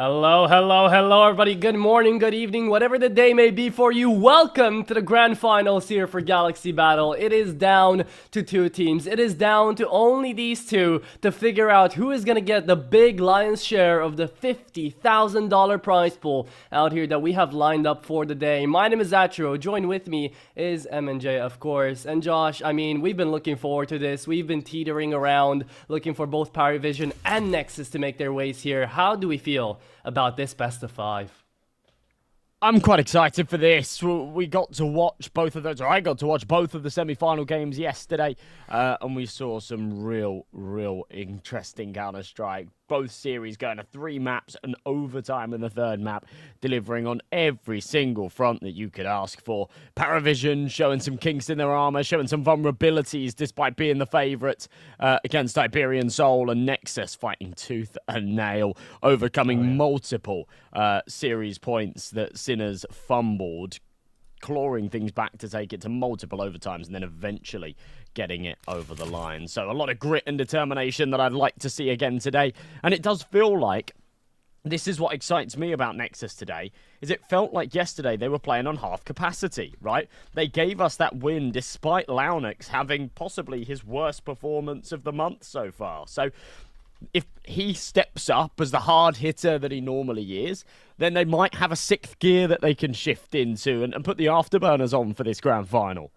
Hello, hello, hello, everybody. Good morning, good evening, whatever the day may be for you. Welcome to the grand finals here for Galaxy Battle. It is down to two teams. It is down to only these two to figure out who is going to get the big lion's share of the $50,000 prize pool out here that we have lined up for the day. My name is Atro. Join with me is MNJ, of course. And Josh, I mean, we've been looking forward to this. We've been teetering around, looking for both PARIVISION and Nexus to make their ways here. How do we feel about this best of five? I'm quite excited for this. We got to watch both of those, or I got to watch both of the semi-final games yesterday, and we saw some real interesting Counter-Strike. Both series going to 3 maps and overtime in the third map, delivering on every single front that you could ask for. PARIVISION showing some kinks in their armor, showing some vulnerabilities despite being the favourites against Iberian Soul, and Nexus fighting tooth and nail, overcoming multiple series points that Sinners fumbled, clawing things back to take it to multiple overtimes and then eventually getting it over the line. So a lot of grit and determination that I'd like to see again today. And it does feel like this is what excites me about Nexus today, is it felt like yesterday they were playing on half capacity, right? They gave us that win despite Launix having possibly his worst performance of the month so far. So if he steps up as the hard hitter that he normally is, then they might have a 6th gear that they can shift into and put the afterburners on for this grand final.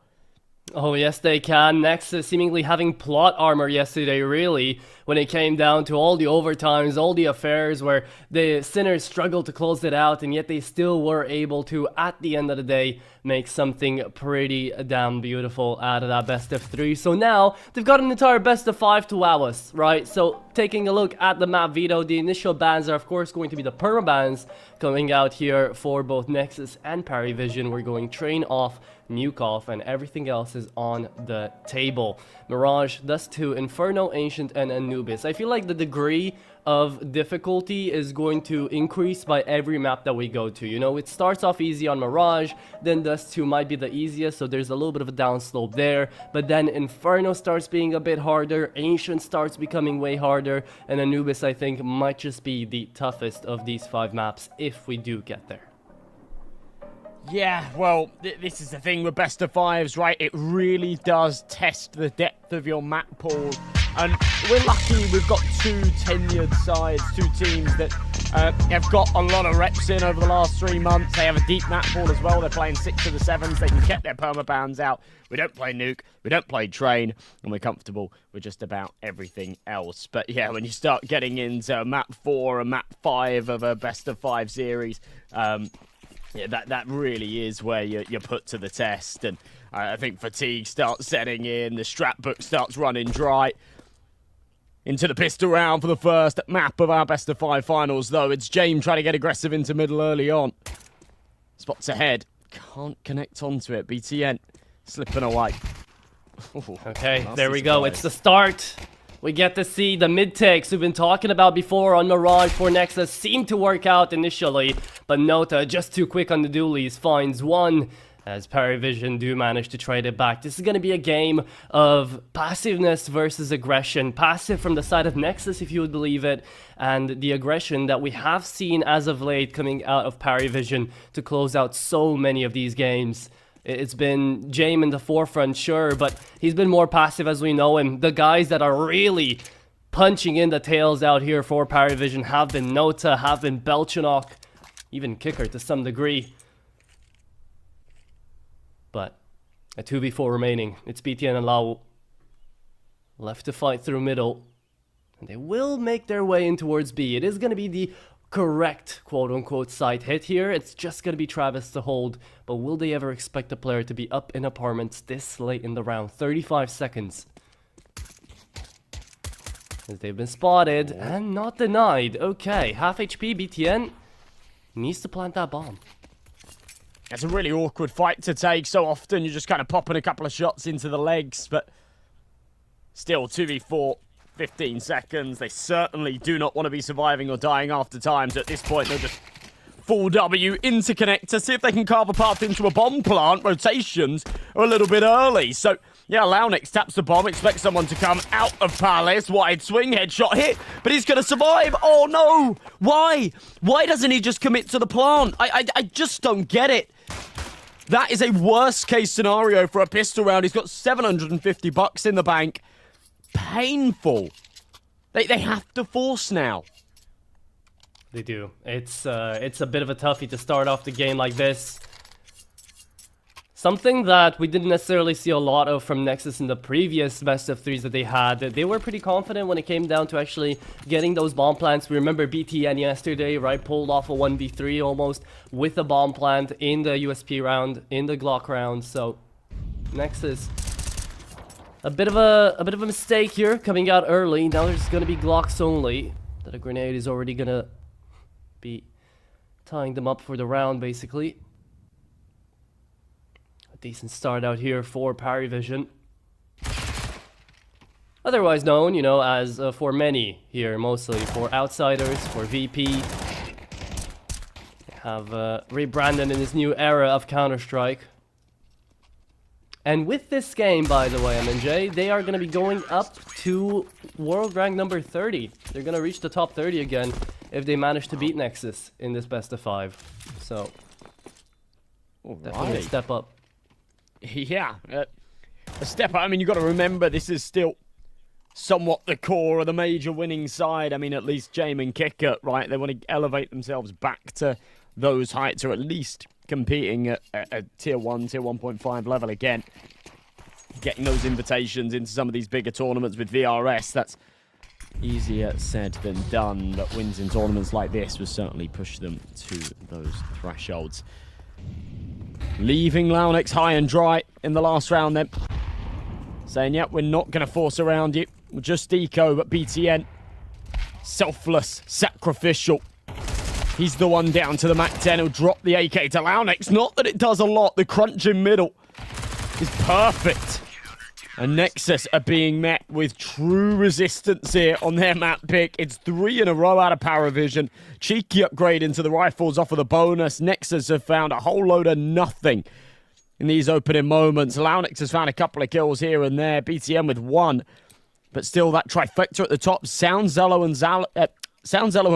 Oh, yes, they can. Nexus seemingly having plot armor yesterday, really, when it came down to all the overtimes, all the affairs where the Sinners struggled to close it out, and yet they still were able to, at the end of the day, make something pretty damn beautiful out of that best of 3. So now, they've got an entire best of 5 to wow us, right? So, taking a look at the map veto, the initial bans are, of course, going to be the perma bans coming out here for both Nexus and PARIVISION. We're going train off, nuke off, and everything else is on the table. Mirage, Dust 2, Inferno, Ancient, and Anubis. I feel like the degree of difficulty is going to increase by every map that we go to. You know, it starts off easy on Mirage, then Dust 2 might be the easiest, so there's a little bit of a downslope there, but then Inferno starts being a bit harder, Ancient starts becoming way harder, and Anubis, I think, might just be the toughest of these 5 maps if we do get there. Yeah, well, this is the thing with best of 5s, right? It really does test the depth of your map pool. And we're lucky we've got 2 tenured sides, 2 teams that have got a lot of reps in over the last 3 months. They have a deep map pool as well. They're playing 6 of the 7s. They can get their permabans out. We don't play nuke. We don't play train. And we're comfortable with just about everything else. But yeah, when you start getting into map 4 and map 5 of a best of 5 series, yeah, that really is where you're put to the test. And I think fatigue starts setting in. The strat book starts running dry. Into the pistol round for the first map of our best of 5 finals, though. It's James trying to get aggressive into middle early on. Spots ahead. Can't connect onto it. BTN slipping away. Ooh, okay, there we go. It's the start. We get to see the mid-takes we've been talking about before on Mirage for Nexus seem to work out initially, but Nota, just too quick on the dualies, finds one as PARIVISION do manage to trade it back. This is going to be a game of passiveness versus aggression. Passive from the side of Nexus, if you would believe it, and the aggression that we have seen as of late coming out of PARIVISION to close out so many of these games. It's been Jame in the forefront, sure, but he's been more passive as we know him. The guys that are really punching in the tails out here for PARIVISION have been Nota, have been Belchanok, even Kicker to some degree. But a 2v4 remaining. It's BTN and Lau left to fight through middle. And they will make their way in towards B. It is going to be the correct quote-unquote side hit here. It's just going to be Travis to hold. But will they ever expect a player to be up in apartments this late in the round? 35 seconds. As they've been spotted and not denied. Okay, half HP BTN needs to plant that bomb. It's a really awkward fight to take. So often you're just kind of popping a couple of shots into the legs, but still 2v4, 15 seconds. They certainly do not want to be surviving or dying after time. So at this point, they'll just full W, interconnector, see if they can carve a path into a bomb plant. Rotations are a little bit early. So, yeah, Launix taps the bomb, expects someone to come out of Palace. Wide swing, headshot hit, but he's going to survive. Oh, no. Why? Why doesn't he just commit to the plant? I just don't get it. That is a worst case scenario for a pistol round. He's got $750 in the bank. Painful. They have to force now. They do. It's a bit of a toughie to start off the game like this. Something that we didn't necessarily see a lot of from Nexus in the previous best of threes that they had. They were pretty confident when it came down to actually getting those bomb plants. We remember BTN yesterday, right? Pulled off a 1v3 almost with a bomb plant in the USP round, in the Glock round. So Nexus, a bit of a mistake here coming out early. Now there's gonna be Glocks only. That a grenade is already gonna be tying them up for the round, basically. A decent start out here for PARIVISION. Otherwise known, you know, as for many here, mostly for outsiders, for VP. They have rebranded in this new era of Counter-Strike. And with this game, by the way, MNJ, they are going to be going up to world rank number 30. They're going to reach the top 30 again if they manage to beat Nexus in this best of 5. So, definitely a step up. Yeah, a step up. I mean, you've got to remember, this is still somewhat the core of the major winning side. I mean, at least Jame and Kicker, right? They want to elevate themselves back to those heights, or at least competing at a tier 1, tier 1.5 level again. Getting those invitations into some of these bigger tournaments with VRS, that's easier said than done, but wins in tournaments like this will certainly push them to those thresholds. Leaving Launix high and dry in the last round then. Saying, yep, we're not going to force around you. We're just eco, but BTN, selfless, sacrificial. He's the one down to the MAC-10 who'll drop the AK to Launix. Not that it does a lot. The crunch in middle is perfect. And Nexus are being met with true resistance here on their map pick. It's 3 in a row out of PARIVISION. Cheeky upgrade into the rifles off of the bonus. Nexus have found a whole load of nothing in these opening moments. Launix has found a couple of kills here and there. BTM with 1. But still that trifecta at the top. Sound Zello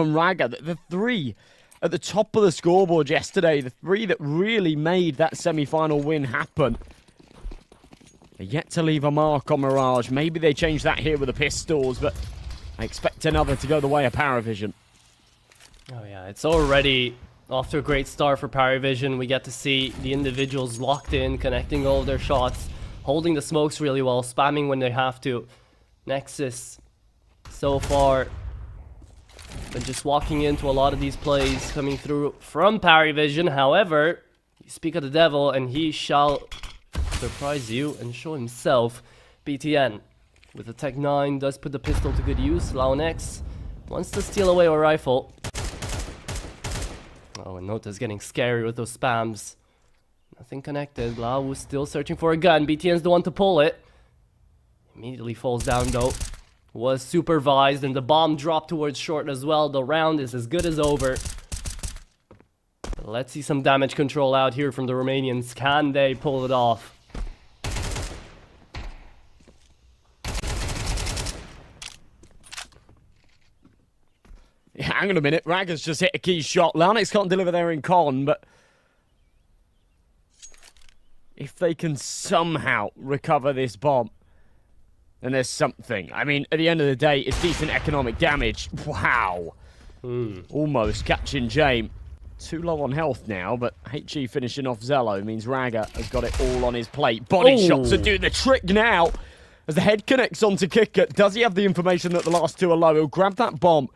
and Raga, the 3 at the top of the scoreboard yesterday. The 3 that really made that semi-final win happen. They're yet to leave a mark on Mirage. Maybe they change that here with the pistols, but I expect another to go the way of PARIVISION. Oh yeah, it's already off to a great start for PARIVISION. We get to see the individuals locked in, connecting all of their shots, holding the smokes really well, spamming when they have to. Nexus, so far, but just walking into a lot of these plays coming through from PARIVISION. However, you speak of the devil and he shall surprise you and show himself. BTN with the Tech 9 does put the pistol to good use. Launix wants to steal away a rifle. Oh, and Nota's getting scary with those spams. Nothing connected. Lau still searching for a gun. BTN's the one to pull it. Immediately falls down though. Was supervised and the bomb dropped towards short as well. The round is as good as over. Let's see some damage control out here from the Romanians. Can they pull it off? Yeah, hang on a minute. Raga's just hit a key shot. Launix can't deliver there in con, but if they can somehow recover this bomb, then there's something. I mean, at the end of the day, it's decent economic damage. Wow. Almost catching Jame. Too low on health now, but HE finishing off Zello means Raga has got it all on his plate. Body shots are doing the trick now. As the head connects onto Kicker, does he have the information that the last 2 are low? He'll grab that bomb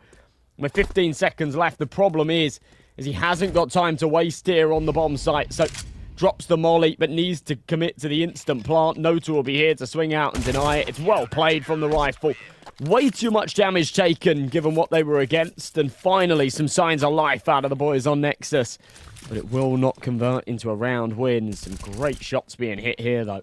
with 15 seconds left. The problem is he hasn't got time to waste here on the bomb site. So drops the molly, but needs to commit to the instant plant. Nota will be here to swing out and deny it. It's well played from the rifle. Way too much damage taken, given what they were against. And finally, some signs of life out of the boys on Nexus. But it will not convert into a round win. Some great shots being hit here, though.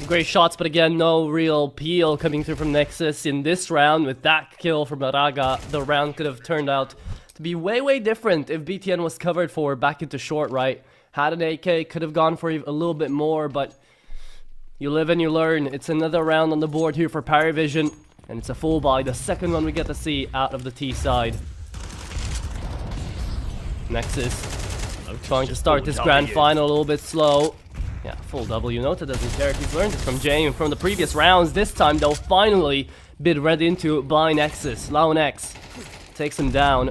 Great shots, but again, no real peel coming through from Nexus in this round. With that kill from Raga, the round could have turned out to be way different if BTN was covered for back into short, right? Had an AK, could have gone for a little bit more, but you live and you learn. It's another round on the board here for PARIVISION, and it's a full buy, the second one we get to see out of the T side. Nexus trying to start this grand final a little bit slow. Yeah, full W. Nota doesn't care. He's learned this from James from the previous rounds. This time, though, finally been read into by Nexus. Launex takes him down.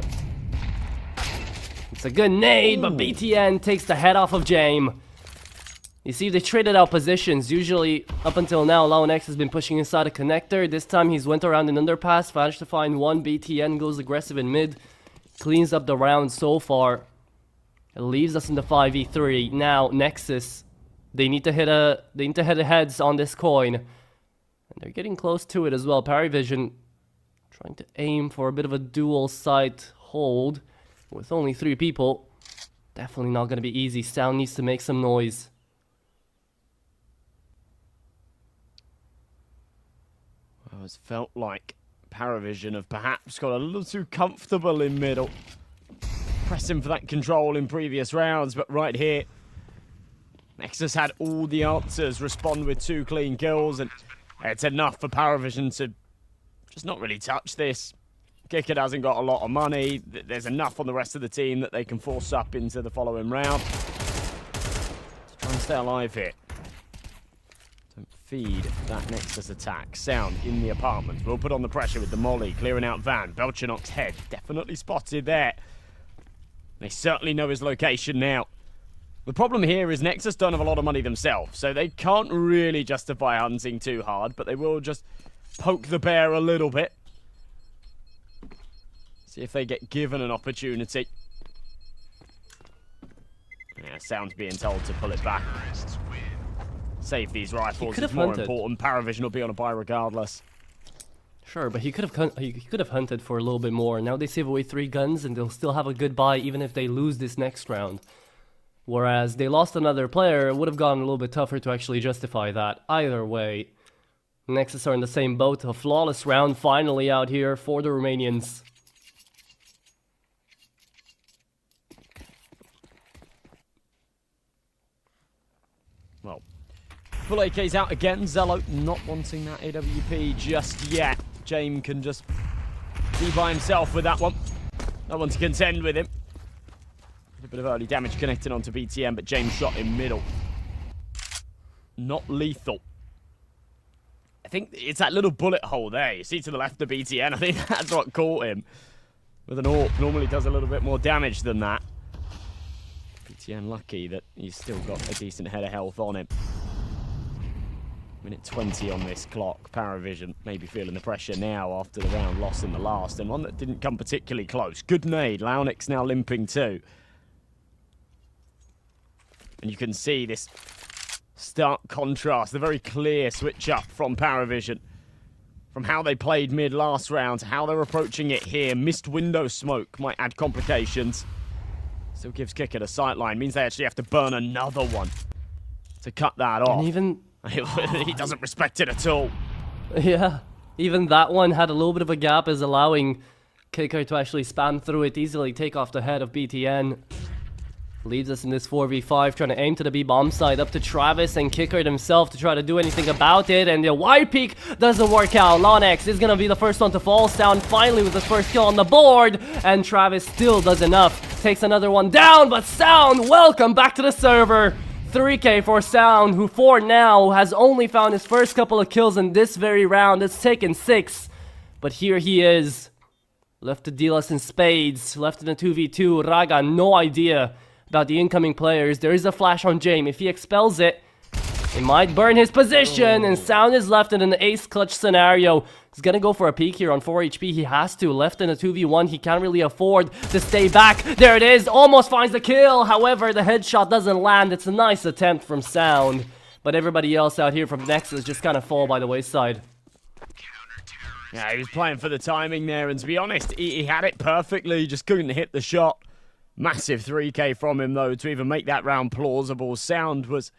It's a good nade, but BTN takes the head off of James. You see, they traded out positions. Usually, up until now, Launex has been pushing inside a connector. This time, he's went around an underpass, managed to find one. BTN goes aggressive in mid. Cleans up the round so far. It leaves us in the 5v3. Now, Nexus, they need to hit heads on this coin. And they're getting close to it as well. PARIVISION trying to aim for a bit of a dual site hold with only 3 people. Definitely not going to be easy. Sound needs to make some noise. Well, it's felt like PARIVISION have perhaps got a little too comfortable in middle. Pressing for that control in previous rounds, but right here, Nexus had all the answers, respond with 2 clean kills, and it's enough for PARIVISION to just not really touch this. Kicker hasn't got a lot of money. There's enough on the rest of the team that they can force up into the following round. To try and stay alive here. Don't feed that Nexus attack. Sound in the apartment. We'll put on the pressure with the molly, clearing out Van. Belchenok's head definitely spotted there. They certainly know his location now. The problem here is Nexus don't have a lot of money themselves, so they can't really justify hunting too hard, but they will just poke the bear a little bit. See if they get given an opportunity. Yeah, Sound's being told to pull it back. Save these rifles, it's more important. PARIVISION will be on a buy regardless. Sure, but he could have hunted for a little bit more. Now they save away 3 guns and they'll still have a good buy even if they lose this next round. Whereas they lost another player, it would have gone a little bit tougher to actually justify that. Either way, Nexus are in the same boat. A flawless round finally out here for the Romanians. Well, full AK's out again. Zello not wanting that AWP just yet. James can just be by himself with that one. No one to contend with him. A bit of early damage connecting onto BTN, but James shot in middle. Not lethal. I think it's that little bullet hole there. You see to the left of BTN. I think that's what caught him. With an AWP, normally does a little bit more damage than that. BTN lucky that he's still got a decent head of health on him. Minute 20 on this clock. PARIVISION maybe feeling the pressure now after the round loss in the last, and one that didn't come particularly close. Good nade. Launex now limping too. And you can see this stark contrast, the very clear switch up from PARIVISION. From how they played mid last round to how they're approaching it here. Missed window smoke might add complications. Still gives Kicker the sight line. Means they actually have to burn another one to cut that off. And even... he doesn't respect it at all. Yeah, even that one had a little bit of a gap, is allowing Kicker to actually spam through it, easily take off the head of BTN. Leaves us in this 4v5, trying to aim to the B-bomb side, up to Travis and Kicker himself to try to do anything about it, and the wide peek doesn't work out. Launex is gonna be the first one to fall down, finally with his first kill on the board, and Travis still does enough. Takes another one down, but Sound, welcome back to the server. 3K for Sound, who for now has only found his first couple of kills in this very round. It's taken 6, but here he is. Left to deal us in spades, left in a 2v2. Raga, no idea about the incoming players. There is a flash on James. If he expels it, it might burn his position, and Sound is left in an ace clutch scenario. He's gonna go for a peek here on 4 HP. He has to. Left in a 2v1. He can't really afford to stay back. There it is. Almost finds the kill. However, the headshot doesn't land. It's a nice attempt from Sound. But everybody else out here from Nexus just kind of fall by the wayside. Yeah, he was playing for the timing there. And to be honest, he had it perfectly. He just couldn't hit the shot. Massive 3K from him, though, to even make that round plausible. Sound was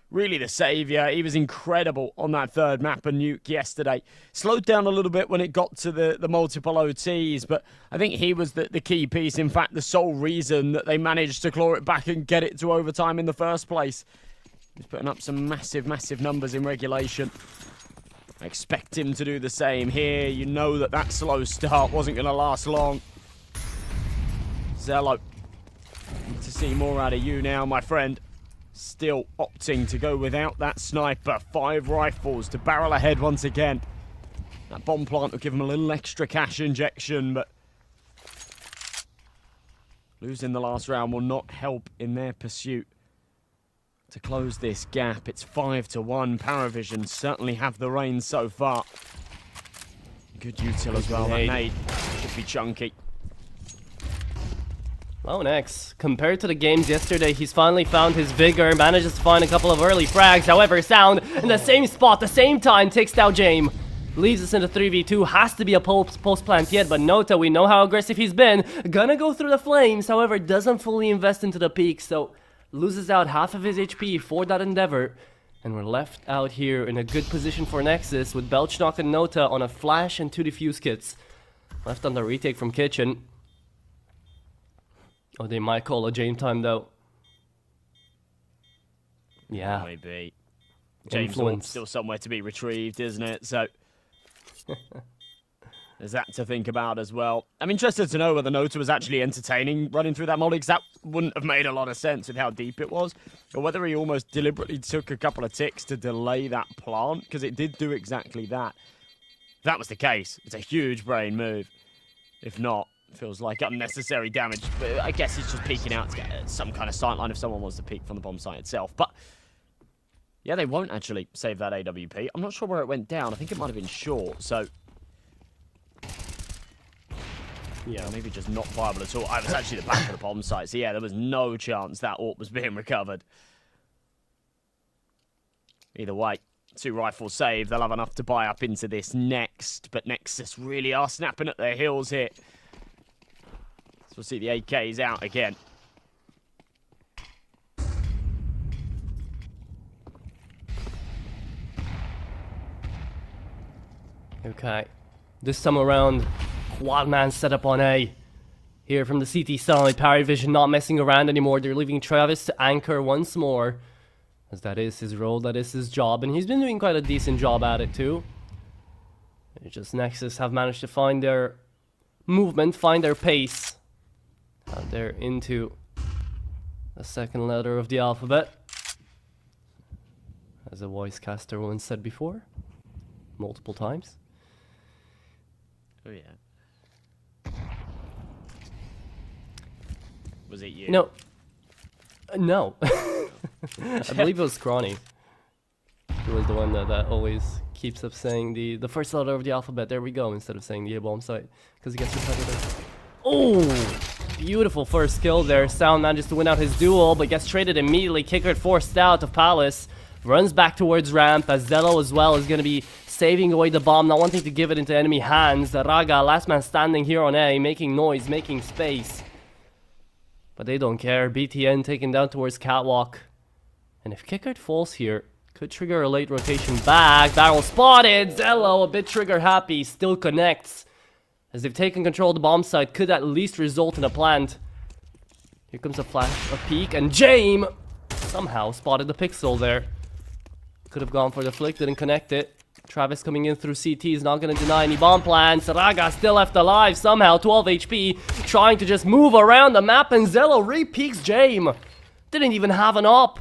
really the saviour. He was incredible on that third map and nuke yesterday. Slowed down a little bit when it got to the multiple OTs, but I think he was the key piece. In fact, the sole reason that they managed to claw it back and get it to overtime in the first place. He's putting up some massive, massive numbers in regulation. I expect him to do the same here. You know that slow start wasn't going to last long. Zello, need to see more out of you now, my friend. Still opting to go without that sniper. 5 rifles to barrel ahead once again. That bomb plant will give him a little extra cash injection, but losing the last round will not help in their pursuit to close this gap. It's 5-1. PARIVISION certainly have the reins so far. Good util as well. That nade should be chunky. Oh, Nex. Compared to the games yesterday, he's finally found his vigor, manages to find a couple of early frags. However, Sound in the same spot, the same time, takes down Jame. Leaves us into 3v2. Has to be a post plant yet, but Nota, we know how aggressive he's been. Gonna go through the flames, however, doesn't fully invest into the peak, so loses out half of his HP for that endeavor. And we're left out here in a good position for Nexus with Belchnock and Nota on a flash and 2 defuse kits. Left on the retake from Kitchen. Oh, they might call a James time though. Yeah. Maybe. James still somewhere to be retrieved, isn't it? So there's that to think about as well. I'm interested to know whether Nota was actually entertaining running through that molly, because that wouldn't have made a lot of sense with how deep it was. Or whether he almost deliberately took a couple of ticks to delay that plant, because it did do exactly that. If that was the case, it's a huge brain move. If not, it feels like unnecessary damage. But I guess he's just peeking out to get some kind of sightline if someone wants to peek from the bomb site itself. But yeah, they won't actually save that AWP. I'm not sure where it went down. I think it might have been short, so yeah, maybe just not viable at all. I was actually the back of the bomb site, so yeah, there was no chance that AWP was being recovered. Either way, 2 rifles saved. They'll have enough to buy up into this next, but Nexus really are snapping at their heels here. So we'll see the AKs out again. Okay. This time around, quad man setup on A. Here from the CT side, PARIVISION not messing around anymore. They're leaving Travis to anchor once more, as that is his role, that is his job, and he's been doing quite a decent job at it too. It's just Nexus have managed to find their movement, find their pace. Out there into the second letter of the alphabet, as a voice caster once said before, multiple times. Oh yeah. Was it you? No. No. I believe it was Scrawny. He was the one that always keeps up saying the first letter of the alphabet. There we go, instead of saying the A-bomb site, because he gets repetitive. Oh! Beautiful first kill there. Sound manages to win out his duel, but gets traded immediately. Kicker forced out of Palace. Runs back towards ramp, as Zello as well is going to be saving away the bomb, not wanting to give it into enemy hands. Raga, last man standing here on A, making noise, making space. But they don't care. BTN taken down towards Catwalk. And if Kickard falls here, could trigger a late rotation back. Barrel spotted. Zello, a bit trigger happy, still connects. As they've taken control of the bomb site, could at least result in a plant. Here comes a flash, a peek, and Jame somehow spotted the pixel there. Could have gone for the flick, didn't connect it. Travis coming in through CT is not going to deny any bomb plans. Raga still left alive somehow, 12 HP, trying to just move around the map, and Zello re-peeks Jame. Didn't even have an op.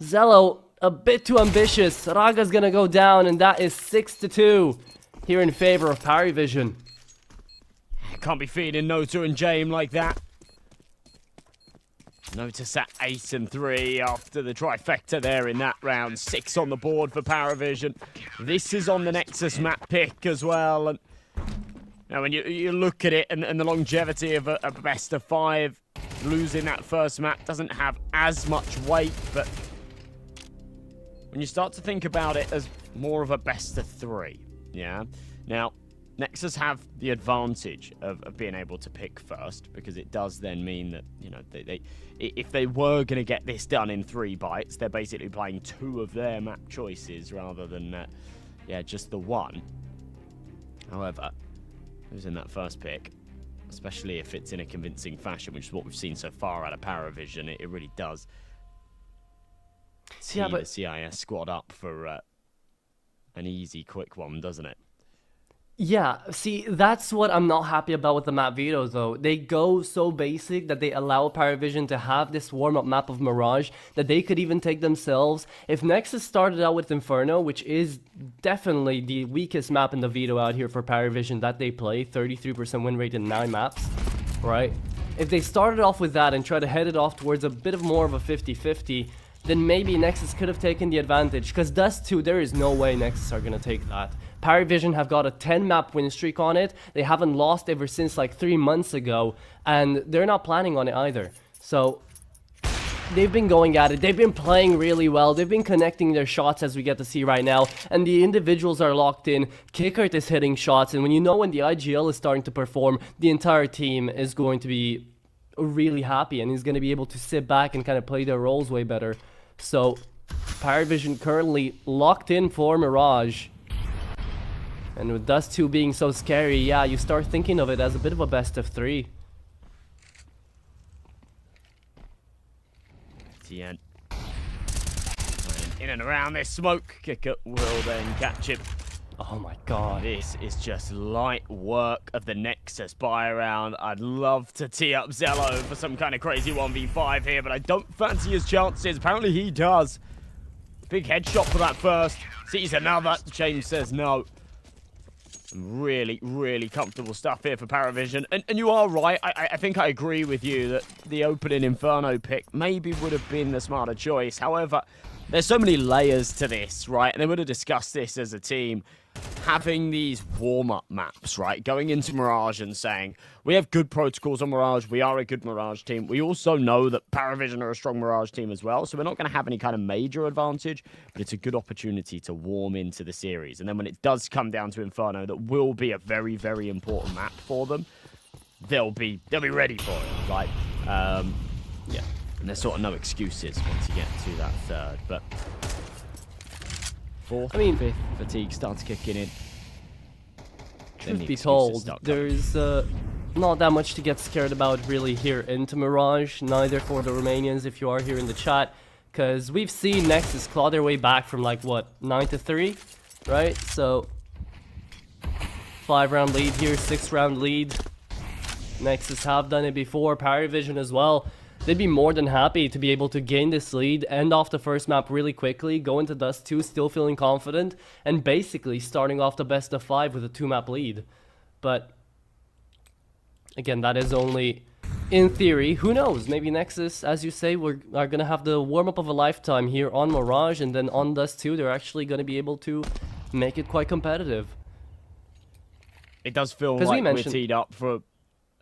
Zello, a bit too ambitious. Raga's going to go down, and that is 6-2 here in favor of PARIVISION. Can't be feeding Nota and Jame like that. Nota sat 8-3 after the trifecta there in that round. 6 on the board for PARIVISION. This is on the Nexus map pick as well. And now when you look at it and the longevity of a best of 5, losing that first map doesn't have as much weight. But when you start to think about it as more of a best of 3, yeah. Now, Nexus have the advantage of being able to pick first, because it does then mean that, you know, if they were going to get this done in 3 bites, they're basically playing 2 of their map choices rather than, just the one. However, who's in that first pick? Especially if it's in a convincing fashion, which is what we've seen so far out of PARIVISION, it really does tee the CIS squad up for an easy, quick one, doesn't it? Yeah, see, that's what I'm not happy about with the map vetoes, though. They go so basic that they allow PARIVISION to have this warm-up map of Mirage that they could even take themselves. If Nexus started out with Inferno, which is definitely the weakest map in the veto out here for PARIVISION that they play, 33% win rate in 9 maps, right? If they started off with that and tried to head it off towards a bit of more of a 50-50, then maybe Nexus could have taken the advantage, because Dust 2, there is no way Nexus are going to take that. PARIVISION have got a 10-map win streak on it. They haven't lost ever since like 3 months ago, and they're not planning on it either. So they've been going at it. They've been playing really well. They've been connecting their shots, as we get to see right now, and the individuals are locked in. Kickert is hitting shots, and when you know when the IGL is starting to perform, the entire team is going to be really happy, and he's going to be able to sit back and kind of play their roles way better. So PARIVISION currently locked in for Mirage. And with Dust 2 being so scary, yeah, you start thinking of it as a bit of a best of 3. TN. In and around this smoke. Kicker will then catch him. Oh my god. This is just light work of the Nexus buy around. I'd love to tee up Zello for some kind of crazy 1v5 here, but I don't fancy his chances. Apparently he does. Big headshot for that first. Sees another. James says no. Really, really comfortable stuff here for PARIVISION. And you are right. I think I agree with you that the opening Inferno pick maybe would have been the smarter choice. However, there's so many layers to this, right? And they would have discussed this as a team. Having these warm-up maps, right? Going into Mirage and saying, we have good protocols on Mirage. We are a good Mirage team. We also know that PARIVISION are a strong Mirage team as well. So we're not going to have any kind of major advantage, but it's a good opportunity to warm into the series. And then when it does come down to Inferno, that will be a very, very important map for them. They'll be ready for it, right? Yeah. And there's sort of no excuses once you get to that third, but... Fourth, fifth, fatigue starts kicking in. Truth be told, there's not that much to get scared about really here into Mirage, neither for the Romanians if you are here in the chat, because we've seen Nexus claw their way back from like, what, 9-3, right? So, 5-round lead here, 6-round lead. Nexus have done it before, PARIVISION as well. They'd be more than happy to be able to gain this lead, end off the first map really quickly, go into Dust 2 still feeling confident, and basically starting off the best of 5 with a 2-map lead. But, again, that is only in theory. Who knows? Maybe Nexus, as you say, are going to have the warm-up of a lifetime here on Mirage, and then on Dust 2 they're actually going to be able to make it quite competitive. It does feel like we're teed up for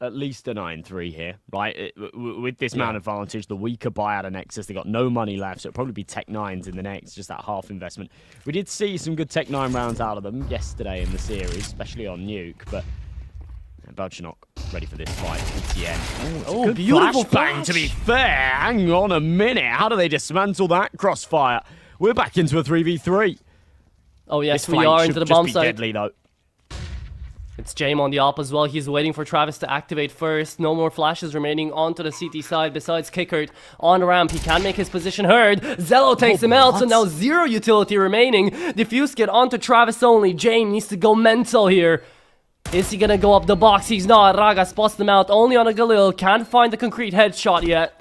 at least a 9-3 here, right? With this man advantage, the weaker buy out of Nexus, they got no money left, so it'll probably be Tech 9s in the next, just that half investment. We did see some good Tech 9 rounds out of them yesterday in the series, especially on Nuke, but Belchinok ready for this fight. TN. Oh, beautiful flashbang, to be fair. Hang on a minute. How do they dismantle that crossfire? We're back into a 3v3. Oh, yes, we are into the bomb site. Deadly, though. It's Jame on the op as well. He's waiting for Travis to activate first. No more flashes remaining onto the CT side besides Kickert on ramp. He can make his position heard. Zello takes him out, so now 0 utility remaining. Diffuse get onto Travis only. Jame needs to go mental here. Is he gonna go up the box? He's not. Raga spots them out only on a Galil. Can't find the concrete headshot yet.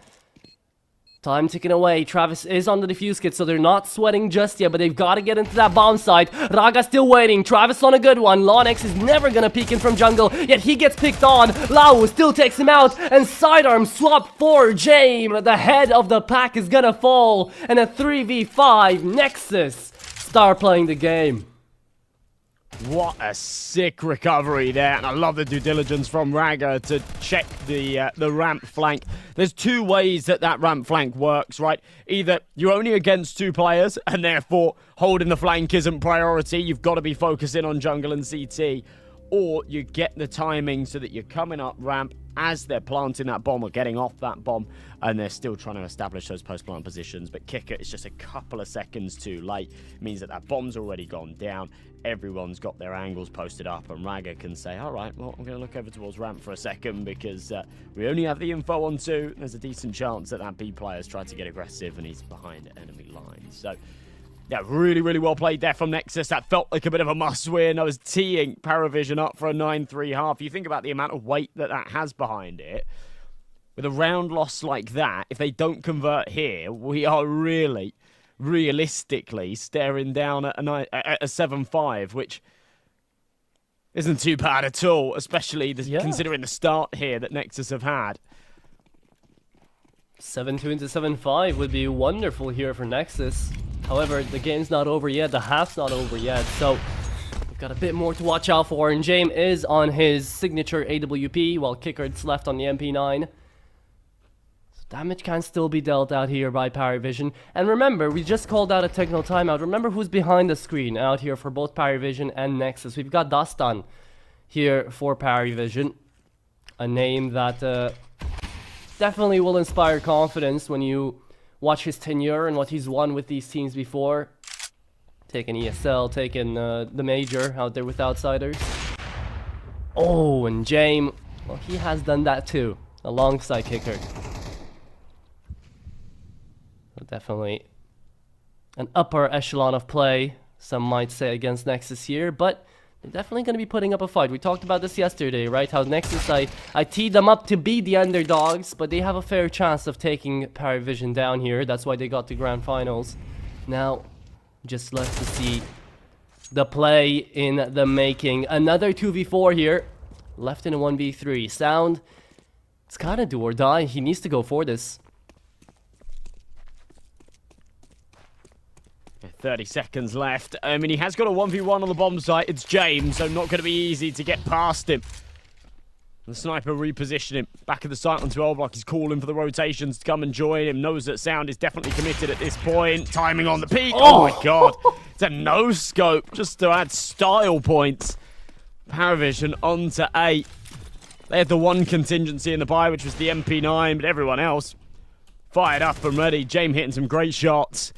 Time ticking away. Travis is on the defuse kit, so they're not sweating just yet, but they've got to get into that bomb site. Raga still waiting. Travis on a good one. Lonex is never going to peek in from jungle, yet he gets picked on. Lau still takes him out, and sidearm swap for Jame. The head of the pack is going to fall, and a 3v5. Nexus start playing the game. What a sick recovery there, and I love the due diligence from Raga to check the ramp flank. There's 2 ways that ramp flank works, right? Either you're only against 2 players, and therefore holding the flank isn't priority. You've got to be focusing on jungle and CT. or you get the timing so that you're coming up ramp as they're planting that bomb or getting off that bomb, and they're still trying to establish those post-plant positions. But kicker is just a couple of seconds too late. It means that that bomb's already gone down. Everyone's got their angles posted up, and Raga can say, all right, well, I'm going to look over towards ramp for a second because we only have the info on 2. There's a decent chance that that B player's tried to get aggressive and he's behind enemy lines. So yeah, really, really well played there from Nexus. That felt like a bit of a must-win. I was teeing PARIVISION up for a 9-3 half. You think about the amount of weight that that has behind it. With a round loss like that, if they don't convert here, we are really, realistically staring down at a 7-5, which isn't too bad at all, especially considering the start here that Nexus have had. 7-2 into 7-5 would be wonderful here for Nexus. However, the game's not over yet, the half's not over yet, so we've got a bit more to watch out for. And James is on his signature AWP, while Kickard's left on the MP9. So damage can still be dealt out here by PARIVISION. And remember, we just called out a technical timeout. Remember who's behind the screen out here for both PARIVISION and Nexus. We've got Dastan here for PARIVISION, a name that definitely will inspire confidence when you watch his tenure and what he's won with these teams before. Taking ESL, taking the major out there with Outsiders. Oh, and James, well, he has done that too, alongside Kicker. So definitely an upper echelon of play, some might say, against Nexus here, but they're definitely going to be putting up a fight. We talked about this yesterday, right? How Nexus, I teed them up to be the underdogs, but they have a fair chance of taking PARIVISION down here. That's why they got to grand finals. Now, just left to see the play in the making. Another 2v4 here. Left in a 1v3. Sound, it's kind of do or die. He needs to go for this. 30 seconds left. I mean, he has got a 1v1 on the bomb site. It's James, so not going to be easy to get past him. The sniper repositioning back at the site on 12 block. He's calling for the rotations to come and join him. Knows that Sound is definitely committed at this point. Timing on the peak. Oh my god. It's a no-scope just to add style points. PARIVISION on to 8. They had the one contingency in the buy, which was the MP9, but everyone else fired up and ready. James hitting some great shots.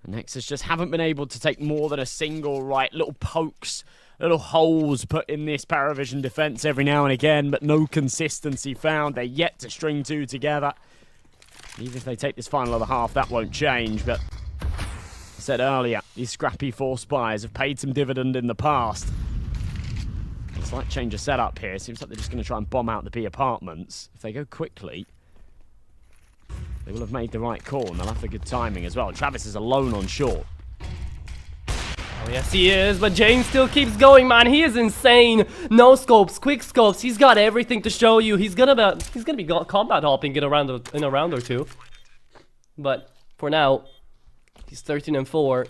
Nexus just haven't been able to take more than a single right. Little pokes, little holes put in this PARIVISION defense every now and again, but no consistency found. They're yet to string 2 together. Even if they take this final other half, that won't change. But I said earlier, these scrappy 4 spies have paid some dividend in the past. A slight change of setup here. Seems like they're just going to try and bomb out the B apartments. If they go quickly, they will have made the right call, and they'll have the good timing as well. Travis is alone on short. Oh, yes, he is, but James still keeps going, man. He is insane. No scopes, quick scopes. He's got everything to show you. He's gonna be combat hopping in a round or two. But for now, he's 13-4.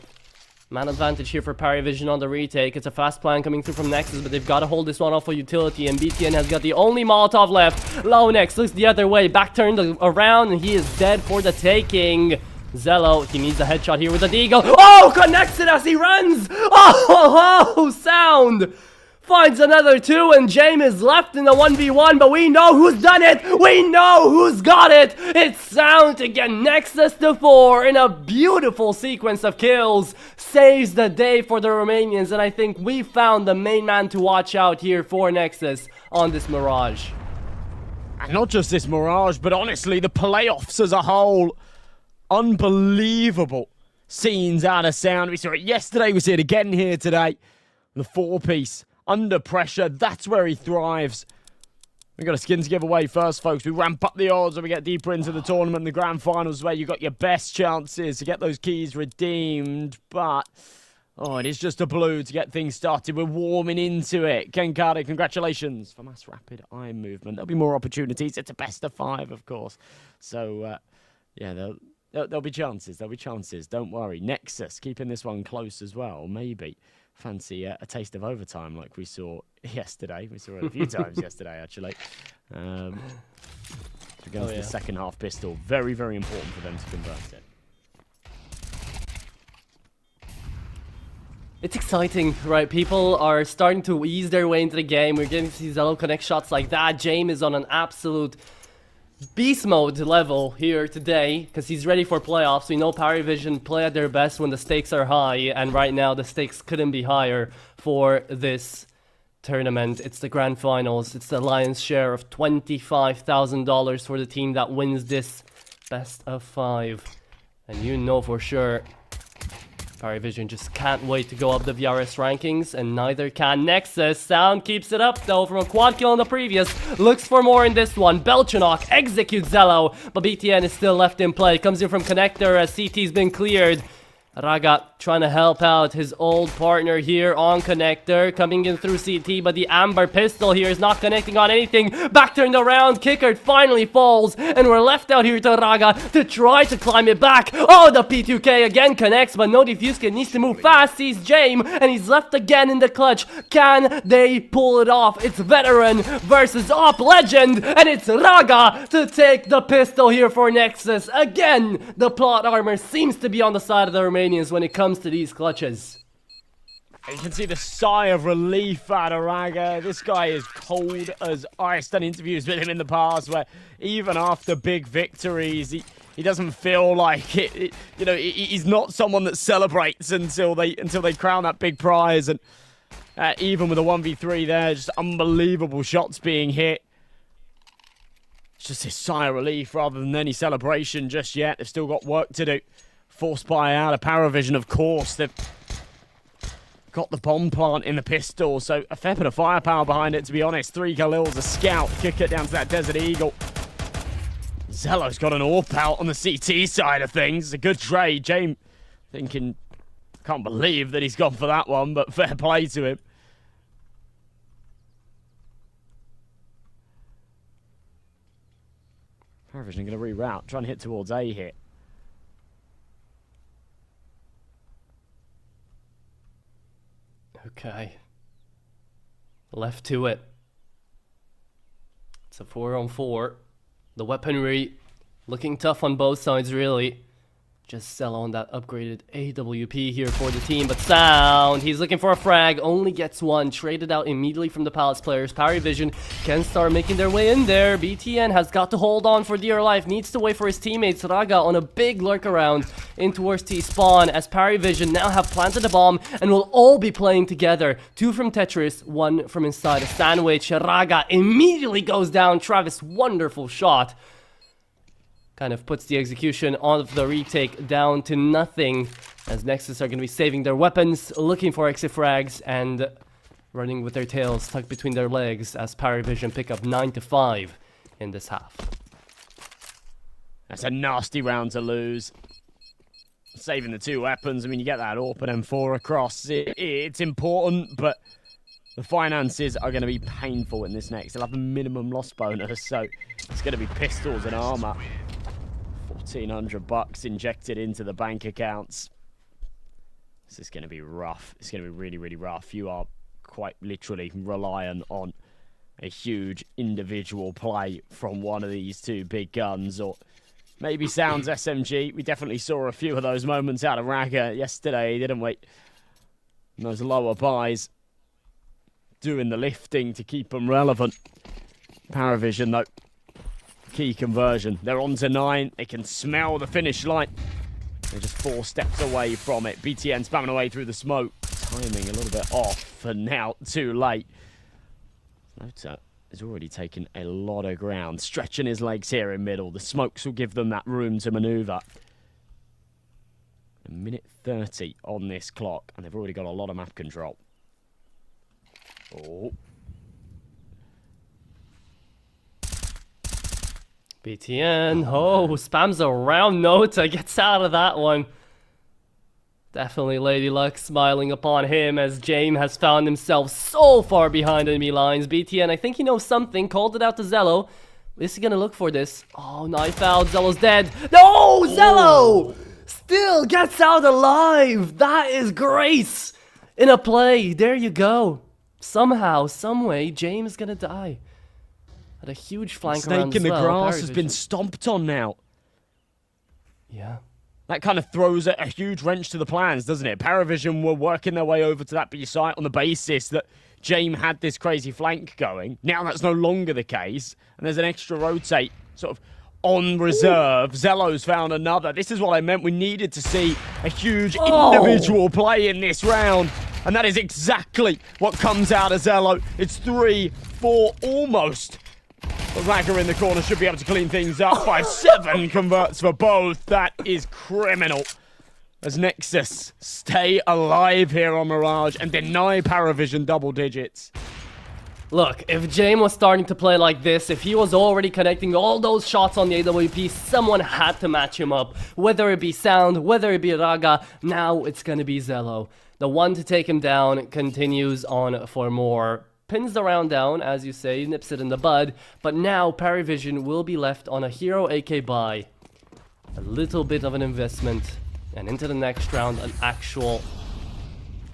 Man advantage here for PARIVISION on the retake. It's a fast plan coming through from Nexus, but they've got to hold this one off for utility, and BTN has got the only Molotov left. Low Nex looks the other way, back turned around, and he is dead for the taking. Zello, he needs a headshot here with the Deagle. Oh, connects it as he runs! Oh, Sound! Finds another 2, and James is left in the 1v1, but we know who's done it! We know who's got it! It's Sound to get Nexus to 4 in a beautiful sequence of kills. Saves the day for the Romanians, and I think we found the main man to watch out here for Nexus on this Mirage. And not just this Mirage, but honestly, the playoffs as a whole. Unbelievable scenes out of Sound. We saw it yesterday, we see it again here today. The 4-piece. Under pressure, that's where he thrives. We've got a skin to give away first, folks. We ramp up the odds when we get deeper into the tournament. The grand finals where you got your best chances to get those keys redeemed. But, oh, it is just a blue to get things started. We're warming into it. Ken Carter, congratulations for mass rapid eye movement. There'll be more opportunities. It's a best of 5, of course. So, yeah, there'll be chances. There'll be chances. Don't worry. Nexus, keeping this one close as well. Maybe. Fancy a taste of overtime like we saw yesterday. We saw it a few times yesterday, actually. Against the second half pistol. Very, very important for them to convert it. It's exciting, right? People are starting to ease their way into the game. We're getting to see Zello connect shots like that. James is on an absolute beast mode level here today because he's ready for playoffs. We know PARIVISION play at their best when the stakes are high, and right now the stakes couldn't be higher for this tournament. It's the grand finals. It's the lion's share of $25,000 for the team that wins this best of 5. And you know for sure PARIVISION just can't wait to go up the VRS rankings, and neither can Nexus. Sound keeps it up though from a quad kill in the previous. Looks for more in this one. Belchanok executes Zello, but BTN is still left in play. Comes in from Connector as CT's been cleared. Raga trying to help out his old partner here on Connector, coming in through CT, but the Amber pistol here is not connecting on anything. Back turned around, Kickard finally falls, and we're left out here to Raga to try to climb it back. Oh, the P2K again connects, but no Diffuse Kid needs to move fast, sees James, and he's left again in the clutch. Can they pull it off? It's Veteran versus Op Legend, and it's Raga to take the pistol here for Nexus. Again, the plot armor seems to be on the side of the Romanians when it comes to these clutches. You can see the sigh of relief out of Raga. This guy is cold as ice. Done interviews with him in the past where even after big victories, he doesn't feel like it. You know, he's not someone that celebrates until they crown that big prize. And even with a 1v3 there, just unbelievable shots being hit. It's just his sigh of relief rather than any celebration just yet. They've still got work to do. Forced buy out of PARIVISION, of course. They've got the bomb plant in the pistol, so a fair bit of firepower behind it, to be honest. 3 Khalils, a scout, kick it down to that Desert Eagle. Zello's got an AWP out on the CT side of things. It's a good trade. James thinking, can't believe that he's gone for that one, but fair play to him. PARIVISION going to reroute, trying to hit towards A here. Okay. Left to it. It's a 4-on-4. The weaponry looking tough on both sides, really. Just sell on that upgraded AWP here for the team, but Sound, he's looking for a frag, only gets one, traded out immediately from the Palace players. PARIVISION can start making their way in there. BTN has got to hold on for dear life, needs to wait for his teammates. Raga on a big lurk around in towards T-spawn as PARIVISION now have planted the bomb and will all be playing together. 2 from Tetris, 1 from inside a sandwich. Raga immediately goes down. Travis, wonderful shot. Kind of puts the execution of the retake down to nothing as Nexus are going to be saving their weapons, looking for exit frags, and running with their tails tucked between their legs as PARIVISION pick up 9-5 in this half. That's a nasty round to lose. Saving the 2 weapons. I mean, you get that AWP and M4 across. It's important, but the finances are going to be painful in this next. They'll have a minimum loss bonus, so it's going to be pistols and armor. $1,400 injected into the bank accounts. This is going to be rough. It's going to be really, really rough. You are quite literally reliant on a huge individual play from one of these 2 big guns, or maybe Sound's SMG. We definitely saw a few of those moments out of Raga yesterday, didn't we? And those lower buys doing the lifting to keep them relevant. PARIVISION, though, key conversion. They're on to 9. They can smell the finish line. They're just 4 steps away from it. BTN spamming away through the smoke. Timing a little bit off, and now too late. Nota has already taken a lot of ground, stretching his legs here in middle. The smokes will give them that room to maneuver. 1:30 on this clock, and they've already got a lot of map control. Oh. BTN, spams around Nota, gets out of that one. Definitely Lady Luck smiling upon him as James has found himself so far behind enemy lines. BTN, I think he knows something, called it out to Zello. Is he gonna look for this? Oh, knife out, Zello's dead. No, Zello! Still gets out alive! That is grace in a play, there you go. Somehow, someway, James is gonna die. A huge flank around Snake in the well. grass has been stomped on now. Yeah. That kind of throws a huge wrench to the plans, doesn't it? PARIVISION were working their way over to that B site on the basis that James had this crazy flank going. Now that's no longer the case, and there's an extra rotate sort of on reserve. Zello's found another. This is what I meant. We needed to see a huge individual play in this round, and that is exactly what comes out of Zello. It's 3-4 almost. But Raga in the corner should be able to clean things up. 5-7 converts for both. That is criminal. As Nexus stay alive here on Mirage and deny PARIVISION double digits. Look, if James was starting to play like this, if he was already connecting all those shots on the AWP, someone had to match him up. Whether it be Sound, whether it be Raga, now it's gonna be Zello. The one to take him down continues on for more. Pins the round down, as you say, nips it in the bud, but now PARIVISION will be left on a hero AK buy. A little bit of an investment, and into the next round, an actual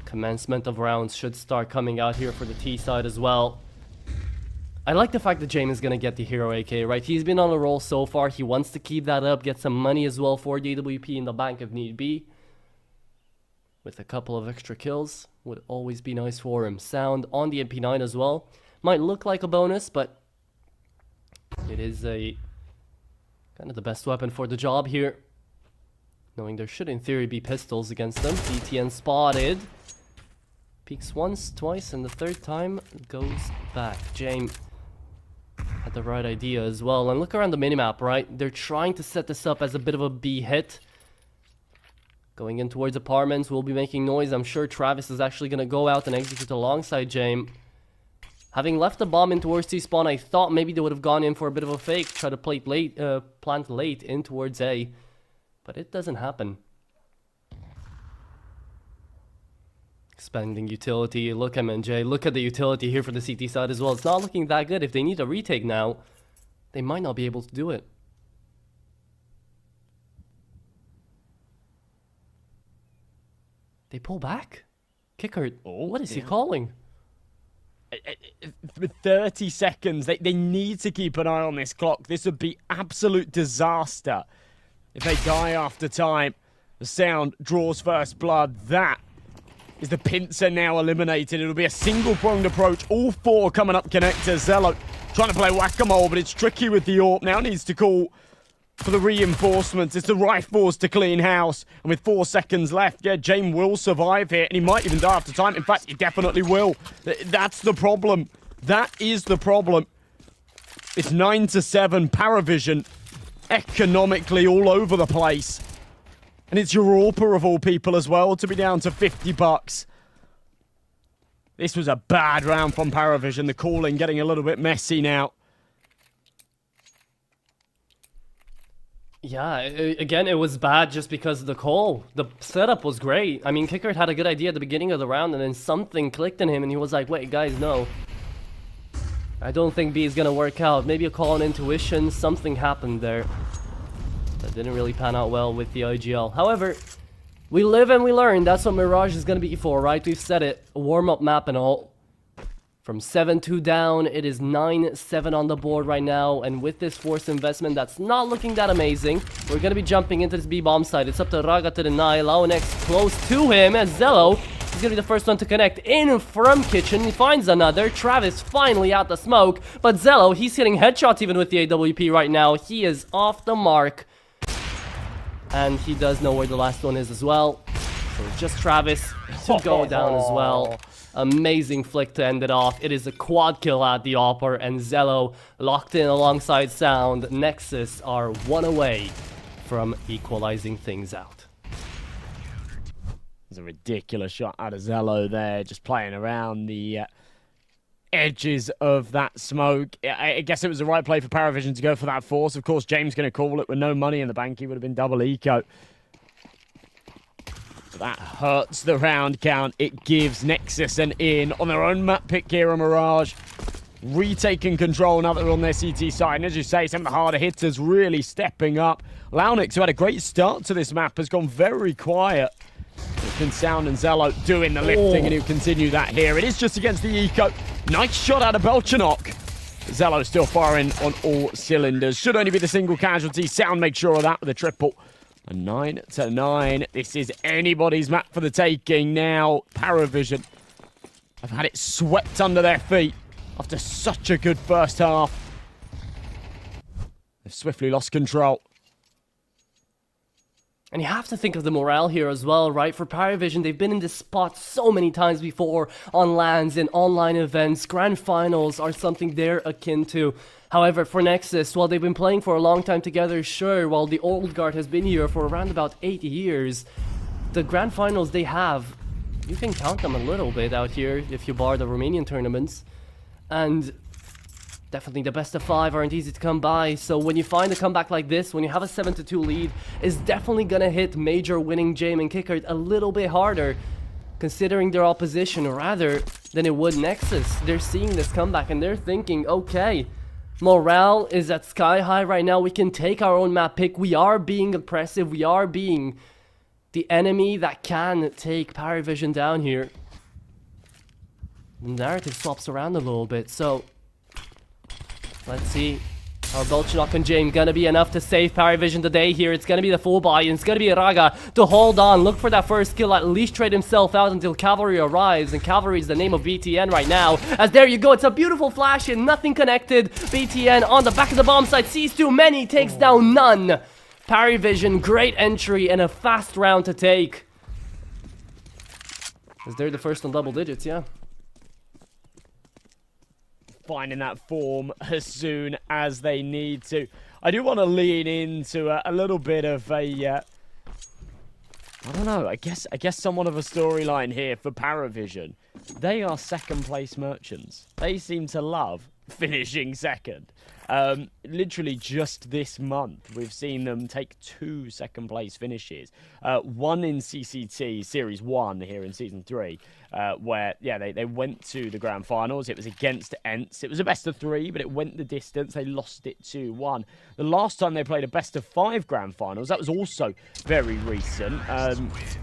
commencement of rounds should start coming out here for the T side as well. I like the fact that James is going to get the hero AK, right? He's been on a roll so far. He wants to keep that up, get some money as well for the AWP in the bank if need be. With a couple of extra kills, would always be nice for him. Sound on the MP9 as well. Might look like a bonus, but it is a kind of the best weapon for the job here. Knowing there should in theory be pistols against them. DTN spotted. Peeks once, twice, and the third time goes back. James had the right idea as well. And look around the minimap, right? They're trying to set this up as a bit of a B hit. Going in towards apartments, we'll be making noise. I'm sure Travis is actually going to go out and execute alongside James. Having left the bomb in towards T-spawn, I thought maybe they would have gone in for a bit of a fake. Try to plant late in towards A. But it doesn't happen. Expanding utility. Look at MNJ. Look at the utility here for the CT side as well. It's not looking that good. If they need a retake now, they might not be able to do it. They pull back? Kicker, what is he calling? With 30 seconds, they need to keep an eye on this clock. This would be absolute disaster if they die after time. The Sound draws first blood. That is the pincer now eliminated. It'll be a single-pronged approach. All four coming up connectors. Zello trying to play whack-a-mole, but it's tricky with the AWP. Now needs to call for the reinforcements. It's the rifles to clean house. And with 4 seconds left, yeah, James will survive here. And he might even die after time. In fact, he definitely will. That's the problem. That is the problem. It's 9-7. PARIVISION economically all over the place. And it's Europa of all people as well to be down to $50. This was a bad round from PARIVISION. The calling getting a little bit messy now. Yeah, again, it was bad just because of the call. The setup was great. I mean, Kicker had a good idea at the beginning of the round, and then something clicked in him, and he was like, wait, guys, no. I don't think B is going to work out. Maybe a call on intuition. Something happened there. That didn't really pan out well with the IGL. However, we live and we learn. That's what Mirage is going to be for, right? We've said it. A warm-up map and all. From 7-2 down, it is 9-7 on the board right now, and with this forced investment, that's not looking that amazing. We're going to be jumping into this B-bomb side. It's up to Raga to deny. Launex close to him, as Zello is going to be the first one to connect in from kitchen. He finds another. Travis finally out the smoke, but Zello, he's hitting headshots even with the AWP right now. He is off the mark, and he does know where the last one is as well. So it's just Travis to go down as well. Amazing flick to end it off. It is a quad kill at the Opper, and Zello locked in alongside Sound. Nexus are one away from equalizing things out. There's a ridiculous shot out of Zello there, just playing around the edges of that smoke. I guess it was the right play for PARIVISION to go for that force. Of course, James going to call it with no money in the bank. He would have been double eco. That hurts the round count. It gives Nexus an in on their own map pick here on Mirage. Retaking control now that they're on their CT side. And as you say, some of the harder hitters really stepping up. Launex, who had a great start to this map, has gone very quiet. It's been Sound and Zello doing the lifting, and he'll continue that here. It is just against the eco. Nice shot out of Belchanok. Zello still firing on all cylinders. Should only be the single casualty. Sound make sure of that with a triple. A 9-9. This is anybody's map for the taking now. PARIVISION have had it swept under their feet after such a good first half. They've swiftly lost control. And you have to think of the morale here as well, right? For PARIVISION, they've been in this spot so many times before on LANs and online events. Grand finals are something they're akin to. However, for Nexus, while they've been playing for a long time together, sure, while the old guard has been here for around about 8 years, the grand finals they have, you can count them a little bit out here if you bar the Romanian tournaments. And definitely the best of 5 aren't easy to come by, so when you find a comeback like this, when you have a 7-2 lead, it's definitely gonna hit major winning Jame and Kickard a little bit harder, considering their opposition, rather than it would Nexus. They're seeing this comeback and they're thinking, okay, morale is at sky high right now, we can take our own map pick, we are being oppressive, we are being the enemy that can take PARIVISION down here. The narrative swaps around a little bit, so let's see how Bolchinok and Jame gonna be enough to save PARIVISION today here. It's gonna be the full buy, and it's gonna be Raga to hold on, look for that first kill, at least trade himself out until Cavalry arrives, and Cavalry is the name of BTN right now, as there you go, it's a beautiful flash in, nothing connected. BTN on the back of the bomb site, sees too many, takes down none. PARIVISION, great entry and a fast round to take. As they're the first on double digits, yeah. Finding that form as soon as they need to. I do want to lean into a little bit of a I don't know, I guess somewhat of a storyline here for PARIVISION. They are second place merchants. They seem to love finishing second. Literally just this month, we've seen them take 2 second place finishes. One in CCT Series 1 here in Season 3, where, yeah, they went to the grand finals. It was against Ents. It was a best of 3, but it went the distance. They lost it 2-1. The last time they played a best of 5 grand finals, that was also very recent,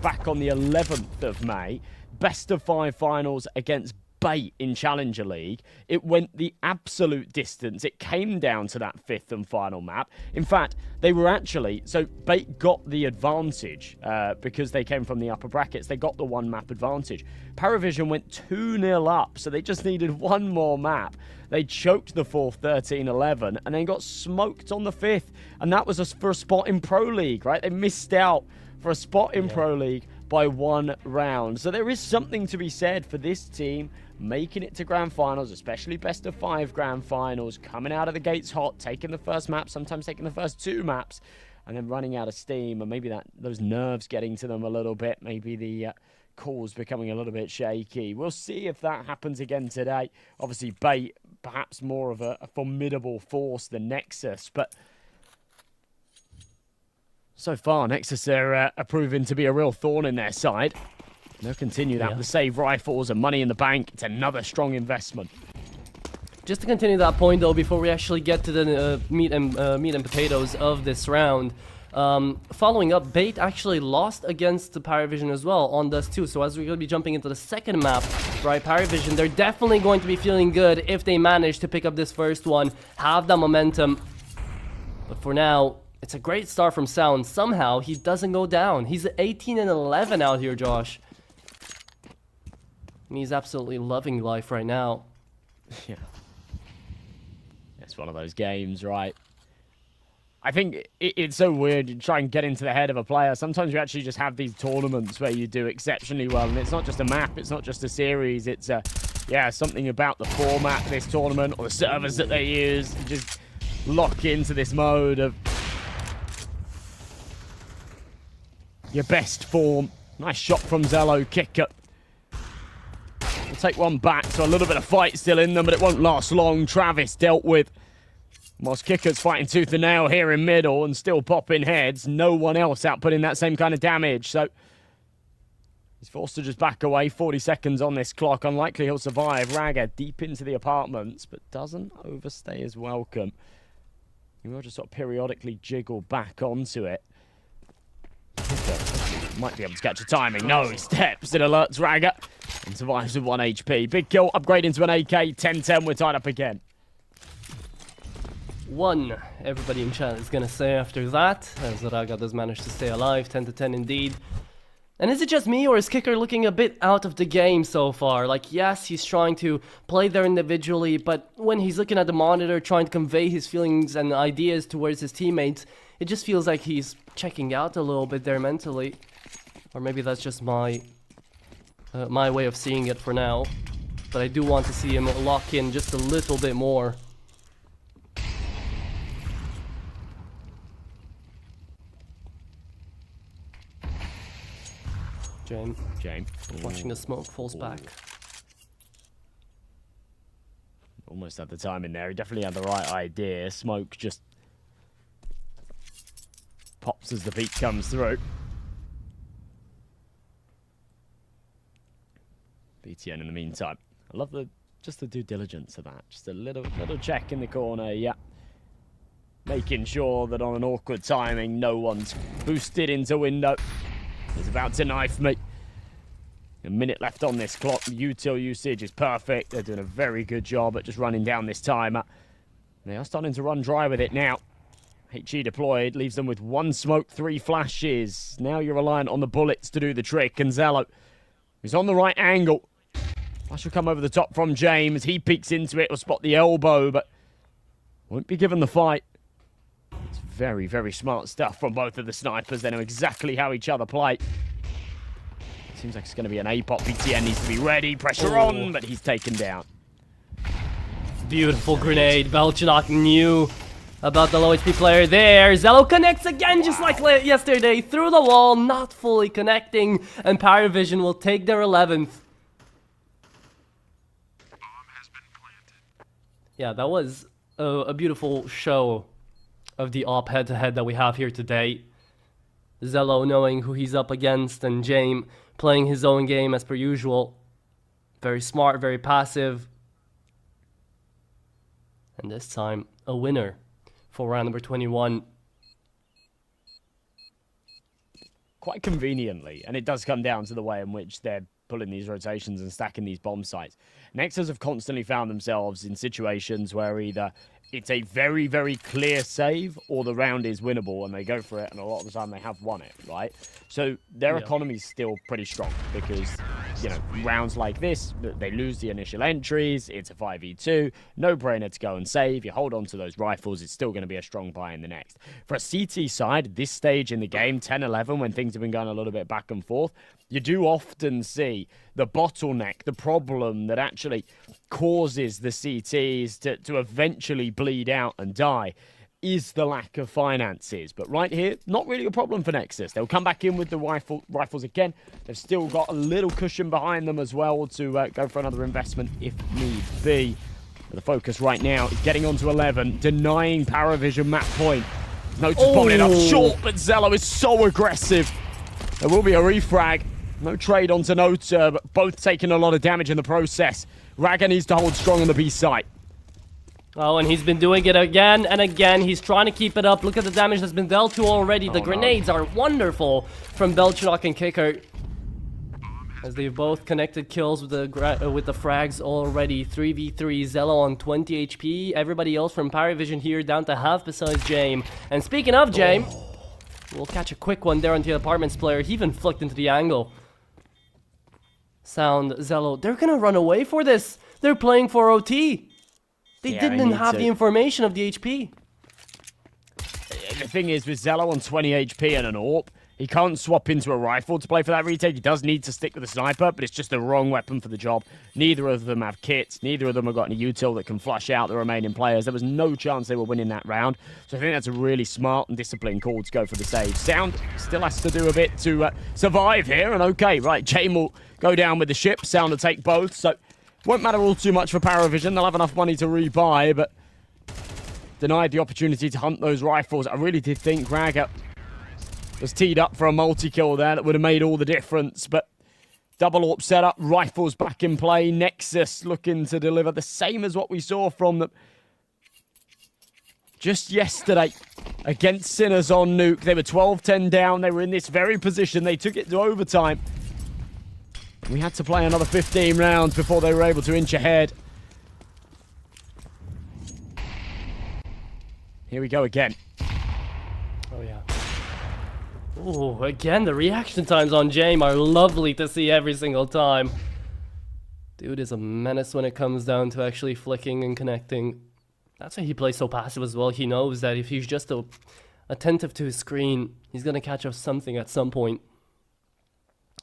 back on the 11th of May. Best of 5 finals against Bait in Challenger League. It went the absolute distance. It came down to that 5th and final map. In fact, they were actually, so Bait got the advantage because they came from the upper brackets. They got the 1 map advantage. PARIVISION went 2-0 up, so they just needed 1 more map. They choked the 4th 13-11 and then got smoked on the 5th, and that was for a spot in Pro League, right? They missed out for a spot in Pro League by 1 round. So there is something to be said for this team making it to grand finals, especially best of 5 grand finals, coming out of the gates hot, taking the first map, sometimes taking the first 2 maps, and then running out of steam, and maybe those nerves getting to them a little bit, maybe the calls becoming a little bit shaky. We'll see if that happens again today. Obviously, Bait, perhaps more of a formidable force than Nexus, but so far, Nexus are proving to be a real thorn in their side. They'll continue that with the save rifles and money in the bank. It's another strong investment. Just to continue that point, though, before we actually get to the meat and potatoes of this round, following up, Bait actually lost against the PARIVISION as well on Dust 2. So as we're going to be jumping into the second map, right, PARIVISION, they're definitely going to be feeling good if they manage to pick up this first one, have that momentum. But for now, it's a great start from Sound. Somehow, he doesn't go down. He's 18-11 out here, Josh. And he's absolutely loving life right now. Yeah. It's one of those games, right? I think it's so weird. You try and get into the head of a player. Sometimes you actually just have these tournaments where you do exceptionally well. And it's not just a map. It's not just a series. It's, yeah, something about the format of this tournament or the servers that they use. You just lock into this mode of your best form. Nice shot from Zello. Kicker. We'll take one back, so a little bit of fight still in them, but it won't last long. Travis dealt with. Whilst Kicker's fighting tooth and nail here in middle and still popping heads. No one else outputting that same kind of damage, so he's forced to just back away. 40 seconds on this clock. Unlikely he'll survive. Raga deep into the apartments, but doesn't overstay his welcome. He will just sort of periodically jiggle back onto it. Might be able to catch a timing. No, he steps. It alerts Raga and survives with 1 HP. Big kill, upgrade into an AK. 10-10, we're tied up again. 1. Everybody in chat is gonna say after that, as Raga does manage to stay alive, 10 to 10 indeed. And is it just me, or is Kicker looking a bit out of the game so far? Like, yes, he's trying to play there individually, but when he's looking at the monitor, trying to convey his feelings and ideas towards his teammates, it just feels like he's checking out a little bit there mentally. Or maybe that's just my way of seeing it for now. But I do want to see him lock in just a little bit more. James. Watching the smoke falls back. Almost had the time in there. He definitely had the right idea. Smoke just pops as the peak comes through. BTN in the meantime. I love just the due diligence of that. Just a little check in the corner, yeah. Making sure that on an awkward timing, no one's boosted into window. He's about to knife me. A minute left on this clock. Util usage is perfect. They're doing a very good job at just running down this timer. They are starting to run dry with it now. HE deployed, leaves them with 1 smoke, 3 flashes. Now you're reliant on the bullets to do the trick. And Zello is on the right angle. Flash will come over the top from James. He peeks into it, will spot the elbow, but won't be given the fight. It's very, very smart stuff from both of the snipers. They know exactly how each other play. Seems like it's going to be an A-pop. BTN needs to be ready. Pressure on, but he's taken down. Beautiful grenade. Belchinok knew about the low HP player there. Zello connects again, just like yesterday. Through the wall, not fully connecting. And PARIVISION will take their 11th. Yeah, that was a beautiful show of the op head-to-head that we have here today. Zello knowing who he's up against, and James playing his own game as per usual. Very smart, very passive. And this time, a winner for round number 21. Quite conveniently, and it does come down to the way in which they're pulling these rotations and stacking these bomb sites. Nexus have constantly found themselves in situations where either it's a very, very clear save or the round is winnable and they go for it, and a lot of the time they have won it, right? So their economy's still pretty strong because, you know, rounds like this, they lose the initial entries, it's a 5v2, no brainer to go and save, you hold on to those rifles, it's still going to be a strong buy in the next. For a CT side, this stage in the game, 10-11, when things have been going a little bit back and forth, you do often see the bottleneck, the problem that actually causes the CTs to eventually bleed out and die is the lack of finances. But right here, not really a problem for Nexus. They'll come back in with the rifles again. They've still got a little cushion behind them as well to go for another investment if need be. But the focus right now is getting onto 11, denying PARIVISION map point. Notice bombing up short, but Zello is so aggressive. There will be a refrag. No trade onto Nota, but both taking a lot of damage in the process. Raga needs to hold strong on the B site. Oh, and he's been doing it again and again. He's trying to keep it up. Look at the damage that's been dealt to already. The grenades are wonderful from Belchinok and Kicker, as they've both connected kills with the frags already. 3v3, Zello on 20 HP. Everybody else from PARIVISION here down to half besides James. And speaking of James, we'll catch a quick one there on the apartments player. He even flicked into the angle. Sound, Zello, they're gonna run away for this. They're playing for OT. They didn't have the information of the HP. The thing is, with Zello on 20 HP and an AWP, he can't swap into a rifle to play for that retake. He does need to stick with a sniper, but it's just the wrong weapon for the job. Neither of them have kits. Neither of them have got any util that can flush out the remaining players. There was no chance they were winning that round. So I think that's a really smart and disciplined call to go for the save. Sound still has to do a bit to survive here. And okay, right, James will go down with the ship. Sound will take both. So won't matter all too much for PARIVISION. They'll have enough money to rebuy, but denied the opportunity to hunt those rifles. I really did think Raga was teed up for a multi-kill there that would have made all the difference, but double AWP setup, rifles back in play. Nexus looking to deliver the same as what we saw from them just yesterday against Sinners on Nuke. They were 12-10 down. They were in this very position. They took it to overtime. We had to play another 15 rounds before they were able to inch ahead. Here we go again. Oh, yeah. Ooh, again, the reaction times on James are lovely to see every single time. Dude is a menace when it comes down to actually flicking and connecting. That's why he plays so passive as well. He knows that if he's just attentive to his screen, he's gonna catch up something at some point.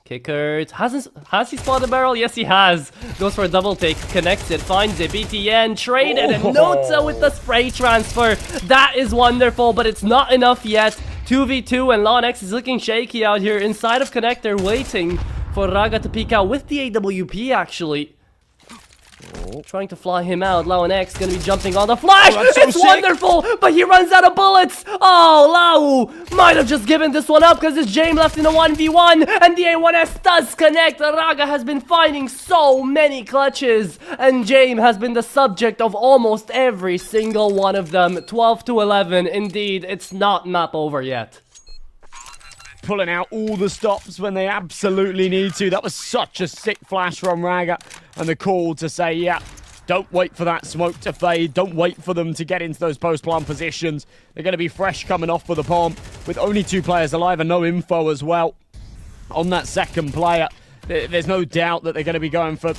Kicker, has he spotted a barrel? Yes, he has. Goes for a double take, connects it, finds it, BTN, traded, and Nota with the spray transfer. That is wonderful, but it's not enough yet. 2v2, and LawNX is looking shaky out here inside of connector, waiting for Raga to peek out with the AWP, actually. Trying to fly him out. LawNX gonna be jumping on the flash. It's wonderful, but he runs out of bullets. Oh, Lau might have just given this one up because it's James left in a 1v1, and the A1S does connect. Raga has been finding so many clutches, and James has been the subject of almost every single one of them. 12-11. Indeed, it's not map over yet. Pulling out all the stops when they absolutely need to. That was such a sick flash from Raga. And the call to say, yeah, don't wait for that smoke to fade. Don't wait for them to get into those post-plant positions. They're going to be fresh coming off for the bomb with only 2 players alive and no info as well on that second player. There's no doubt that they're going to be going for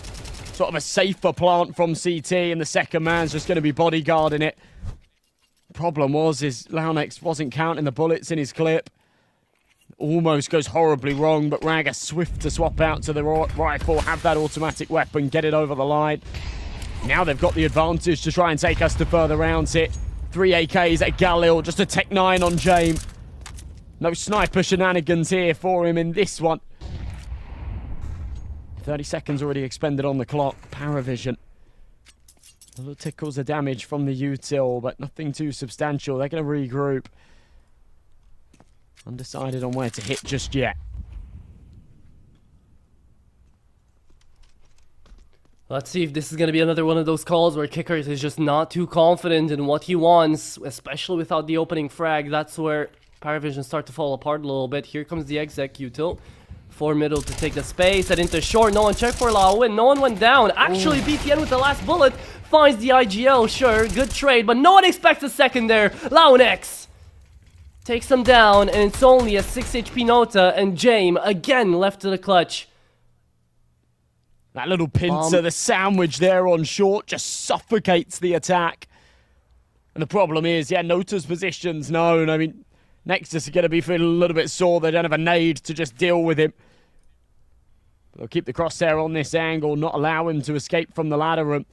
sort of a safer plant from CT, and the second man's just going to be bodyguarding it. Problem was, LawNX wasn't counting the bullets in his clip. Almost goes horribly wrong, but Raga swift to swap out to the rifle, have that automatic weapon, get it over the line. Now they've got the advantage to try and take us to further rounds here. 3 AKs at Galil, just a Tech 9 on James. No sniper shenanigans here for him in this one. 30 seconds already expended on the clock. PARIVISION. Little tickles of damage from the util, but nothing too substantial. They're going to regroup. Undecided on where to hit just yet. Let's see if this is going to be another one of those calls where Kicker is just not too confident in what he wants, especially without the opening frag. That's where PARIVISION start to fall apart a little bit. Here comes the exec util. For middle to take the space, and into short. No one checked for Lauwin. No one went down. Actually, BTN with the last bullet finds the IGL. Sure, good trade, but no one expects a second there. LawNX takes him down, and it's only a 6 HP Nota, and James again left to the clutch. That little pincer, the sandwich there on short, just suffocates the attack. And the problem is, yeah, Nota's position's known. I mean, Nexus are going to be feeling a little bit sore. They don't have a nade to just deal with him. They'll keep the crosshair on this angle, not allow him to escape from the ladder room.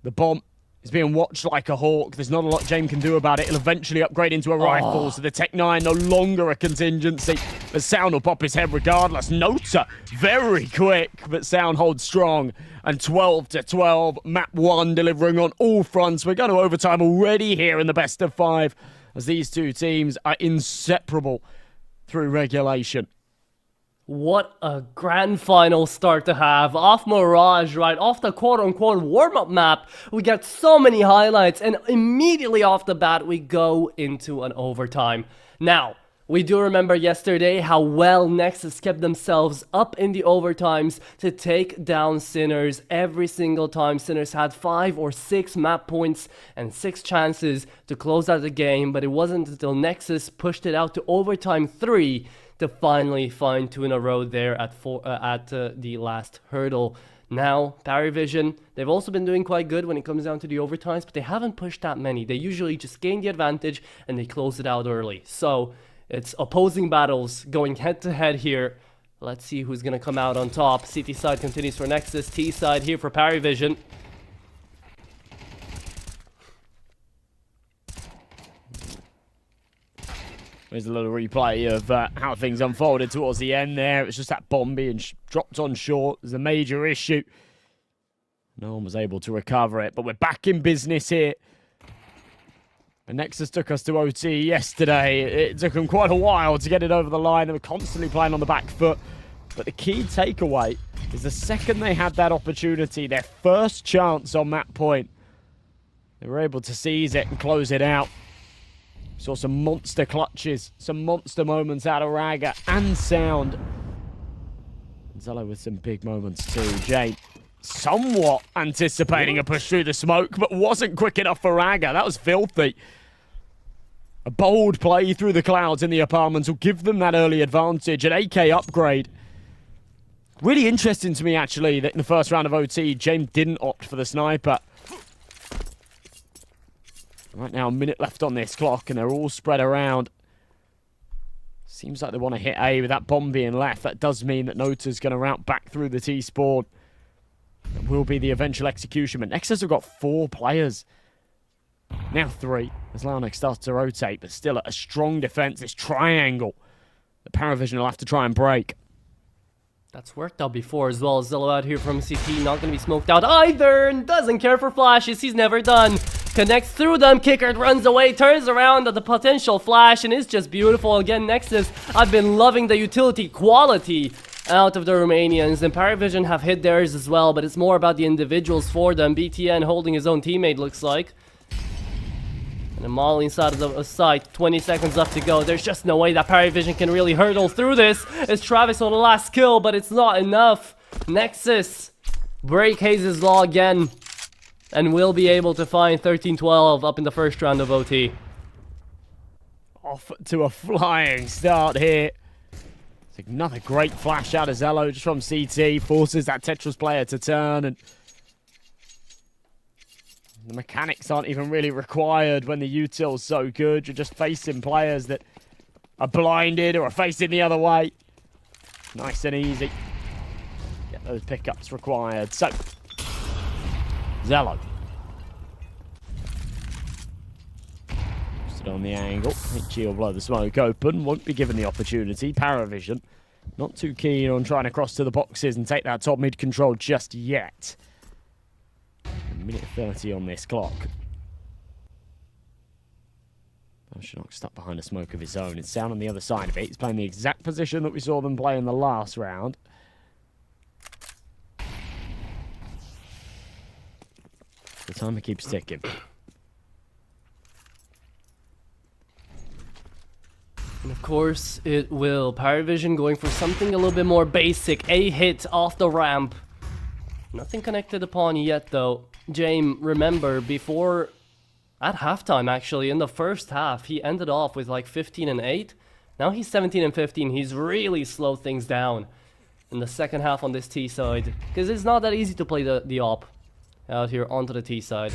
The bomb is being watched like a hawk. There's not a lot James can do about it. He'll eventually upgrade into a rifle, so the Tech 9 no longer a contingency. But Sound will pop his head regardless. Nota, very quick, but Sound holds strong. And 12-12, map 1 delivering on all fronts. We're going to overtime already here in the best of 5, as these two teams are inseparable through regulation. What a grand final start to have. Off Mirage, right? Off the quote-unquote warm-up map, we get so many highlights, and immediately off the bat, we go into an overtime. Now, we do remember yesterday how well Nexus kept themselves up in the overtimes to take down Sinners every single time. Sinners had 5 or 6 map points and 6 chances to close out the game, but it wasn't until Nexus pushed it out to overtime 3 to finally find 2 in a row there at the last hurdle. Now, PARIVISION, they've also been doing quite good when it comes down to the overtimes, but they haven't pushed that many. They usually just gain the advantage and they close it out early. So it's opposing battles going head to head here. Let's see who's going to come out on top. CT side continues for Nexus, T side here for PARIVISION. There's a little replay of how things unfolded towards the end there. It was just that bomb being dropped on short. There's a major issue. No one was able to recover it, but we're back in business here. And Nexus took us to OT yesterday. It took them quite a while to get it over the line. They were constantly playing on the back foot. But the key takeaway is the second they had that opportunity, their first chance on that point, they were able to seize it and close it out. Saw some monster clutches, some monster moments out of Raga and Sound. Zello with some big moments too. Jay somewhat anticipating a push through the smoke, but wasn't quick enough for Raga. That was filthy. A bold play through the clouds in the apartments will give them that early advantage. An AK upgrade. Really interesting to me, actually, that in the first round of OT, James didn't opt for the sniper. Right now, a minute left on this clock, and they're all spread around. Seems like they want to hit A with that bomb being left. That does mean that Nota's going to route back through the T-spawn. That will be the eventual execution. But Nexus have got 4 players. Now 3, as Launex starts to rotate, but still a strong defense. This triangle that PARIVISION will have to try and break. That's worked out before as well. Zello out here from CT, not going to be smoked out either, and doesn't care for flashes. He's never done. Connects through them, Kicker runs away, turns around at the potential flash, and it's just beautiful. Again, Nexus, I've been loving the utility quality out of the Romanians, and PARIVISION have hit theirs as well, but it's more about the individuals for them. BTN holding his own teammate, looks like. And a Molly inside of the site, 20 seconds left to go. There's just no way that PARIVISION can really hurdle through this. It's Travis on the last kill, but it's not enough. Nexus break Hayes' law again, and will be able to find 13-12 up in the first round of OT. Off to a flying start here. It's another great flash out of Zello just from CT. Forces that Tetris player to turn, and the mechanics aren't even really required when the util's so good. You're just facing players that are blinded or are facing the other way. Nice and easy. Get those pickups required. So, Zello. Stood on the angle. HG will blow the smoke open. Won't be given the opportunity. PARIVISION not too keen on trying to cross to the boxes and take that top mid control just yet. A minute 30 on this clock. Shinnok stuck behind a smoke of his own. It's down on the other side of it. He's playing the exact position that we saw them play in the last round. The timer keeps ticking. And of course it will. PARIVISION going for something a little bit more basic. A hit off the ramp. Nothing connected upon yet though. James, remember, before, at halftime actually, in the first half, he ended off with like 15 and 8. Now he's 17 and 15. He's really slowed things down in the second half on this T side. Because it's not that easy to play the op out here onto the T side.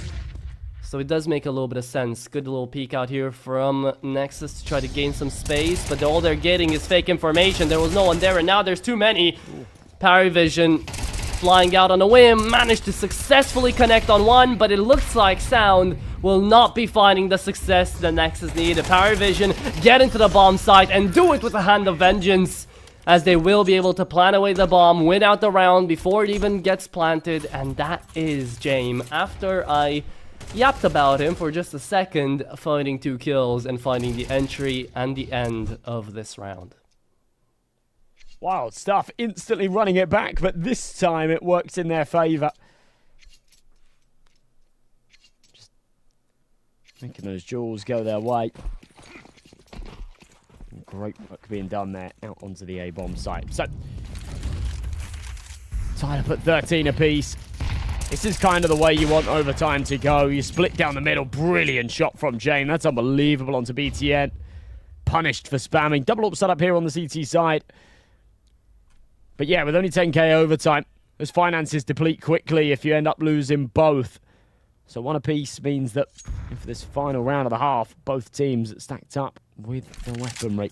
So it does make a little bit of sense. Good little peek out here from Nexus to try to gain some space. But all they're getting is fake information. There was no one there, and now there's too many. PARIVISION flying out on a whim, managed to successfully connect on one, but it looks like Sound will not be finding the success the Nexus need. PARIVISION get into the bomb site and do it with a hand of vengeance, as they will be able to plan away the bomb, win out the round before it even gets planted, and that is James. After I yapped about him for just a second, finding 2 kills and finding the entry and the end of this round. Wild stuff, instantly running it back, but this time it works in their favour. Just making those jewels go their way. Great work being done there, out onto the A-bomb site. So, Tyler put 13 apiece. This is kind of the way you want overtime to go. You split down the middle, brilliant shot from James. That's unbelievable onto BTN. Punished for spamming. Double up set up here on the CT side. But yeah, with only 10k overtime, those finances deplete quickly if you end up losing both. So 1 apiece means that for this final round of the half, both teams stacked up with the weaponry.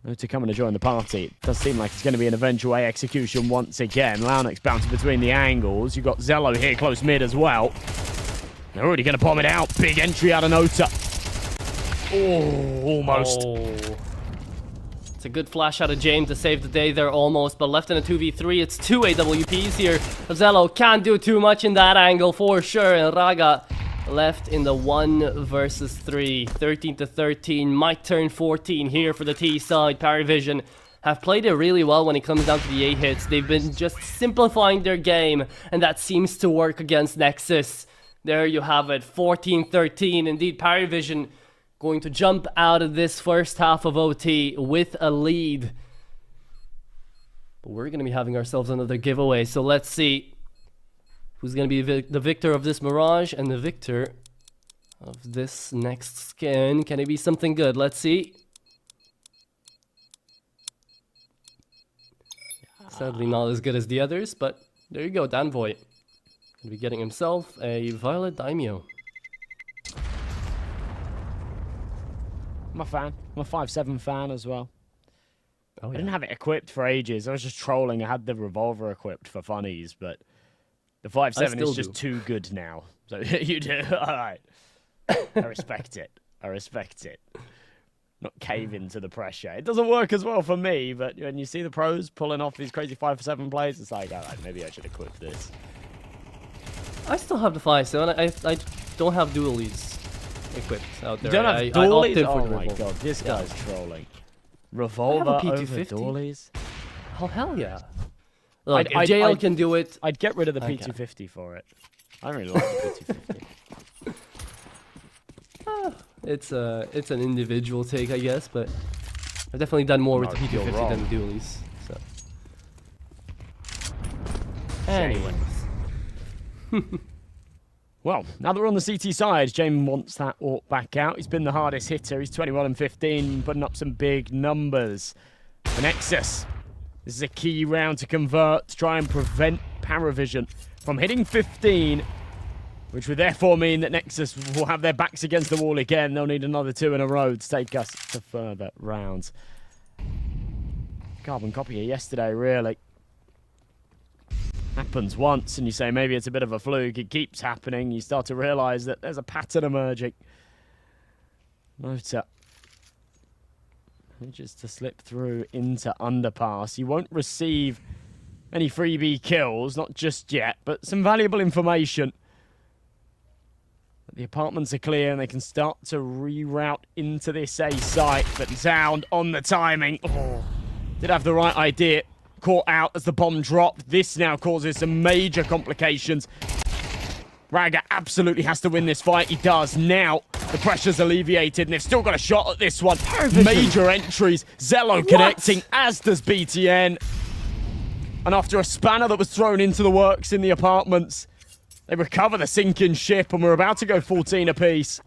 Nota coming to join the party. It does seem like it's going to be an eventual A execution once again. Launex bouncing between the angles. You've got Zello here close mid as well. They're already going to bomb it out. Big entry out of Nota. Oh, almost. Oh. It's a good flash out of James to save the day there almost, but left in a 2v3. It's 2 AWPs here. Zello can't do too much in that angle for sure, and Raga left in the 1 versus 3. 13 to 13, might turn 14 here for the T side. PARIVISION have played it really well when it comes down to the A hits. They've been just simplifying their game, and that seems to work against Nexus. There you have it, 14-13. Indeed, PARIVISION going to jump out of this first half of OT with a lead. But we're going to be having ourselves another giveaway, so let's see who's going to be the victor of this Mirage and the victor of this next skin. Can it be something good? Let's see. Sadly not as good as the others, but there you go, Danvoy. Gonna be getting himself a Violet Daimyo. I'm a fan. I'm a 5/7 fan as well. Oh, I yeah. didn't have it equipped for ages. I was just trolling. I had the revolver equipped for funnies, but the 5/7 is just too good now. So you do. All right. I respect it. I respect it. Not cave into the pressure. It doesn't work as well for me, but when you see the pros pulling off these crazy 5/7 plays, it's like, all right, maybe I should equip this. I still have the 5/7. I don't have dualies equipped out there. You don't have I dualies? opted for Oh the my revolver. god, this Yeah. guy's trolling. Revolver over P250. dualies? Oh, hell yeah. Look, if I'd- JL I'd- can do it... I'd get rid of the Okay. P250 for it. I don't really like the P250. It's an individual take, I guess, but I've definitely done more with the No, you're P250 than the wrong. dualies. So. Anyways. Well, now that we're on the CT side, James wants that AWP back out. He's been the hardest hitter. He's 21 and 15, putting up some big numbers. For Nexus, this is a key round to convert, to try and prevent PARIVISION from hitting 15, which would therefore mean that Nexus will have their backs against the wall again. They'll need another 2 in a row to take us to further rounds. Carbon copy here yesterday, really. Happens once and you say maybe it's a bit of a fluke. It keeps happening. You start to realise that there's a pattern emerging. Motor manages to slip through into underpass. You won't receive any freebie kills, not just yet, but some valuable information. The apartments are clear and they can start to reroute into this A site, but sound on the timing. Oh, did have the right idea. Caught out as the bomb dropped. This now causes some major complications. Raga absolutely has to win this fight. He does. Now the pressure's alleviated and they've still got a shot at this one. Major entries. Zello connecting, as does BTN. And after a spanner that was thrown into the works in the apartments, they recover the sinking ship and we're about to go 14 apiece.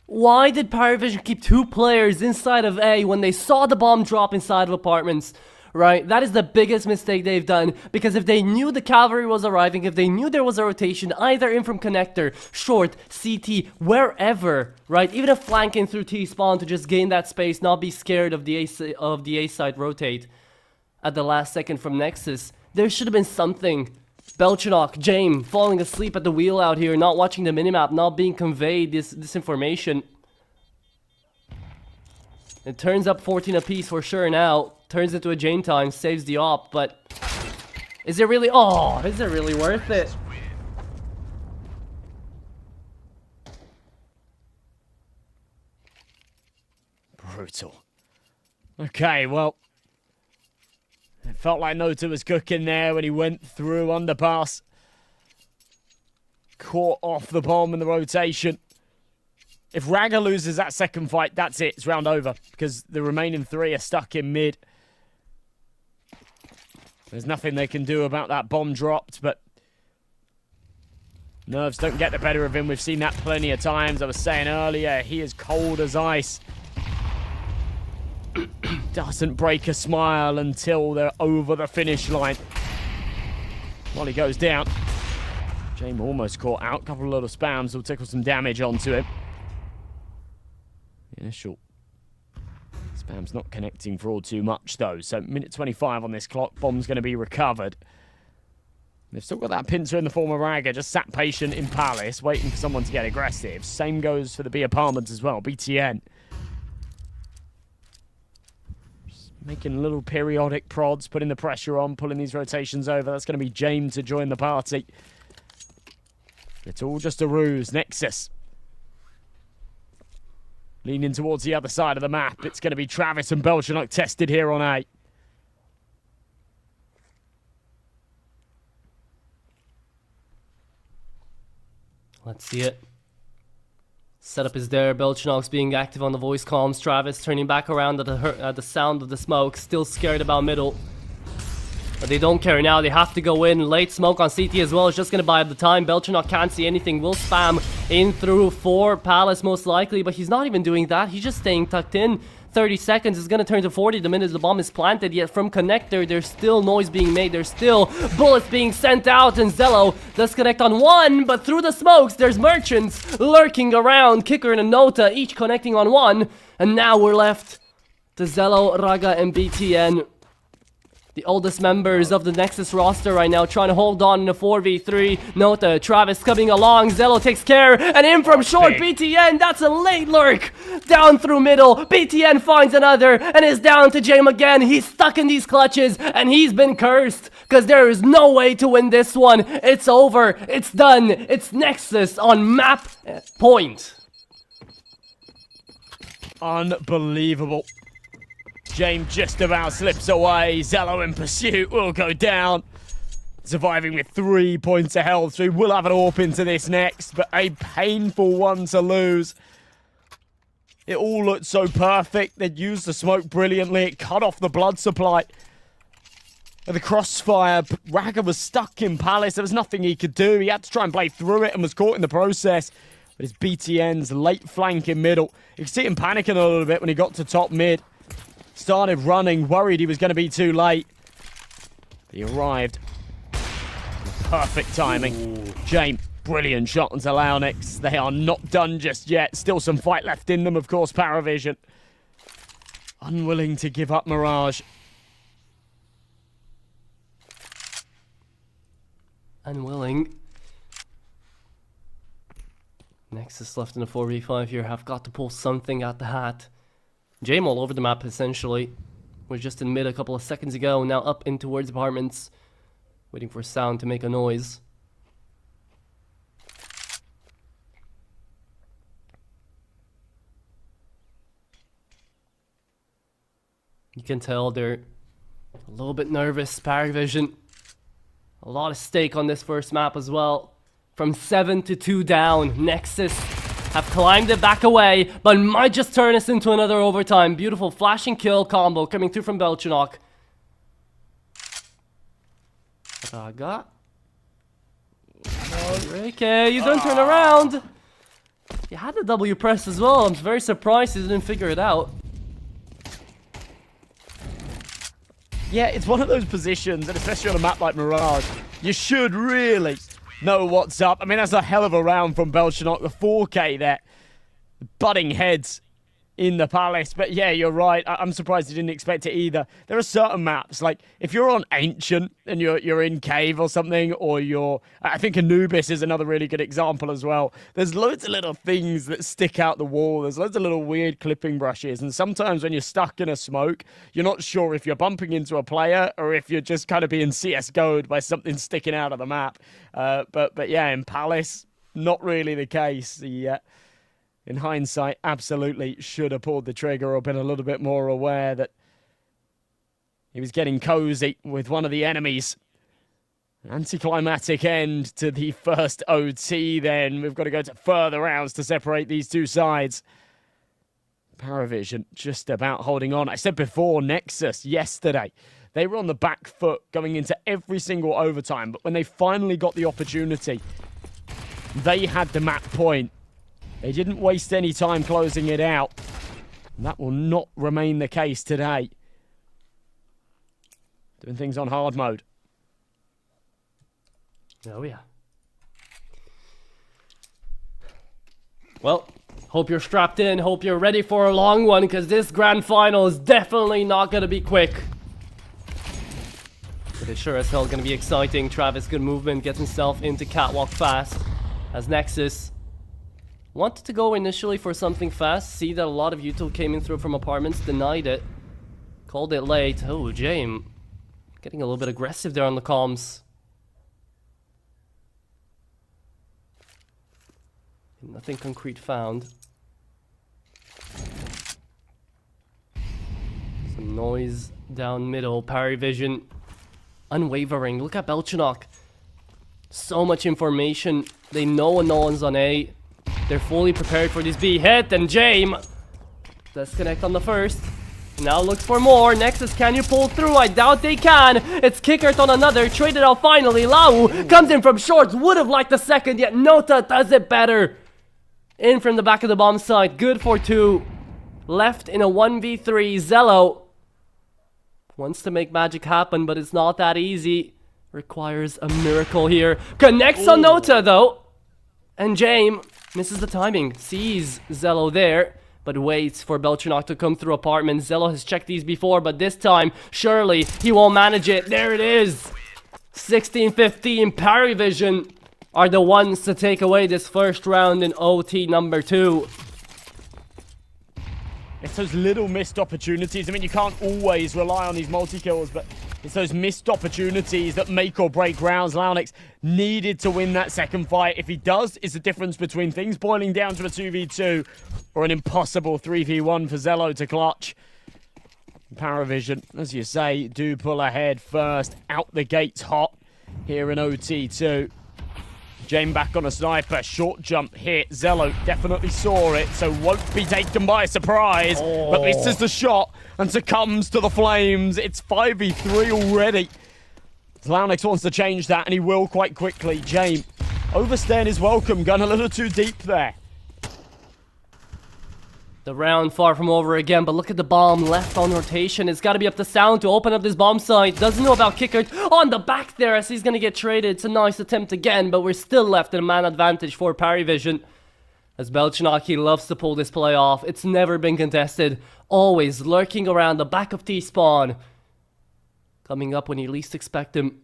Why did PARIVISION keep 2 players inside of A when they saw the bomb drop inside of apartments? Right? That is the biggest mistake they've done, because if they knew the cavalry was arriving, if they knew there was a rotation, either in from connector, short, CT, wherever, right? Even a flanking through T-spawn to just gain that space, not be scared of the A side rotate at the last second from Nexus. There should have been something. Belchanok, James, falling asleep at the wheel out here, not watching the minimap, not being conveyed this information. It turns up 14 apiece for sure now. Turns into a Jane time, saves the op, but is it really? Oh, is it really worth it? Brutal. Okay, well, it felt like Nota was cooking there when he went through underpass. Caught off the bomb in the rotation. If Raga loses that second fight, that's it. It's round over because the remaining 3 are stuck in mid. There's nothing they can do about that bomb dropped, but nerves don't get the better of him. We've seen that plenty of times. I was saying earlier, he is cold as ice. Doesn't break a smile until they're over the finish line. Molly goes down. James almost caught out. Couple of little spams will tickle some damage onto him. The initial spam's not connecting for all too much though. So minute 25 on this clock. Bomb's going to be recovered. They've still got that pincer in the form of Raga, just sat patient in Palace, waiting for someone to get aggressive. Same goes for the B apartments as well. BTN. Just making little periodic prods, putting the pressure on, pulling these rotations over. That's going to be James to join the party. It's all just a ruse. Nexus leaning towards the other side of the map. It's going to be Travis and Belchanok tested here on A. Let's see it. Setup is there. Belchanok's being active on the voice comms. Travis turning back around at the sound of the smoke. Still scared about middle. But they don't care now. They have to go in. Late smoke on CT as well. It's just going to buy up the time. Belchanok can't see anything. Will spam in through for Palace most likely, but he's not even doing that. He's just staying tucked in. 30 seconds is going to turn to 40 the minute the bomb is planted, yet from connector there's still noise being made, there's still bullets being sent out, and Zello does connect on one, but through the smokes there's merchants lurking around, Kicker and Nota each connecting on one, and now we're left to Zello, Raga, and BTN. The oldest members of the Nexus roster right now trying to hold on in a 4v3. Nota, Travis coming along. Zello takes care. And in from short, BTN. That's a late lurk. Down through middle. BTN finds another and is down to Jame again. He's stuck in these clutches and he's been cursed. Because there is no way to win this one. It's over. It's done. It's Nexus on map point. Unbelievable. James just about slips away. Zello in pursuit will go down. Surviving with 3 points of health. So we will have an AWP into this next, but a painful one to lose. It all looked so perfect. They'd used the smoke brilliantly. It cut off the blood supply. The crossfire, Raga was stuck in Palace. There was nothing he could do. He had to try and play through it and was caught in the process. But it's BTN's late flank in middle. You could see him panicking a little bit when he got to top mid. Started running, worried he was going to be too late. He arrived. Perfect timing. James, brilliant shot onto Launix. They are not done just yet. Still some fight left in them, of course, PARIVISION. Unwilling to give up Mirage. Unwilling. Nexus left in a 4v5 here. Have got to pull something out the hat. Jame all over the map, essentially. Was just in mid a couple of seconds ago. Now up in towards apartments. Waiting for sound to make a noise. You can tell they're a little bit nervous. PARIVISION. A lot of stake on this first map as well. From 7 to 2 down. Nexus have climbed it back away, but might just turn us into another overtime. Beautiful flash and kill combo coming through from Belchinok. Raga. Okay, you don't turn around. He had the W press as well. I'm very surprised he didn't figure it out. Yeah, it's one of those positions, and especially on a map like Mirage, you should really know what's up. I mean, that's a hell of a round from Belchinok. The 4K there. Butting heads in the Palace. But yeah, you're right. I'm surprised he didn't expect it either. There are certain maps, like if you're on Ancient and you're in Cave or something, or I think Anubis is another really good example as well. There's loads of little things that stick out the wall. There's loads of little weird clipping brushes. And sometimes when you're stuck in a smoke, you're not sure if you're bumping into a player or if you're just kind of being CSGO'd by something sticking out of the map. But yeah, in Palace, not really the case. In hindsight, absolutely should have pulled the trigger or been a little bit more aware that he was getting cozy with one of the enemies. An anticlimactic end to the first OT then. We've got to go to further rounds to separate these two sides. PARIVISION just about holding on. I said before, Nexus yesterday, they were on the back foot going into every single overtime. But when they finally got the opportunity, they had the map point. They didn't waste any time closing it out. And that will not remain the case today. Doing things on hard mode. Oh, yeah. Well, hope you're strapped in. Hope you're ready for a long one, because this grand final is definitely not going to be quick. But it sure as hell going to be exciting. Travis, good movement. Gets himself into catwalk fast. As Nexus wanted to go initially for something fast. See that a lot of util came in through from apartments. Denied it. Called it late. Oh, Jame. Getting a little bit aggressive there on the comms. Nothing concrete found. Some noise down middle. PARIVISION. Unwavering. Look at Belchinok. So much information. They know when no one's on A. They're fully prepared for this B hit, and Jame does connect on the first. Now looks for more. Nexus, can you pull through? I doubt they can. It's Kickert on another. Traded out finally. Lau comes in from shorts. Would have liked the second, yet Nota does it better. in from the back of the bomb site. Good for 2. Left in a 1v3. Zello wants to make magic happen, but it's not that easy. Requires a miracle here. Connects on Nota, though. And James misses the timing. Sees Zello there, but waits for Beltranok to come through apartment. Zello has checked these before, but this time, surely, he won't manage it. There it is. 16-15. PARIVISION are the ones to take away this first round in OT number 2. It's those little missed opportunities. I mean, you can't always rely on these multi-kills, but it's those missed opportunities that make or break rounds. Launix needed to win that second fight. If he does, it's the difference between things boiling down to a 2v2 or an impossible 3v1 for Zello to clutch. PARIVISION, as you say, do pull ahead first. Out the gates hot here in OT2. James back on a sniper. Short jump hit. Zello definitely saw it, so won't be taken by surprise. But this is the shot and succumbs to the flames. It's 5v3 already. Launix wants to change that, and he will quite quickly. James overstaying his welcome. Gone a little too deep there. The round far from over again, but look at the bomb left on rotation. It's got to be up to Sound to open up this bomb site. Doesn't know about Kicker on the back there as he's going to get traded. It's a nice attempt again, but we're still left in a man advantage for PARIVISION. As Beltranok, he loves to pull this play off. It's never been contested. Always lurking around the back of T-spawn. Coming up when you least expect him.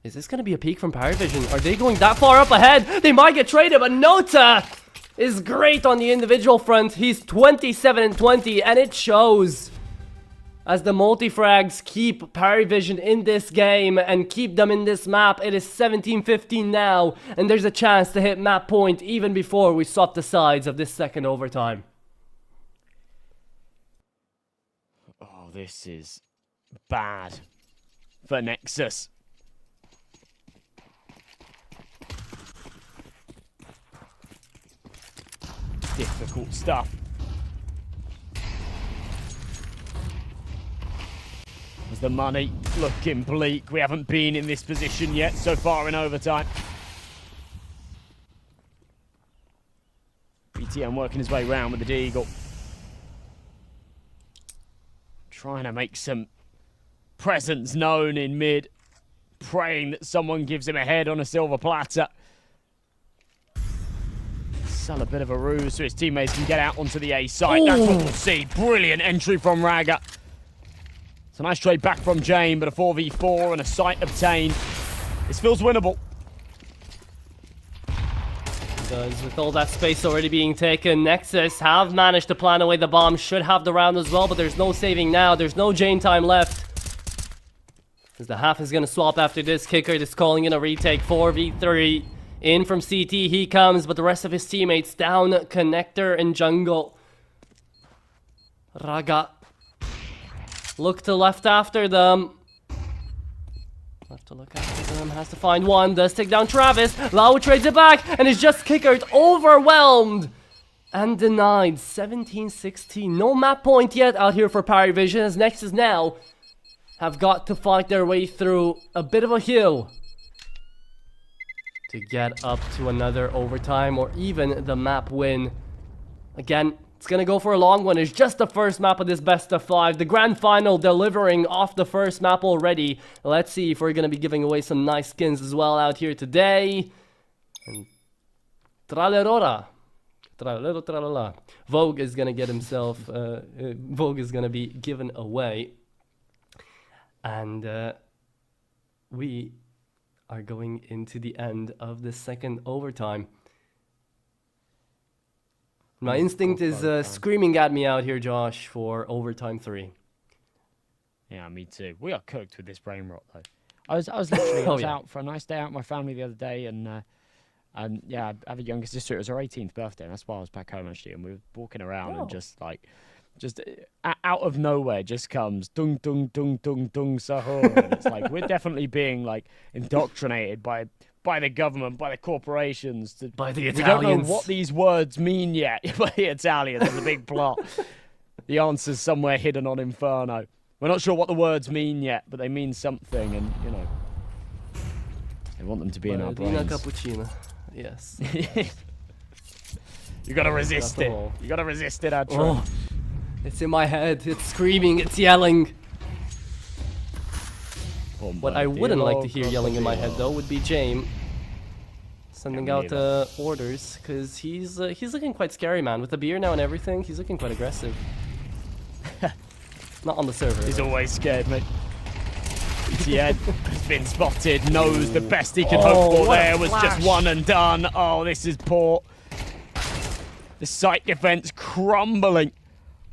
Is this going to be a peek from PARIVISION? Are they going that far up ahead? They might get traded, but Nota is great on the individual front. He's 27-20, and it shows. As the multi-frags keep PARIVISION in this game and keep them in this map. It is 17-15 now, and there's a chance to hit map point even before we swap the sides of this second overtime. Oh, this is bad for Nexus. Difficult stuff. Is the money looking bleak? We haven't been in this position yet so far in overtime. BTM working his way round with the Deagle. Trying to make some presence known in mid. Praying that someone gives him a head on a silver platter. Sell a bit of a ruse so his teammates can get out onto the A site. That's what we'll see. Brilliant entry from Raga. It's a nice trade back from James, but a 4v4 and a site obtained. This feels winnable. Does, with all that space already being taken, Nexus have managed to plan away the bomb. Should have the round as well, but there's no saving now. There's no Jane time left. Because the half is going to swap after this. Kicker is calling in a retake. 4v3. In from CT he comes, but the rest of his teammates down connector and jungle. Raga. Look to left after them. Left to look after them. Has to find one. Does take down Travis. Lau trades it back and is just Kickered. Overwhelmed. And denied. 17-16. No map point yet out here for PARIVISION, as Nexus now have got to fight their way through a bit of a hill to get up to another overtime or even the map win. Again, it's gonna go for a long one. It's just the first map of this best of 5. The grand final delivering off the first map already. Let's see if we're gonna be giving away some nice skins as well out here today. And tralerora. Tralero tralala. Vogue is gonna get himself, Vogue is gonna be given away. And we are going into the end of the second overtime. My instinct is screaming at me out here, Josh, for overtime 3. Yeah, me too. We are cooked with this brain rot, though. I was literally out for a nice day out with my family the other day, and yeah, I have a younger sister. It was her 18th birthday, and that's why I was back home actually, and we were walking around and just out of nowhere just comes dung dung dung dung dung sahur, and it's like we're definitely being like indoctrinated by the government, by the corporations, by the Italians. We don't know what these words mean yet. By the Italians, there's a big plot. The answer's somewhere hidden on Inferno. We're not sure what the words mean yet, but they mean something, and you know, they want them to be in our brains. Cappuccino, yes. You gotta resist it. all. You gotta resist it, Adro. Oh, it's in my head. It's screaming. It's yelling. What I wouldn't like to hear yelling in my head, though, would be James sending out orders, because he's looking quite scary, man. With the beer now and everything, he's looking quite aggressive. Not on the server. He's always scared, mate. BTN has been spotted, knows the best he could hope for there was just one and done. Oh, this is poor. The site defense crumbling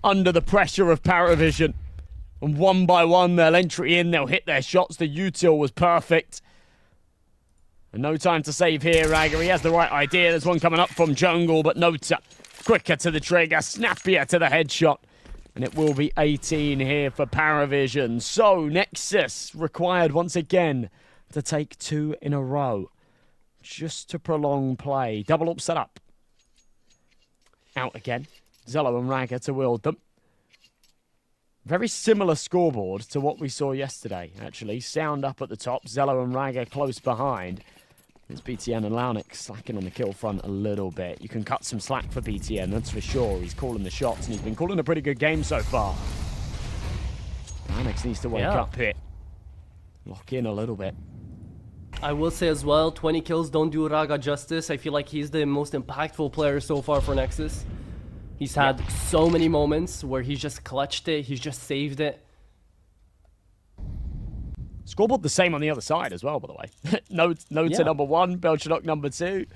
under the pressure of PARIVISION. And one by one, they'll entry in, they'll hit their shots. The util was perfect. And no time to save here, Raga. He has the right idea. There's one coming up from jungle, but Nota quicker to the trigger, snappier to the headshot. And it will be 18 here for PARIVISION. So, Nexus required once again to take 2 in a row. Just to prolong play. Double up set up. Out again. Zello and Raga to wield them. Very similar scoreboard to what we saw yesterday, actually. Sound up at the top. Zello and Raga close behind. It's BTN and Launix slacking on the kill front a little bit. You can cut some slack for BTN, that's for sure. He's calling the shots, and he's been calling a pretty good game so far. Launix needs to wake up here. Lock in a little bit. I will say as well, 20 kills don't do Raga justice. I feel like he's the most impactful player so far for Nexus. He's had so many moments where he's just clutched it, he's just saved it. Scoreboard the same on the other side as well, by the way. Nota number 1, Belchadok number 2,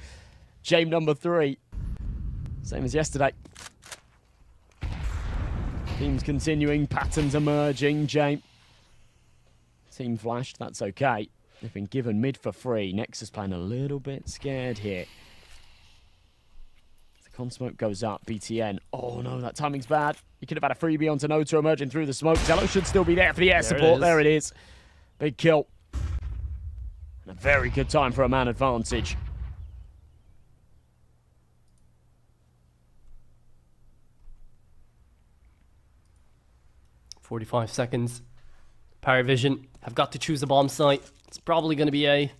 James number 3. Same as yesterday. Teams continuing, patterns emerging. James. Team flashed, that's okay. They've been given mid for free. Nexus playing a little bit scared here. The con smoke goes up, BTN. Oh no, that timing's bad. You could have had a freebie onto Nota emerging through the smoke. Zello should still be there for the air support. There it is. Big kill. And a very good time for a man advantage. "45 seconds. PARIVISION have got to choose a bomb site. It's probably going to be A.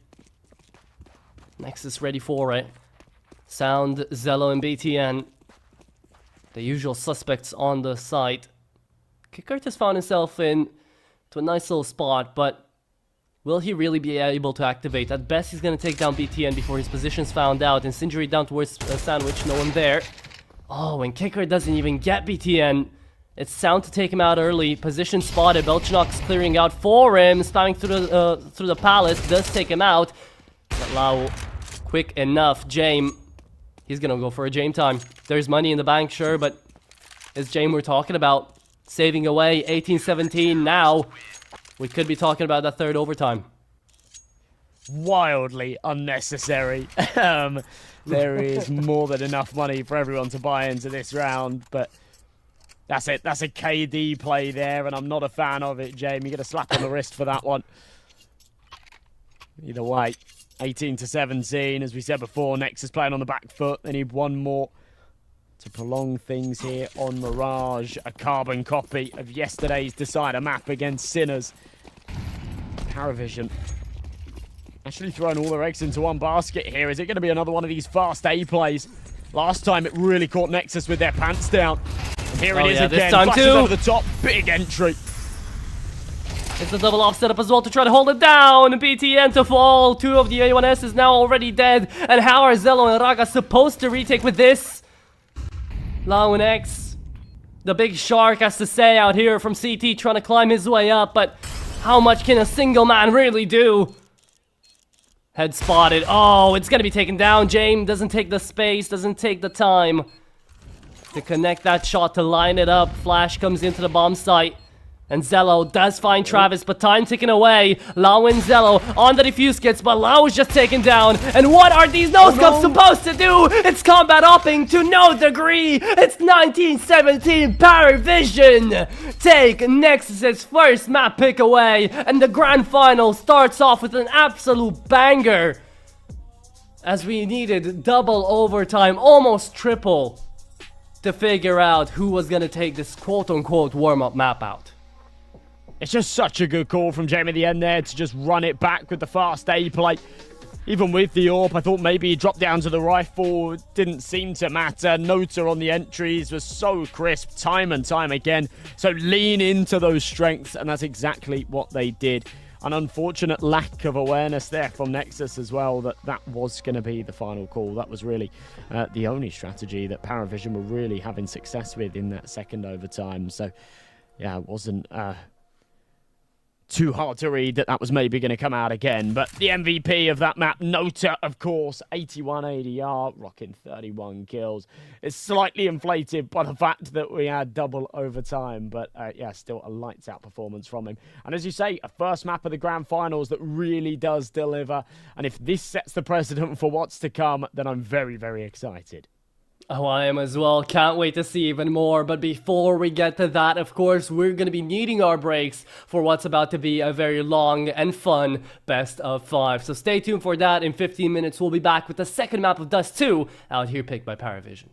Nexus ready for it. Sound, Zello, and BTN. The usual suspects on the site. Kickert has found himself in to a nice little spot, but will he really be able to activate? At best, he's going to take down BTN before his position's found out. And Sinjury down towards Sandwich, no one there. Oh, and Kicker doesn't even get BTN. It's Sound to take him out early. Position spotted. Belchanok's clearing out for him. Spamming through the palace. Does take him out. But Lau, quick enough. James, he's going to go for a James time. There's money in the bank, sure, but it's James we're talking about. Saving away, 18-17 now. We could be talking about that third overtime. Wildly unnecessary. There is more than enough money for everyone to buy into this round, but that's it. That's a KD play there, and I'm not a fan of it, James. You get a slap on the wrist for that one. Either way, 18-17. As we said before, Nexus playing on the back foot. They need one more to prolong things here on Mirage. A carbon copy of yesterday's Decider map against Sinners. PARIVISION actually throwing all their eggs into one basket here. Is it going to be another one of these fast A plays? Last time it really caught Nexus with their pants down. And here it is again. This time Flashes too. over the top. Big entry. It's a double off setup as well to try to hold it down. BTN to fall. 2 of the A1S is now already dead. And how are Zello and Raga supposed to retake with this? Launix, the big shark, has to say out here from CT, trying to climb his way up, but how much can a single man really do? Head spotted. Oh, it's gonna be taken down. James doesn't take the space, doesn't take the time to connect that shot, to line it up. Flash comes into the bomb site. And Zello does find Travis, but time ticking away. Lau and Zello on the defuse kits, but Lau is just taken down. And what are these no-scopes supposed to do? It's combat upping to no degree. It's 1917 PARIVISION. Take Nexus's first map pick away. And the grand final starts off with an absolute banger. As we needed double overtime, almost triple, to figure out who was going to take this quote-unquote warm-up map out. It's just such a good call from Jamie at the end there to just run it back with the fast A play. Even with the AWP, I thought maybe he dropped down to the rifle. Didn't seem to matter. Nota on the entries was so crisp time and time again. So lean into those strengths, and that's exactly what they did. An unfortunate lack of awareness there from Nexus as well, that was going to be the final call. That was really the only strategy that PARIVISION were really having success with in that second overtime. So, yeah, it wasn't too hard to read that was maybe going to come out again. But the MVP of that map, Nota, of course, 81 ADR, rocking 31 kills. It's slightly inflated by the fact that we had double overtime. But yeah, still a lights out performance from him. And as you say, a first map of the grand finals that really does deliver. And if this sets the precedent for what's to come, then I'm very, very excited. Oh, I am as well. Can't wait to see even more. But before we get to that, of course, we're going to be needing our breaks for what's about to be a very long and fun best of 5. So stay tuned for that. In 15 minutes, we'll be back with the second map of Dust 2 out here picked by PARIVISION.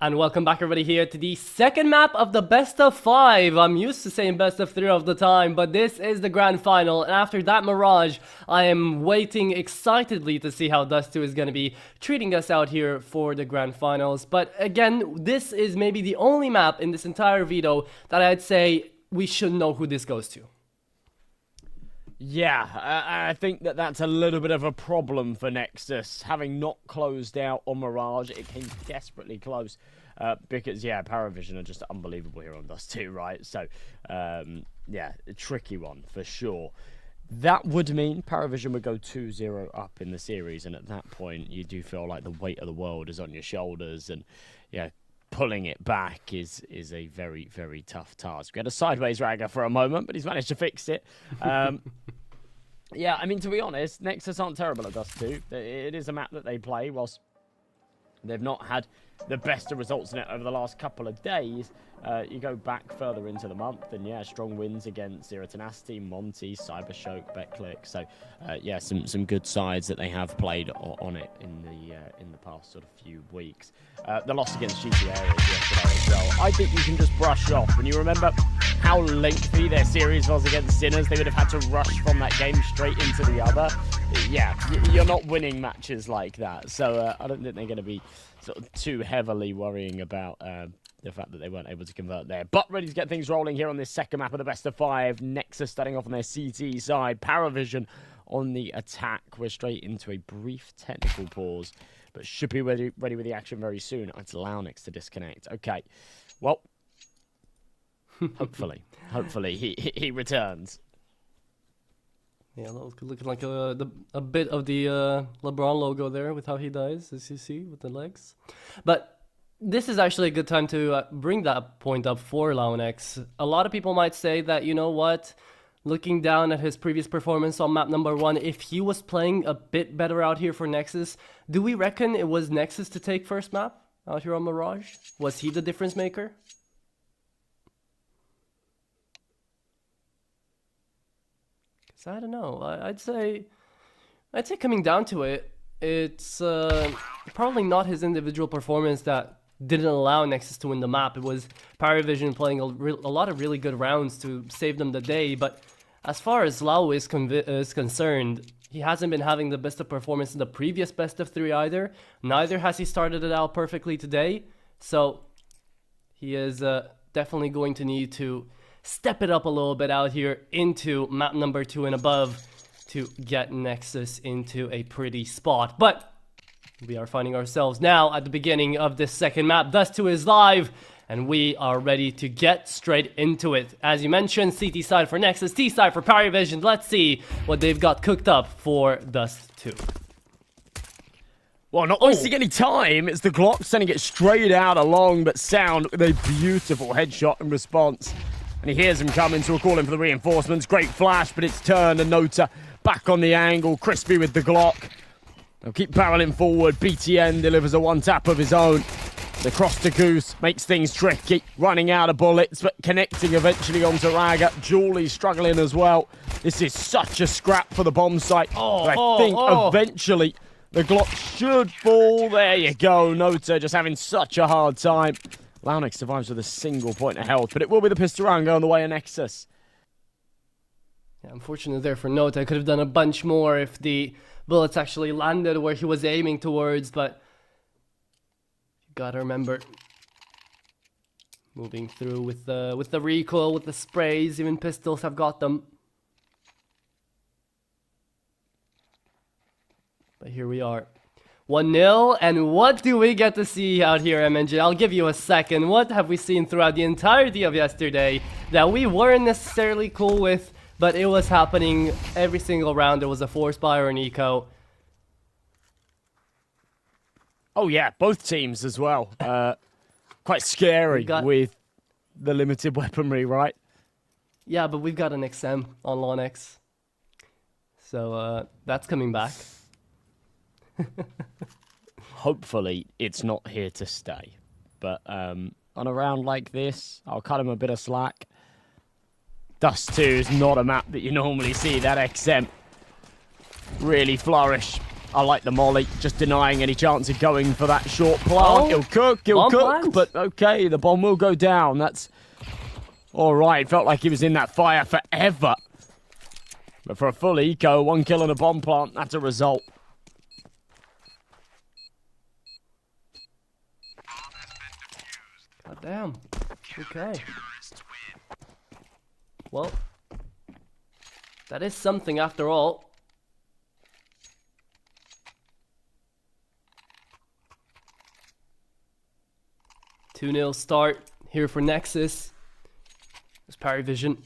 And welcome back everybody here to the second map of the best of 5. I'm used to saying best of 3 of the time, but this is the grand final. And after that Mirage, I am waiting excitedly to see how Dust 2 is going to be treating us out here for the grand finals. But again, this is maybe the only map in this entire video that I'd say we should know who this goes to. Yeah, I think that's a little bit of a problem for Nexus. Having not closed out on Mirage, it came desperately close. Because, yeah, PARIVISION are just unbelievable here on Dust 2, right? So, yeah, a tricky one for sure. That would mean PARIVISION would go 2-0 up in the series. And at that point, you do feel like the weight of the world is on your shoulders. And, yeah, pulling it back is a very, very tough task. We had a sideways ragger for a moment, but he's managed to fix it. Yeah, I mean, to be honest, Nexus aren't terrible at Dust 2. It is a map that they play, whilst they've not had the best of results in it over the last couple of days. You go back further into the month, and yeah, strong wins against Zero Tenacity, Monty, Cybershoke, BetClick. So yeah, some good sides that they have played on it in the past sort of few weeks. The loss against GTA yesterday as well, I think you can just brush off. When you remember how lengthy their series was against Sinners, they would have had to rush from that game straight into the other. Yeah, you're not winning matches like that. So I don't think they're going to be sort of too heavily worrying about the fact that they weren't able to convert there. But ready to get things rolling here on this second map of the best of 5. Nexus starting off on their CT side. PARIVISION on the attack. We're straight into a brief technical pause, but should be ready with the action very soon. It's Launex to disconnect. Okay, well, hopefully he returns. Yeah, looking like a bit of the LeBron logo there with how he dies, as you see, with the legs. But this is actually a good time to bring that point up for Launex. A lot of people might say that, you know what, looking down at his previous performance on map number 1, if he was playing a bit better out here for Nexus, do we reckon it was Nexus to take first map out here on Mirage? Was he the difference maker? I don't know. I'd say coming down to it, it's probably not his individual performance that didn't allow Nexus to win the map. It was PARIVISION playing a lot of really good rounds to save them the day. But as far as Lau is concerned, he hasn't been having the best of performance in the previous best of 3 either. Neither has he started it out perfectly today. So he is definitely going to need to step it up a little bit out here into map number 2 and above to get Nexus into a pretty spot. But we are finding ourselves now at the beginning of this second map. Dust 2 is live, and we are ready to get straight into it. As you mentioned, CT side for Nexus, T side for PARIVISION. Let's see what they've got cooked up for Dust 2. Well, not wasting any time. It's the Glock sending it straight out along, but Sound with a beautiful headshot in response. And he hears him coming, so we'll call him for the reinforcements. Great flash, but it's turned, and Nota back on the angle. Crispy with the Glock. They'll keep barreling forward. BTN delivers a one-tap of his own. The cross to Goose makes things tricky. Running out of bullets, but connecting eventually onto Raga. Julie struggling as well. This is such a scrap for the bomb site. I think eventually the Glock should fall. There you go. Nota just having such a hard time. Launex survives with a single point of health, but it will be the Pistaranga on the way of Nexus. Yeah, unfortunately there for Note. I could have done a bunch more if the bullets actually landed where he was aiming towards, but you gotta remember, moving through with the recoil, with the sprays, even pistols have got them. But here we are. 1-0, and what do we get to see out here, MNJ? I'll give you a second. What have we seen throughout the entirety of yesterday that we weren't necessarily cool with, but it was happening every single round? There was a force buy or an eco. Oh yeah, both teams as well. Quite scary with the limited weaponry, right? Yeah, but we've got an XM on Lawn X. So that's coming back. Hopefully it's not here to stay, but on a round like this I'll cut him a bit of slack. Dust 2 is not a map that you normally see that XM really flourish. I like the molly, just denying any chance of going for that short plant. He'll cook, but okay, the bomb will go down. That's alright. Felt like he was in that fire forever, but for a full eco, 1 kill on a bomb plant, that's a result. God damn. Okay. Well, that is something after all. Two-0 start here for Nexus. There's PARIVISION.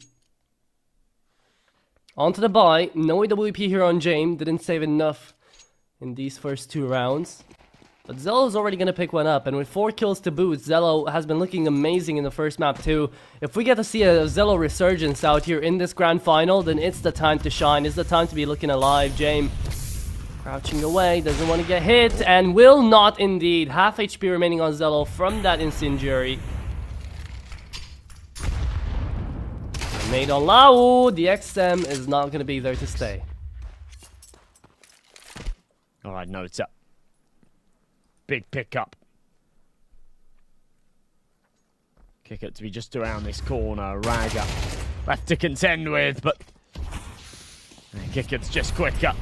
On to the buy. No AWP here on James. Didn't save enough in these first 2 rounds. But Zello's already going to pick one up, and with 4 kills to boot, Zello has been looking amazing in the first map too. If we get to see a Zello resurgence out here in this grand final, then it's the time to shine. It's the time to be looking alive. James crouching away, doesn't want to get hit, and will not indeed. Half HP remaining on Zello from that incendiary. Made on Lau, the XM is not going to be there to stay. Alright, no, it's up. Big pickup. Kick it to be just around this corner. Raga left to contend with, but kick it's just quicker.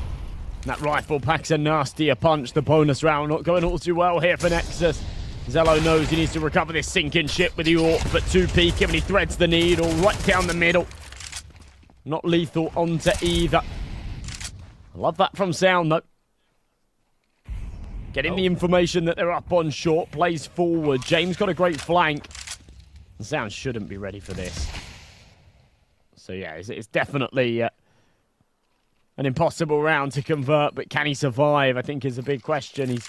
That rifle packs a nastier punch. The bonus round not going all too well here for Nexus. Zello knows he needs to recover this sinking ship with the AWP, but 2P when he threads the needle right down the middle. Not lethal onto either. I love that from Sound though. Getting the information that they're up on short, plays forward. James got a great flank. Sound shouldn't be ready for this. So yeah, it's definitely an impossible round to convert, but can he survive, I think is a big question. He's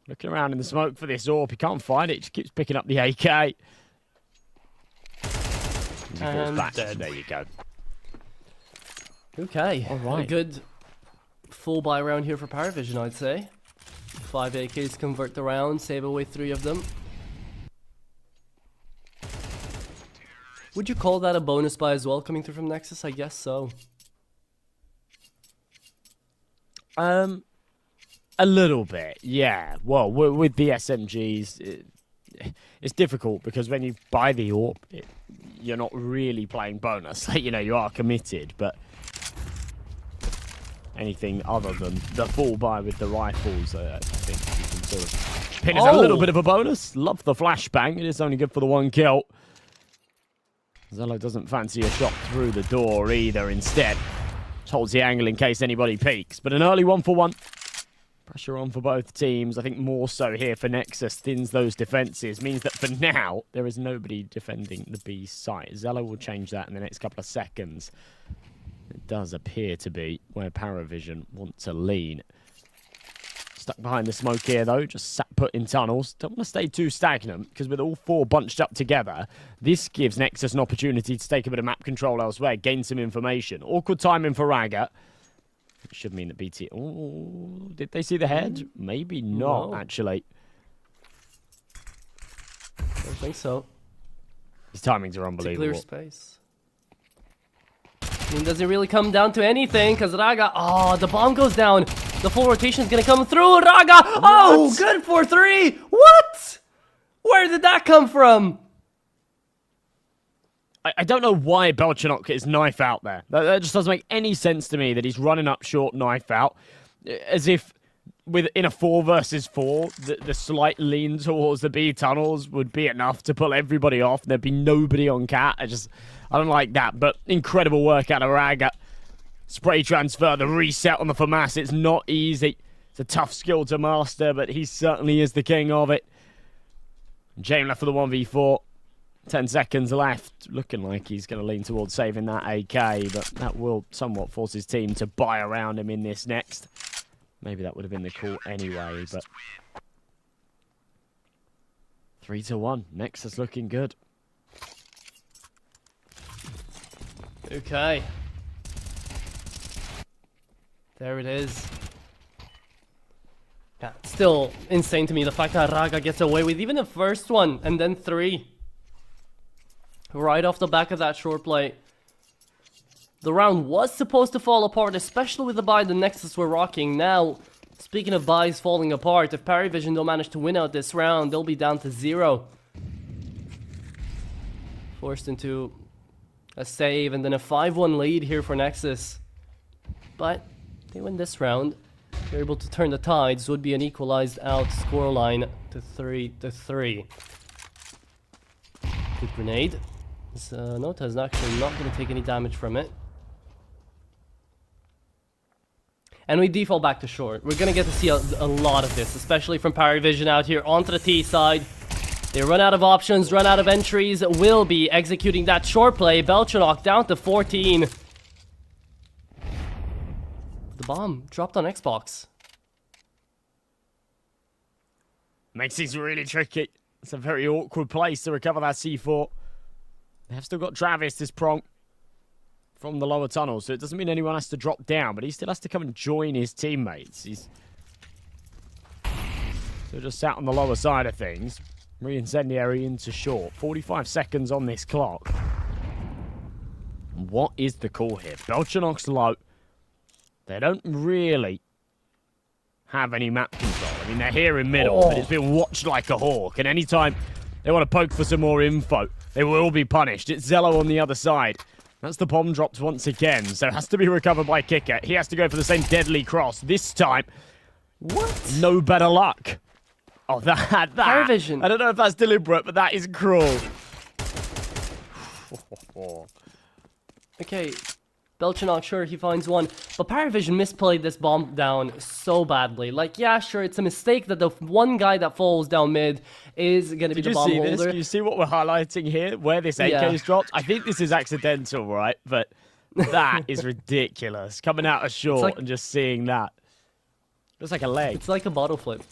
looking around in the smoke for this AWP. He can't find it, he just keeps picking up the AK. And there you go. Okay, all right. A good full buy round here for PARIVISION, I'd say. 5 AKs convert the round, save away 3 of them. Would you call that a bonus buy as well, coming through from Nexus? I guess so. A little bit, yeah. Well, with the SMGs, it's difficult because when you buy the AWP, you're not really playing bonus. Like, you know, you are committed, but anything other than the full buy with the rifles, I think you can sort of pin as a little bit of a bonus. Love the flashbang. It is only good for the 1 kill. Zello doesn't fancy a shot through the door either. Instead, just holds the angle in case anybody peeks. But an early 1-for-1. Pressure on for both teams. I think more so here for Nexus. Thins those defenses. Means that for now, there is nobody defending the B site. Zello will change that in the next couple of seconds. It does appear to be where PARIVISION want to lean. Stuck behind the smoke here, though. Just sat put in tunnels. Don't want to stay too stagnant, because with all 4 bunched up together, this gives Nexus an opportunity to take a bit of map control elsewhere, gain some information. Awkward timing for Raga. It should mean that BT... Oh, did they see the head? Maybe not, actually. I don't think so. His timings are unbelievable. It's a clear space. I mean, doesn't really come down to anything, because Raga... Oh, the bomb goes down. The full rotation is going to come through. Raga! Oh, good for 3! What? Where did that come from? I don't know why Belchanok is knife out there. That just doesn't make any sense to me that he's running up short, knife out. As if in a 4 versus 4, the slight lean towards the B tunnels would be enough to pull everybody off. There'd be nobody on Cat. I don't like that. But incredible work out of Raga. Spray transfer, the reset on the FAMAS. It's not easy. It's a tough skill to master, but he certainly is the king of it. Jane left for the 1v4. 10 seconds left. Looking like he's going to lean towards saving that AK, but that will somewhat force his team to buy around him in this next. Maybe that would have been the call anyway, but 3-1. Nexus looking good. Okay. There it is. Yeah, still insane to me the fact that Raga gets away with even the first one and then 3. Right off the back of that short play. The round was supposed to fall apart, especially with the buy the Nexus were rocking. Now, speaking of buys falling apart, if PARIVISION don't manage to win out this round, they'll be down to 0. Forced into a save and then a 5-1 lead here for Nexus. But they win this round. They're able to turn the tides. Would be an equalized out scoreline to 3-3. Good grenade. This Nota is actually not going to take any damage from it. And we default back to short. We're going to get to see a lot of this, especially from PARIVISION out here onto the T side. They run out of options, run out of entries. Will be executing that short play. Belchanok down to 14. The bomb dropped on Xbox. Makes things really tricky. It's a very awkward place to recover that C4. They have still got Travis, this prong, from the lower tunnel, so it doesn't mean anyone has to drop down, but he still has to come and join his teammates. He's still just sat on the lower side of things. Re-incendiary into short. 45 seconds on this clock. What is the call here? Belchanok's low. They don't really have any map control. I mean, they're here in middle, but it's been watched like a hawk, and anytime they want to poke for some more info, they will be punished. It's Zello on the other side. That's the bomb dropped once again, so it has to be recovered by Kicker. He has to go for the same deadly cross. This time, what? No better luck. Oh, that. PARIVISION. I don't know if that's deliberate, but that is cruel. Okay, Belchanok, sure, he finds one. But PARIVISION misplayed this bomb down so badly. Like, yeah, sure, it's a mistake that the one guy that falls down mid is going to be the bomb holder. This? Can you see what we're highlighting here? Where this AK is dropped? I think this is accidental, right? But that is ridiculous. Coming out of short like, and just seeing that. Looks like a leg. It's like a bottle flip.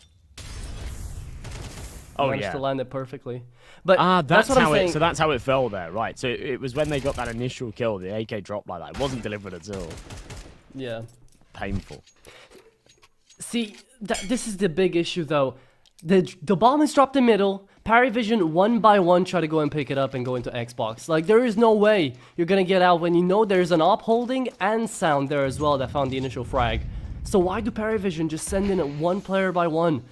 Oh, managed to land it perfectly. But that's what how I'm saying. So that's how it fell there, right? So it was when they got that initial kill, the AK dropped like that. It wasn't delivered at all. Yeah. Painful. See, this is the big issue, though. The bomb is dropped in middle. PARIVISION one by one try to go and pick it up and go into Xbox. Like, there is no way you're gonna get out when you know there's an op holding and sound there as well that found the initial frag. So why do PARIVISION just send in it one player by one,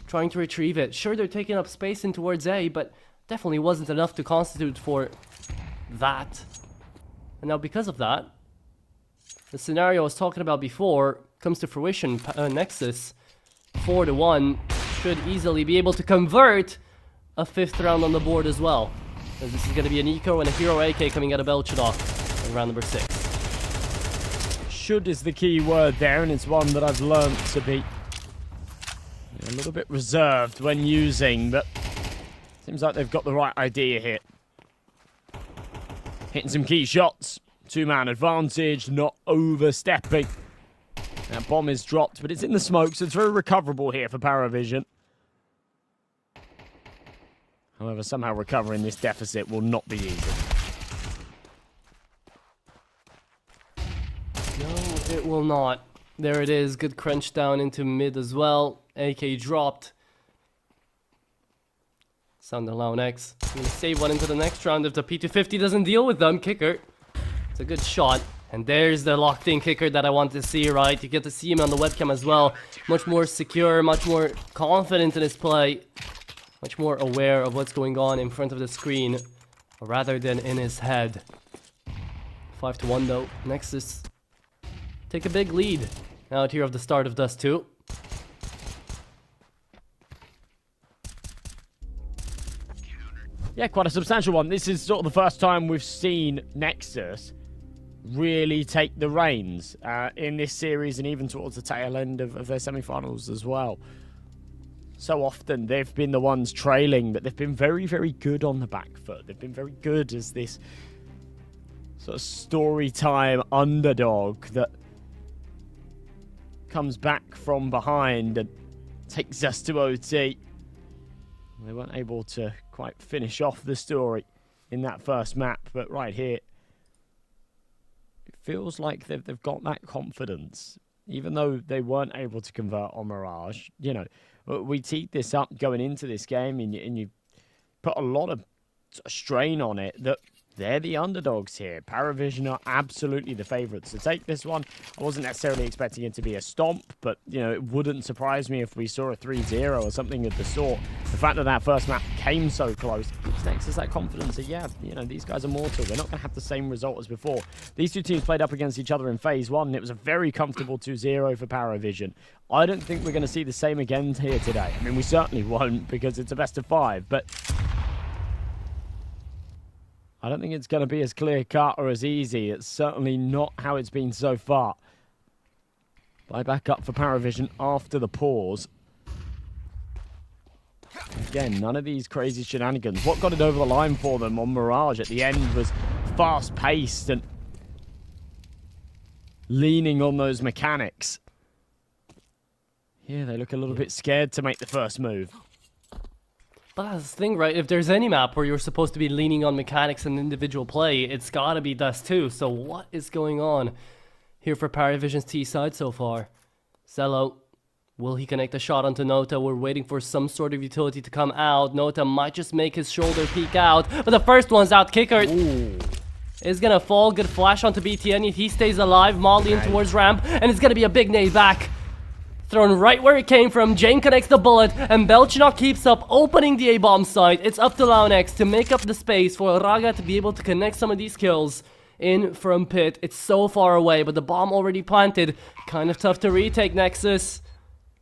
trying to retrieve it? Sure, they're taking up space in towards A, but definitely wasn't enough to constitute for that. And now because of that, the scenario I was talking about before comes to fruition. Nexus 4-1 should easily be able to convert a 5th round on the board as well. As this is going to be an eco and a hero AK coming out of Belchanok in round number 6. Should is the key word there, and it's one that I've learned to be a little bit reserved when using, but seems like they've got the right idea here. Hitting some key shots. 2-man advantage, not overstepping. That bomb is dropped, but it's in the smoke, so it's very recoverable here for PARIVISION. However, somehow recovering this deficit will not be easy. No, it will not. There it is. Good crunch down into mid as well. AK dropped. Sound allow X. I'm gonna save one into the next round if the P250 doesn't deal with them. Kicker. It's a good shot. And there's the locked-in kicker that I want to see, right? You get to see him on the webcam as well. Much more secure, much more confident in his play. Much more aware of what's going on in front of the screen. rather than in his head. 5-1 though. Nexus take a big lead out here of the start of Dust 2. Yeah, quite a substantial one. This is sort of the first time we've seen Nexus really take the reins in this series and even towards the tail end of their semi-finals as well. So often they've been the ones trailing, but they've been very, very good on the back foot. They've been very good as this sort of story time underdog that comes back from behind and takes us to OT. They weren't able to quite finish off the story in that first map, but right here, it feels like they've got that confidence. Even though they weren't able to convert on Mirage, you know, we teed this up going into this game, and you put a lot of strain on it that they're the underdogs here. PARIVISION are absolutely the favourites to take this one. I wasn't necessarily expecting it to be a stomp, but, you know, it wouldn't surprise me if we saw a 3-0 or something of the sort. The fact that that first map came so close gives Nexus that confidence that, yeah, you know, these guys are mortal. They're not going to have the same result as before. These two teams played up against each other in Phase 1, and it was a very comfortable 2-0 for PARIVISION. I don't think we're going to see the same again here today. I mean, we certainly won't because it's a best of 5, but I don't think it's going to be as clear-cut or as easy. It's certainly not how it's been so far. Buy back up for PARIVISION after the pause. Again, none of these crazy shenanigans. What got it over the line for them on Mirage at the end was fast-paced and leaning on those mechanics. Here, they look a little bit scared to make the first move. But that's the thing, right? If there's any map where you're supposed to be leaning on mechanics and individual play, it's gotta be Dust 2. So what is going on here for PARIVISION's T side so far? Zello, will he connect a shot onto Nota? We're waiting for some sort of utility to come out. Nota might just make his shoulder peek out, but the first one's out. Kicker is gonna fall. Good flash onto BTN. He stays alive. Molly in towards ramp, and it's gonna be a big nade back. Thrown right where it came from. Jane connects the bullet, and Belchinok keeps up opening the A-bomb site. It's up to Launex to make up the space for Raga to be able to connect some of these kills in from pit. It's so far away, but the bomb already planted. Kind of tough to retake, Nexus.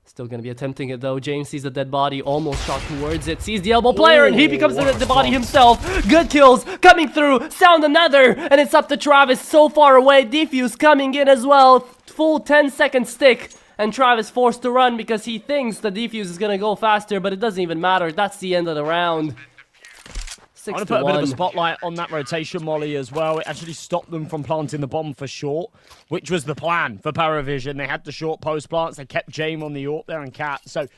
Still gonna be attempting it though. James sees a dead body, almost shot towards it, sees the elbow player, and he becomes the body himself. Good kills coming through. Sound another, and it's up to Travis. So far away. Defuse coming in as well. Full 10-second stick. And Travis forced to run because he thinks the defuse is going to go faster, but it doesn't even matter. That's the end of the round. 6-1. I want to put a bit of a spotlight on that rotation molly as well. It actually stopped them from planting the bomb for short, which was the plan for PARIVISION. They had the short post plants. They kept Jame on the AWP there and Cat. So,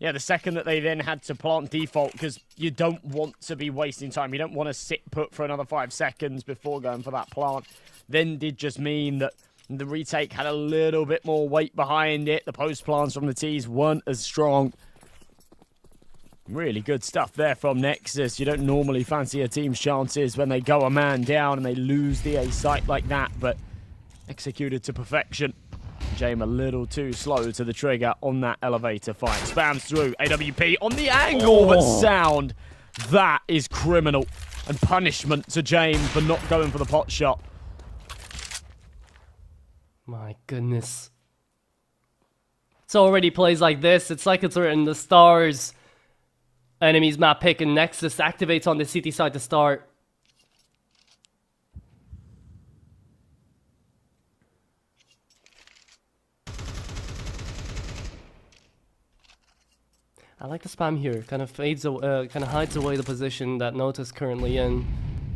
yeah, the second that they then had to plant default, because you don't want to be wasting time. You don't want to sit put for another 5 seconds before going for that plant. Then did just mean that the retake had a little bit more weight behind it. The post plants from the T's weren't as strong. Really good stuff there from Nexus. You don't normally fancy a team's chances when they go a man down and they lose the A site like that, but executed to perfection. Jame a little too slow to the trigger on that elevator fight. Spams through. AWP on the angle, but Sound. That is criminal. And punishment to Jame for not going for the pot shot. My goodness. It's already plays like this. It's like it's written the stars. Enemies map pick and Nexus activates on the CT side to start. I like the spam here. Kind of fades, kind of hides away the position that Nota's currently in.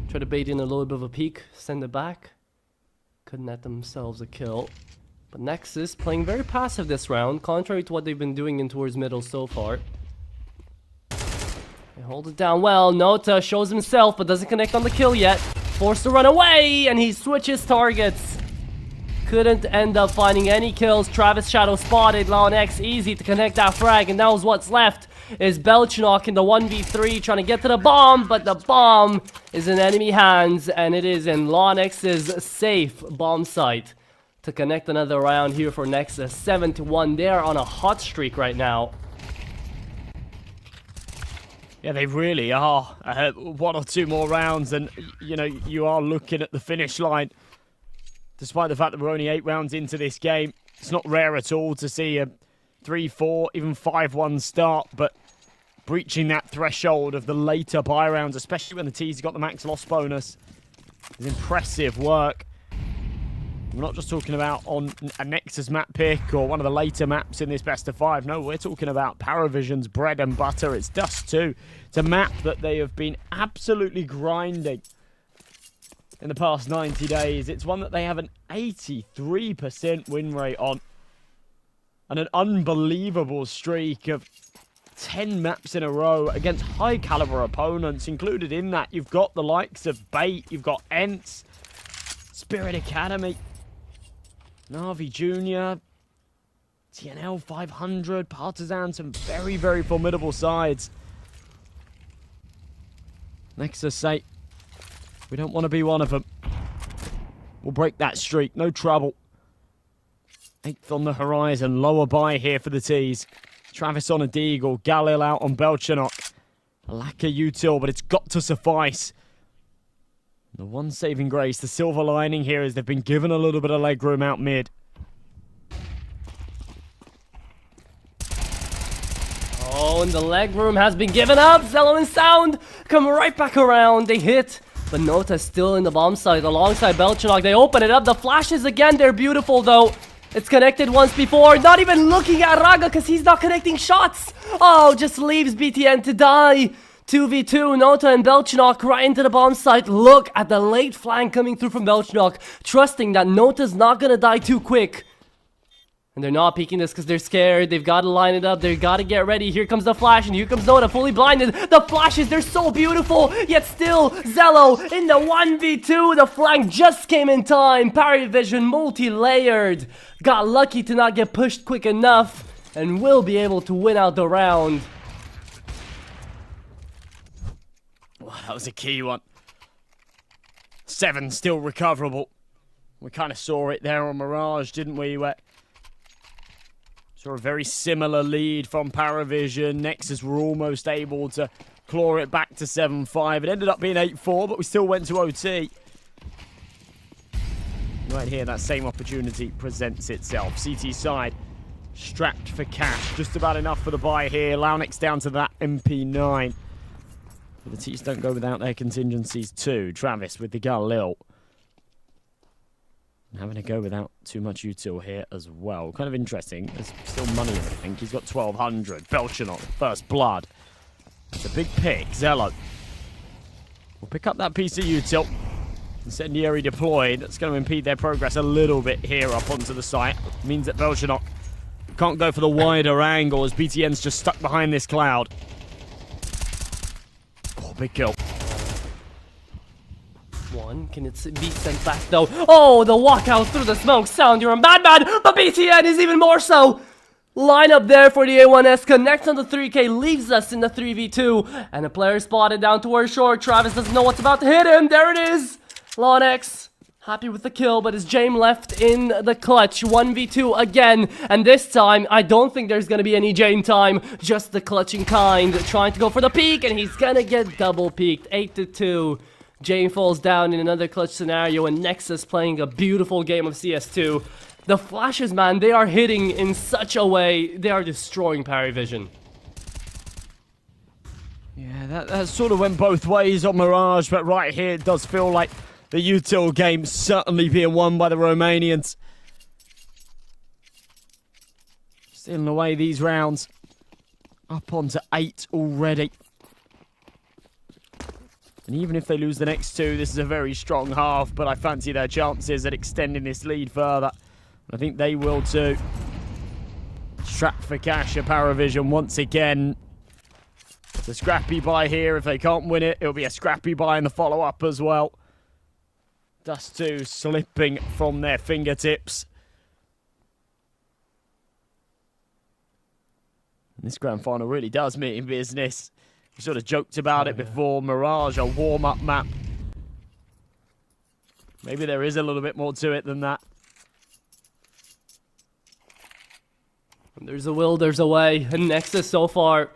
Try to bait in a little bit of a peek, send it back. Couldn't net themselves a kill. But Nexus playing very passive this round, contrary to what they've been doing in towards middle so far. They hold it down well. Nota shows himself, but doesn't connect on the kill yet. Forced to run away, and he switches targets. Couldn't end up finding any kills. Travis Shadow spotted. Launex easy to connect that frag, and that was what's left. Is Belchinok in the 1v3 trying to get to the bomb, but the bomb is in enemy hands, and it is in Launex's safe bomb site to connect another round here for Nexus. 7-1. They are on a hot streak right now. Yeah, they really are. One or two more rounds, and you know you are looking at the finish line. Despite the fact that we're only 8 rounds into this game, it's not rare at all to see a 3-4, even 5-1 start, but breaching that threshold of the later buy rounds, especially when the T's got the max loss bonus, is impressive work. We're not just talking about on a Nexus map pick or one of the later maps in this best of 5. No, we're talking about PARIVISION's bread and butter. It's Dust 2. It's a map that they have been absolutely grinding in the past 90 days. It's one that they have an 83% win rate on. And an unbelievable streak of 10 maps in a row against high caliber opponents. Included in that, you've got the likes of Bait, you've got Ents, Spirit Academy, Navi Jr., TNL 500, Partisan, some very, very formidable sides. Nexus say, we don't want to be one of them. We'll break that streak, no trouble. 8th on the horizon, lower buy here for the T's. Travis on a Deagle, Galil out on Belchanok. A lack of util, but it's got to suffice. The one saving grace, the silver lining here is they've been given a little bit of leg room out mid. Oh, and the leg room has been given up. Zello and Sound come right back around. They hit, but Nota's still in the bomb site alongside Belchanok. They open it up. The flashes again, they're beautiful though. It's connected once before. Not even looking at Raga because he's not connecting shots. Oh, just leaves BTN to die. 2v2, Nota and Belchanok right into the bomb site. Look at the late flank coming through from Belchanok, trusting that Nota's not gonna die too quick. And they're not peeking this because they're scared. They've got to line it up. They've got to get ready. Here comes the flash, and here comes Nota, fully blinded. The flashes, they're so beautiful. Yet still, Zello in the 1v2. The flank just came in time. PARIVISION multi-layered. Got lucky to not get pushed quick enough, and will be able to win out the round. Wow, that was a key one. 7 still recoverable. We kind of saw it there on Mirage, didn't we? Where saw a very similar lead from PARIVISION. Nexus were almost able to claw it back to 7-5. It ended up being 8-4, but we still went to OT. Right here, that same opportunity presents itself. CT side, strapped for cash. Just about enough for the buy here. Launex down to that MP9. But the T's don't go without their contingencies too. Travis with the Galil. Having to go without too much util here as well. Kind of interesting. There's still money, I think. He's got 1,200. Belchanok, first blood. That's a big pick. Zello will pick up that piece of util. Incendiary deployed. That's going to impede their progress a little bit here up onto the site. Means that Belchanok can't go for the wider angle as BTN's just stuck behind this cloud. Oh, big kill. One, can it be sent back though? Oh, the walkout through the smoke. Sound, you're a madman, but BTN is even more so. Line up there for the A1S. Connects on the 3K, leaves us in the 3v2. And a player spotted down towards shore. Travis doesn't know what's about to hit him. There it is. Launex, happy with the kill, but his Jame left in the clutch. 1v2 again. And this time, I don't think there's going to be any Jame time. Just the clutching kind. Trying to go for the peek, and he's going to get double peeked. 8-2. Jame falls down in another clutch scenario, and Nexus playing a beautiful game of CS2. The flashes, man, they are hitting in such a way. They are destroying PARIVISION. Yeah, that sort of went both ways on Mirage, but right here it does feel like the util game certainly being won by the Romanians. Stealing away these rounds. Up onto 8 already. And even if they lose the next 2, this is a very strong half, but I fancy their chances at extending this lead further. I think they will too. Strapped for cash at PARIVISION once again. It's a scrappy buy here. If they can't win it, it'll be a scrappy buy in the follow-up as well. Dust 2 slipping from their fingertips. And this grand final really does mean business. We sort of joked about it before. Mirage, a warm-up map. Maybe there is a little bit more to it than that. There's a will, there's a way. And Nexus so far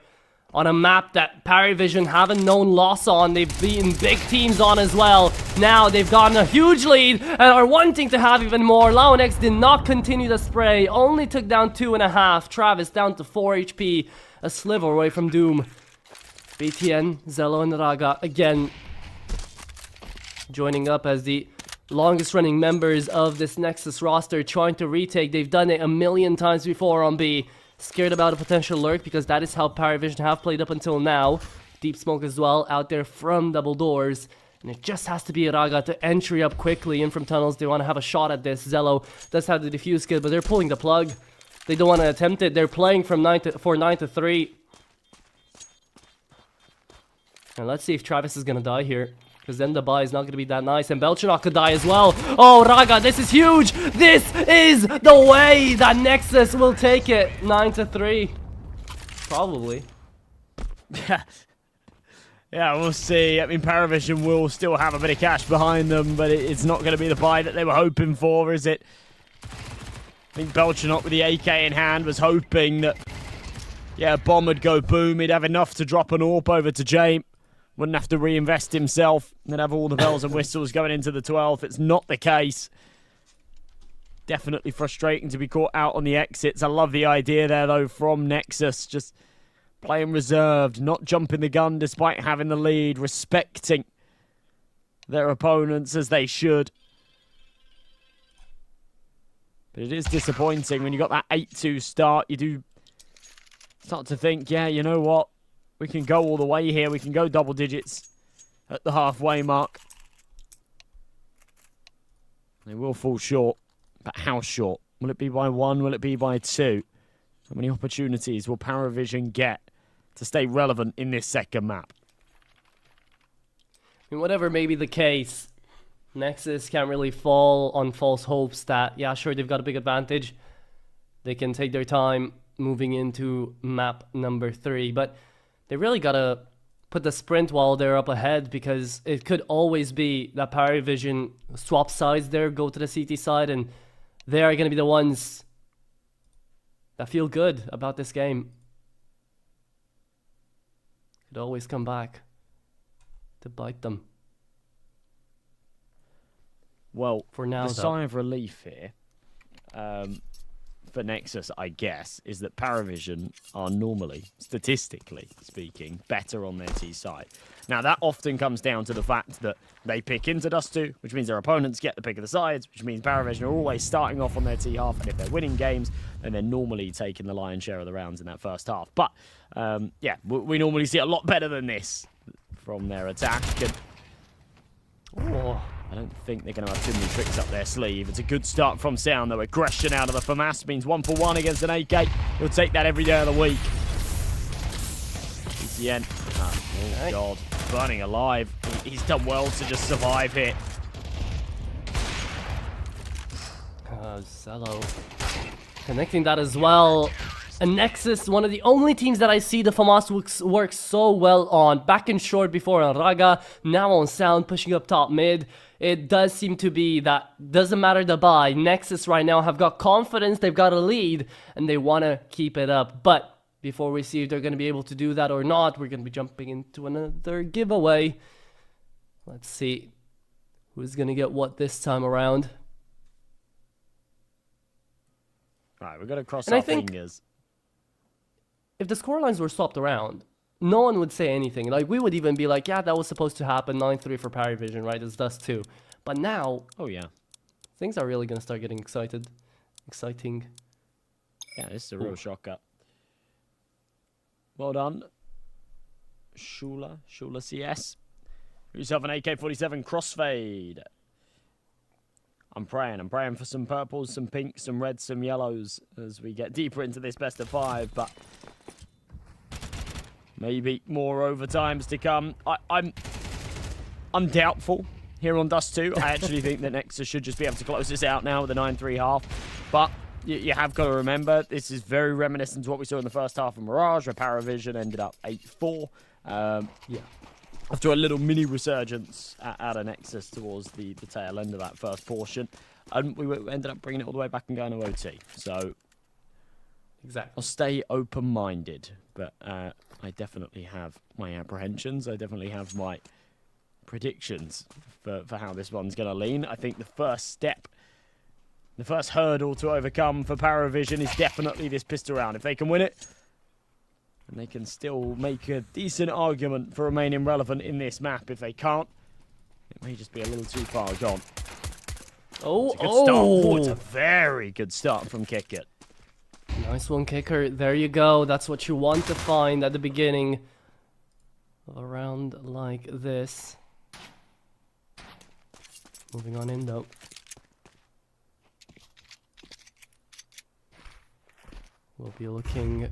on a map that PARIVISION haven't known loss on. They've beaten big teams on as well. Now they've gotten a huge lead and are wanting to have even more. Laonex did not continue the spray, only took down 2.5. Travis down to 4 HP, a sliver away from doom. BTN, Zello, and Raga again joining up as the longest running members of this Nexus roster, trying to retake. They've done it a million times before on B. Scared about a potential lurk because that is how PARIVISION have played up until now. Deep smoke as well out there from double doors. And it just has to be Raga to entry up quickly in from tunnels. They want to have a shot at this. Zello does have the defuse skill, but they're pulling the plug. They don't want to attempt it. They're playing from 9 to 3. And let's see if Travis is going to die here, because then the buy is not going to be that nice. And Belchanok could die as well. Oh, Raga, this is huge. This is the way that Nexus will take it. 9 to 3. Probably. Yeah, we'll see. I mean, PARIVISION will still have a bit of cash behind them, but it's not going to be the buy that they were hoping for, is it? I think Belchanok with the AK in hand was hoping that, yeah, bomb would go boom. He'd have enough to drop an AWP over to James. Wouldn't have to reinvest himself. And then have all the bells and whistles going into the 12th. It's not the case. Definitely frustrating to be caught out on the exits. I love the idea there, though, from Nexus. Just playing reserved, not jumping the gun despite having the lead, respecting their opponents as they should. But it is disappointing when you got that 8-2 start. You do start to think, yeah, you know what? We can go all the way here. We can go double digits at the halfway mark. They will fall short. But how short? Will it be by 1? Will it be by 2? How many opportunities will PARIVISION get to stay relevant in this second map? I mean, whatever may be the case, Nexus can't really fall on false hopes that, yeah, sure, they've got a big advantage. They can take their time moving into map number 3. But they really gotta put the sprint while they're up ahead, because it could always be that PARIVISION swap sides there, go to the CT side, and they are gonna be the ones that feel good about this game. Could always come back to bite them. Well, for now, the sign of relief here for Nexus, I guess, is that PARIVISION are normally, statistically speaking, better on their T side. Now, that often comes down to the fact that they pick into Dust 2, which means their opponents get the pick of the sides, which means PARIVISION are always starting off on their T half, and if they're winning games, then they're normally taking the lion's share of the rounds in that first half. But, yeah, we normally see a lot better than this from their attack. And Oh. I don't think they're going to have too many tricks up their sleeve. It's a good start from Sound, though. Aggression out of the FAMAS means 1 for 1 against an AK. He'll take that every day of the week. ECN. Oh, God. Burning alive. He's done well to just survive here. Zello connecting that as well. And Nexus, one of the only teams that I see the FAMAS work so well on. Back and short before on Raga, now on Sound, pushing up top mid. It does seem to be that doesn't matter the buy. Nexus right now have got confidence, they've got a lead, and they want to keep it up. But before we see if they're going to be able to do that or not, we're going to be jumping into another giveaway. Let's see who's going to get what this time around. Right, we've got to cross our fingers. If the scorelines were swapped around, no one would say anything. Like, we would even be like, yeah, that was supposed to happen. 9-3 for PARIVISION, right? It's Dust 2. But now, oh yeah, things are really going to start getting exciting. Yeah, this is a real shocker. Well done. Shula CS. Give yourself an AK-47 crossfade. I'm praying for some purples, some pinks, some reds, some yellows as we get deeper into this best of 5, but maybe more overtimes to come. I'm doubtful here on Dust 2. I actually think that Nexus should just be able to close this out now with a 9-3 half. But you have got to remember, this is very reminiscent to what we saw in the first half of Mirage, where PARIVISION ended up 8-4. Yeah. After a little mini resurgence out of Nexus towards the tail end of that first portion. And we ended up bringing it all the way back and going to OT. So, Exactly. I'll stay open-minded, but I definitely have my apprehensions. I definitely have my predictions for how this one's going to lean. I think the first step, the first hurdle to overcome for PARIVISION is definitely this pistol round. If they can win it, and they can still make a decent argument for remaining relevant in this map. If they can't, it may just be a little too far gone. Oh, it's a good start. Oh, it's a very good start from Kicker. Nice one, Kicker. There you go. That's what you want to find at the beginning of a round like this. Moving on in, though. We'll be looking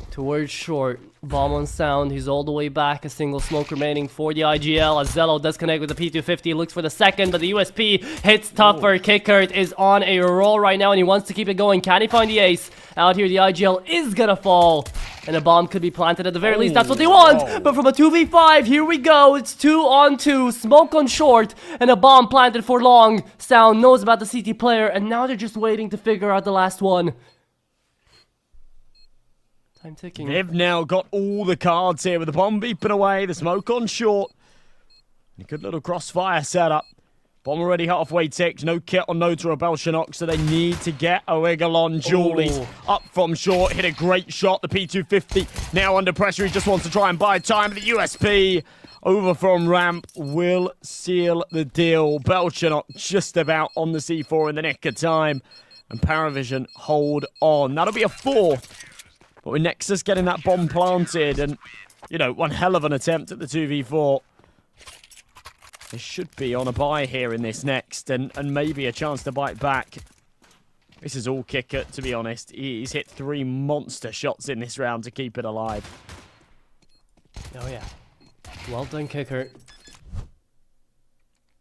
towards short. Bomb on sound. He's all the way back. A single smoke remaining for the IGL. As Zello does connect with the P250. Looks for the second, but the USP hits tougher. Kickert is on a roll right now, and he wants to keep it going. Can he find the ace? Out here, the IGL is gonna fall. And a bomb could be planted at the very least. That's what they want. But from a 2v5, here we go. It's 2-on-2. Smoke on short. And a bomb planted for long. Sound knows about the CT player. And now they're just waiting to figure out the last one. Time ticking. They've now got all the cards here with the bomb beeping away, the smoke on short. A good little crossfire setup. Bomb already halfway ticked. No kit on Nota or Belshanox, so they need to get a wiggle on. Julie's up from short. Hit a great shot. The P250 now under pressure. He just wants to try and buy time. The USP over from ramp will seal the deal. Belshanox just about on the C4 in the nick of time. And PARIVISION hold on. That'll be a fourth. But with Nexus getting that bomb planted and, you know, one hell of an attempt at the 2v4. They should be on a buy here in this next and maybe a chance to bite back. This is all Kicker, to be honest. He's hit 3 monster shots in this round to keep it alive. Oh, yeah. Well done, Kicker.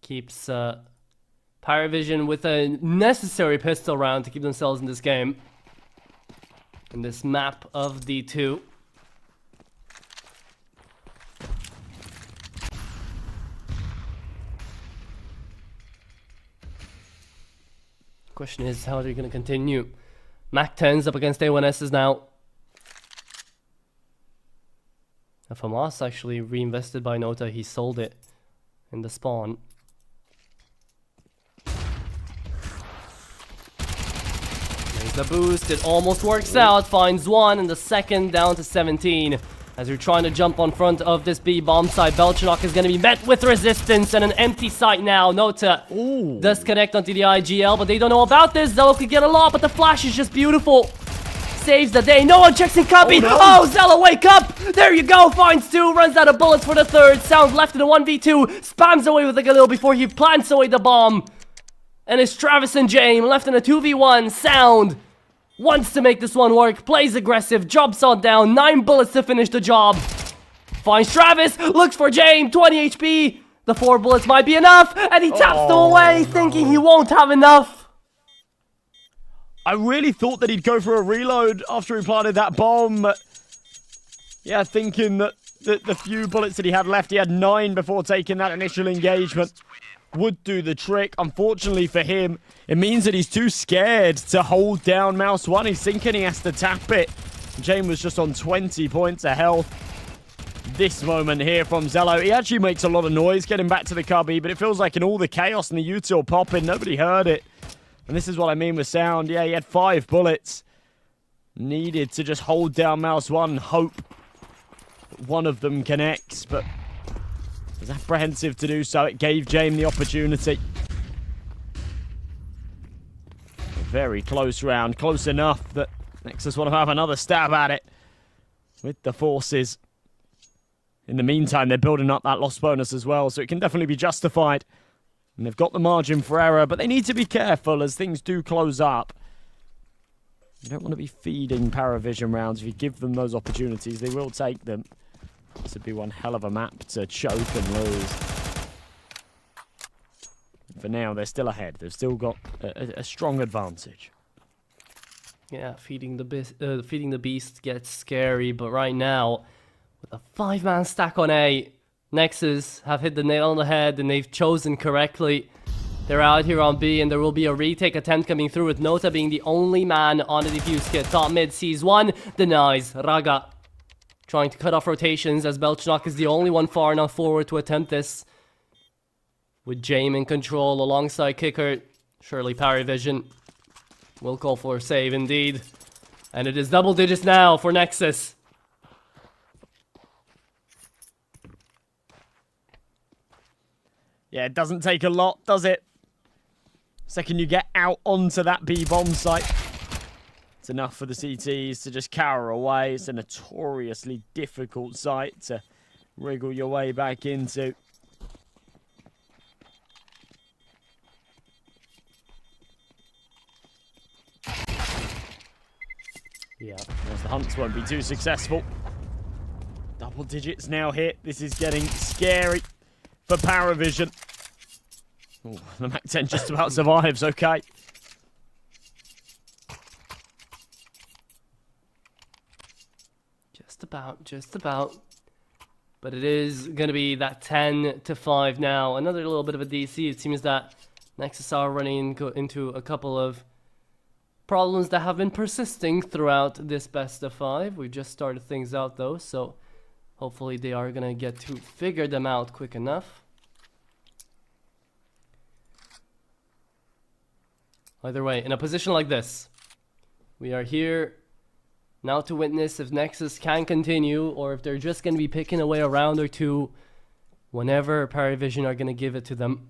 Keeps PARIVISION with a necessary pistol round to keep themselves in this game. In this map of D2. Question is, how are they going to continue? Mac 10's up against A1S's now. FMOS actually reinvested by Nota. He sold it in the spawn. There's the boost. It almost works out. Finds one, and the second down to 17. As you're trying to jump on front of this B bomb site, Belchanok is going to be met with resistance and an empty site now. Nota does connect onto the IGL, but they don't know about this. Zello could get a lot, but the flash is just beautiful. Saves the day. No one checks in copy. Oh, Zello, wake up! There you go. Finds two. Runs out of bullets for the third. Sound left in a 1v2. Spams away with the Galil before he plants away the bomb. And it's Travis and Jame left in a 2v1. Sound wants to make this one work. Plays aggressive. Jumps on down. 9 bullets to finish the job. Finds Travis. Looks for Jame. 20 HP. The 4 bullets might be enough. And he taps them away, thinking he won't have enough. I really thought that he'd go for a reload after he planted that bomb. Yeah, thinking that the few bullets that he had left, he had 9 before taking that initial engagement, would do the trick. Unfortunately for him, it means that he's too scared to hold down Mouse 1. He's thinking he has to tap it. Jane was just on 20 points of health. This moment here from Zello, he actually makes a lot of noise getting back to the cubby, but it feels like in all the chaos and the util popping, nobody heard it. And this is what I mean with sound. Yeah, he had 5 bullets. Needed to just hold down Mouse 1, hope that one of them connects, but was apprehensive to do so. It gave Jame the opportunity. A very close round. Close enough that Nexus want to have another stab at it with the forces. In the meantime, they're building up that loss bonus as well, so it can definitely be justified. And they've got the margin for error, but they need to be careful as things do close up. You don't want to be feeding PARIVISION rounds. If you give them those opportunities, they will take them. This would be one hell of a map to choke and lose. For now, they're still ahead. They've still got a strong advantage. Yeah, feeding the beast gets scary, but right now, with a 5-man stack on A, Nexus have hit the nail on the head, and they've chosen correctly. They're out here on B, and there will be a retake attempt coming through with Nota being the only man on the defuse kit. Top mid sees one, denies. Raga trying to cut off rotations as Belchnok is the only one far enough forward to attempt this. With Jame in control alongside Kicker. Surely PARIVISION will call for a save indeed. And it is double digits now for Nexus. Yeah, it doesn't take a lot, does it? Second you get out onto that B bomb site, it's enough for the CTs to just cower away. It's a notoriously difficult site to wriggle your way back into. Yeah. As the hunts won't be too successful. Double digits now hit. This is getting scary for PARIVISION. Ooh, the Mac 10 just about survives, okay. Just about. But it is going to be that 10-5 now. Another little bit of a DC. It seems that Nexus are running into a couple of problems that have been persisting throughout this best of 5. We've just started things out though, so hopefully they are going to get to figure them out quick enough. Either way, in a position like this, we are here now to witness if Nexus can continue or if they're just going to be picking away a round or two whenever PARIVISION are going to give it to them.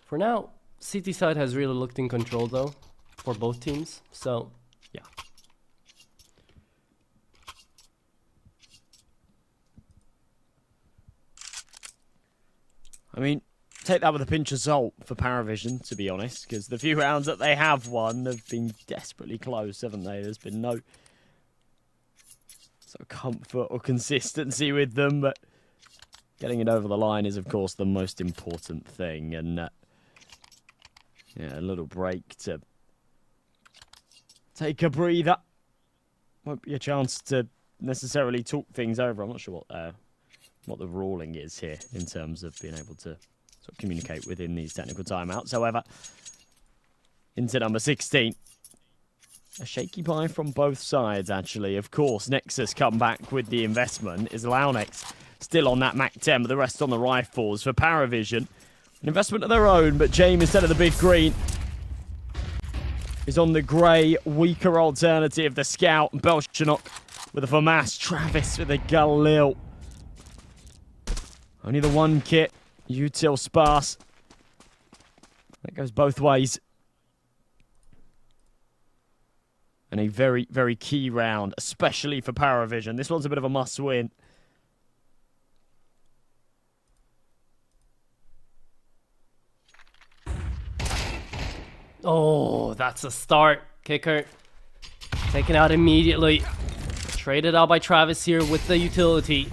For now, CT side has really looked in control though, for both teams, so yeah. I mean, take that with a pinch of salt for PARIVISION, to be honest, because the few rounds that they have won have been desperately close, haven't they? There's been no sort of comfort or consistency with them, but getting it over the line is, of course, the most important thing, and yeah, a little break to take a breather. Won't be a chance to necessarily talk things over. I'm not sure what the ruling is here in terms of being able to sort of communicate within these technical timeouts. However, into number 16. A shaky buy from both sides, actually. Of course, Nexus come back with the investment. Is Launex still on that Mac 10, but the rest on the rifles for PARIVISION. An investment of their own, but James, instead of the big green, is on the grey, weaker alternative, the Scout. Belchnok with a FAMAS. Travis with a Galil. Only the one kit. Util sparse. That goes both ways. And a very, very key round, especially for PARIVISION. This one's a bit of a must-win. Oh, that's a start. Kicker taken out immediately. Traded out by Travis here with the utility.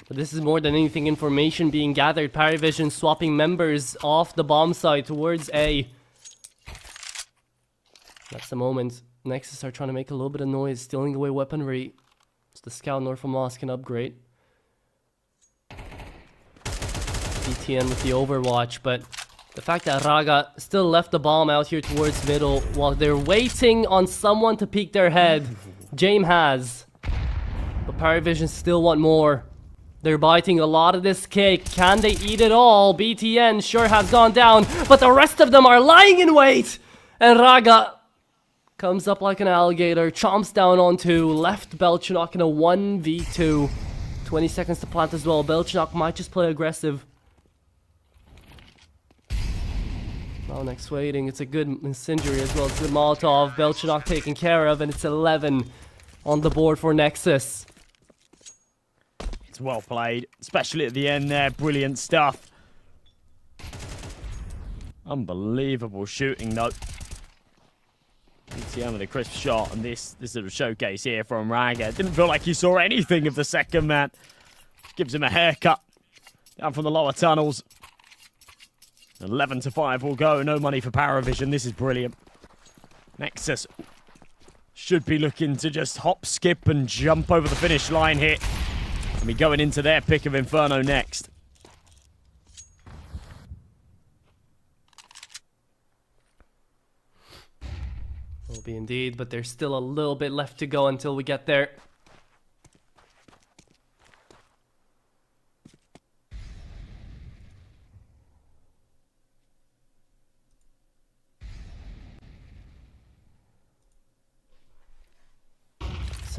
But this is more than anything information being gathered. PARIVISION swapping members off the bomb site towards A. That's the moment. Nexus are trying to make a little bit of noise, stealing away weaponry. So the Scout North from Lost can upgrade. BTN with the Overwatch, but the fact that Raga still left the bomb out here towards middle while they're waiting on someone to peek their head. James has. But PARIVISION still want more. They're biting a lot of this cake. Can they eat it all? BTN sure has gone down, but the rest of them are lying in wait. And Raga comes up like an alligator, chomps down on two, left Belchnok in a 1v2. 20 seconds to plant as well. Belchnok might just play aggressive. Launex waiting. It's a good incendiary as well. It's a good Molotov. Belchnok taken care of, and it's 11 on the board for Nexus. It's well played, especially at the end there. Brilliant stuff. Unbelievable shooting, though. BTN with a crisp shot, and this little showcase here from Raga. Didn't feel like he saw anything of the second man. Gives him a haircut. Down from the lower tunnels. 11-5 will go. No money for PARIVISION. This is brilliant. Nexus should be looking to just hop, skip, and jump over the finish line here. And be going into their pick of Inferno next. Will be indeed, but there's still a little bit left to go until we get there.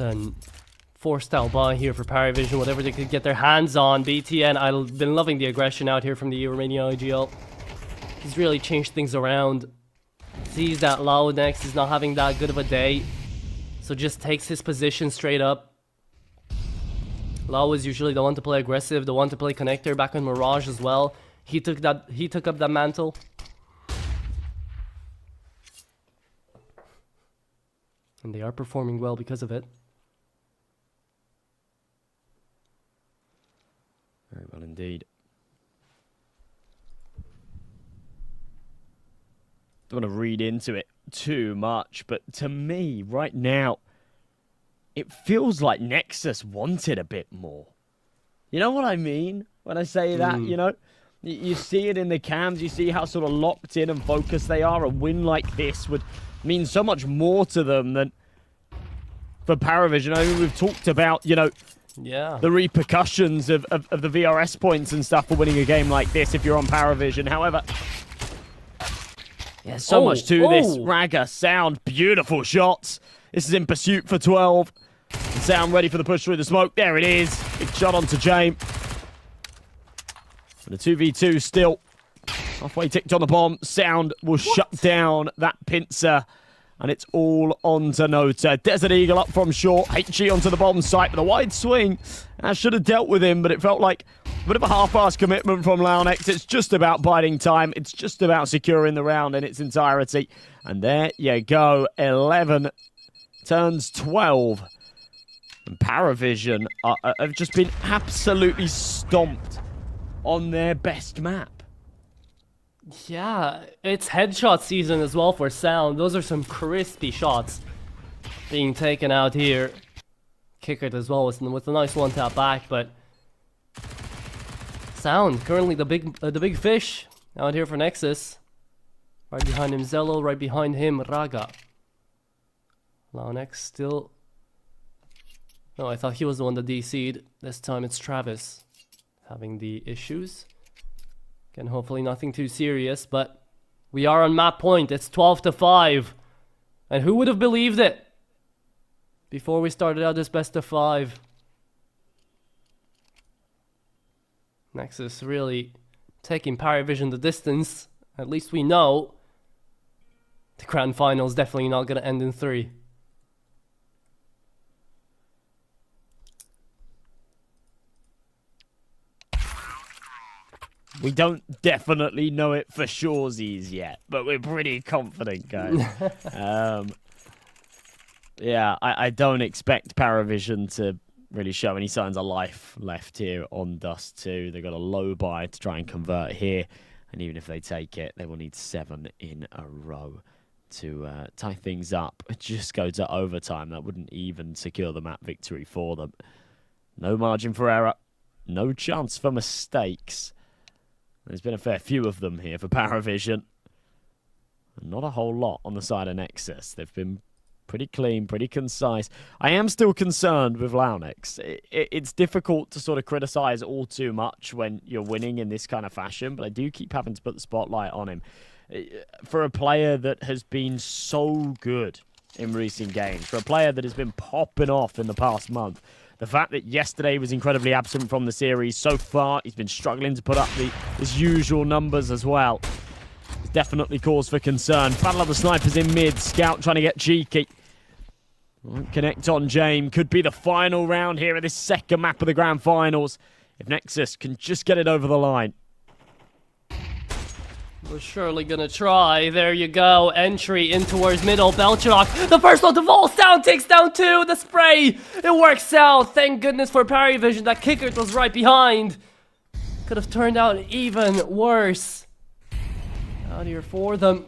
It's a forced out buy here for PARIVISION, whatever they could get their hands on. BTN, I've been loving the aggression out here from the Romanian IGL. He's really changed things around. Sees that Lao next is not having that good of a day, so just takes his position straight up. Lao is usually the one to play aggressive, the one to play connector back on Mirage as well. He took up that mantle. And they are performing well because of it. Very well indeed. Don't want to read into it too much, but to me, right now, it feels like Nexus wanted a bit more. You know what I mean when I say that, you know? You see it in the cams, you see how sort of locked in and focused they are. A win like this would mean so much more to them than for PARIVISION. I mean, we've talked about, you know, the repercussions of the VRS points and stuff for winning a game like this if you're on PARIVISION. However, there's so much to this. Ragga, Sound, beautiful shots. This is in pursuit for 12. Sound ready for the push through the smoke. There it is. Big shot onto James. And a 2v2 still. Halfway ticked on the bomb. Sound will shut down that pincer. And it's all on to Nota. Desert Eagle up from short. HG onto the bomb site with a wide swing. I should have dealt with him, but it felt like a bit of a half-assed commitment from Launex. It's just about biding time. It's just about securing the round in its entirety. And there you go. 11 turns 12. And PARIVISION have just been absolutely stomped on their best map. Yeah, it's headshot season as well for Sound. Those are some crispy shots being taken out here. Kickert as well with a nice one-tap back, but Sound currently the big fish out here for Nexus. Right behind him Zello, right behind him Ragga. Launex still... No, I thought he was the one that DC'd. This time it's Travis having the issues. And hopefully nothing too serious, but we are on map point. It's 12-5. And who would have believed it before we started out this best of 5? Nexus really taking PARIVISION the distance. At least we know the grand final is definitely not going to end in 3. We don't definitely know it for surezies yet, but we're pretty confident, guys. Yeah, I don't expect PARIVISION to really show any signs of life left here on Dust 2. They've got a low buy to try and convert here, and even if they take it, they will need 7 in a row to tie things up. Just go to overtime. That wouldn't even secure the map victory for them. No margin for error. No chance for mistakes. There's been a fair few of them here for PARIVISION. Not a whole lot on the side of Nexus. They've been pretty clean, pretty concise. I am still concerned with Launex. It's difficult to sort of criticize all too much when you're winning in this kind of fashion, but I do keep having to put the spotlight on him. For a player that has been so good in recent games, for a player that has been popping off in the past month, the fact that yesterday was incredibly absent from the series so far, he's been struggling to put up his usual numbers as well. It's definitely cause for concern. Battle of the snipers in mid. Scout trying to get cheeky. Won't connect on James. Could be the final round here of this second map of the grand finals. If Nexus can just get it over the line. We're surely gonna try. There you go. Entry in towards middle. Belcherok, the first one to fall down, takes down 2. The spray, it works out. Thank goodness for PARIVISION. That Kickert was right behind. Could have turned out even worse. Out here for them.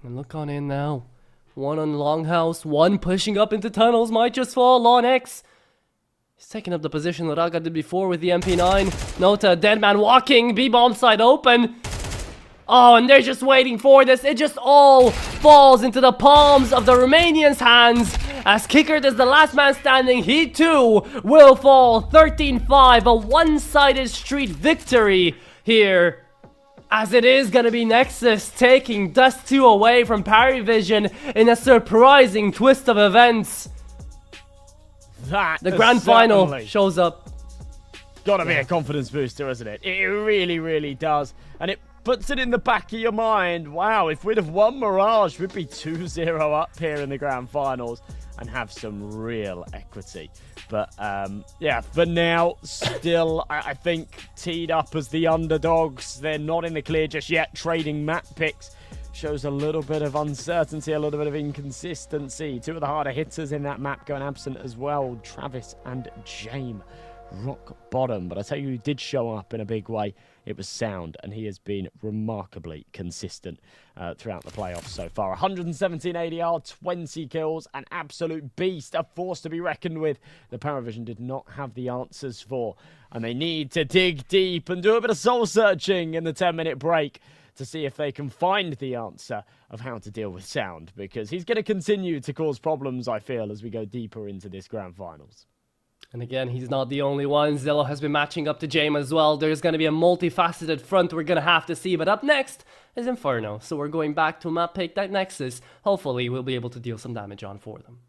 And look on in now. One on Longhouse, one pushing up into tunnels, might just fall. Lonix. He's taking up the position that Raga did before with the MP9. Nota, dead man walking, B-bomb side open. Oh, and they're just waiting for this. It just all falls into the palms of the Romanians' hands. As Kickert is the last man standing, he too will fall. 13-5, a one-sided street victory here. As it is gonna be Nexus taking Dust 2 away from PARIVISION in a surprising twist of events. The grand final shows up. Gotta be a confidence booster, isn't it? It really, really does. And it puts it in the back of your mind. Wow, if we'd have won Mirage, we'd be 2-0 up here in the grand finals and have some real equity. But yeah, for now, still, I think teed up as the underdogs. They're not in the clear just yet. Trading map picks shows a little bit of uncertainty, a little bit of inconsistency. Two of the harder hitters in that map going absent as well, Travis and James. Rock bottom. But I tell you who did show up in a big way, it was Sound, and he has been remarkably consistent throughout the playoffs so far. 117 ADR, 20 kills, an absolute beast, a force to be reckoned with. The PARIVISION did not have the answers for, and they need to dig deep and do a bit of soul searching in the 10-minute break to see if they can find the answer of how to deal with Sound, because he's going to continue to cause problems, I feel, as we go deeper into this grand finals. And again, he's not the only one. Zillow has been matching up to James as well. There's going to be a multifaceted front we're going to have to see. But up next is Inferno. So we're going back to a map pick that Nexus. Hopefully, we'll be able to deal some damage on for them.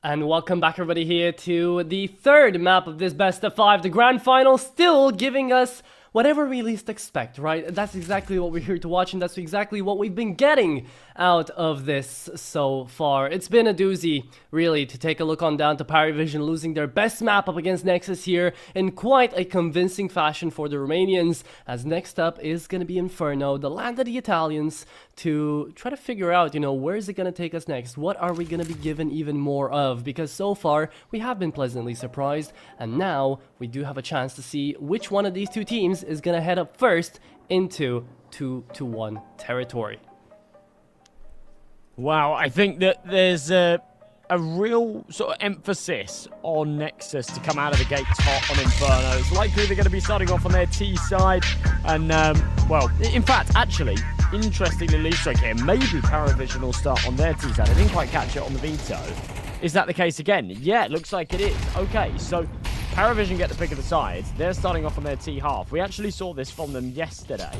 And welcome back everybody here to the third map of this best of 5, the grand final, still giving us whatever we least expect, right? That's exactly what we're here to watch, and that's exactly what we've been getting out of this so far. It's been a doozy, really, to take a look on down to PARIVISION losing their best map up against Nexus here in quite a convincing fashion for the Romanians, as next up is going to be Inferno, the land of the Italians, to try to figure out, where is it going to take us next? What are we going to be given even more of? Because so far, we have been pleasantly surprised, and now we do have a chance to see which one of these two teams is going to head up first into 2-1 territory. Wow, I think that there's a real sort of emphasis on Nexus to come out of the gates hot on Inferno. It's likely they're going to be starting off on their T side. And, well, in fact, actually, interestingly, Leafstrike here, maybe PARIVISION will start on their T side. I didn't quite catch it on the veto. Is that the case again? Yeah, it looks like it is. Okay, so PARIVISION get the pick of the sides. They're starting off on their T half. We actually saw this from them yesterday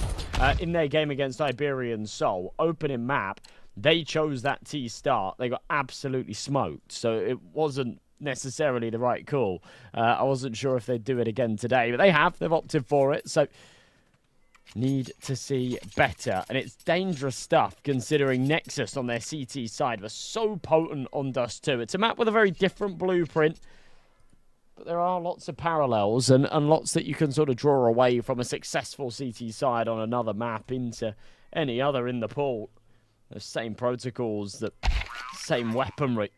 in their game against Iberian Soul. Opening map, they chose that T start. They got absolutely smoked, so it wasn't necessarily the right call. I wasn't sure if they'd do it again today, but they have. They've opted for it, so need to see better. And it's dangerous stuff, considering Nexus on their CT side was so potent on Dust 2. It's a map with a very different blueprint, but there are lots of parallels and lots that you can sort of draw away from a successful CT side on another map into any other in the pool. The same protocols, the same weaponry.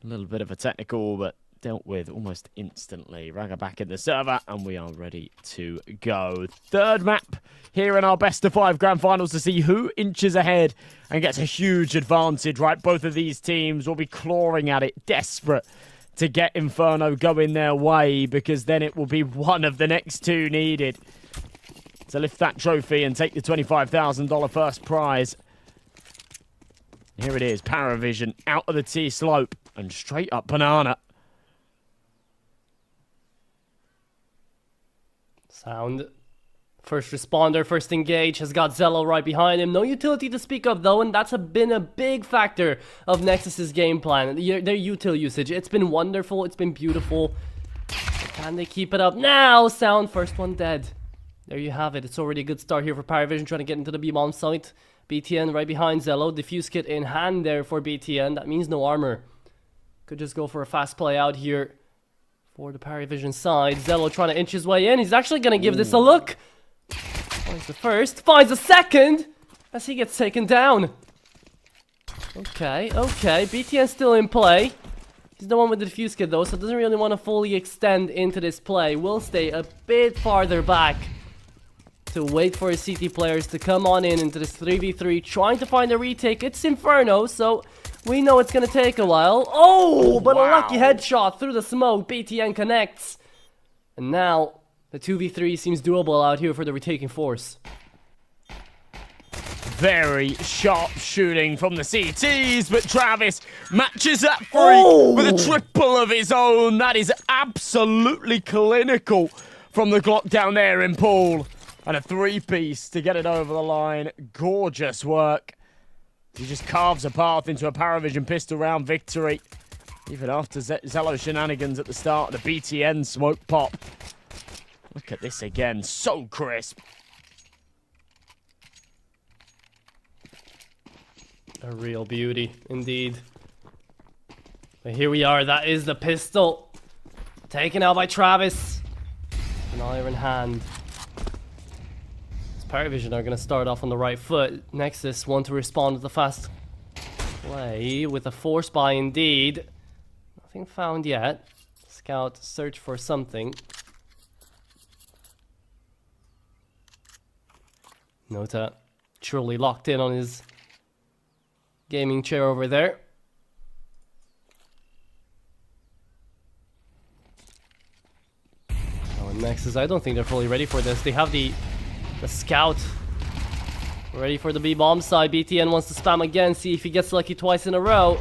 A little bit of a technical, but dealt with almost instantly. Raga back in the server, and we are ready to go. Third map here in our best of 5 grand finals to see who inches ahead and gets a huge advantage, right? Both of these teams will be clawing at it, desperate to get Inferno going their way, because then it will be one of the next two needed to lift that trophy and take the $25,000 first prize. Here it is, PARIVISION out of the T slope and straight up banana. Sound. First responder, first engage, has got Zello right behind him. No utility to speak of though, and that's been a big factor of Nexus's game plan. Their util usage. It's been wonderful, it's been beautiful. Can they keep it up now? Sound, first one dead. There you have it. It's already a good start here for PARIVISION, trying to get into the B-bomb site. BTN right behind Zello. Diffuse kit in hand there for BTN. That means no armor. Could just go for a fast play out here for the PARIVISION side. Zello trying to inch his way in. He's actually going to give this a look. Finds the first. Finds the second. As he gets taken down. Okay. BTN still in play. He's the one with the diffuse kit though, so doesn't really want to fully extend into this play. Will stay a bit farther back to wait for his CT players to come on into this 3v3, trying to find a retake. It's Inferno, so we know it's going to take a while. Oh, but wow. A lucky headshot through the smoke. BTN connects. And now, the 2v3 seems doable out here for the retaking force. Very sharp shooting from the CTs, but Travis matches that free with a triple of his own. That is absolutely clinical from the Glock down there in pool. And a 3-piece to get it over the line. Gorgeous work. He just carves a path into a PARIVISION pistol round victory. Even after Zello shenanigans at the start of the BTN smoke pop. Look at this again. So crisp. A real beauty, indeed. But here we are. That is the pistol. Taken out by Travis. An iron hand. PARIVISION are going to start off on the right foot. Nexus want to respond with a fast play with a force buy indeed. Nothing found yet. Scout search for something. Nota truly locked in on his gaming chair over there. Oh, and Nexus, I don't think they're fully ready for this. They have the scout ready for the B-bomb side. BTN wants to spam again, see if he gets lucky twice in a row.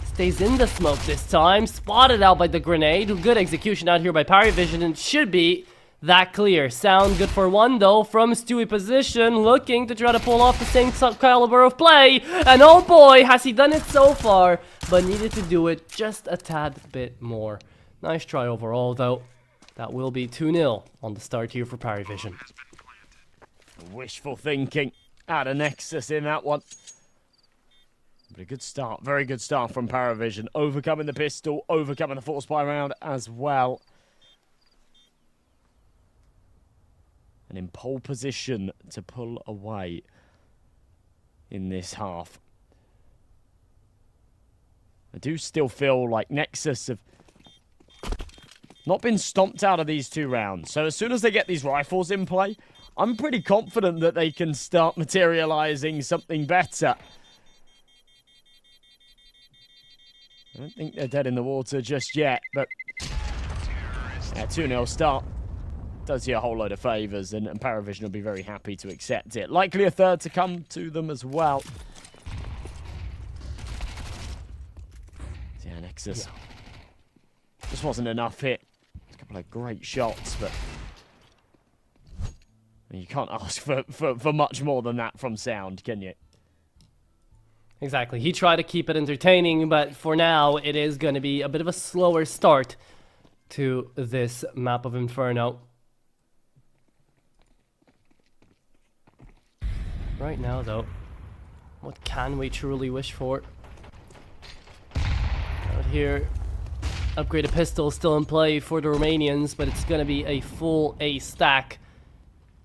Stays in the smoke this time. Spotted out by the grenade. Good execution out here by PARIVISION, and should be that clear. Sound good for one though from Stewie position, looking to try to pull off the same caliber of play. And oh boy, has he done it so far, but needed to do it just a tad bit more. Nice try overall though. That will be 2-0 on the start here for PARIVISION. Wishful thinking out of Nexus in that one. But a good start, very good start from PARIVISION. Overcoming the pistol, overcoming the force buy round as well. And in pole position to pull away in this half. I do still feel like Nexus have not been stomped out of these 2 rounds. So as soon as they get these rifles in play, I'm pretty confident that they can start materializing something better. I don't think they're dead in the water just yet, but yeah, 2-0 start does you a whole load of favours, and PARIVISION will be very happy to accept it. Likely a third to come to them as well. Yeah, Nexus. Just wasn't enough hit. A couple of great shots, but you can't ask for much more than that from Sound, can you? Exactly. He tried to keep it entertaining, but for now, it is going to be a bit of a slower start to this map of Inferno. Right now, though, what can we truly wish for? Out here, upgraded pistol still in play for the Romanians, but it's going to be a full A stack,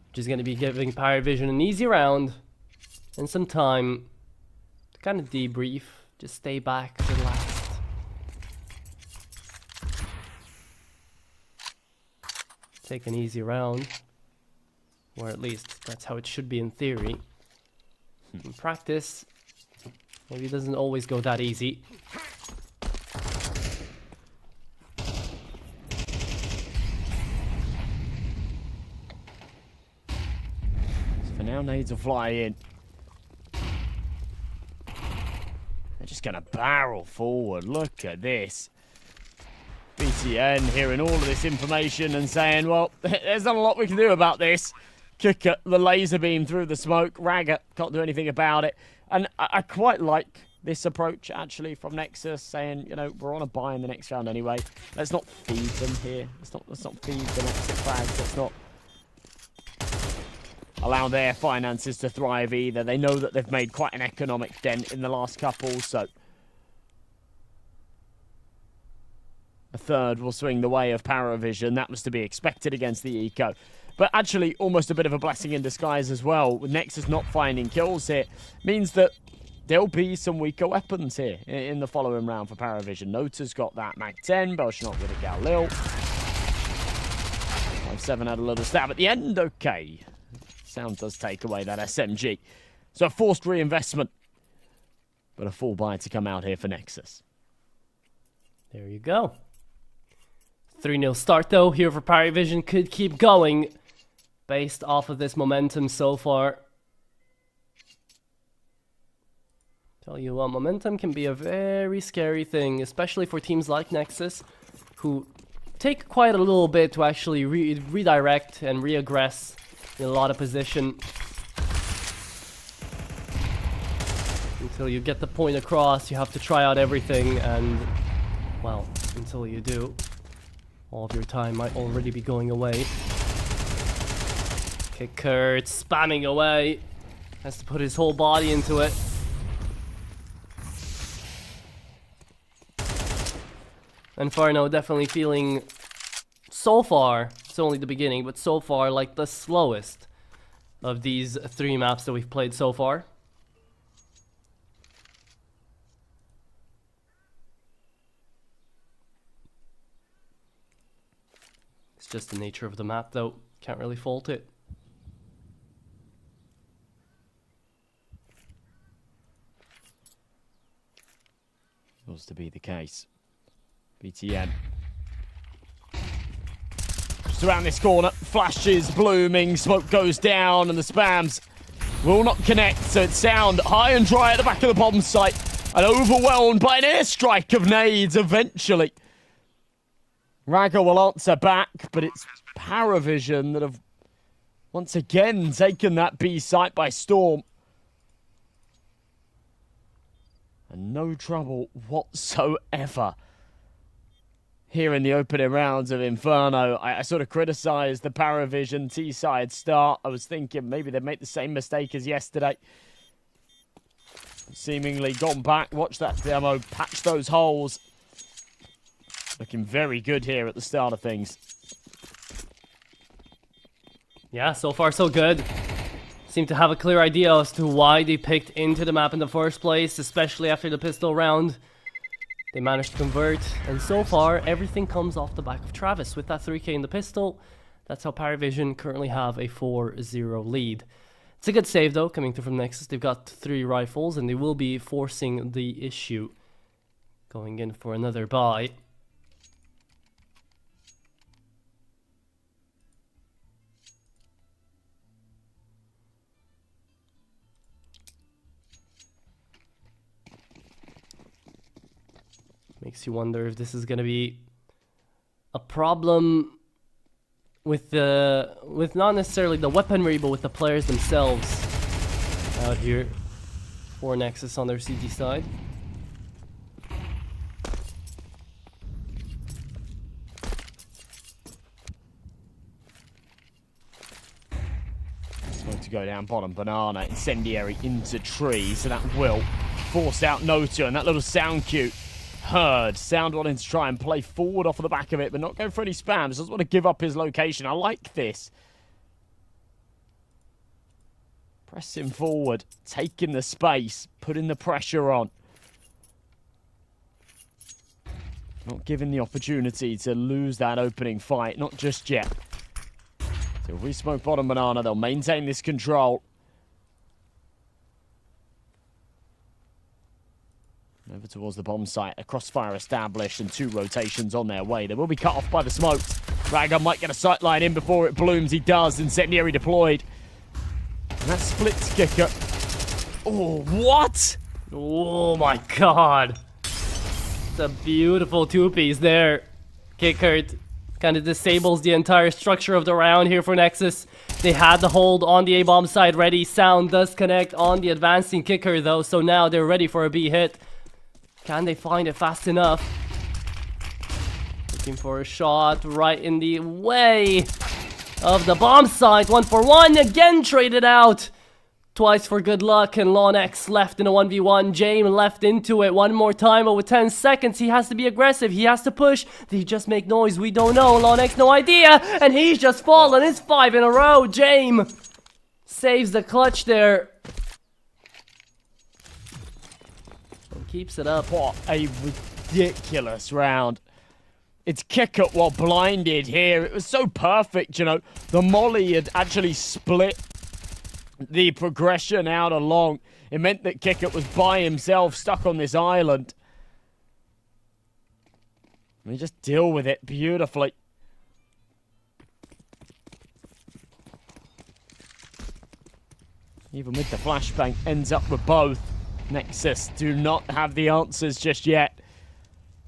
which is going to be giving PARIVISION an easy round and some time to kind of debrief, just stay back, relaxed. Take an easy round, or at least that's how it should be in theory. In practice, maybe it doesn't always go that easy. For now, nades will fly in. They're just going to barrel forward. Look at this. BTN hearing all of this information and saying, well, there's not a lot we can do about this. Kicker, the laser beam through the smoke. Ragger can't do anything about it. And I quite like this approach, actually, from Nexus, saying, you know, we're on a buy in the next round anyway. Let's not feed them here. Let's not feed the Nexus frags. Let's not allow their finances to thrive either. They know that they've made quite an economic dent in the last couple, so a third will swing the way of PARIVISION. That was to be expected against the Eco. But actually, almost a bit of a blessing in disguise as well. With Nexus not finding kills here, means that there'll be some weaker weapons here in the following round for PARIVISION. Nota's got that Mag-10, Belshonok with a Galil. 5-7 had a little stab at the end. Okay. Sound does take away that SMG. So a forced reinvestment. But a full buy to come out here for Nexus. There you go. 3-0 start though here for PARIVISION. Could keep going based off of this momentum so far. Tell you what, momentum can be a very scary thing, especially for teams like Nexus, who take quite a little bit to actually redirect and reaggress in a lot of position. Until you get the point across, you have to try out everything, and, well, until you do, all of your time might already be going away. Kicker, it's spamming away. Has to put his whole body into it. Inferno definitely feeling, so far, it's only the beginning, but so far like the slowest of these 3 maps that we've played so far. It's just the nature of the map though, can't really fault it. Was to be the case. BTN. Just around this corner, flashes blooming, smoke goes down, and the spams will not connect. So it's Sound high and dry at the back of the bomb site, and overwhelmed by an airstrike of nades eventually. Raga will answer back, but it's PARIVISION that have once again taken that B site by storm. And no trouble whatsoever here in the opening rounds of Inferno. I sort of criticised the PARIVISION T-side start. I was thinking maybe they'd make the same mistake as yesterday. Seemingly gone back, watch that demo, patch those holes. Looking very good here at the start of things. Yeah, so far so good. Seem to have a clear idea as to why they picked into the map in the first place, especially after the pistol round. They managed to convert, and so far everything comes off the back of Travis with that 3k in the pistol. That's how PARIVISION currently have a 4-0 lead. It's a good save though, coming through from Nexus. They've got 3 rifles and they will be forcing the issue. Going in for another buy. Makes you wonder if this is going to be a problem with not necessarily the weaponry, but with the players themselves out here for Nexus on their CT side. It's going to go down bottom. Banana, incendiary into tree, so that will force out Nota, and that little sound cue. Heard. Sound wanting to try and play forward off of the back of it, but not go for any spams. Doesn't want to give up his location. I like this. Pressing forward, taking the space, putting the pressure on. Not giving the opportunity to lose that opening fight. Not just yet. So if we smoke bottom Banana, they'll maintain this control. Over towards the bomb site, a crossfire established and 2 rotations on their way. They will be cut off by the smokes. Raga might get a sight line in before it blooms. He does. Incendiary deployed. And that splits kicker. Oh, what? Oh my god. It's a beautiful 2-piece there. Kicker kind of disables the entire structure of the round here for Nexus. They had the hold on the A-bomb side ready. Sound does connect on the advancing kicker though, so now they're ready for a B hit. Can they find it fast enough? Looking for a shot right in the way of the bomb site. 1 for 1, again traded out. Twice for good luck, and Lonex left in a 1v1. James left into it one more time, but with 10 seconds, he has to be aggressive. He has to push. Did he just make noise? We don't know. Lonex, no idea. And he's just fallen. It's 5 in a row. James saves the clutch there. Keeps it up. What a ridiculous round. It's kicker while blinded here. It was so perfect, you know. The molly had actually split the progression out along. It meant that Kickett was by himself, stuck on this island. And he just deal with it beautifully. Even with the flashbang, ends up with both. Nexus do not have the answers just yet.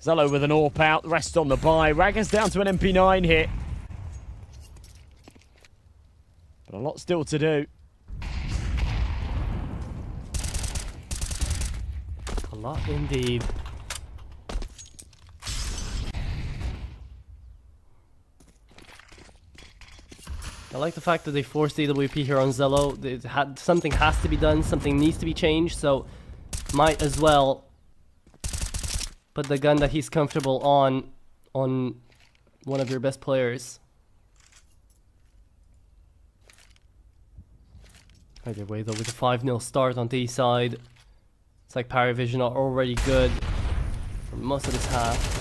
Zello with an AWP out, the rest on the buy. Ragger's down to an MP9 here. But a lot still to do. A lot indeed. I like the fact that they forced AWP here on Zello. Something has to be done, something needs to be changed, so might as well put the gun that he's comfortable on one of your best players. Either way though, with a 5-0 start on the side, it's like PARIVISION are already good for most of this half.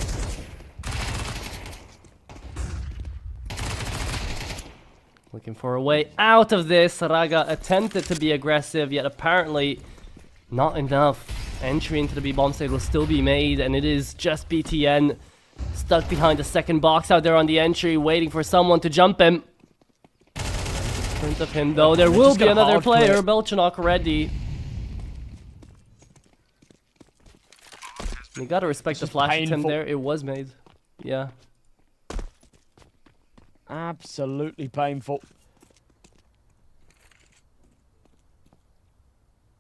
Looking for a way out of this. Raga attempted to be aggressive, yet apparently not enough. Entry into the B bomb site will still be made, and it is just BTN stuck behind the second box out there on the entry, waiting for someone to jump him. In front of him, though, there will be another player. Belchanok ready. You gotta respect the flash attempt there. It was made. Yeah. Absolutely painful.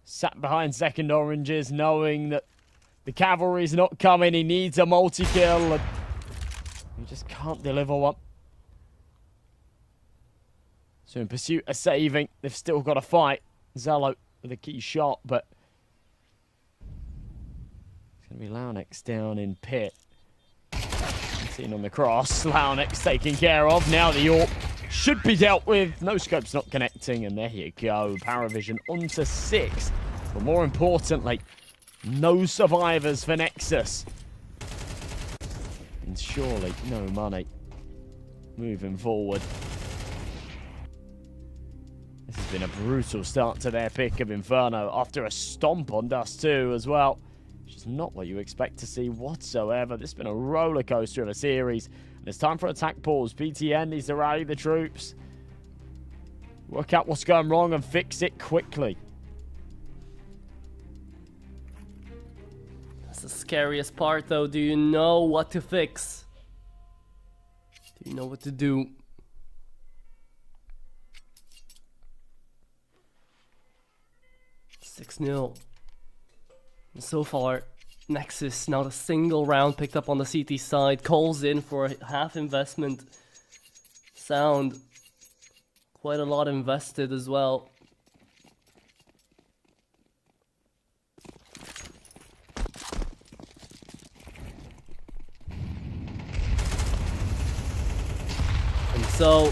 Sat behind second oranges, knowing that the cavalry's not coming. He needs a multi-kill, and he just can't deliver one. So in pursuit of saving, they've still got to fight. Zello with a key shot, but it's going to be Launex down in pit. Seen on the cross. Launex taken care of. Now the York should be dealt with. No scope's not connecting, and there you go. PARIVISION onto 6. But more importantly, no survivors for Nexus. And surely no money moving forward. This has been a brutal start to their pick of Inferno after a stomp on Dust 2 as well. Which is not what you expect to see whatsoever. This has been a roller coaster of a series. And it's time for attack pause. PTN needs to rally the troops. Work out what's going wrong and fix it quickly. That's the scariest part though. Do you know what to fix? Do you know what to do? $6-0. So far, Nexus not a single round picked up on the CT side. Calls in for a half investment. Sound quite a lot invested as well. And so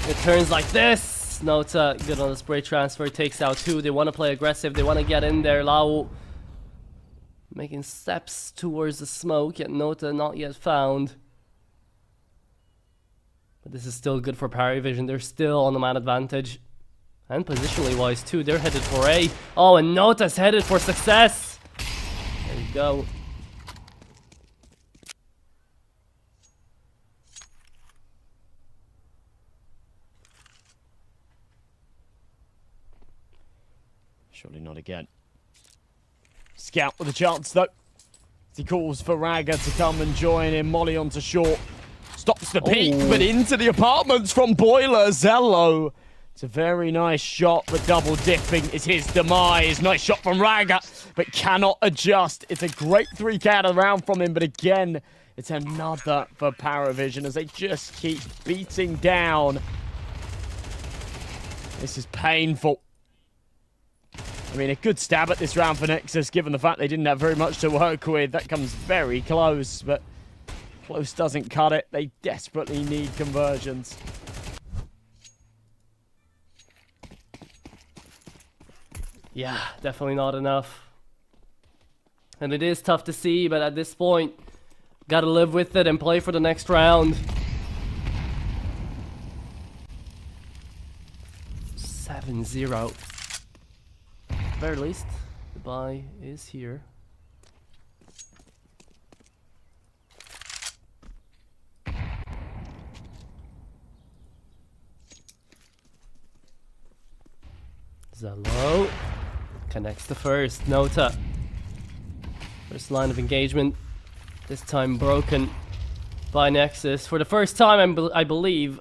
it turns like this. Nota good on the spray transfer, takes out 2. They want to play aggressive, they want to get in there. Lau making steps towards the smoke, yet Nota not yet found. But this is still good for PARIVISION. They're still on the man advantage. And positionally wise too, they're headed for A. Oh, and Nota's headed for success. There you go. Surely not again. Scout with a chance though. He calls for Raga to come and join him. Molly onto short. Stops the peak, but into the apartments from Boiler. Zello. It's a very nice shot, but double dipping is his demise. Nice shot from Raga, but cannot adjust. It's a great 3K out of the round from him, but again, it's another for PARIVISION as they just keep beating down. This is painful. I mean, a good stab at this round for Nexus, given the fact they didn't have very much to work with. That comes very close, but close doesn't cut it. They desperately need conversions. Yeah, definitely not enough. And it is tough to see, but at this point, gotta live with it and play for the next round. 7-0. At the very least, the buy is here. Zello connects the first. Nota. First line of engagement. This time broken by Nexus. For the first time, I believe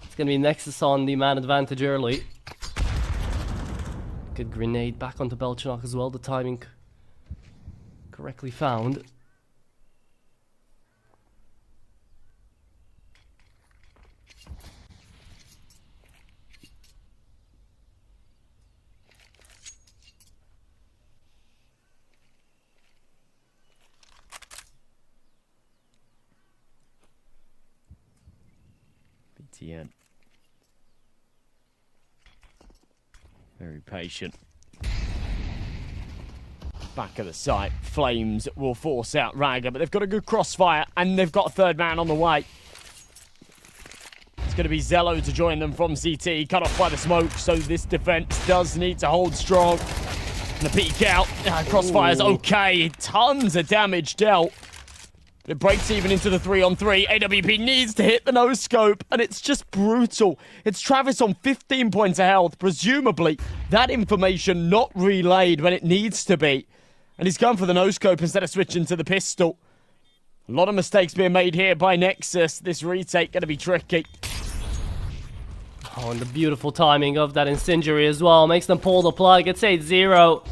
it's going to be Nexus on the man advantage early. Good grenade back onto Belchenok as well. The timing correctly found. BTN. Very patient. Back of the site. Flames will force out Raga, but they've got a good crossfire and they've got a third man on the way. It's going to be Zello to join them from CT. Cut off by the smoke, so this defense does need to hold strong. And the peek out. Crossfire's okay. Tons of damage dealt. But it breaks even into the 3-on-3. AWP needs to hit the no-scope, and it's just brutal. It's Travis on 15 points of health. Presumably, that information not relayed when it needs to be. And he's going for the no-scope instead of switching to the pistol. A lot of mistakes being made here by Nexus. This retake going to be tricky. Oh, and the beautiful timing of that incendiary as well makes them pull the plug. It's 8-0.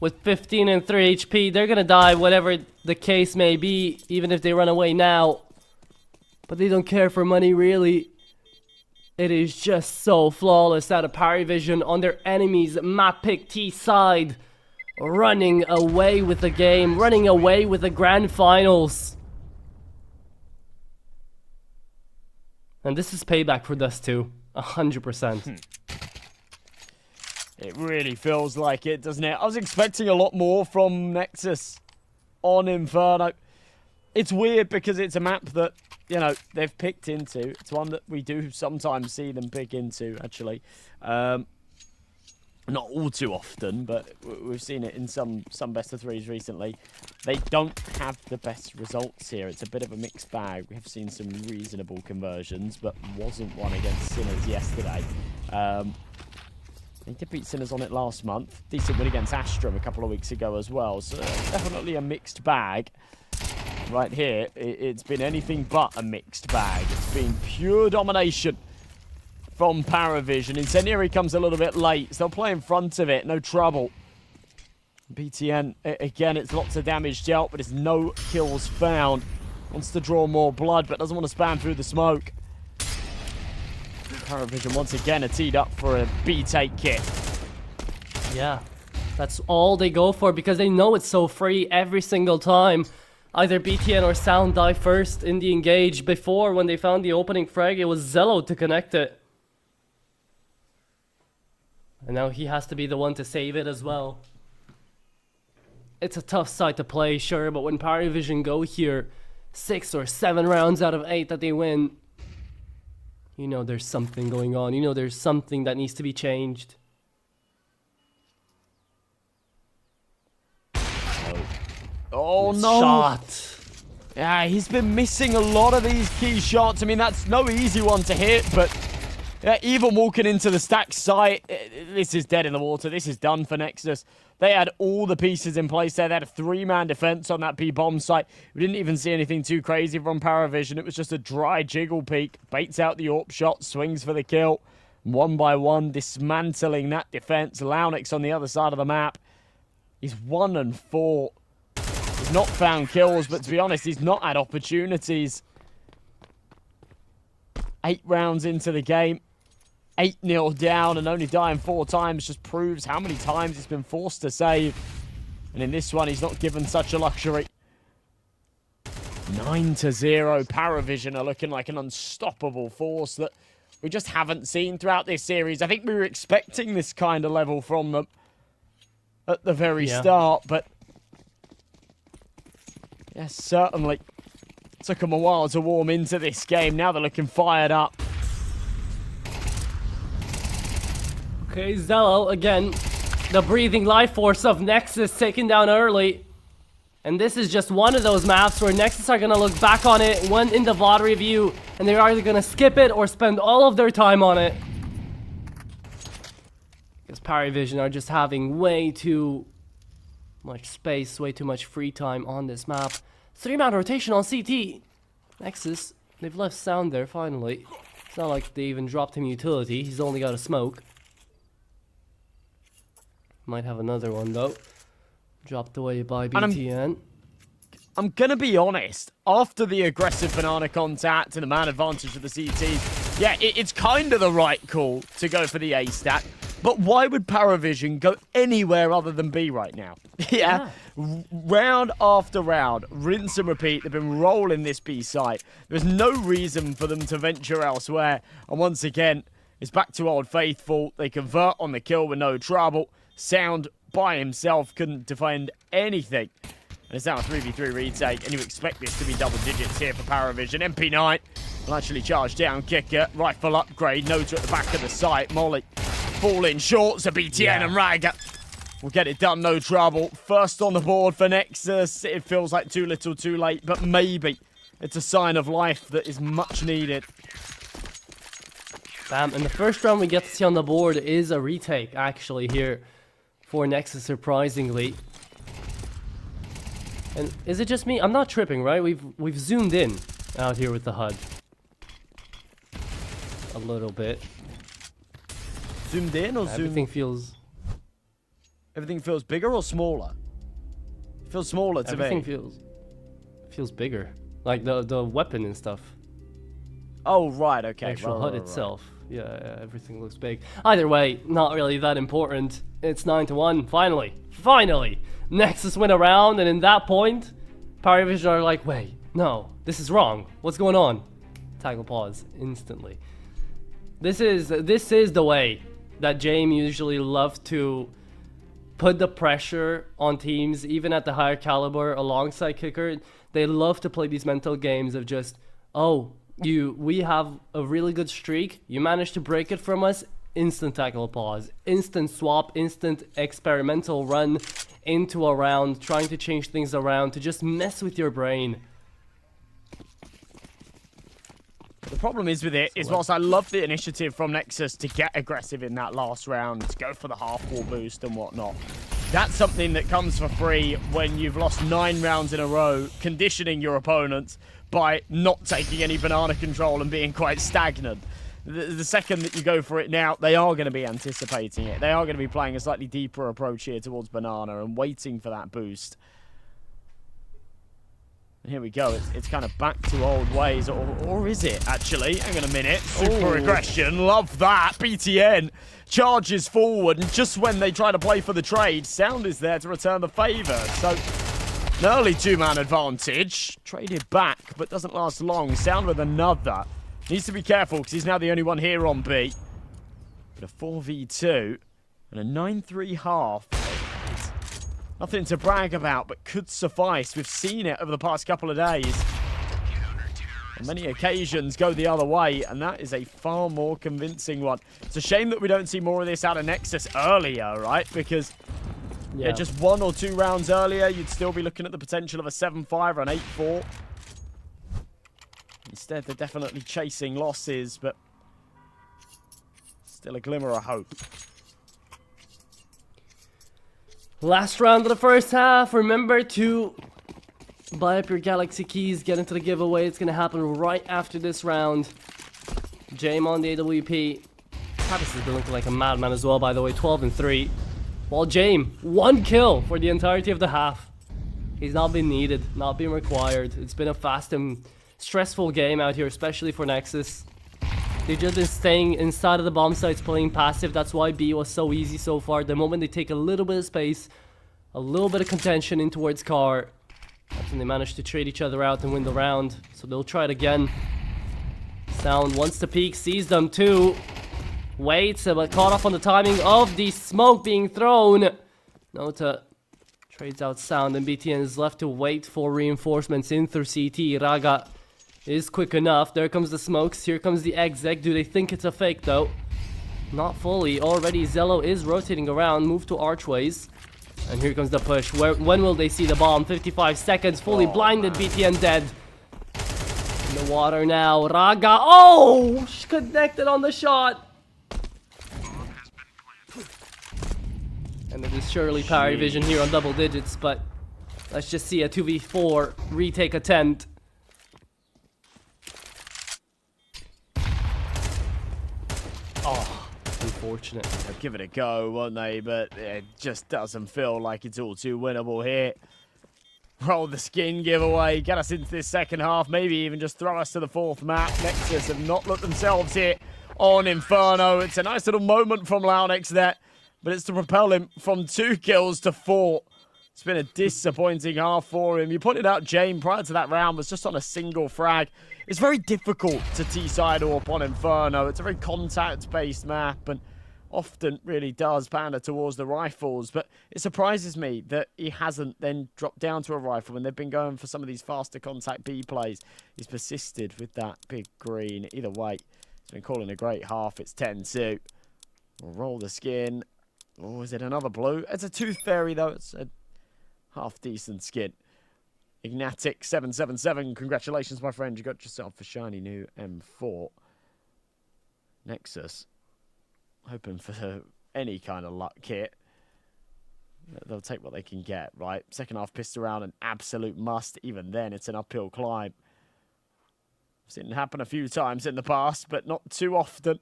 With 15 and 3 HP, they're gonna die, whatever the case may be, even if they run away now. But they don't care for money, really. It is just so flawless out of PARIVISION on their enemy's map pick T side. Running away with the game, running away with the grand finals. And this is payback for Dust 2, 100%. It really feels like it, doesn't it? I was expecting a lot more from Nexus on Inferno. It's weird because it's a map that, you know, they've picked into. It's one that we do sometimes see them pick into, actually. Not all too often, but we've seen it in some best of threes recently. They don't have the best results here. It's a bit of a mixed bag. We have seen some reasonable conversions, but wasn't one against Sinners yesterday. They did beat Sinners on it last month. Decent win against Astrum a couple of weeks ago as well. So definitely a mixed bag. Right here, it's been anything but a mixed bag. It's been pure domination from PARIVISION. Incendiary comes a little bit late. So they'll play in front of it. No trouble. BTN, again, it's lots of damage dealt, but it's no kills found. Wants to draw more blood, but doesn't want to spam through the smoke. PARIVISION once again are teed up for a B-take kit. Yeah, that's all they go for because they know it's so free every single time. Either BTN or Sound die first in the engage. Before, when they found the opening frag, it was Zello to connect it. And now he has to be the one to save it as well. It's a tough side to play, sure, but when PARIVISION go here, 6 or 7 rounds out of 8 that they win, you know there's something going on. You know there's something that needs to be changed. Oh no! Shot. Yeah, he's been missing a lot of these key shots. I mean, that's no easy one to hit, but yeah, even walking into the stack site, this is dead in the water. This is done for Nexus. They had all the pieces in place there. They had a 3-man defense on that B-bomb site. We didn't even see anything too crazy from PARIVISION. It was just a dry jiggle peek. Baits out the AWP shot, swings for the kill. One by one, dismantling that defense. Launix on the other side of the map. He's 1 and 4. He's not found kills, but to be honest, he's not had opportunities. 8 rounds into the game. 8-0 down and only dying 4 times just proves how many times he's been forced to save. And in this one, he's not given such a luxury. 9-0. PARIVISION are looking like an unstoppable force that we just haven't seen throughout this series. I think we were expecting this kind of level from them at the very start, but yes, certainly took them a while to warm into this game. Now they're looking fired up. Okay, Zello, again, the breathing life force of Nexus taken down early. And this is just one of those maps where Nexus are going to look back on it when in the VOD review, and they're either going to skip it or spend all of their time on it. Because PARIVISION are just having way too much space, way too much free time on this map. 3-man rotation on CT. Nexus, they've left Sound there finally. It's not like they even dropped him utility, he's only got a smoke. Might have another one though. Dropped away by BTN. I'm gonna be honest, after the aggressive banana contact and the man advantage of the CT, yeah, it's kind of the right call to go for the A stack. But why would PARIVISION go anywhere other than B right now? Yeah. Round after round, rinse and repeat. They've been rolling this B site. There's no reason for them to venture elsewhere. And once again, it's back to Old Faithful. They convert on the kill with no trouble. Sound by himself couldn't defend anything. And it's now a 3v3 retake, and you expect this to be double digits here for PARIVISION. MP9 will actually charge down kicker. Rifle upgrade. Nota at the back of the site. Molly falling short, so BTN and Raga will get it done, no trouble. First on the board for Nexus. It feels like too little too late, but maybe it's a sign of life that is much needed. Bam, and the first round we get to see on the board is a retake, actually, here for Nexus, surprisingly. And is it just me? I'm not tripping, right? We've zoomed in out here with the HUD. A little bit. Zoomed in or zoomed? Everything feels bigger or smaller? It feels smaller to me. Everything feels bigger. Like the weapon and stuff. Oh, right, okay. The actual HUD itself. Yeah, everything looks big. Either way, not really that important. It's 9-1. Finally! Nexus went around, and in that point, PARIVISION are like, wait, no, this is wrong. What's going on? Tackle pause instantly. This is the way that James usually loves to put the pressure on teams, even at the higher caliber, alongside Kicker. They love to play these mental games of just, oh, we have a really good streak, you managed to break it from us, instant tackle pause, instant swap, instant experimental run into a round, trying to change things around, to just mess with your brain. The problem is with it, whilst I love the initiative from Nexus to get aggressive in that last round, to go for the half-wall boost and whatnot, that's something that comes for free when you've lost 9 rounds in a row, conditioning your opponents by not taking any banana control and being quite stagnant. The second that you go for it now, they are going to be anticipating it. They are going to be playing a slightly deeper approach here towards banana and waiting for that boost. Here we go, it's kind of back to old ways, or is it, actually? Hang on a minute, super aggression, love that, BTN charges forward, and just when they try to play for the trade, Sound is there to return the favour, so an early 2-man advantage, traded back, but doesn't last long. Sound with another, needs to be careful, because he's now the only one here on B, but a 4v2, and a 9-3 half. Nothing to brag about, but could suffice. We've seen it over the past couple of days. On many occasions go the other way, and that is a far more convincing one. It's a shame that we don't see more of this out of Nexus earlier, right? Because yeah, just 1 or 2 rounds earlier, you'd still be looking at the potential of a 7-5 or an 8-4. Instead, they're definitely chasing losses, but still a glimmer of hope. Last round of the first half. Remember to buy up your Galaxy keys, get into the giveaway. It's going to happen right after this round. James on the AWP. Travis has been looking like a madman as well, by the way. 12-3. While James, 1 kill for the entirety of the half. He's not been needed, not been required. It's been a fast and stressful game out here, especially for Nexus. They've just been staying inside of the bomb sites, playing passive. That's why B was so easy so far. The moment they take a little bit of space, a little bit of contention in towards Car, that's when they manage to trade each other out and win the round. So they'll try it again. Sound wants to peek, sees them too. Waits, but caught off on the timing of the smoke being thrown. Nota trades out Sound, and BTN is left to wait for reinforcements in through CT. Raga is quick enough. There comes the smokes. Here comes the exec. Do they think it's a fake though? Not fully. Already Zello is rotating around. Move to archways. And here comes the push. When will they see the bomb? 55 seconds. Fully blinded. BTN dead. In the water now. Raga. Oh! Connected on the shot. And it is surely PARIVISION here on double digits. But let's just see a 2v4 retake attempt. Oh, unfortunate. They'll give it a go, won't they? But it just doesn't feel like it's all too winnable here. Roll the skin giveaway, get us into this second half, maybe even just throw us to the 4th map. Nexus have not looked themselves here on Inferno. It's a nice little moment from Launex there, but it's to propel him from 2 kills to 4. It's been a disappointing half for him. You pointed out James prior to that round was just on a single frag. It's very difficult to T-side up on Inferno. It's a very contact-based map and often really does pander towards the rifles. But it surprises me that he hasn't then dropped down to a rifle when they've been going for some of these faster contact B plays. He's persisted with that big green. Either way, he's been calling a great half. It's 10-2. We'll roll the skin. Oh, is it another blue? It's a Tooth Fairy, though. It's a half-decent skin. Ignatic777, congratulations, my friend. You got yourself a shiny new M4. Nexus, hoping for any kind of luck kit. They'll take what they can get, right? Second half pistol round, an absolute must. Even then, it's an uphill climb. I've seen it happen a few times in the past, but not too often.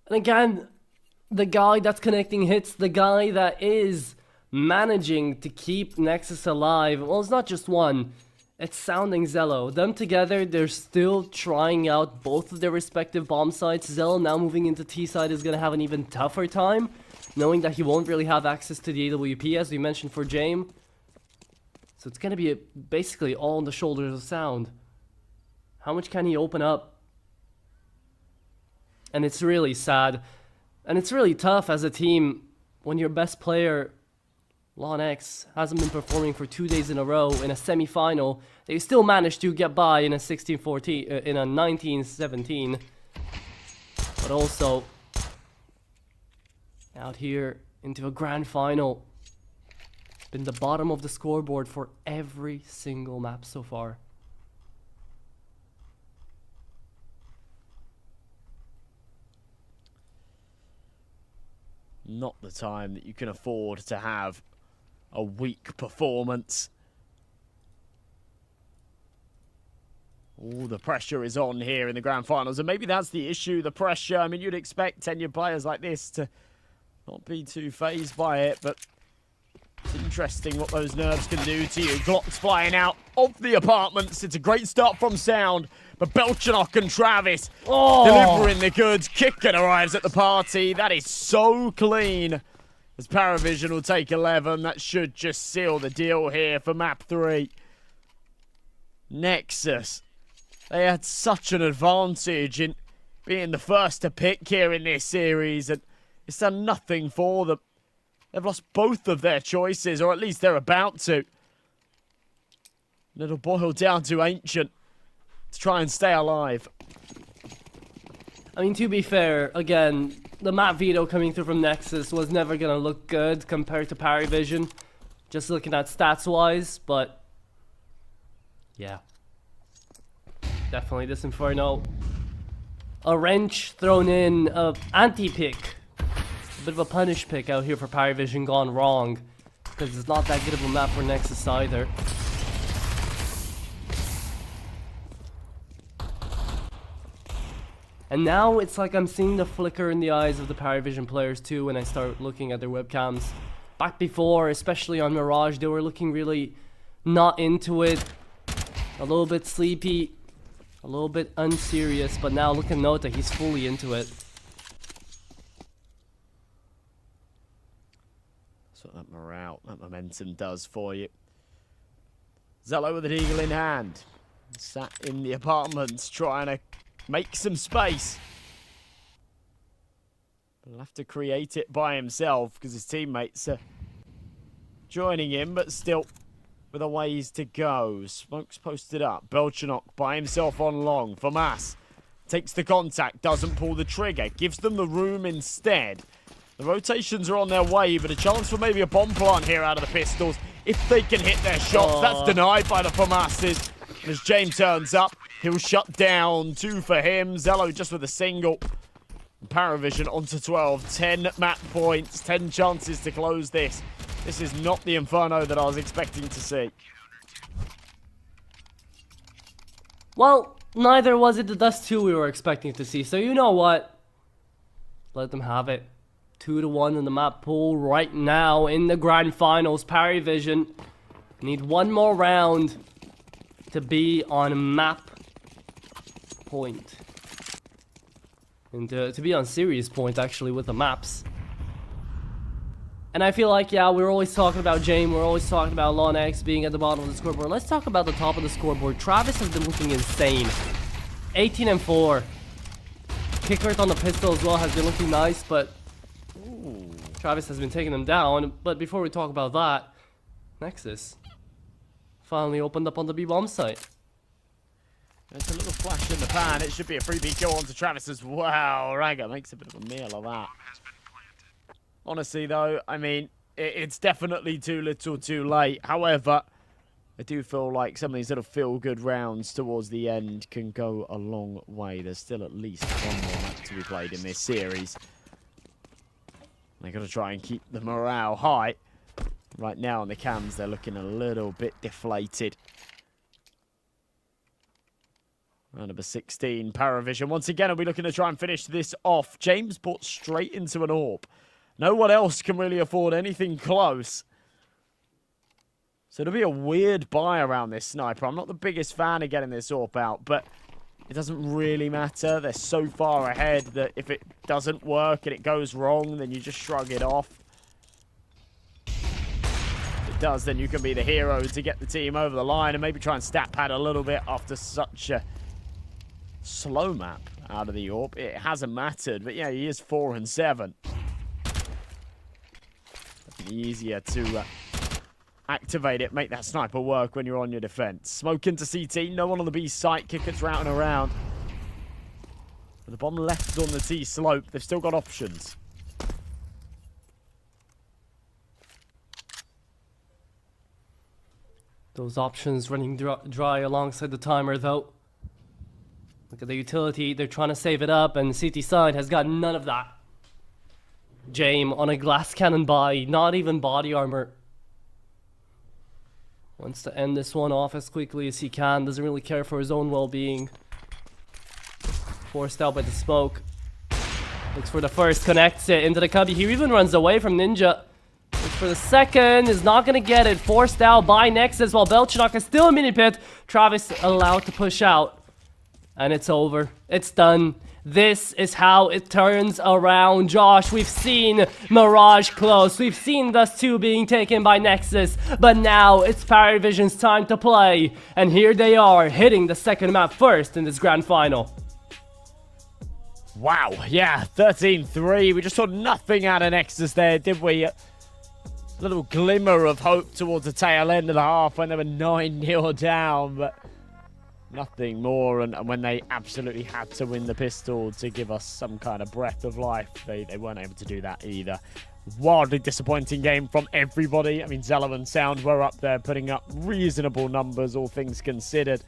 And again, the guy that's connecting hits, the guy that is managing to keep Nexus alive. Well, it's not just one. It's Sounding Zello. Them together, they're still trying out both of their respective bomb sites. Zello now moving into T side is going to have an even tougher time, knowing that he won't really have access to the AWP, as we mentioned for Jame. So it's going to be basically all on the shoulders of Sound. How much can he open up? And it's really sad. And it's really tough as a team when your best player, Lon X, hasn't been performing for 2 days in a row in a semi-final. They still managed to get by in a 16-14, in a 19-17. But also out here into a grand final. Been the bottom of the scoreboard for every single map so far. Not the time that you can afford to have a weak performance. All the pressure is on here in the grand finals, and maybe that's the issue, the pressure. I mean, you'd expect tenured players like this to not be too fazed by it, but it's interesting what those nerves can do to you. Glocks flying out of the apartments. It's a great start from Sound, but Belchanok and Travis delivering the goods. Kicker arrives at the party. That is so clean. As PARIVISION will take 11. That should just seal the deal here for map 3. Nexus. They had such an advantage in being the first to pick here in this series, and it's done nothing for them. They've lost both of their choices, or at least they're about to. And it'll boil down to Ancient to try and stay alive. I mean, to be fair, again, the map veto coming through from Nexus was never going to look good compared to PARIVISION. Just looking at stats-wise, but yeah. Definitely this Inferno. A wrench thrown in, anti-pick. A bit of a punish pick out here for PARIVISION gone wrong. Because it's not that good of a map for Nexus either. And now it's like I'm seeing the flicker in the eyes of the PARIVISION players too when I start looking at their webcams. Back before, especially on Mirage, they were looking really not into it. A little bit sleepy. A little bit unserious. But now look at Nota, he's fully into it. That's what that morale, that momentum does for you. Zello with an eagle in hand. Sat in the apartments trying to make some space. He'll have to create it by himself because his teammates are joining him, but still with a ways to go. Smoke's posted up. Belchanok by himself on long. Famas takes the contact, doesn't pull the trigger, gives them the room instead. The rotations are on their way, but a chance for maybe a bomb plant here out of the pistols if they can hit their shots. That's denied by the Famases. As James turns up, he'll shut down 2 for him. Zello just with a single. PARIVISION onto 12. 10 map points, 10 chances to close this. This is not the Inferno that I was expecting to see. Well, neither was it the Dust 2 we were expecting to see. So you know what? Let them have it. 2-1 in the map pool right now in the grand finals. PARIVISION need one more round to be on map point. And to be on series point, actually, with the maps. And I feel like, yeah, we're always talking about Jame, we're always talking about Lon X being at the bottom of the scoreboard. Let's talk about the top of the scoreboard. Travis has been looking insane. 18 and 4. Kickert on the pistol as well has been looking nice, but Travis has been taking them down. But before we talk about that, Nexus finally opened up on the B-bomb site. There's a little flash in the pan. It should be a freebie kill onto Travis as well. Raga makes a bit of a meal of that. Honestly, though, I mean, it's definitely too little too late. However, I do feel like some of these little feel-good rounds towards the end can go a long way. There's still at least one more match to be played in this series. They've got to try and keep the morale high. Right now on the cams, they're looking a little bit deflated. Round number 16, PARIVISION. Once again, are we looking to try and finish this off? James put straight into an AWP. No one else can really afford anything close. So it'll be a weird buy around this sniper. I'm not the biggest fan of getting this AWP out, but it doesn't really matter. They're so far ahead that if it doesn't work and it goes wrong, then you just shrug it off. If it does, then you can be the hero to get the team over the line and maybe try and stat pad a little bit after such a slow map out of the AWP. It hasn't mattered, but yeah, he is 4 and 7. Definitely easier to activate it, make that sniper work when you're on your defense. Smoke into CT, no one on the B site, kickers routing around. With the bomb left on the T slope, they've still got options. Those options running dry alongside the timer, though. Look at the utility. They're trying to save it up, and CT side has got none of that. Jame on a glass cannon buy, not even body armor. Wants to end this one off as quickly as he can. Doesn't really care for his own well-being. Forced out by the smoke. Looks for the first, connects it into the cubby. He even runs away from Ninja. Looks for the second, is not gonna get it. Forced out by Nexus while Belchinok is still in mini pit. Travis allowed to push out. And it's over. It's done. This is how it turns around, Josh. We've seen Mirage close. We've seen Dust 2 being taken by Nexus. But now it's PARIVISION's time to play. And here they are, hitting the second map first in this grand final. Wow, yeah, 13-3. We just saw nothing out of Nexus there, did we? A little glimmer of hope towards the tail end of the half when they were 9-0 down, but nothing more. And when they absolutely had to win the pistol to give us some kind of breath of life, they weren't able to do that either. Wildly disappointing game from everybody. I mean, Zello and Sound were up there putting up reasonable numbers, all things considered.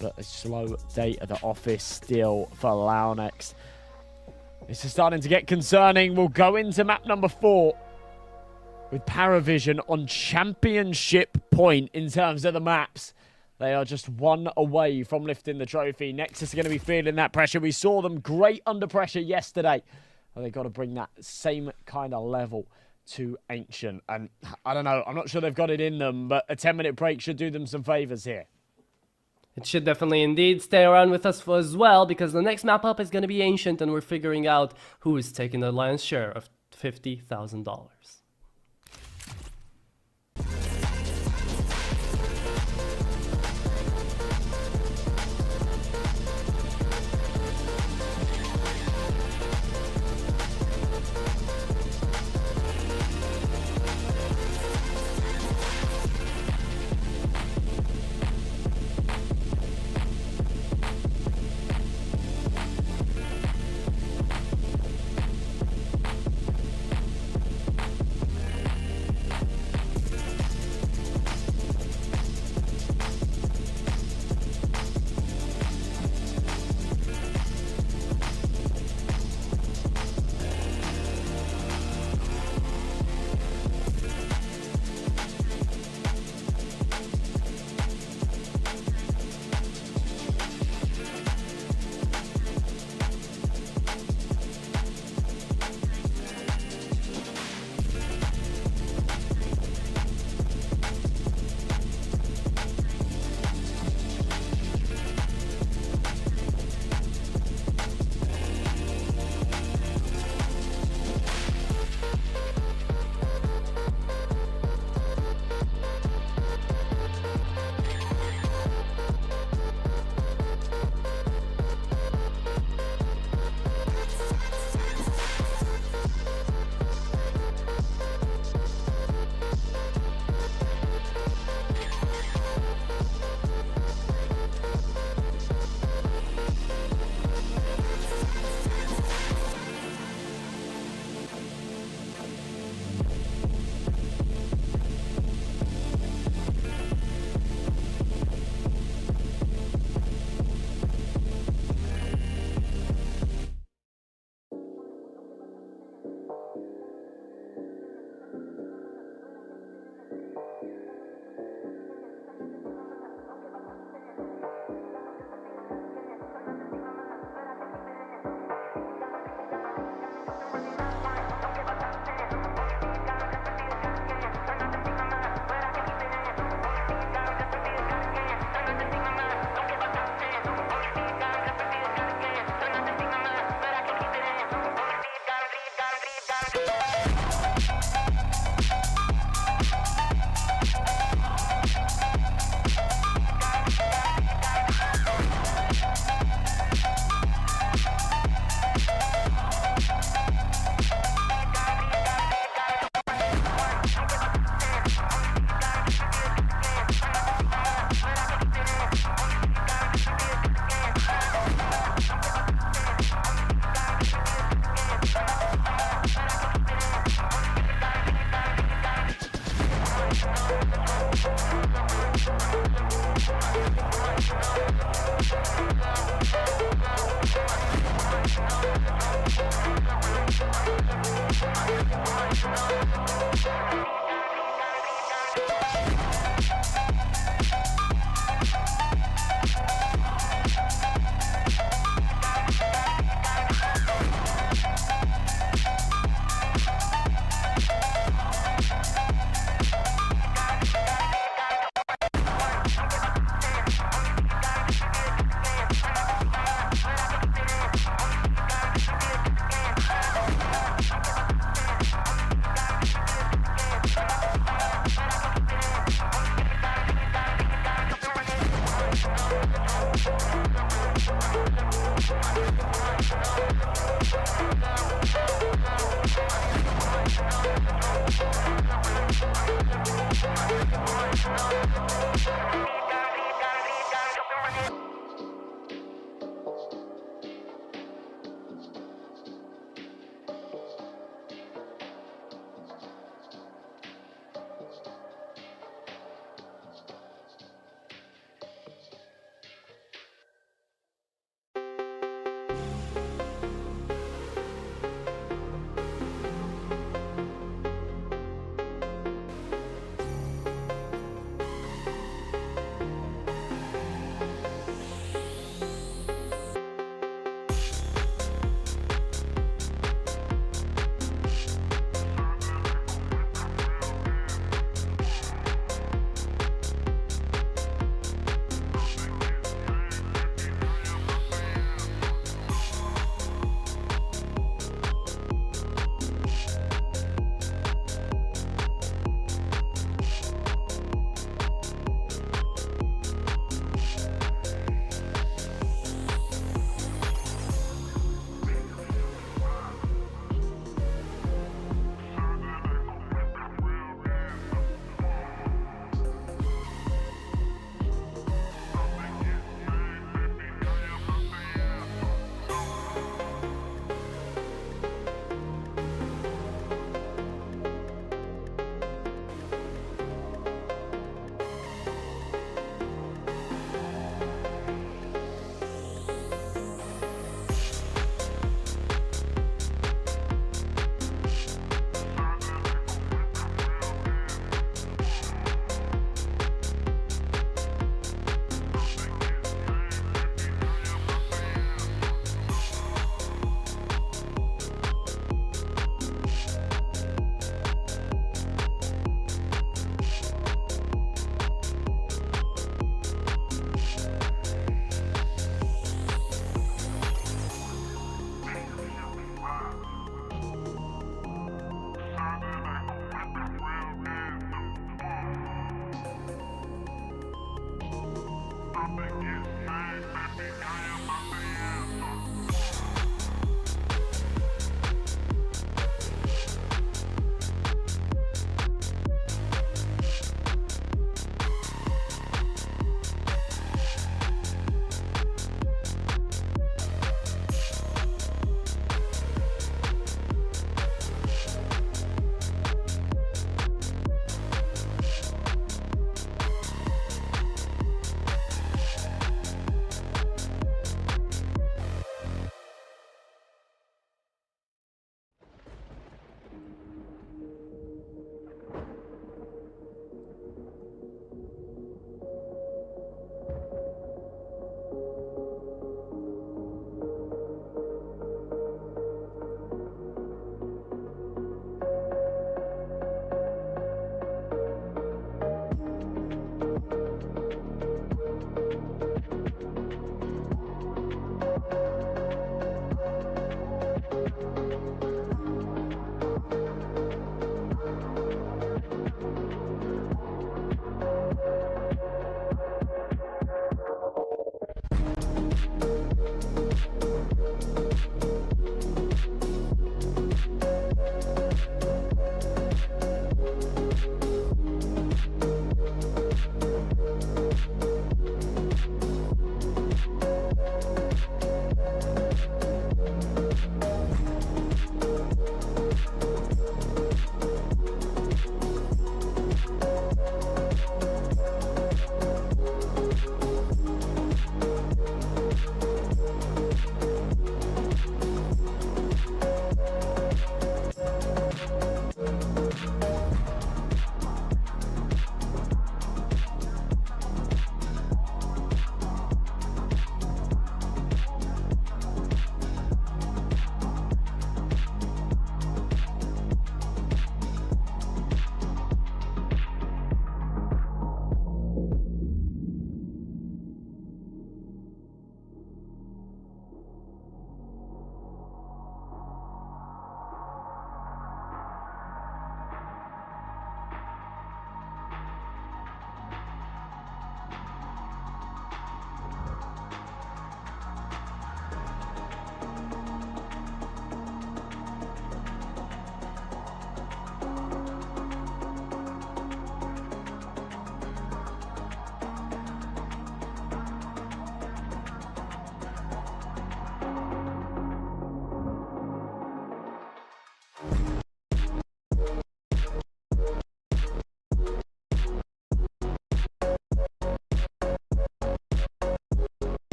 But a slow day at the office still for Launex. This is starting to get concerning. We'll go into map number 4 with PARIVISION on championship point in terms of the maps. They are just one away from lifting the trophy. Nexus are going to be feeling that pressure. We saw them great under pressure yesterday. And they've got to bring that same kind of level to Ancient. And I don't know, I'm not sure they've got it in them, but a 10-minute break should do them some favors here. It should definitely indeed stay around with us as well, because the next map up is going to be Ancient, and we're figuring out who is taking the lion's share of $50,000.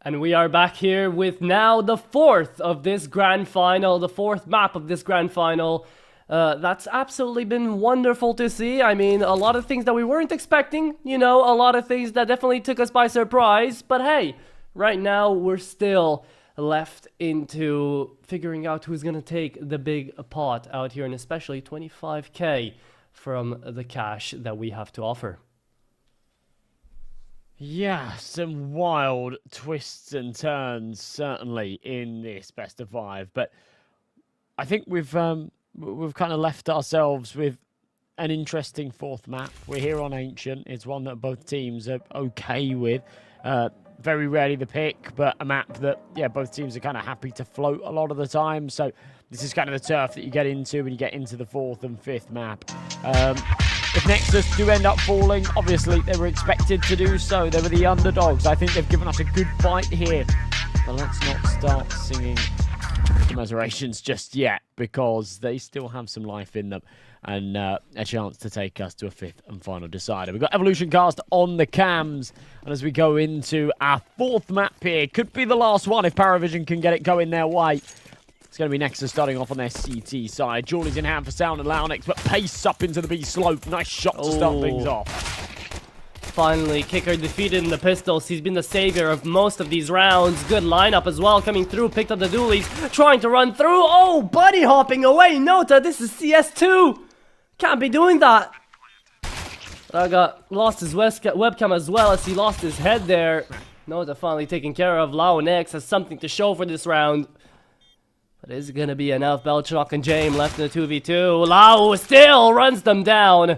And we are back here with now the fourth of this grand final, the fourth map of this grand final. That's absolutely been wonderful to see. I mean, a lot of things that we weren't expecting, you know, a lot of things that definitely took us by surprise. But hey, right now we're still left into figuring out who's going to take the big pot out here, and especially 25k from the cash that we have to offer. Yeah, some wild twists and turns certainly in this best of 5, but I think we've kind of left ourselves with an interesting fourth map. We're here on Ancient. It's one that both teams are okay with. Very rarely the pick, but a map that, yeah, both teams are kind of happy to float a lot of the time. So this is kind of the turf that you get into when you get into the fourth and fifth map. If Nexus do end up falling, obviously they were expected to do so. They were the underdogs. I think they've given us a good fight here. But let's not start singing commiserations just yet, because they still have some life in them and a chance to take us to a fifth and final decider. We've got Evolution Cast on the cams, and as we go into our fourth map here, could be the last one if PARIVISION can get it going their way. It's going to be Nexus starting off on their CT side. Jawley's in hand for Sound and Lounix, but pace up into the B slope. Nice shot to start things off. Finally, Kicker defeated in the pistols. He's been the savior of most of these rounds. Good lineup as well coming through. Picked up the dualies, trying to run through. Oh, buddy hopping away. Nota, this is CS2. Can't be doing that. Raga lost his webcam as well as he lost his head there. Nota finally taken care of. Lounix has something to show for this round. But is it going to be enough? Belchnock and James left in the 2v2. Lau still runs them down.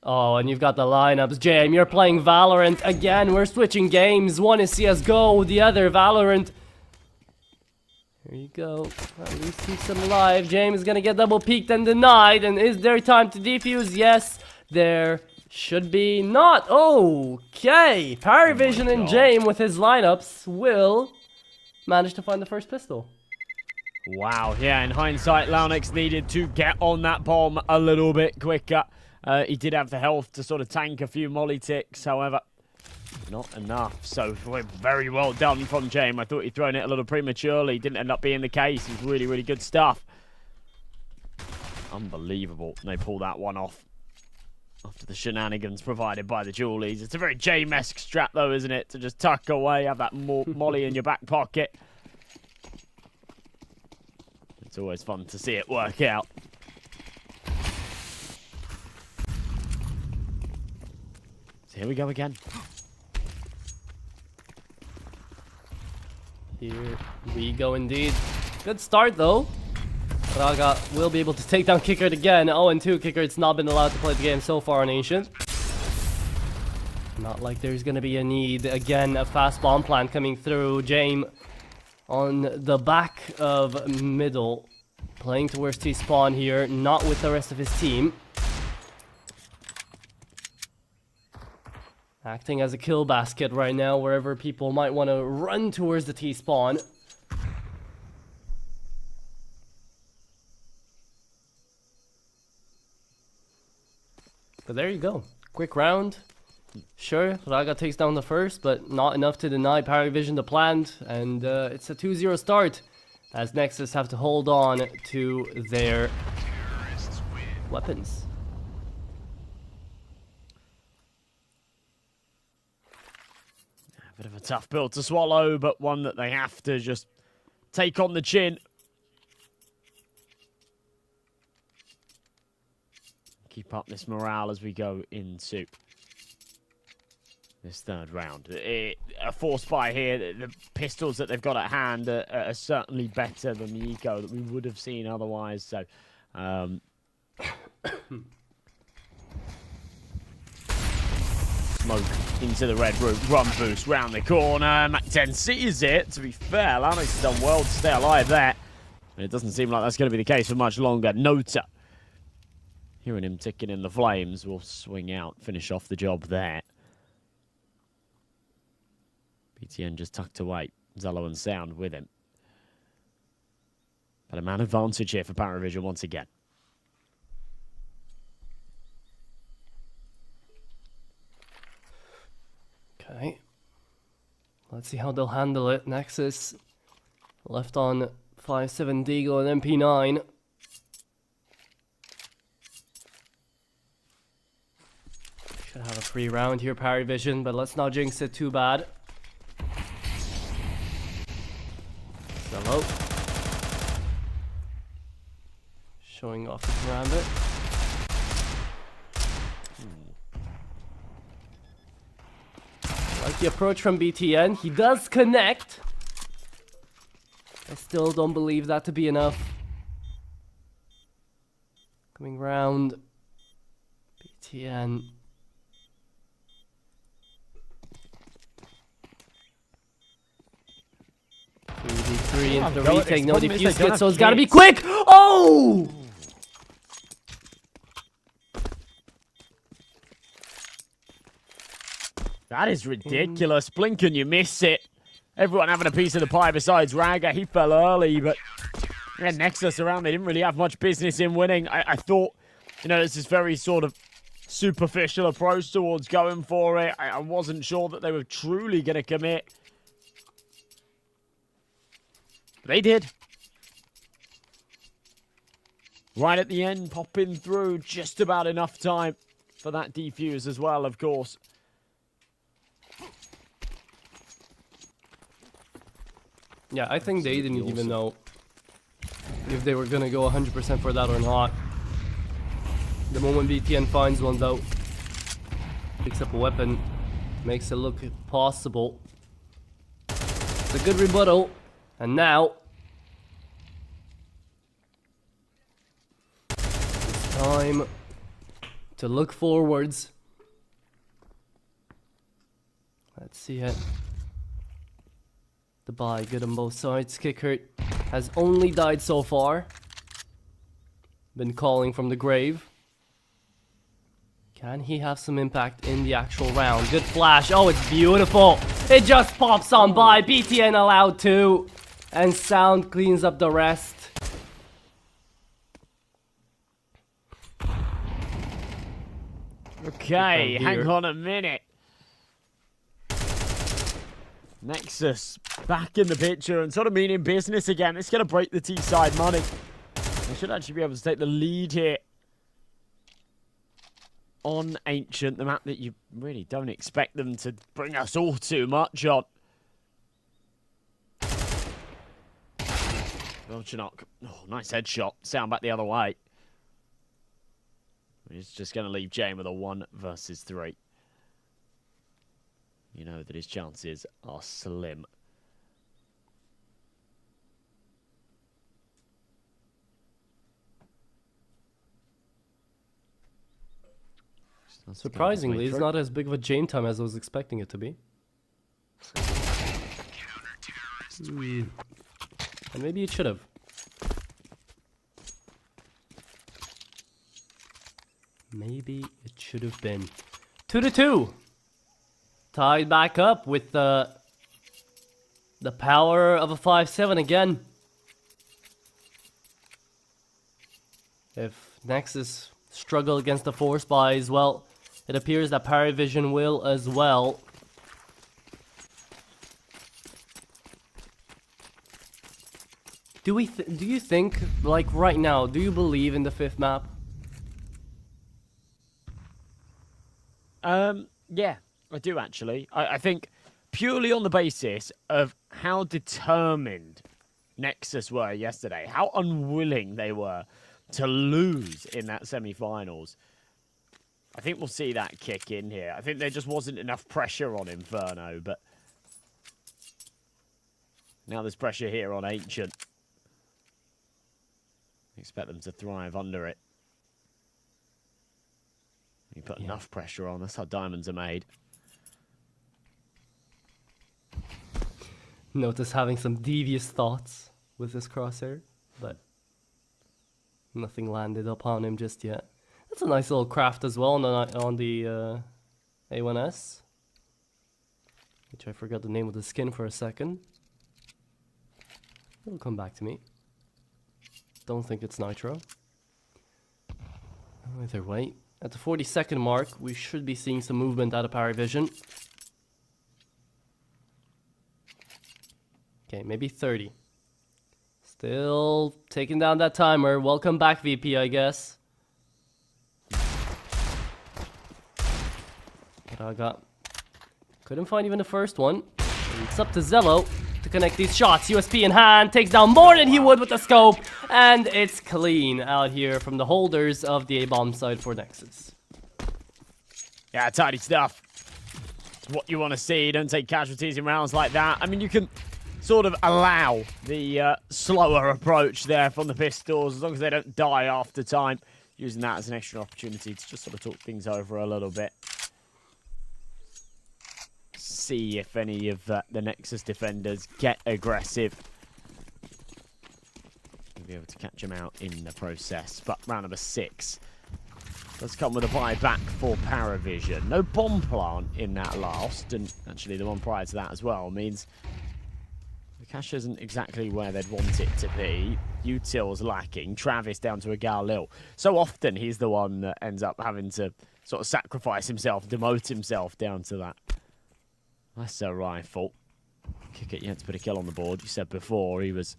Oh, and you've got the lineups. James, you're playing Valorant. Again, we're switching games. One is CSGO, the other Valorant. Here you go. At least he's alive. James is going to get double peeked and denied. And is there time to defuse? Yes, there should be not. Okay. PARIVISION and James with his lineups will manage to find the first pistol. Wow, yeah, in hindsight, Lounix needed to get on that bomb a little bit quicker. He did have the health to sort of tank a few molly ticks, however, not enough. So very well done from James. I thought he'd thrown it a little prematurely. Didn't end up being the case. It was really, really good stuff. Unbelievable. And they pull that one off after the shenanigans provided by the Jawleys. It's a very James-esque strat, though, isn't it? To just tuck away, have that molly in your back pocket. It's always fun to see it work out. So here we go again. Here we go indeed. Good start though. Raga will be able to take down Kicker again. 0-2 Kicker. It's not been allowed to play the game so far on Ancient. Not like there's gonna be a need. Again, a fast bomb plant coming through. James on the back of middle, playing towards T-spawn here, not with the rest of his team. Acting as a kill basket right now, wherever people might want to run towards the T-spawn. But there you go. Quick round. Sure, Raga takes down the first, but not enough to deny PARIVISION the plant, and it's a 2-0 start, as Nexus have to hold on to their weapons. A bit of a tough pill to swallow, but one that they have to just take on the chin. Keep up this morale as we go into this third round. A force buy here. The pistols that they've got at hand are certainly better than the eco that we would have seen otherwise. So, smoke into the red room. Run boost round the corner. Mac 10 sees it. To be fair, Lounix has done well to stay alive there. And it doesn't seem like that's going to be the case for much longer. Nota, hearing him ticking in the flames, will swing out, finish off the job there. BTN just tucked away. Zello and Sound with him. But a man advantage here for PARIVISION once again. Okay. Let's see how they'll handle it. Nexus left on 5-7 Deagle and MP9. Should have a free round here, PARIVISION, but let's not jinx it too bad. Hello. Showing off his Gambit. Like the approach from BTN. He does connect. I still don't believe that to be enough. Coming round. BTN. 3v3 into the retake. No defuse kit, so it's gotta be quick! Oh! That is ridiculous. Blink and you miss it. Everyone having a piece of the pie besides Raga. He fell early, but yeah, Nexus around. They didn't really have much business in winning. I thought, you know, this is very sort of superficial approach towards going for it. I wasn't sure that they were truly going to commit. They did. Right at the end, popping through just about enough time for that defuse as well, of course. Yeah, I think they didn't even know if they were gonna go 100% for that or not. The moment BTN finds one though, picks up a weapon, makes it look possible. It's a good rebuttal, and now it's time to look forwards. Let's see it. The buy good on both sides. Kickert has only died so far. Been calling from the grave. Can he have some impact in the actual round? Good flash. Oh, it's beautiful. It just pops on by. BTN allowed 2. And Sound cleans up the rest. Okay, hang on a minute. Nexus back in the picture and sort of meaning business again. It's going to break the T-side money. They should actually be able to take the lead here on Ancient, the map that you really don't expect them to bring us all too much on. Vilchanok. Oh, nice headshot. Sound back the other way. He's just going to leave Jane with a 1 versus 3. You know that his chances are slim. Surprisingly, it's not as big of a Jane time as I was expecting it to be. And maybe it should have. Maybe it should have been. 2-2. Tied back up with the power of a 5-7 again. If Nexus struggle against the force buys, well, it appears that PARIVISION will as well. Do you think, like right now, do you believe in the 5th map? Yeah, I do actually. I think purely on the basis of how determined Nexus were yesterday, how unwilling they were to lose in that semi-finals. I think we'll see that kick in here. I think there just wasn't enough pressure on Inferno, but now there's pressure here on Ancient. Expect them to thrive under it. You put enough pressure on. That's how diamonds are made. Notice having some devious thoughts with this crosshair, but nothing landed upon him just yet. That's a nice little craft as well on the A1S, which I forgot the name of the skin for a second. It'll come back to me. Don't think it's Nitro. Either way, at the 40-second mark, we should be seeing some movement out of PARIVISION. Okay, maybe 30. Still taking down that timer. Welcome back, VP, I guess. Raga couldn't find even the first one. It's up to Zello to connect these shots. USP in hand, takes down more than he would with the scope. And it's clean out here from the holders of the A-bomb side for Nexus. Yeah, tidy stuff. It's what you want to see. Don't take casualties in rounds like that. I mean, you can sort of allow the slower approach there from the pistols, as long as they don't die after time, using that as an extra opportunity to just sort of talk things over a little bit. See if any of the Nexus defenders get aggressive. We'll be able to catch them out in the process. But round number 6 does come with a buyback for PARIVISION. No bomb plant in that last, and actually the one prior to that as well means the cache isn't exactly where they'd want it to be. Util's lacking. Travis down to a Galil. So often he's the one that ends up having to sort of sacrifice himself, demote himself down to that lesser rifle. Kick it, you had to put a kill on the board. You said before he was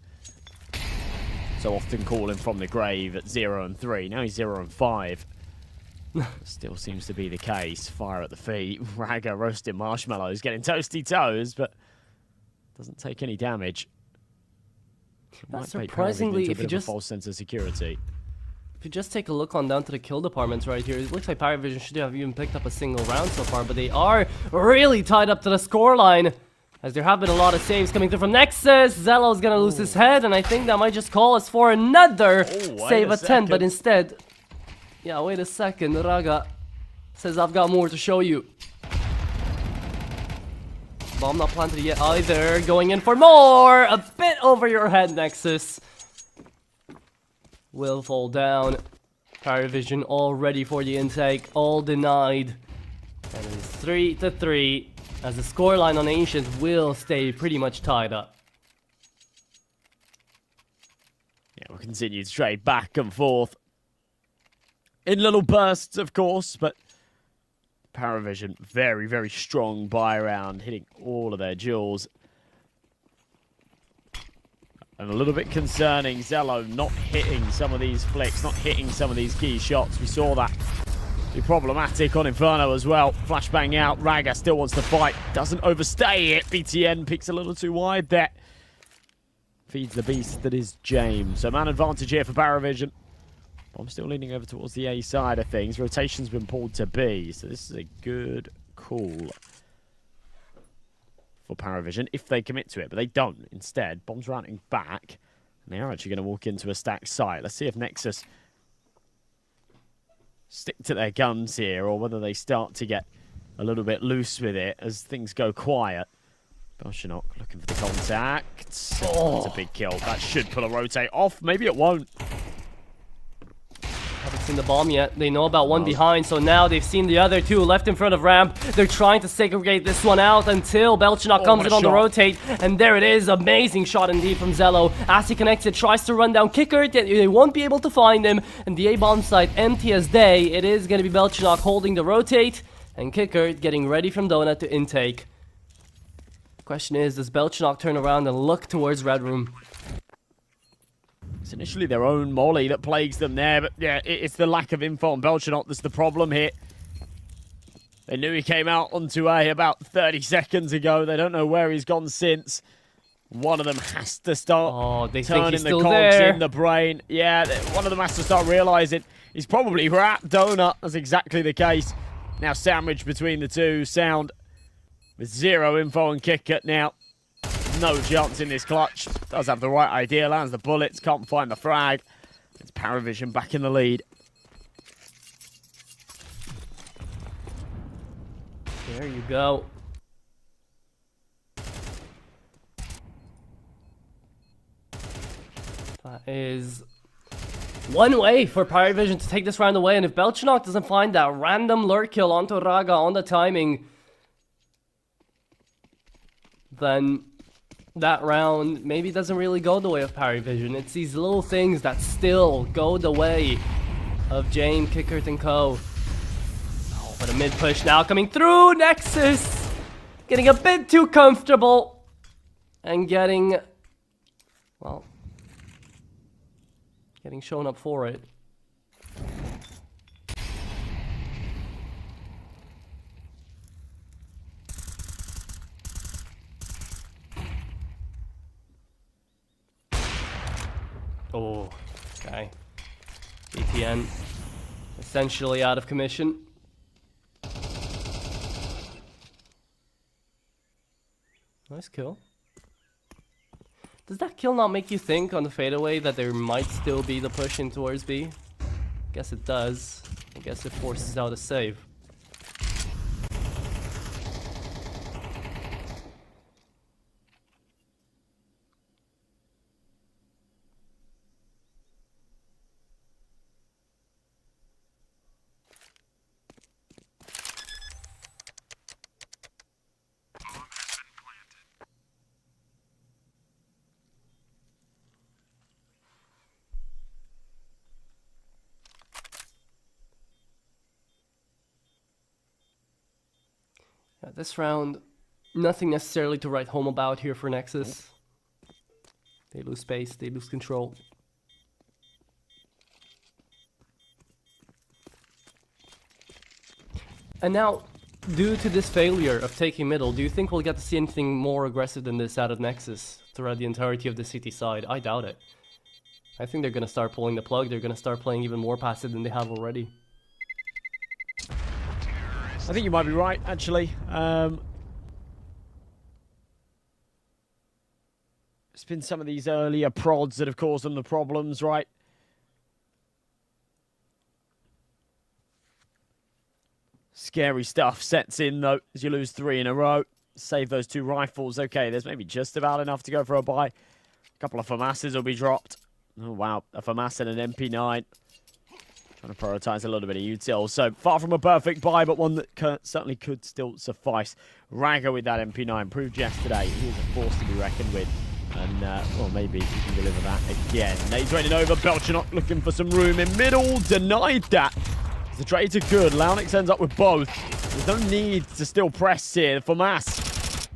so often calling from the grave at 0 and 3. Now he's 0 and 5. Still seems to be the case. Fire at the feet. Raga roasting marshmallows, getting toasty toes, but doesn't take any damage. That's surprisingly, if you just false sense of security. If you just take a look on down to the kill departments right here, it looks like PARIVISION should have even picked up a single round so far, but they are really tied up to the scoreline, as there have been a lot of saves coming through from Nexus. Zello's gonna lose his head, and I think that might just call us for another save attempt, but instead, yeah, wait a second, Raga says, I've got more to show you. Bomb not planted yet either, going in for more, a bit over your head, Nexus. Will fall down. PARIVISION all ready for the intake, all denied. And it's 3-3, as the scoreline on Ancient will stay pretty much tied up. Yeah, we'll continue to trade back and forth. In little bursts, of course, but PARIVISION, very, very strong buy round, hitting all of their jewels. And a little bit concerning, Zello not hitting some of these flicks, not hitting some of these key shots. We saw that be problematic on Inferno as well. Flashbang out, Raga still wants to fight, doesn't overstay it. BTN picks a little too wide there. Feeds the beast that is James. So man advantage here for PARIVISION. I'm still leaning over towards the A side of things. Rotation's been pulled to B, so this is a good call for PARIVISION if they commit to it, but they don't. Instead, bombs routing back, and they are actually going to walk into a stacked site. Let's see if Nexus stick to their guns here, or whether they start to get a little bit loose with it as things go quiet. Belchinok looking for the contact. Oh, that's a big kill. That should pull a rotate off. Maybe it won't. Haven't seen the bomb yet. They know about one behind, so now they've seen the other two left in front of ramp. They're trying to segregate this one out until Belchinok comes in on the rotate, and there it is. Amazing shot indeed from Zello. As he connects it, tries to run down Kicker. They won't be able to find him, and the A-bomb site empty as day. It is going to be Belchinok holding the rotate, and Kicker getting ready from Donut to intake. Question is, does Belchinok turn around and look towards Red Room? It's initially their own molly that plagues them there, but yeah, it's the lack of info on Belchinok that's the problem here. They knew he came out onto A about 30 seconds ago. They don't know where he's gone since. One of them has to start turning the cogs in the brain. Yeah, one of them has to start realizing he's probably wrapped Donut. That's exactly the case. Now sandwiched between the two. Sound with zero info on Kicker now. No chance in this clutch. Does have the right idea, lands the bullets, can't find the frag. It's PARIVISION back in the lead. There you go. That is one way for PARIVISION to take this round away, and if Belchinok doesn't find that random lurk kill onto Raga on the timing, then that round maybe doesn't really go the way of PARIVISION. It's these little things that still go the way of James, Kickert, and co. Oh, but a mid push now coming through. Nexus getting a bit too comfortable. and getting, well, getting shown up for it. Oh, okay. BTN essentially out of commission. Nice kill. Does that kill not make you think on the fadeaway that there might still be the push in towards B? Guess it does. I guess it forces out a save. Yeah, this round, nothing necessarily to write home about here for Nexus. They lose space, they lose control. And now, due to this failure of taking middle, do you think we'll get to see anything more aggressive than this out of Nexus throughout the entirety of the CT side? I doubt it. I think they're going to start pulling the plug, they're going to start playing even more passive than they have already. I think you might be right, actually. It's been some of these earlier prods that have caused them the problems, right? Scary stuff sets in, though, as you lose 3 in a row. Save those 2 rifles. Okay, there's maybe just about enough to go for a buy. A couple of FAMASs will be dropped. Oh, wow. A FAMAS and an MP9. Trying to prioritise a little bit of util. So, far from a perfect buy, but one that certainly could still suffice. Ragger with that MP9 proved yesterday he is a force to be reckoned with. And, well, maybe he can deliver that again. Nade's raining over. Belchanok looking for some room in middle. Denied that. The trades are good. Launix ends up with both. There's no need to still press here for Mass.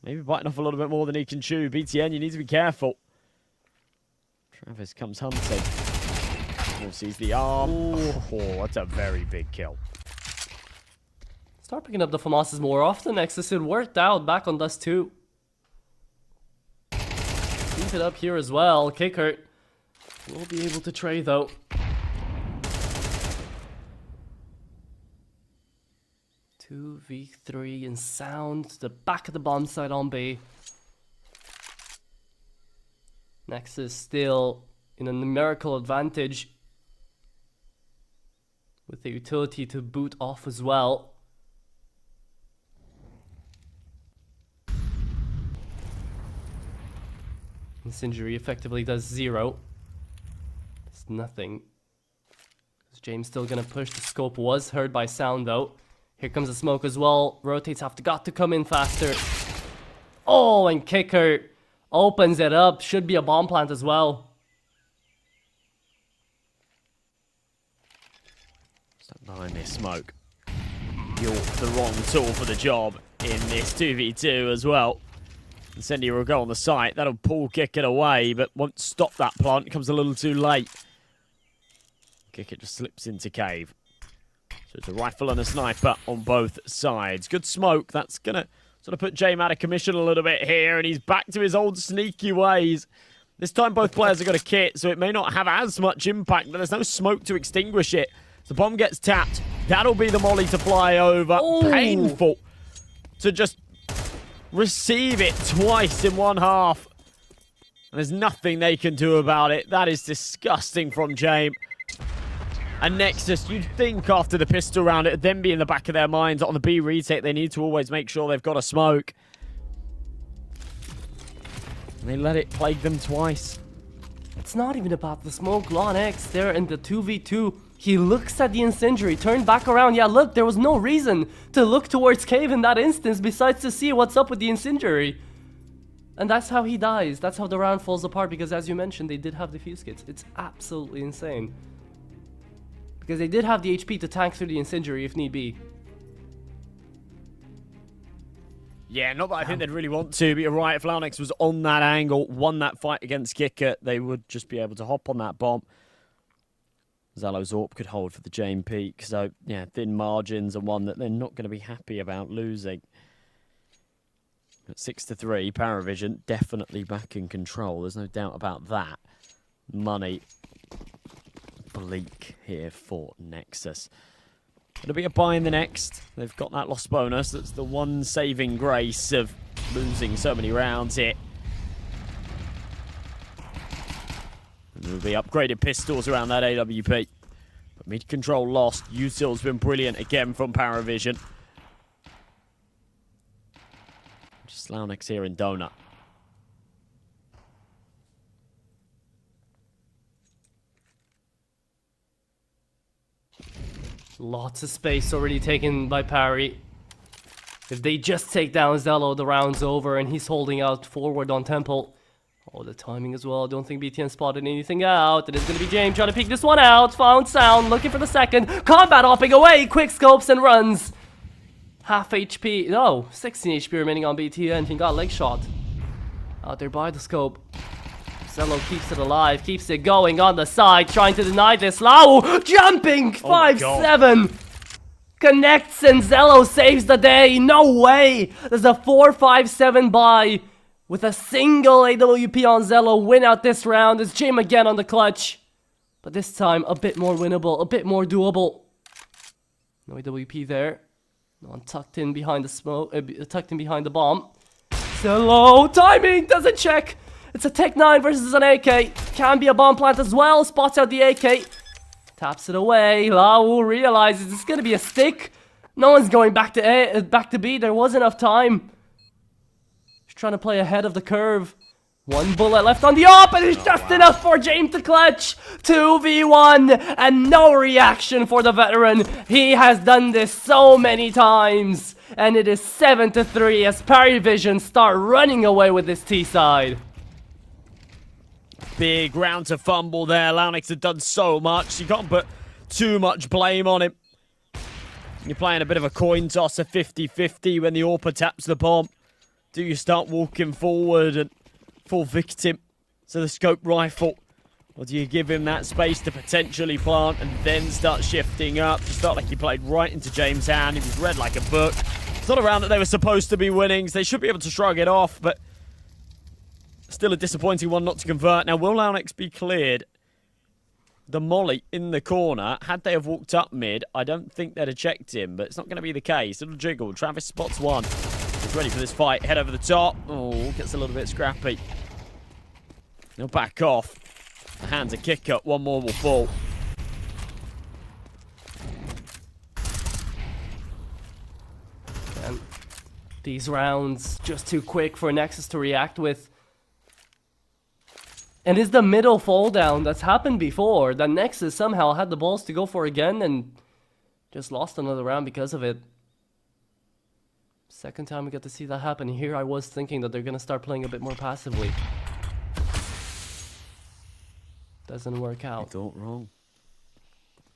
Maybe biting off a little bit more than he can chew. BTN, you need to be careful. Travis comes hunting. Sees the arm. Oh, that's a very big kill. Start picking up the FAMASs more often, Nexus. It worked out back on Dust 2. Keep it up here as well. Kicker will be able to trade, though. Two v3 and sound to the back of the bomb site on B. Nexus still in a numerical advantage, with the utility to boot off as well. This injury effectively does 0. It's nothing. James still gonna push. The scope was heard by sound though. Here comes the smoke as well. Rotates have got to come in faster. Oh, and Kicker opens it up. Should be a bomb plant as well. Behind this smoke. You're the wrong tool for the job in this 2v2 as well. Incendiary will go on the site. That'll pull Kicker away, but won't stop that plant. It comes a little too late. Kicker just slips into cave. So it's a rifle and a sniper on both sides. Good smoke. That's going to sort of put Jame out of commission a little bit here, and he's back to his old sneaky ways. This time both players have got a kit, so it may not have as much impact, but there's no smoke to extinguish it. The bomb gets tapped. That'll be the molly to fly over. Ooh. Painful to just receive it twice in one half. And there's nothing they can do about it. That is disgusting from Jame. And Nexus, you'd think after the pistol round, it would then be in the back of their minds on the B retake. They need to always make sure they've got a smoke. And they let it plague them twice. It's not even about the smoke. Launix there in the 2v2. He looks at the incendiary, turned back around. Yeah, look, there was no reason to look towards cave in that instance besides to see what's up with the incendiary. And that's how he dies. That's how the round falls apart, because as you mentioned, they did have the fuse kits. It's absolutely insane. Because they did have the HP to tank through the incendiary if need be. Yeah, not that I think they'd really want to, but you're right. If Launex was on that angle, won that fight against Kicker, they would just be able to hop on that bomb. Zalozorp could hold for the Jane Peak. So, yeah, thin margins and one that they're not going to be happy about losing. At 6-3, PARIVISION definitely back in control. There's no doubt about that. Money bleak here for Nexus. It'll be a buy in the next. They've got that loss bonus. That's the one saving grace of losing so many rounds here. And there'll be upgraded pistols around that AWP. But mid-control lost. Util's been brilliant again from PARIVISION. Just Launex here in Donut. Lots of space already taken by Parry. If they just take down Zello, the round's over, and he's holding out forward on Temple. Oh, the timing as well. Don't think BTN spotted anything out. It is going to be James trying to peek this one out. Found sound, looking for the second. Combat hopping away, quick scopes and runs. Half HP, no, 16 HP remaining on BTN. He got leg shot. Out there by the scope. Zello keeps it alive, keeps it going on the side, trying to deny this. Lau jumping 5-7. Connects and Zello saves the day. No way. There's a 4-5-7 buy with a single AWP on Zello. Win out this round. It's Jim again on the clutch. But this time a bit more winnable, a bit more doable. No AWP there. No one tucked in behind the smoke, tucked in behind the bomb. Zello timing doesn't check. It's a Tech 9 versus an AK. Can be a bomb plant as well. Spots out the AK. Taps it away. Lau realizes it's going to be a stick. No one's going back to A, back to B. There was enough time. He's trying to play ahead of the curve. One bullet left on the op, and it's just enough for James to clutch. 2v1, and no reaction for the veteran. He has done this so many times. And it is 7-3 as PARIVISION start running away with this T side. Big round to fumble there. Launex had done so much. You can't put too much blame on him. You're playing a bit of a coin toss, a 50-50 when the AWPer taps the bomb. Do you start walking forward and fall victim to the scope rifle? Or do you give him that space to potentially plant and then start shifting up? Just felt like he played right into James' hand. He was read like a book. It's not a round that they were supposed to be winning. So they should be able to shrug it off, but still a disappointing one not to convert. Now, will Launex be cleared? The molly in the corner. Had they have walked up mid, I don't think they'd have checked him, but it's not going to be the case. Little jiggle. Travis spots one. He's ready for this fight. Head over the top. Oh, gets a little bit scrappy. He'll back off. The hands a kick up. One more will fall. And these rounds just too quick for Nexus to react with. And it's the middle fall down that's happened before. That Nexus somehow had the balls to go for again and just lost another round because of it. Second time we get to see that happen. Here I was thinking that they're going to start playing a bit more passively. Doesn't work out. You thought wrong.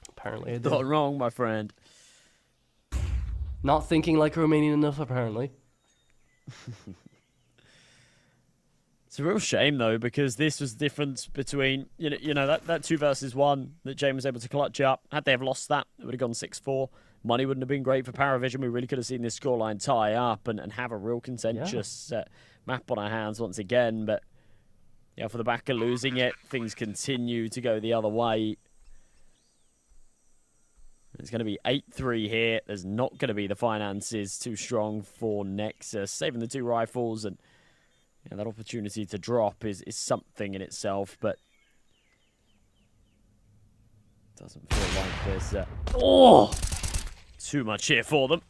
Apparently I did. Thought wrong, my friend. Not thinking like Romanian enough, apparently. It's a real shame, though, because this was the difference between, you know that 2 versus 1 that James was able to clutch up. Had they have lost that, it would have gone 6-4. Money wouldn't have been great for PARIVISION. We really could have seen this scoreline tie up and have a real contentious map on our hands once again. But, yeah, for the back of losing it, things continue to go the other way. It's going to be 8-3 here. There's not going to be the finances too strong for Nexus. Saving the 2 rifles and that opportunity to drop is something in itself, but doesn't feel like there's too much here for them.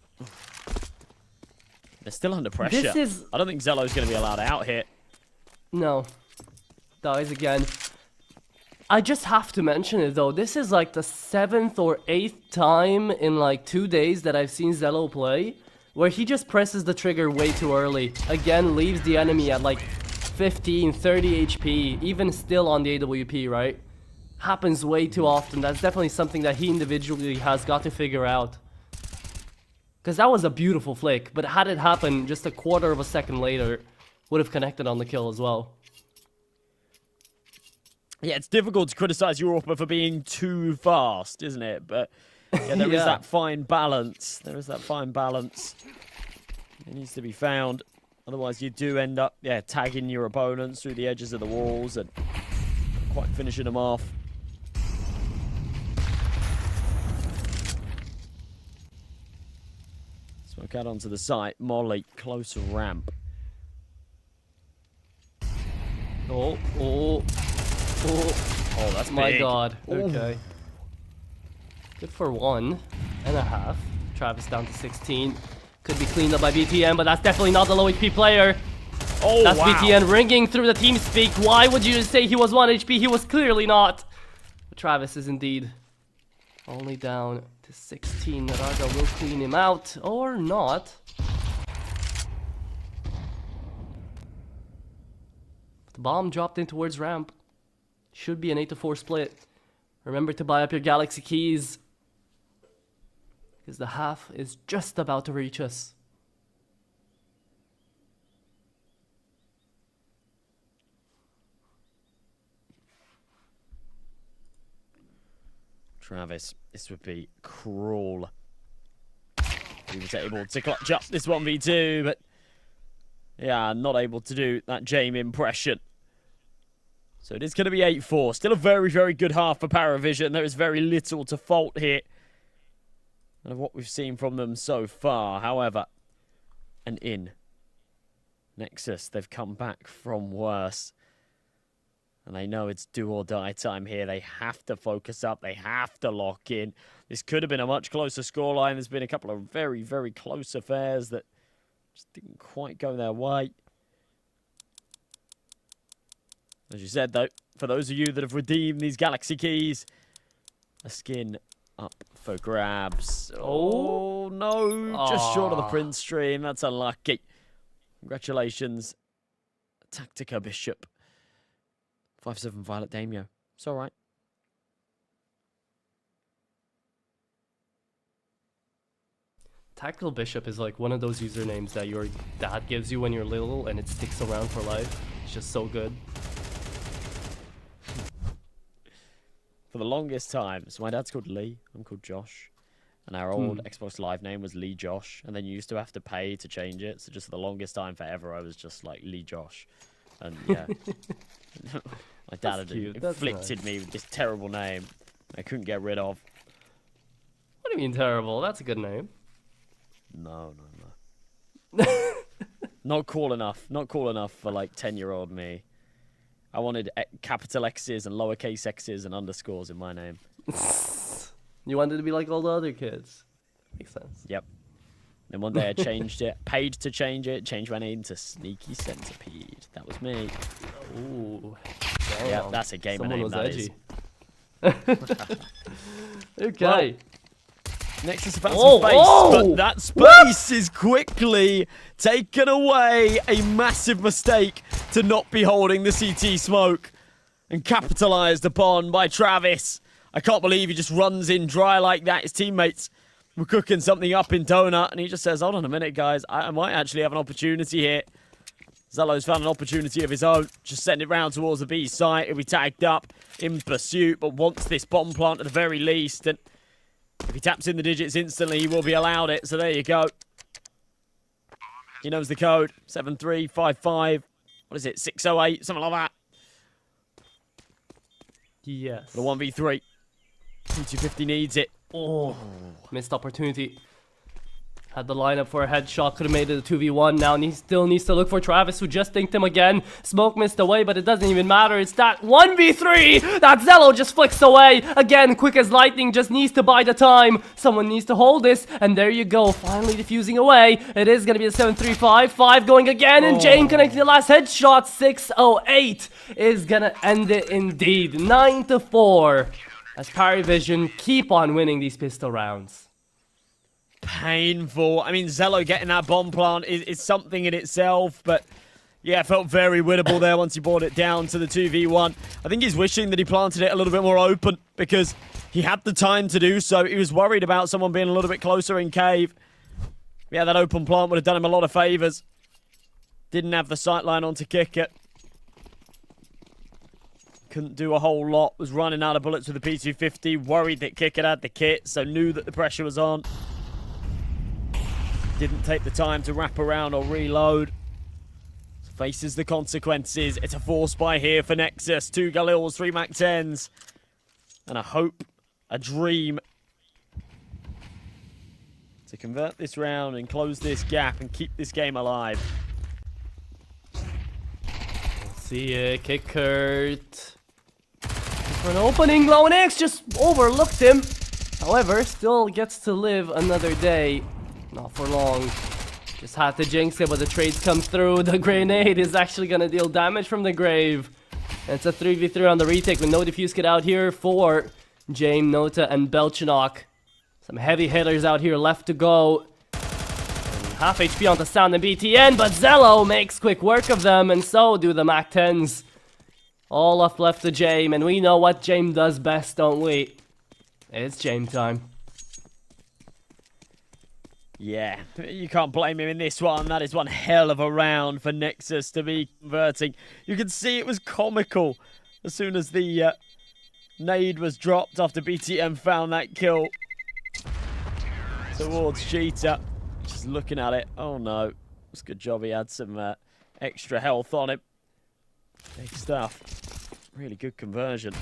They're still under pressure. I don't think Zello's going to be allowed out here. No. Dies again. I just have to mention it, though. This is like the 7th or 8th time in like 2 days that I've seen Zello play where he just presses the trigger way too early. Again, leaves the enemy at like 15, 30 HP, even still on the AWP, right? Happens way too often. That's definitely something that he individually has got to figure out. Because that was a beautiful flick, but had it happened just a quarter of a second later, would have connected on the kill as well. Yeah, it's difficult to criticize Europa for being too fast, isn't it? But yeah, there is that fine balance. There is that fine balance. It needs to be found. Otherwise, you do end up, tagging your opponents through the edges of the walls and not quite finishing them off. Smoke out onto the site. Molly, close ramp. Oh, that's my big. god. Ooh. Okay. Good for 1.5. Travis down to 16. Could be cleaned up by BTN, but that's definitely not the low HP player. Oh, that's wow. BTN ringing through the team speak. Why would you say he was 1 HP? He was clearly not. But Travis is indeed only down to 16. Naraga will clean him out, or not. The bomb dropped in towards ramp. Should be an 8-4 split. Remember to buy up your Galaxy keys, because the half is just about to reach us. Travis, this would be cruel. He was able to clutch up this 1v2, but yeah, not able to do that Jame impression. So it is going to be 8-4. Still a very, very good half for PARIVISION. There is very little to fault here of what we've seen from them so far. However, and in Nexus, they've come back from worse. And they know it's do or die time here. They have to focus up. They have to lock in. This could have been a much closer scoreline. There's been a couple of very, very close affairs that just didn't quite go their way. As you said, though, for those of you that have redeemed these Galaxy keys, a skin up for grabs. Oh, no. Just short of the Prince stream. That's unlucky. Congratulations, Tactica Bishop. 5-7 Violet Damio. It's all right. Tactical Bishop is like one of those usernames that your dad gives you when you're little and it sticks around for life. It's just so good. For the longest time, so my dad's called Lee, I'm called Josh. And our old Xbox Live name was Lee Josh. And then you used to have to pay to change it. So just for the longest time forever, I was just like Lee Josh. And yeah. My dad had inflicted me with this terrible name I couldn't get rid of. What do you mean terrible? That's a good name. No. Not cool enough. Not cool enough for like 10-year-old me. I wanted capital X's and lowercase X's and underscores in my name. You wanted to be like all the other kids. Makes sense. Yep. Then one day I changed it, paid to change it, changed my name to Sneaky Centipede. That was me. Ooh. Yeah, that's a gamer name, that is. Okay. Well, Nexus have found some space, but that space is quickly taken away. A massive mistake to not be holding the CT smoke and capitalized upon by Travis. I can't believe he just runs in dry like that. His teammates were cooking something up in Donut, and he just says, hold on a minute, guys. I might actually have an opportunity here. Zello's found an opportunity of his own. Just send it round towards the B site. He'll be tagged up in pursuit, but wants this bomb plant at the very least. And if he taps in the digits instantly, he will be allowed it. So there you go. He knows the code. 7355. What is it? 608, something like that. Yes. The 1v3. 250 needs it. Oh, missed opportunity. Had the lineup for a headshot, could have made it a 2v1. Now he still needs to look for Travis, who just dinked him again. Smoke missed away, but it doesn't even matter. It's that 1v3 that Zello just flicks away. Again, quick as lightning, just needs to buy the time. Someone needs to hold this, and there you go. Finally diffusing away. It is going to be a 7-3-5. 5 going again, and Jane connecting the last headshot. 608 is going to end it indeed. 9-4 as PARIVISION keep on winning these pistol rounds. Painful. I mean, Zello getting that bomb plant is something in itself, but yeah, felt very winnable there once he brought it down to the 2v1. I think he's wishing that he planted it a little bit more open because he had the time to do so. He was worried about someone being a little bit closer in cave. Yeah, that open plant would have done him a lot of favours. Didn't have the sightline on to kick it. Couldn't do a whole lot. Was running out of bullets with the P250. Worried that Kicker had the kit, so knew that the pressure was on. Didn't take the time to wrap around or reload. Faces the consequences. It's a force buy here for Nexus. 2 Galils, 3 Mac-10s. And a hope, a dream to convert this round and close this gap and keep this game alive. See it, Kickert. For an opening, Lone X just overlooked him. However, still gets to live another day. Not for long. Just had to jinx it, but the trades come through. The grenade is actually going to deal damage from the grave. And it's a 3v3 on the retake with no defuse kit out here for James, Nota, and Belchinok. Some heavy hitters out here left to go. And half HP onto Sound and BTN, but Zello makes quick work of them, and so do the Mac-10s. All left to James, and we know what James does best, don't we? It's James time. Yeah, you can't blame him in this one. That is one hell of a round for Nexus to be converting. You can see it was comical as soon as the nade was dropped after BTM found that kill towards Cheetah. Just looking at it. Oh no. It's a good job he had some extra health on him. Big stuff. Really good conversion.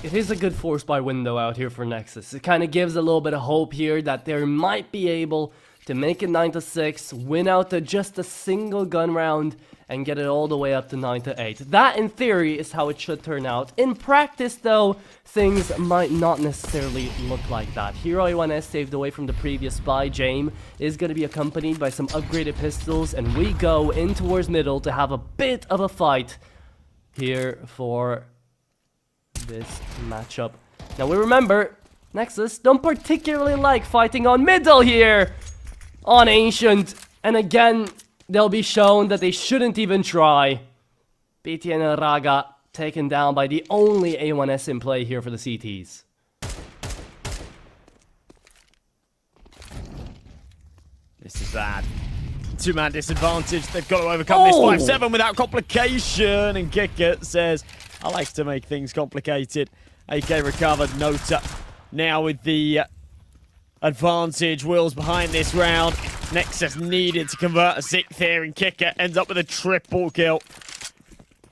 It is a good force buy window out here for Nexus. It kind of gives a little bit of hope here that they might be able to make it 9-6, win out to just a single gun round, and get it all the way up to 9-8. That, in theory, is how it should turn out. In practice, though, things might not necessarily look like that. Hero A1S, saved away from the previous buy, James, is going to be accompanied by some upgraded pistols, and we go in towards middle to have a bit of a fight here for this matchup. Now we remember, Nexus don't particularly like fighting on middle here on Ancient, and again, they'll be shown that they shouldn't even try. BTN and Raga taken down by the only A1S in play here for the CTs. This is bad. 2-man disadvantage. They've got to overcome this 5-7 without complication. And Kickert says, I like to make things complicated. AK recovered. Nota now with the advantage. Will's behind this round. Nexus needed to convert a 6th here, and Kicker ends up with a triple kill.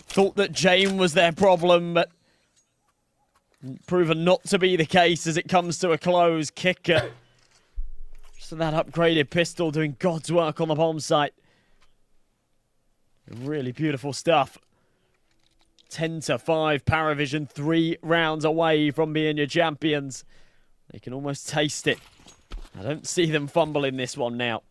Thought that James was their problem, but proven not to be the case as it comes to a close. Kicker, so that upgraded pistol doing God's work on the bomb site. Really beautiful stuff. 10-5, PARIVISION, 3 rounds away from being your champions. They can almost taste it. I don't see them fumbling this one now.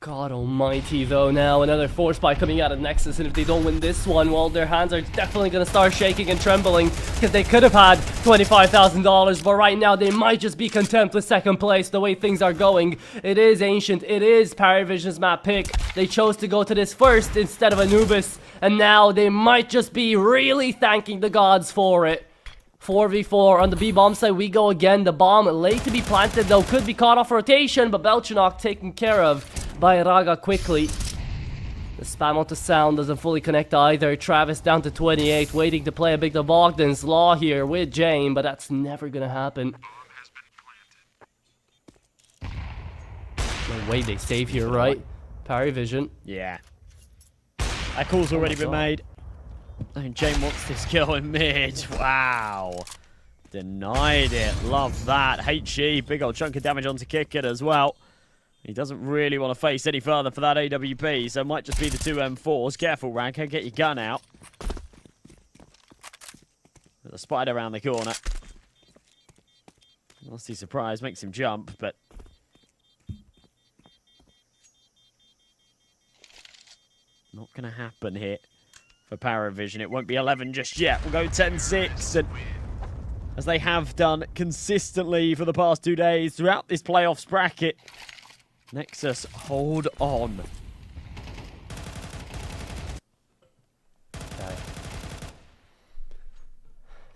God almighty, though, now another force buy coming out of Nexus, and if they don't win this one, well, their hands are definitely going to start shaking and trembling, because they could have had $25,000, but right now they might just be content with 2nd place the way things are going. It is Ancient, it is PARIVISION's map pick. They chose to go to this first instead of Anubis, and now they might just be really thanking the gods for it. 4v4 on the B bomb side, we go again. The bomb late to be planted, though, could be caught off rotation, but Belchinok taken care of by Raga quickly. The spam onto Sound doesn't fully connect either. Travis down to 28, waiting to play a bit of Bogdan's Law here with James, but that's never gonna happen. No way they save here, right? PARIVISION. Yeah. That call's already been made. And James wants this kill in mid. Wow. Denied it. Love that. HE, big old chunk of damage onto Kickert as well. He doesn't really want to face any further for that AWP, so it might just be the 2 M4s. Careful, Ranko, get your gun out. There's a spider around the corner. Nasty surprise, makes him jump, but... not going to happen here for PARIVISION. It won't be 11 just yet. We'll go 10-6, and as they have done consistently for the past 2 days throughout this playoffs bracket, Nexus hold on. Okay.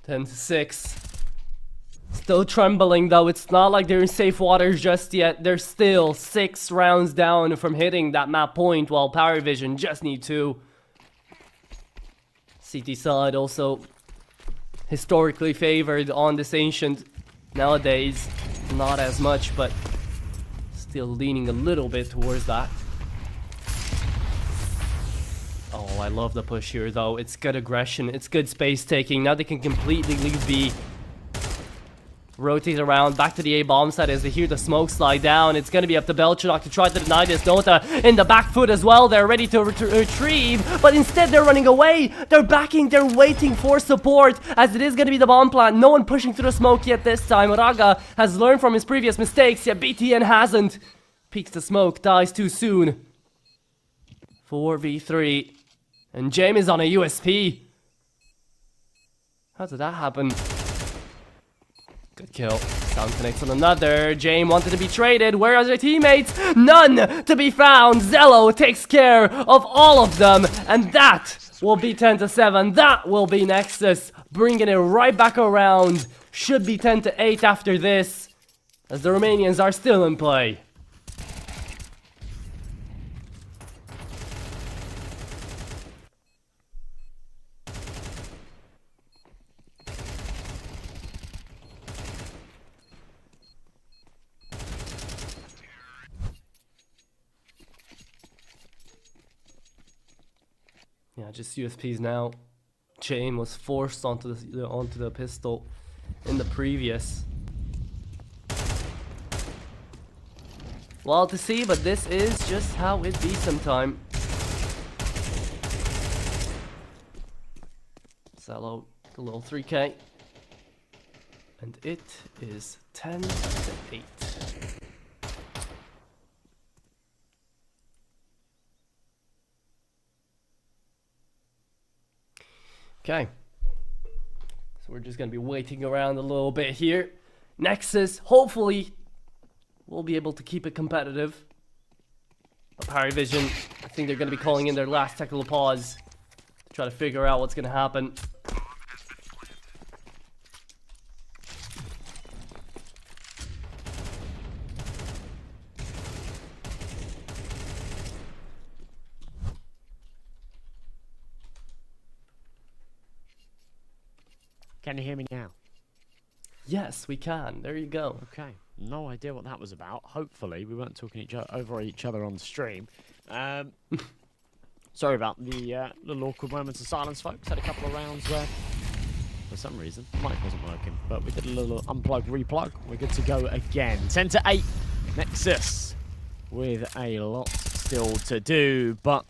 10-6. Still trembling though, it's not like they're in safe waters just yet. They're still 6 rounds down from hitting that map point, while PARIVISION just need 2. CT side also historically favored on this Ancient. Nowadays, not as much, but still leaning a little bit towards that. Oh, I love the push here though. It's good aggression, it's good space taking. Now they can completely leave B. Rotate around, back to the A bomb site as they hear the smoke slide down. It's going to be up to Belchadok to try to deny this. Dota in the back foot as well. They're ready to retrieve, but instead they're running away. They're backing, they're waiting for support, as it is going to be the bomb plant. No one pushing through the smoke yet this time. Raga has learned from his previous mistakes, yet BTN hasn't. Peeks the smoke, dies too soon. 4v3. And James is on a USP. How did that happen? Good kill. Sound connects on another. James wanted to be traded. Where are their teammates? None to be found. Zello takes care of all of them. And that will be 10-7. That will be Nexus. Bringing it right back around. Should be 10-8 after this, as the Romanians are still in play. Yeah, just USPs now. Chain was forced onto the pistol in the previous. Well to see, but this is just how it be sometime. Zello, the little 3K. And it is 10-8. Okay, so we're just gonna be waiting around a little bit here. Nexus, hopefully, will be able to keep it competitive. But PARIVISION, I think they're gonna be calling in their last technical pause to try to figure out what's gonna happen. Can you hear me now? Yes, we can. There you go. Okay. No idea what that was about. Hopefully, we weren't talking over each other on stream. Sorry about the little awkward moments of silence, folks. Had a couple of rounds where, for some reason, the mic wasn't working. But we did a little unplug, replug. We're good to go again. 10-8. Nexus with a lot still to do, but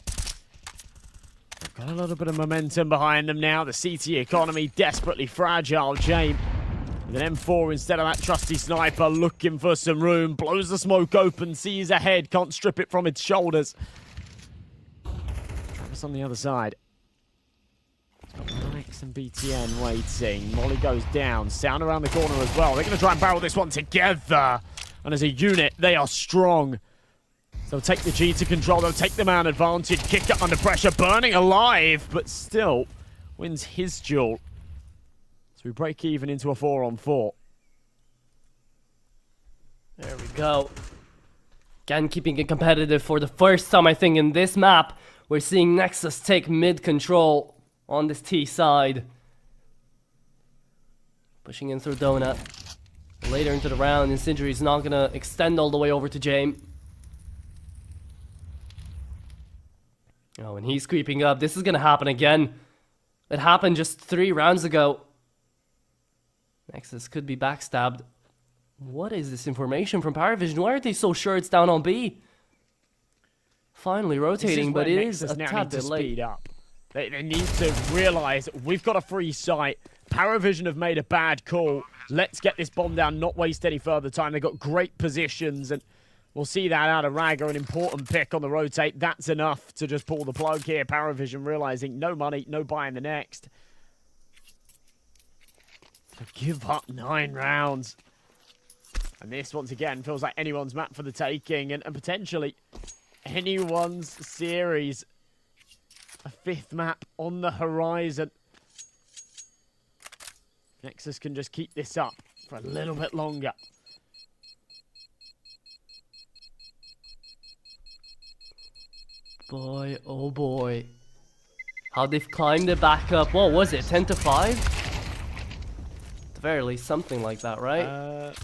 got a little bit of momentum behind them now. The CT economy desperately fragile. James with an M4 instead of that trusty sniper, looking for some room. Blows the smoke open, sees ahead, can't strip it from its shoulders. Travis on the other side. It's got Max and BTN waiting. Molly goes down. Sound around the corner as well. They're going to try and barrel this one together. And as a unit, they are strong. They'll take the G to control, they'll take the man advantage, kick it under pressure, burning alive, but still wins his duel. So we break even into a 4-on-4. There we go. Again, keeping it competitive for the first time, I think, in this map. We're seeing Nexus take mid-control on this T side. Pushing in through Donut. Later into the round, Incendiary is not going to extend all the way over to James. Oh, and he's creeping up. This is going to happen again. It happened just 3 rounds ago. Nexus could be backstabbed. What is this information from PARIVISION? Why aren't they so sure it's down on B? Finally rotating, but it is a tad bit late. Speed up. They need to realize we've got a free site. PARIVISION have made a bad call. Let's get this bomb down, not waste any further time. They've got great positions, and we'll see that out of Raga, an important pick on the rotate. That's enough to just pull the plug here. PARIVISION realizing no money, no buying the next. To give up 9 rounds. And this, once again, feels like anyone's map for the taking, and potentially anyone's series. A 5th map on the horizon. Nexus can just keep this up for a little bit longer. Boy, oh boy. How they've climbed it back up. What was it, 10 to 5? At the very least, something like that, right?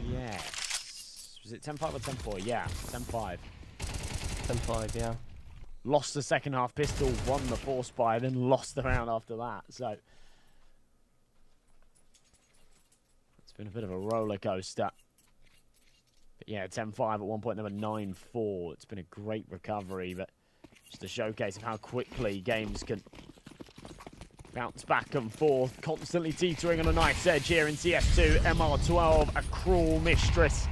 Yes. Was it 10-5 or 10-4? Yeah, 10-5. 10-5, yeah. Lost the second half pistol, won the force buy, then lost the round after that. So it's been a bit of a roller coaster. But yeah, 10-5 at one point, they were 9-4. It's been a great recovery, but just a showcase of how quickly games can bounce back and forth. Constantly teetering on a knife's edge here in CS2. MR12, a cruel mistress.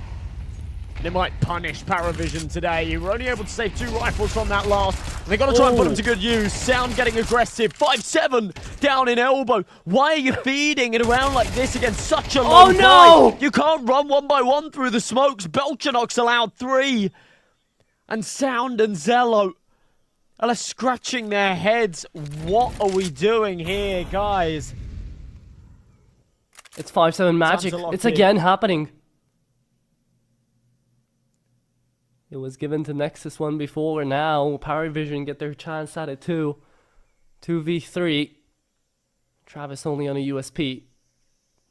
They might punish PARIVISION today. You were only able to save 2 rifles from that last. They got to try and put them to good use. Sound getting aggressive. 5-7 down in elbow. Why are you feeding it around like this against such a low fight? You can't run one by one through the smokes. Belchanox allowed 3. And Sound and Zello are scratching their heads. What are we doing here, guys? It's 5-7 magic. It's again happening. It was given to Nexus one before. Now PARIVISION get their chance at it too. 2v3. Travis only on a USP.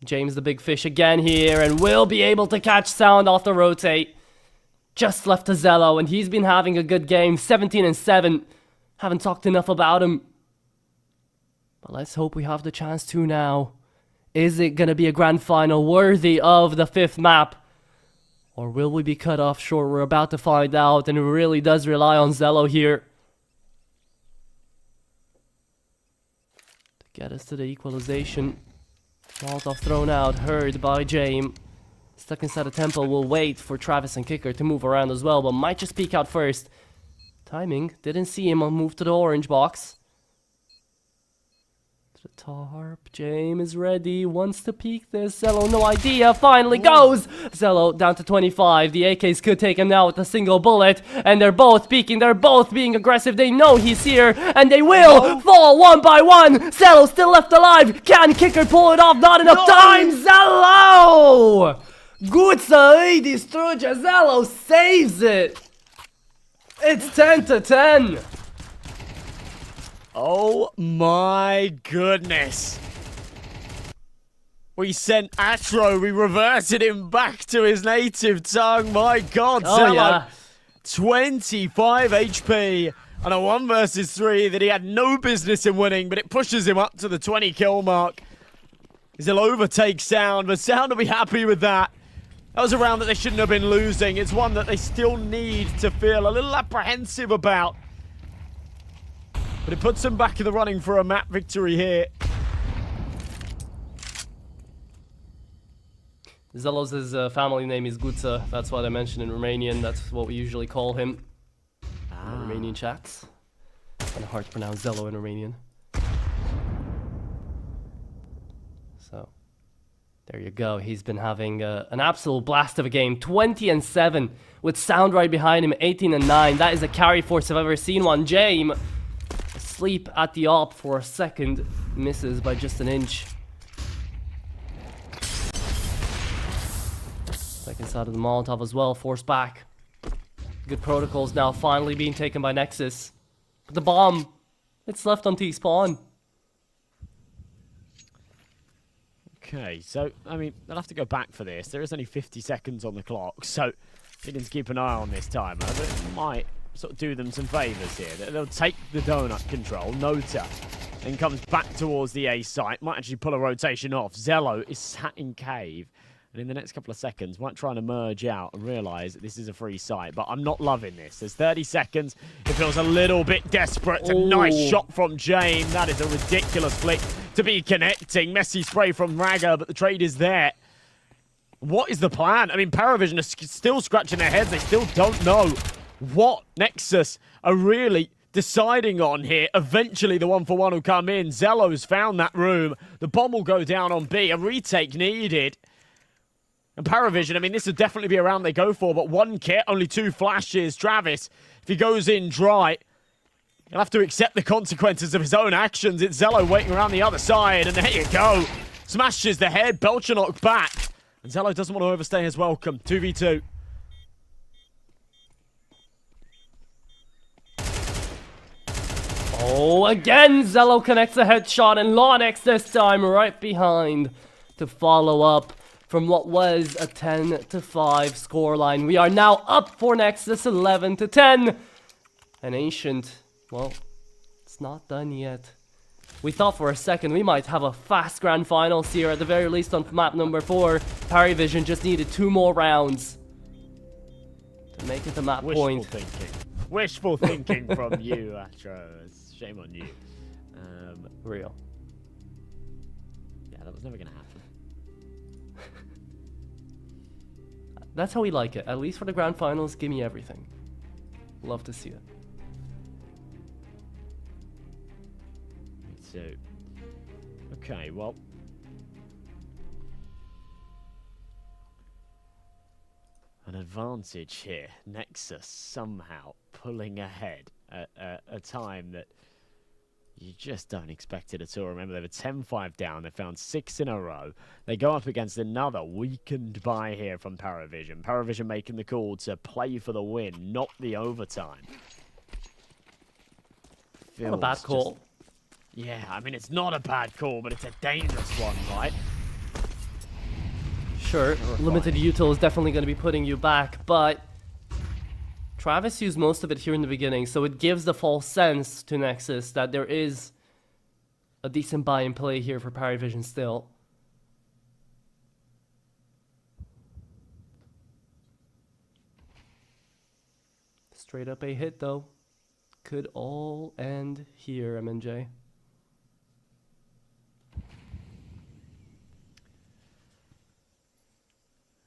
James the big fish again here and will be able to catch Sound off the rotate. Just left to Zello and he's been having a good game. 17-7. Haven't talked enough about him. But let's hope we have the chance to now. Is it going to be a grand final worthy of the 5th map? Or will we be cut off short? We're about to find out, and it really does rely on Zello here to get us to the equalization. Molotov thrown out, heard by James. Stuck inside the temple, will wait for Travis and Kicker to move around as well, but might just peek out first. Timing, didn't see him move to the orange box. The tarp, James is ready, wants to peek this. Zello, no idea, finally goes! Zello down to 25, the AKs could take him now with a single bullet, and they're both peeking, they're both being aggressive, they know he's here, and they will fall one by one! Zello still left alive, can Kicker pull it off? Not enough time! Zello! Gutsa distrugge, Zello saves it! It's 10-10! Oh my goodness. We sent Atro, we reverted him back to his native tongue. My god, Zello. Yeah. 25 HP and a 1 versus 3 that he had no business in winning, but it pushes him up to the 20 kill mark. He'll overtake Sound, but Sound will be happy with that. That was a round that they shouldn't have been losing. It's one that they still need to feel a little apprehensive about. But it puts them back in the running for a map victory here. Zello's family name is Gutsa. That's what I mentioned in Romanian. That's what we usually call him. In Romanian chats. Kind of hard to pronounce Zello in Romanian. So, there you go. He's been having an absolute blast of a game. 20-7 with Sound right behind him. 18-9. That is a carry force if I've ever seen one. James asleep at the op for a second. Misses by just an inch. Second side of the Molotov as well. Forced back. Good protocols now finally being taken by Nexus. But the bomb, it's left on T-spawn. Okay, so, I mean, they'll have to go back for this. There is only 50 seconds on the clock, so needing to keep an eye on this timer. But it might sort of do them some favours here. They'll take the donut control, Nota, then comes back towards the A site. Might actually pull a rotation off. Zello is sat in cave, and in the next couple of seconds might try and emerge out and realise that this is a free site. But I'm not loving this. There's 30 seconds. It feels a little bit desperate. It's a nice shot from James. That is a ridiculous flick to be connecting. Messy spray from Raga, but the trade is there. What is the plan? I mean, PARIVISION are still scratching their heads. They still don't know what Nexus are really deciding on here. Eventually, the 1-for-1 will come in. Zello's found that room. The bomb will go down on B. A retake needed. And PARIVISION, I mean, this would definitely be a round they go for, but 1 kit, only 2 flashes. Travis, if he goes in dry, he'll have to accept the consequences of his own actions. It's Zello waiting around the other side, and there you go. Smashes the head. Belchanok back. And Zello doesn't want to overstay his welcome. 2v2. Oh, again, Zello connects a headshot, and Lonex this time right behind to follow up from what was a 10-5 scoreline. We are now up for Nexus 11-10. And Ancient, well, it's not done yet. We thought for a second we might have a fast grand finals here, at the very least on map number 4. PARIVISION just needed 2 more rounds to make it the map point. Wishful thinking from you, Atros. Shame on you. Real. Yeah, that was never going to happen. That's how we like it. At least for the grand finals, give me everything. Love to see it. Me too. Okay, well. An advantage here. Nexus somehow pulling ahead at a time that you just don't expect it at all. Remember, they were 10-5 down. They found 6 in a row. They go up against another weakened buy here from PARIVISION. PARIVISION making the call to play for the win, not the overtime. Not a bad call. Yeah, I mean, it's not a bad call, but it's a dangerous one, right? Sure, limited util is definitely going to be putting you back, but Travis used most of it here in the beginning, so it gives the false sense to Nexus that there is a decent buy and play here for PARIVISION still. Straight up a hit though. Could all end here, MNJ.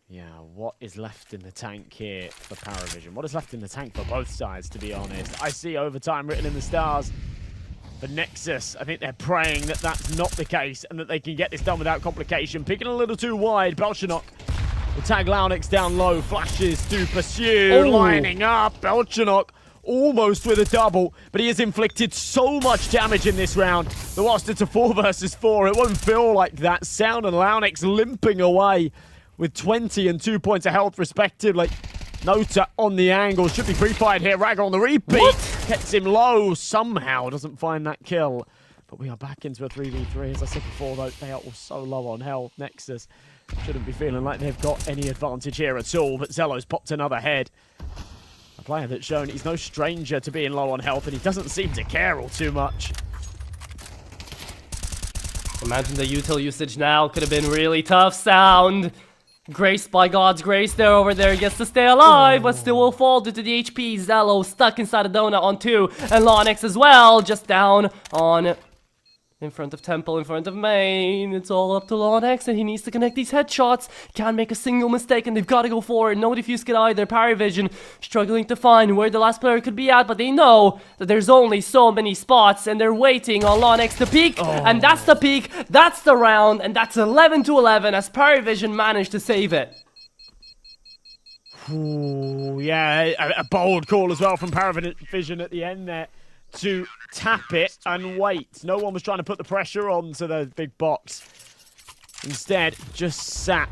Yeah, what is left in the tank here for PARIVISION? What is left in the tank for both sides, to be honest? I see overtime written in the stars. For Nexus, I think they're praying that that's not the case and that they can get this done without complication. Picking a little too wide. Belchanok will tag Lounix down low. Flashes to pursue. Oh. Lining up. Belchanok almost with a double, but he has inflicted so much damage in this round that whilst it's a 4 versus 4, it won't feel like that. Sound and Lounix limping away with 20 and 2 points of health respectively. Nota on the angle. Should be pre-fired here. Ragger on the repeat. What? Gets him low. Somehow doesn't find that kill. But we are back into a 3v3. As I said before, though, they are all so low on health. Nexus shouldn't be feeling like they've got any advantage here at all. But Zello's popped another head. A player that's shown he's no stranger to being low on health, and he doesn't seem to care all too much. Imagine the util usage now. Could have been really tough. Sound. Graced by God's grace there over there, gets to stay alive, but still will fall due to the HP. Zello stuck inside a donut on 2, and Lonex as well, just down on, in front of Temple, in front of Main. It's all up to Lonex, and he needs to connect these headshots. Can't make a single mistake, and they've got to go forward. No defuse kit either. PARIVISION struggling to find where the last player could be at, but they know that there's only so many spots, and they're waiting on Lonex to peek, and that's the peak, that's the round, and that's 11-11 as PARIVISION managed to save it. Ooh, yeah, a bold call as well from PARIVISION at the end there to tap it and wait. No one was trying to put the pressure on to the big box. Instead, just sat,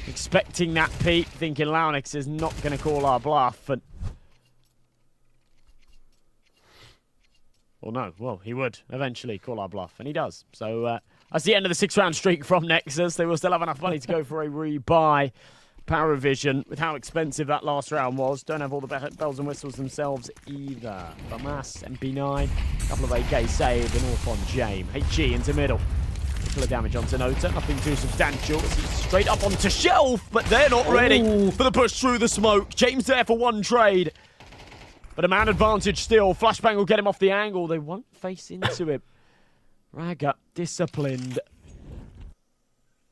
expecting that peak, thinking Lounix is not going to call our bluff. And well, no, well, he would eventually call our bluff, and he does. So that's the end of the 6-round streak from Nexus. They will still have enough money to go for a rebuy. PARIVISION, with how expensive that last round was, don't have all the bells and whistles themselves either. FAMAS, MP9, a couple of AK saved, and off on James. HG into middle. A couple of damage onto Nota, nothing too substantial. Straight up onto Shelf, but they're not ready for the push through the smoke. James there for one trade. But a man advantage still. Flashbang will get him off the angle. They won't face into him. Ragger disciplined.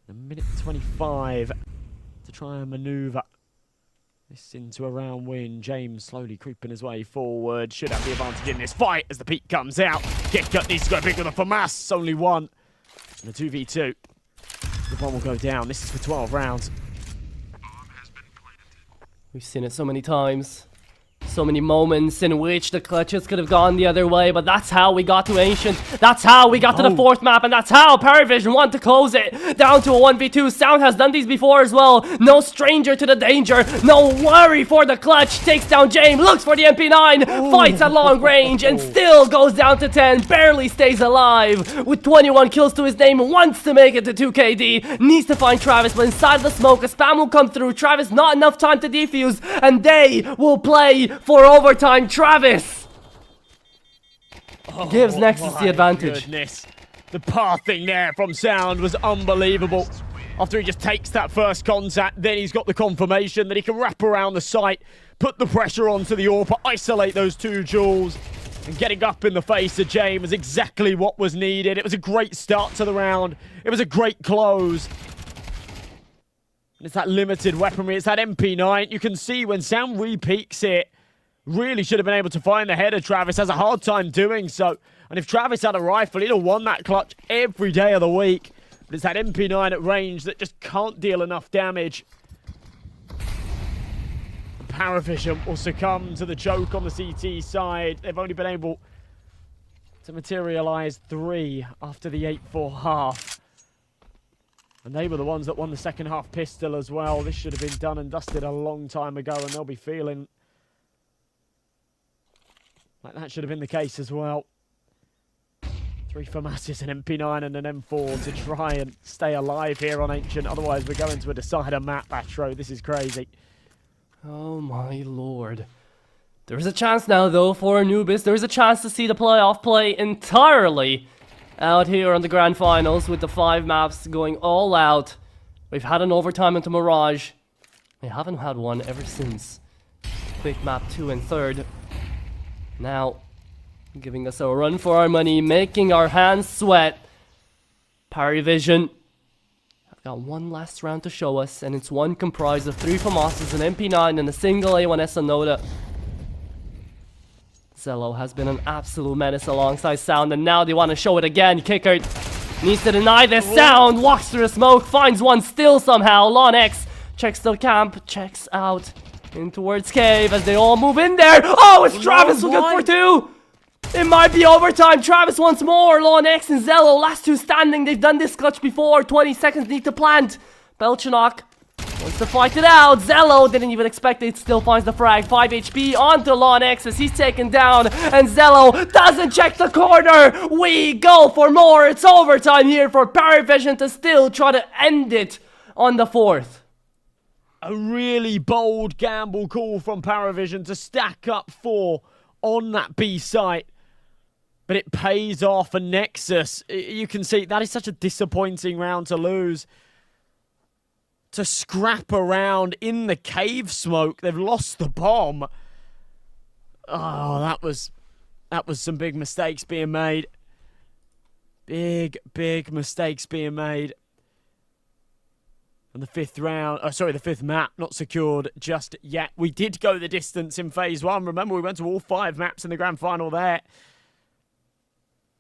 A minute 25 to try and maneuver this into a round win. James slowly creeping his way forward. Should have the advantage in this fight as the peak comes out. Get cut needs to go big with a FAMAS. Only one. And a 2v2. The bomb will go down. This is for 12 rounds. We've seen it so many times. So many moments in which the clutches could have gone the other way, but that's how we got to Ancient. That's how we got to the 4th map, and that's how PARIVISION want to close it. Down to a 1v2. Sound has done these before as well. No stranger to the danger. No worry for the clutch. Takes down James, looks for the MP9, fights at long range, and still goes down to 10. Barely stays alive. With 21 kills to his name, wants to make it to 2KD. Needs to find Travis, but inside of the smoke, a spam will come through. Travis, not enough time to defuse, and they will play for overtime. Travis gives Nexus the advantage. Goodness. The pathing there from Sound was unbelievable. After he just takes that first contact, then he's got the confirmation that he can wrap around the site, put the pressure onto the AWP, isolate those 2 jewels, and getting up in the face of James was exactly what was needed. It was a great start to the round. It was a great close. And it's that limited weaponry, it's that MP9. You can see when Sound re-peaks it, really should have been able to find the header. Travis has a hard time doing so. And if Travis had a rifle, he'd have won that clutch every day of the week. But it's that MP9 at range that just can't deal enough damage. PARIVISION will succumb to the choke on the CT side. They've only been able to materialize 3 after the 8-4 half. And they were the ones that won the second half pistol as well. This should have been done and dusted a long time ago, and they'll be feeling like that should have been the case as well. 3 FAMASs, an MP9 and an M4 to try and stay alive here on Ancient. Otherwise, we're going to a decider map, Astro. This is crazy. Oh my lord. There is a chance now, though, for Anubis. There is a chance to see the playoff play entirely out here on the Grand Finals with the 5 maps going all out. We've had an overtime into Mirage. We haven't had one ever since Quick Map 2 and 3rd. Now, giving us a run for our money, making our hands sweat. PARIVISION have got one last round to show us, and it's one comprised of 3 FAMASs, an MP9, and a single A1S Anoda. Zello has been an absolute menace alongside Sound, and now they want to show it again. Kicker needs to deny this. Sound walks through the smoke, finds one still somehow. Lon X checks the camp, checks out in towards Cave as they all move in there. Oh, it's Travis looking for 2. It might be overtime. Travis once more. Lon X and Zello, last 2 standing. They've done this clutch before. 20 seconds need to plant. Belchanok wants to fight it out. Zello didn't even expect it. Still finds the frag. 5 HP onto Lon X as he's taken down. And Zello doesn't check the corner. We go for more. It's overtime here for PARIVISION to still try to end it on the 4th. A really bold gamble call from PARIVISION to stack up 4 on that B site. But it pays off, and Nexus, you can see that is such a disappointing round to lose. To scrap around in the cave smoke, they've lost the bomb. Oh, that was some big mistakes being made. Big mistakes being made. And the 5th round, the 5th map not secured just yet. We did go the distance in phase 1. Remember, we went to all 5 maps in the grand final there.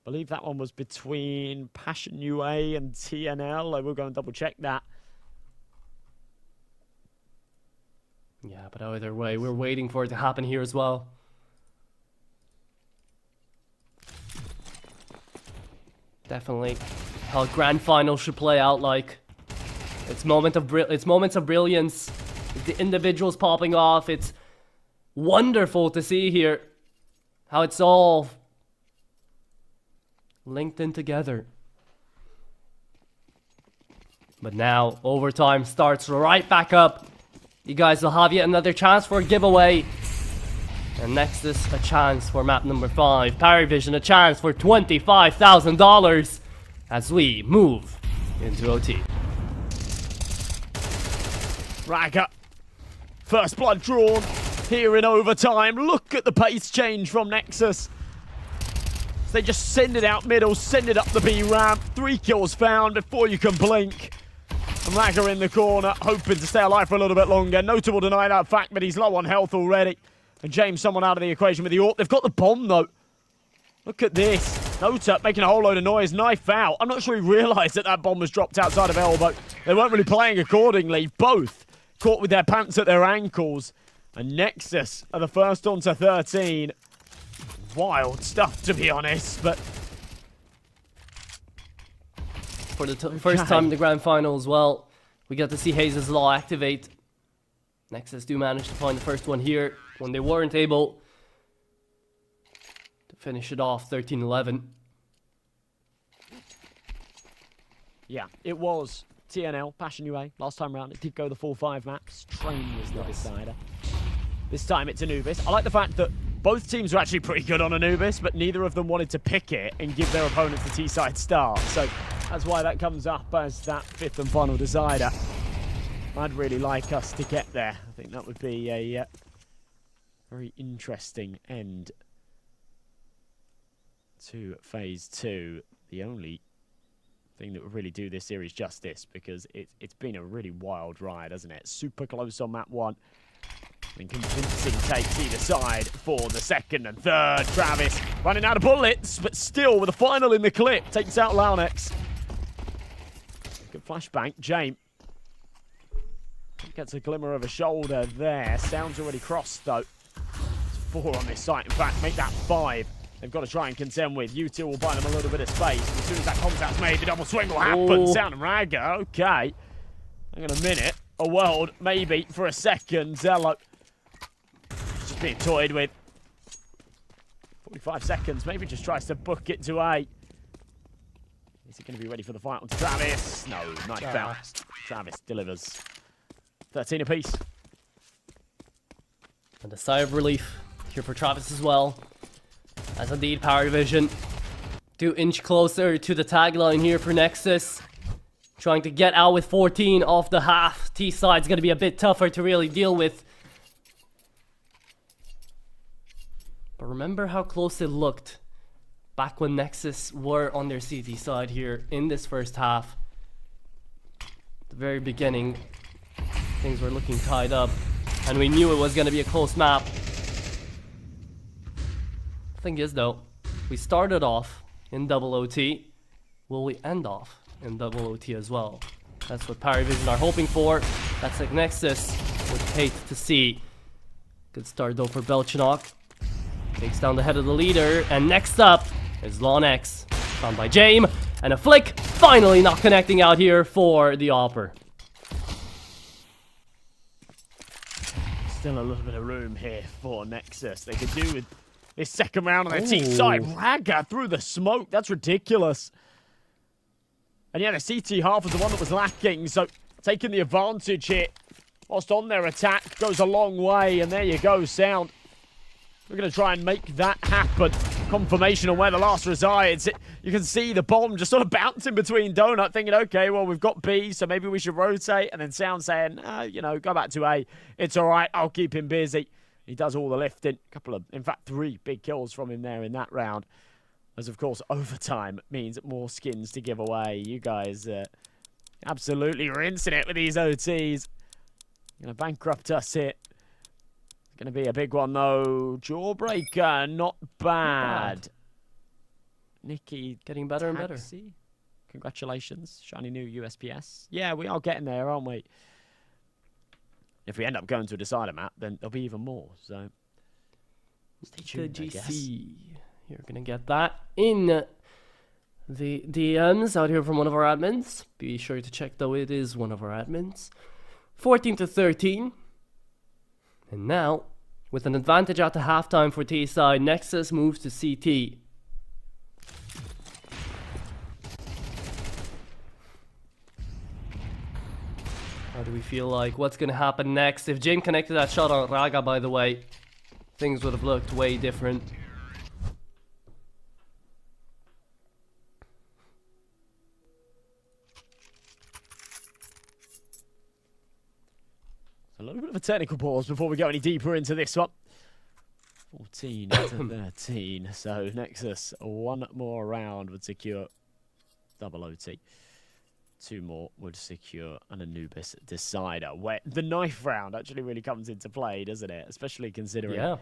I believe that one was between Passion UA and TNL. I will go and double check that. Yeah, but either way, we're waiting for it to happen here as well. Definitely how grand final should play out like. It's moments of brilliance. The individuals popping off. It's wonderful to see here how it's all linked in together. But now overtime starts right back up. You guys will have yet another chance for a giveaway. And Nexus a chance for map number 5. PARIVISION a chance for $25,000 as we move into OT. Ragger. First blood drawn here in overtime. Look at the pace change from Nexus. They just send it out middle, send it up the B ramp. 3 kills found before you can blink. And Ragger in the corner, hoping to stay alive for a little bit longer. Notable to deny that fact, but he's low on health already. And James, someone out of the equation with the AWP. They've got the bomb, though. Look at this. Nota making a whole load of noise. Knife out. I'm not sure he realised that that bomb was dropped outside of elbow. They weren't really playing accordingly. Both caught with their pants at their ankles. And Nexus are the first on to 13. Wild stuff, to be honest, but... For the first time in the grand final as well, we got to see Hayes' Law activate. Nexus do manage to find the first one here when they weren't able to finish it off 13-11. Yeah, it was TNL, Passion UA. Last time round, it did go the full 5 maps. Train was the decider. This time it's Anubis. I like the fact that both teams were actually pretty good on Anubis, but neither of them wanted to pick it and give their opponents the T-side start. So that's why that comes up as that 5th and final decider. I'd really like us to get there. I think that would be a very interesting end to Phase 2. The only thing that would really do this series justice, because it's been a really wild ride, hasn't it? Super close on map 1. And convincing takes either side for the 2nd and 3rd. Travis running out of bullets, but still with a final in the clip. Takes out Launex. Good flashbang. James gets a glimmer of a shoulder there. Sound's already crossed, though. It's 4 on this site. In fact, make that 5. They've got to try and contend with. U2 will buy them a little bit of space. As soon as that contact's made, the double swing will happen. Sound and Raga. Okay. Hang on a minute. A world, maybe, for a second. Zello just being toyed with. 45 seconds. Maybe just tries to book it to A. Is he going to be ready for the fight on Travis? No, knife out. Travis delivers. 13 apiece. And a sigh of relief here for Travis as well. As indeed, PARIVISION do inch closer to the tagline here for Nexus. Trying to get out with 14 off the half. T-side's going to be a bit tougher to really deal with. But remember how close it looked back when Nexus were on their CT side here in this first half. At the very beginning, things were looking tied up, and we knew it was going to be a close map. Thing is though, we started off in double OT. Will we end off in double OT as well? That's what PARIVISION are hoping for. That's like Nexus would hate to see. Good start though for Belchinok. Takes down the head of the leader, and next up is Launex. Found by James, and a flick, finally not connecting out here for the Opper. Still a little bit of room here for Nexus. They could do with this second round on their T side. Raga through the smoke. That's ridiculous. And yeah, the CT half was the one that was lacking. So taking the advantage here whilst on their attack goes a long way. And there you go, Sound. We're going to try and make that happen. Confirmation on where the last resides. You can see the bomb just sort of bouncing between Donut, thinking, okay, well, we've got B, so maybe we should rotate. And then Sound saying, you know, go back to A. It's all right. I'll keep him busy. He does all the lifting. In fact, 3 big kills from him there in that round. As, of course, overtime means more skins to give away. You guys absolutely rinsing it with these OTs. Going to bankrupt us here. It's going to be a big one, though. Jawbreaker, not bad. Nikki, getting better and better. Congratulations. Shiny new USPS. Yeah, we are getting there, aren't we? If we end up going to a decider map, then there'll be even more. So, stay tuned, the GC. You're going to get that in the DMs out here from one of our admins. Be sure to check, though, it is one of our admins. 14-13. And now, with an advantage at the halftime for T-side, Nexus moves to CT. How do we feel like? What's going to happen next? If James connected that shot on Raga, by the way, things would have looked way different. A little bit of a technical pause before we go any deeper into this one. 14 to 13. So Nexus, one more round would secure double OT. 2 more would secure an Anubis decider. Where the knife round actually really comes into play, doesn't it? Especially considering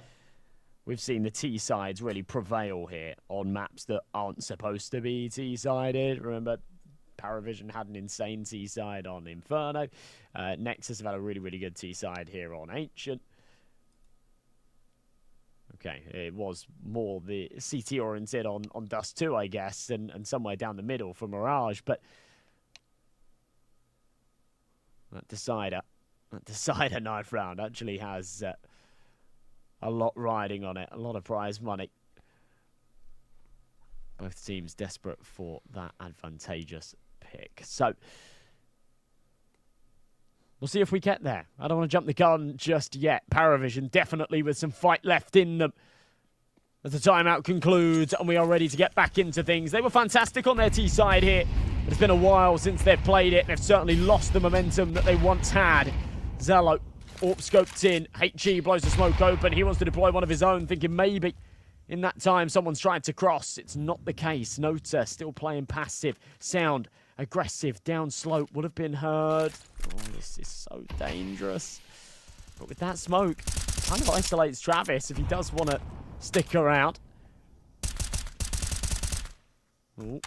we've seen the T-sides really prevail here on maps that aren't supposed to be T-sided. Remember, PARIVISION had an insane T-side on Inferno. Nexus have had a really, really good T-side here on Ancient. Okay, it was more the CT oriented on Dust 2, I guess, and somewhere down the middle for Mirage, but that decider knife round actually has a lot riding on it, a lot of prize money. Both teams desperate for that advantageous pick. So we'll see if we get there. I don't want to jump the gun just yet. PARIVISION definitely with some fight left in them as the timeout concludes and we are ready to get back into things. They were fantastic on their T side here, but it's been a while since they've played it and they've certainly lost the momentum that they once had. Zello, AWP scoped in. HE blows the smoke open. He wants to deploy one of his own, thinking maybe in that time someone's trying to cross. It's not the case. Nota still playing passive. Sound aggressive down slope would have been heard. Oh, this is so dangerous. But with that smoke, kind of isolates Travis if he does want to stick around. Ooh.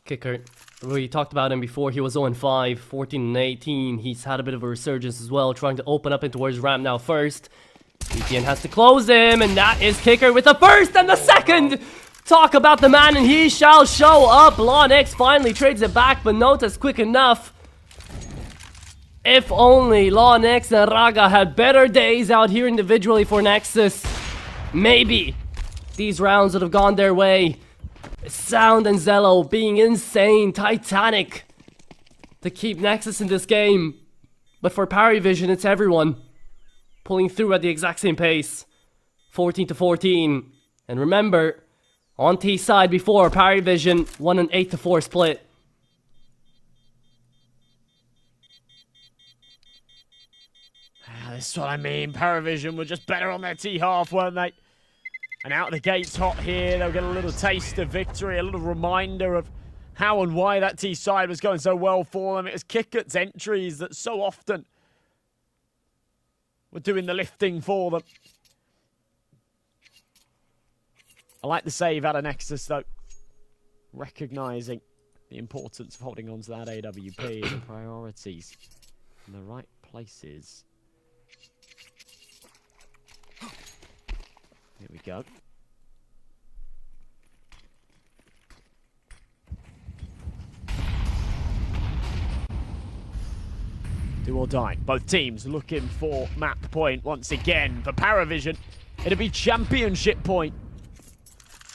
Kicker. We talked about him before. He was 0-5, 14-18. He's had a bit of a resurgence as well, trying to open up in towards ramp now first. ETN has to close him, and that is Kicker with the first and the second. Talk about the man, and he shall show up. LawNX finally trades it back, but Nota's quick enough. If only LawNX and Raga had better days out here individually for Nexus. Maybe these rounds would have gone their way. Sound and Zello being insane, titanic to keep Nexus in this game. But for PARIVISION, it's everyone pulling through at the exact same pace. 14-14. And remember, on T side before, PARIVISION won an 8-4 split. This is what I mean. PARIVISION were just better on their T half, weren't they? And out of the gates hot here, they'll get a little taste of victory, a little reminder of how and why that T side was going so well for them. It was Kickert's entries that so often were doing the lifting for them. I like the save out of Nexus though, recognising the importance of holding on to that AWP and the priorities in the right places. Here we go. Do or die. Both teams looking for map point once again. For PARIVISION, it'll be championship point.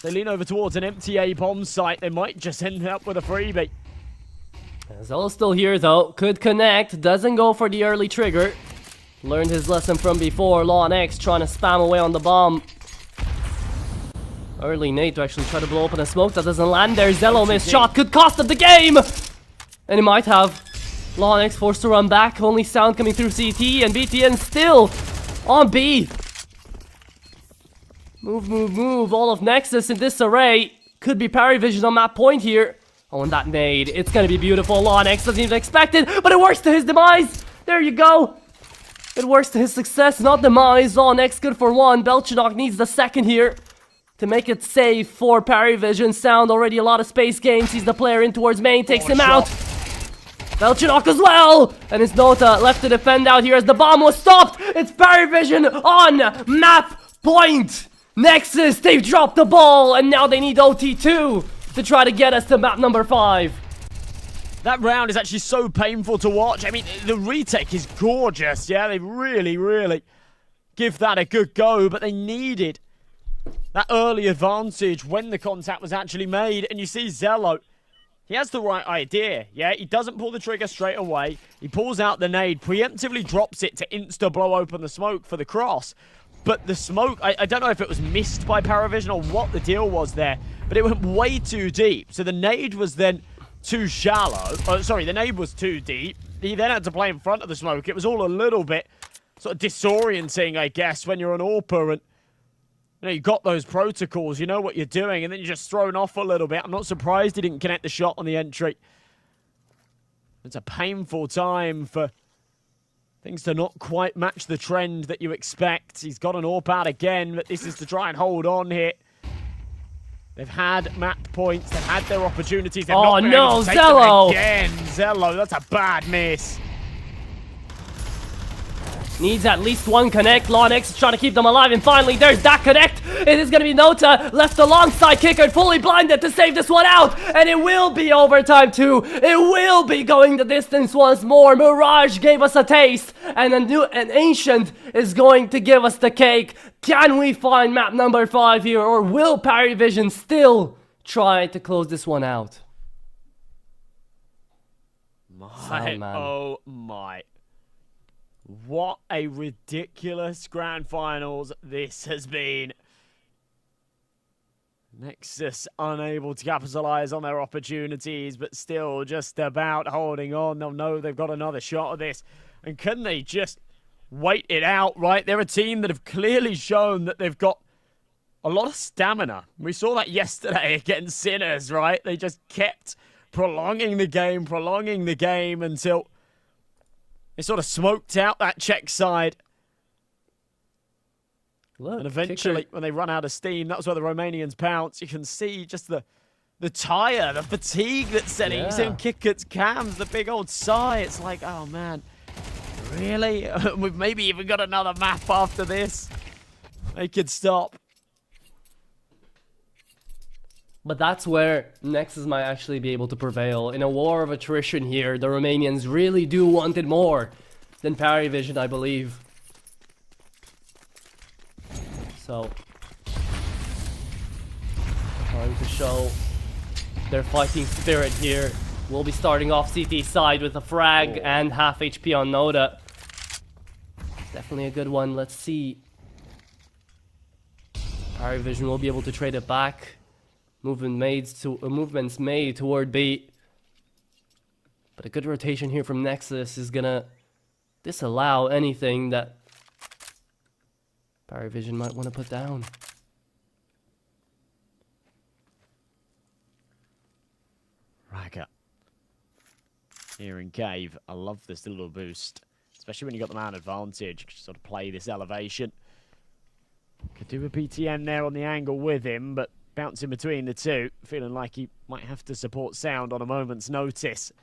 They lean over towards an MTA bomb site. They might just end up with a freebie. Zello's still here though. Could connect. Doesn't go for the early trigger. Learned his lesson from before. LawNX trying to spam away on the bomb. Early nade to actually try to blow open a smoke that doesn't land there. Zello missed shot. Could cost him the game. And he might have. LawNX forced to run back. Only Sound coming through CT. And BTN still on B. Move, move, move. All of Nexus in disarray. Could be PARIVISION on that point here. Oh, and that nade. It's going to be beautiful. LawNX doesn't even expect it. But it works to his demise. There you go. It works to his success, not demise. LawNX good for one. Belchinok needs the second here to make it safe for PARIVISION. Sound already a lot of space gain. Sees the player in towards main. Takes him out. Belchinok as well. And it's Nota left to defend out here as the bomb was stopped. It's PARIVISION on map point. Nexus, they've dropped the ball. And now they need OT2 to try to get us to map number 5. That round is actually so painful to watch. I mean, the retake is gorgeous. Yeah, they really, really give that a good go. But they needed that early advantage when the contact was actually made. And you see Zello, he has the right idea. Yeah, he doesn't pull the trigger straight away. He pulls out the nade, preemptively drops it to insta-blow open the smoke for the cross. But the smoke, I don't know if it was missed by PARIVISION or what the deal was there. But it went way too deep. So the nade was then too shallow. Oh, sorry, the nade was too deep. He then had to play in front of the smoke. It was all a little bit sort of disorienting, I guess, when you're an AWPer and you know, you got those protocols, you know what you're doing, and then you're just thrown off a little bit. I'm not surprised he didn't connect the shot on the entry. It's a painful time for things to not quite match the trend that you expect. He's got an AWP out again, but this is to try and hold on here. They've had map points, they've had their opportunities. They've not been able to take them again. Zello, that's a bad miss. Needs at least one connect. Nexus is trying to keep them alive, and finally there's that connect. It is going to be Nota left alongside Kicker, fully blinded to save this one out, and it will be overtime too. It will be going the distance once more. Mirage gave us a taste, and an Ancient is going to give us the cake. Can we find map number 5 here, or will PARIVISION still try to close this one out? Oh my. What a ridiculous grand finals this has been. Nexus unable to capitalize on their opportunities, but still just about holding on. They'll know they've got another shot of this. And can they just wait it out, right? They're a team that have clearly shown that they've got a lot of stamina. We saw that yesterday against Sinners, right? They just kept prolonging the game until they sort of smoked out that Czech side. Look, and eventually, when they run out of steam, that's where the Romanians pounce. You can see just the tire, the fatigue that's setting. You see him kick its cams, the big old sigh. It's like, oh man, really? We've maybe even got another map after this. They could stop. But that's where Nexus might actually be able to prevail. In a war of attrition here, the Romanians really do want it more than PARIVISION, I believe. So, trying to show their fighting spirit here. We'll be starting off CT side with a frag and half HP on Noda. Definitely a good one. Let's see. PARIVISION will be able to trade it back. Movements made toward B. But a good rotation here from Nexus is gonna disallow anything that PARIVISION might want to put down. Raga. Here in Cave. I love this little boost. Especially when you got the man advantage. You sort of play this elevation. Could do a PTN there on the angle with him, but bouncing between the two. Feeling like he might have to support Sound on a moment's notice.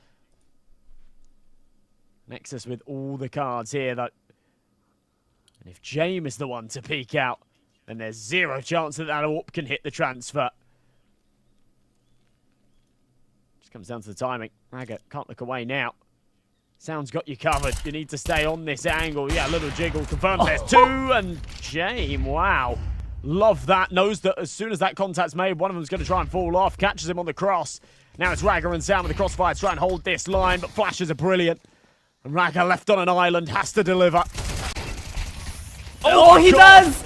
Nexus with all the cards here, though. And if James is the one to peek out, then there's zero chance that that AWP can hit the transfer. Just comes down to the timing. Raga can't look away now. Sound's got you covered. You need to stay on this angle. Yeah, a little jiggle confirms there's two, and James, wow. Love that. Knows that as soon as that contact's made, one of them's going to try and fall off. Catches him on the cross. Now it's Raga and Sound with the crossfire to try and hold this line, but flashes are brilliant. And Raga left on an island, has to deliver. Oh, he does!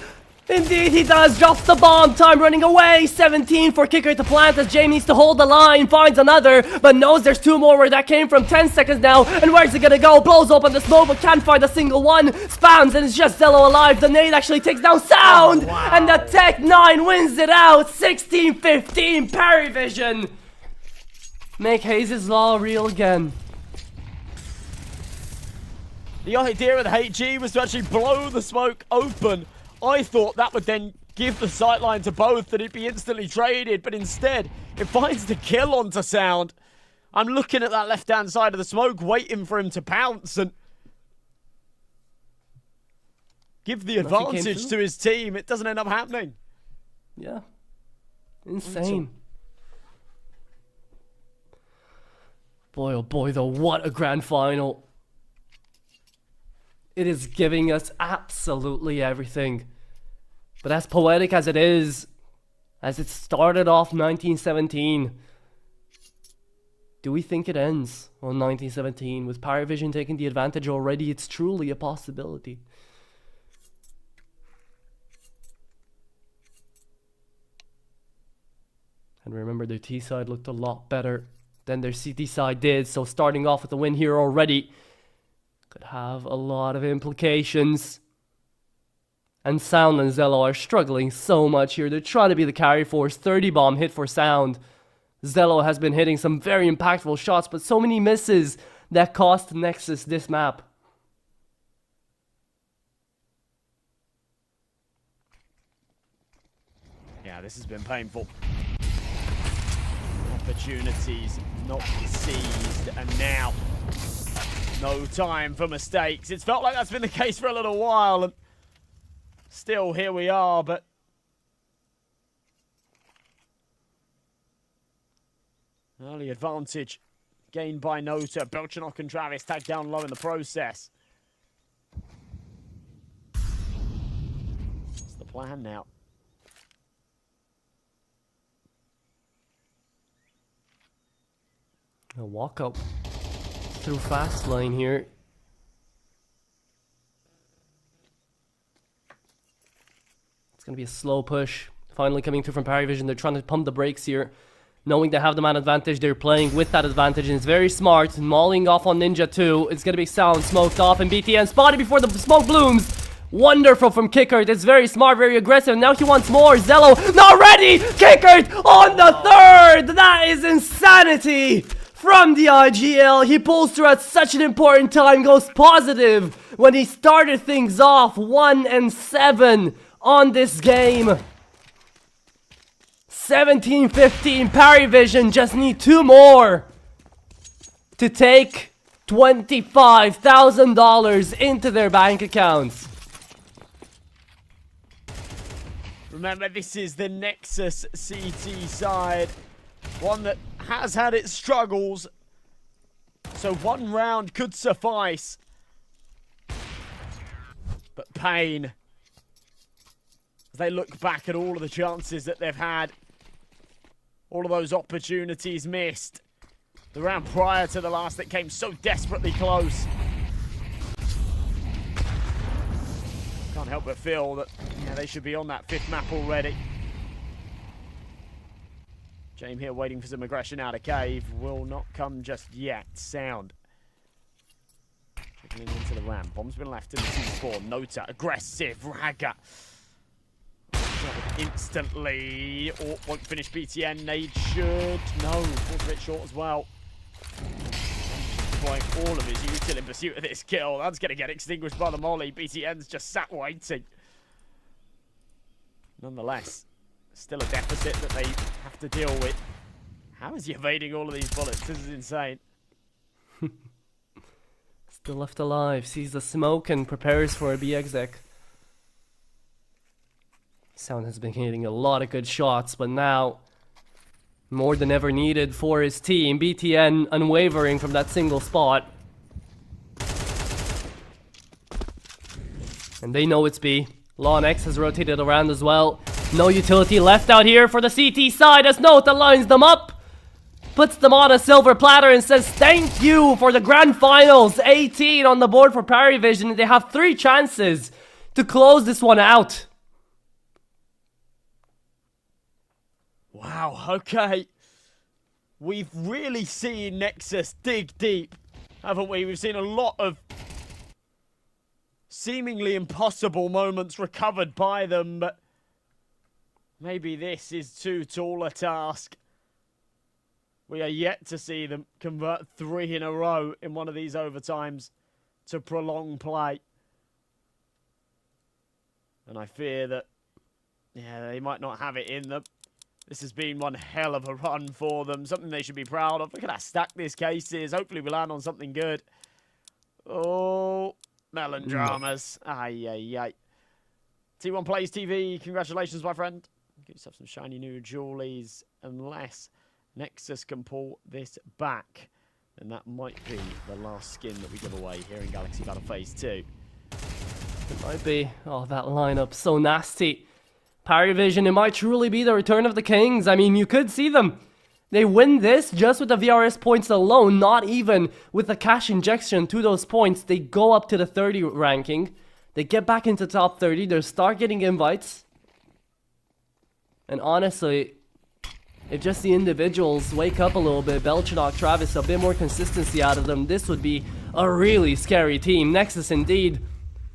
Indeed, he does. Drops the bomb. Time running away. 17 for Kicker to plant as Jay needs to hold the line. Finds another, but knows there's two more where that came from. 10 seconds now. And where's it gonna go? Blows open the smoke, but can't find a single one. Spams, and it's just Zello alive. The nade actually takes down Sound. Wow. And the Tech 9 wins it out. 16-15. PARIVISION. Make Hayes' Law real again. The idea of the HG was to actually blow the smoke open. I thought that would then give the sightline to both, that it'd be instantly traded, but instead, it finds the kill onto Sound. I'm looking at that left-hand side of the smoke, waiting for him to pounce and give the advantage to his team. It doesn't end up happening. Yeah. Insane. Boy, oh boy, though, what a grand final. It is giving us absolutely everything. But as poetic as it is, as it started off 1917, do we think it ends on 1917? With PARIVISION taking the advantage already, it's truly a possibility. And remember, their T side looked a lot better than their CT side did, so starting off with a win here already could have a lot of implications. And Sound and Zello are struggling so much here. They're trying to be the carry force. 30 bomb hit for Sound. Zello has been hitting some very impactful shots, but so many misses that cost Nexus this map. Yeah, this has been painful. Opportunities not seized, and now No time for mistakes. It's felt like that's been the case for a little while, and still here we are, but early advantage gained by Nota. Belchanok and Travis tagged down low in the process. What's the plan now? A walk up through fast lane here. It's going to be a slow push. Finally coming through from PARIVISION. They're trying to pump the brakes here. Knowing they have the man advantage, they're playing with that advantage, and it's very smart. Mauling off on Ninja too. It's going to be sound, smoked off, and BTN spotted before the smoke blooms. Wonderful from Kickert. It's very smart, very aggressive. Now he wants more. Zello not ready. Kickert on the third. That is insanity from the IGL. He pulls through at such an important time. Goes positive when he started things off. 1-7 on this game. 17-15. PARIVISION just need 2 more to take $25,000 into their bank accounts. Remember, this is the Nexus CT side. One that has had its struggles. So 1 round could suffice. But pain. As they look back at all of the chances that they've had. All of those opportunities missed. The round prior to the last that came so desperately close. Can't help but feel that they should be on that 5th map already. James here waiting for some aggression out of cave. Will not come just yet. Sound. Trickling into the ramp. Bomb's been left in the T4. Nota. Aggressive. Raga. Instantly. Oh, won't finish BTN. Nade should. No. Falls a bit short as well. Deploying all of his util in pursuit of this kill. That's going to get extinguished by the molly. BTN's just sat waiting. Nonetheless, still a deficit that they have to deal with. How is he evading all of these bullets? This is insane. Still left alive. Sees the smoke and prepares for a BXX. Sound has been hitting a lot of good shots, but now more than ever needed for his team. BTN unwavering from that single spot. And they know it's B. LawNX has rotated around as well. No utility left out here for the CT side as Nota lines them up. Puts them on a silver platter and says thank you for the grand finals. 18 on the board for PARIVISION. They have 3 chances to close this one out. Wow, okay. We've really seen Nexus dig deep, haven't we? We've seen a lot of seemingly impossible moments recovered by them, but maybe this is too tall a task. We are yet to see them convert 3 in a row in one of these overtimes to prolong play. And I fear that, they might not have it in them. This has been one hell of a run for them. Something they should be proud of. Look at how stacked this case is. Hopefully we land on something good. Oh, melodramas. Ay, ay, ay. T1 Plays TV, congratulations, my friend. Get yourself some shiny new jewellies. Unless Nexus can pull this back, then that might be the last skin that we give away here in Galaxy Battle Phase 2. It might be. Oh, that lineup, so nasty. PARIVISION, it might truly be the return of the Kings. I mean, you could see them. They win this just with the VRS points alone, not even with the cash injection to those points. They go up to the 30 ranking. They get back into top 30. They start getting invites. And honestly, if just the individuals wake up a little bit, Belchanok, Travis, a bit more consistency out of them, this would be a really scary team. Nexus indeed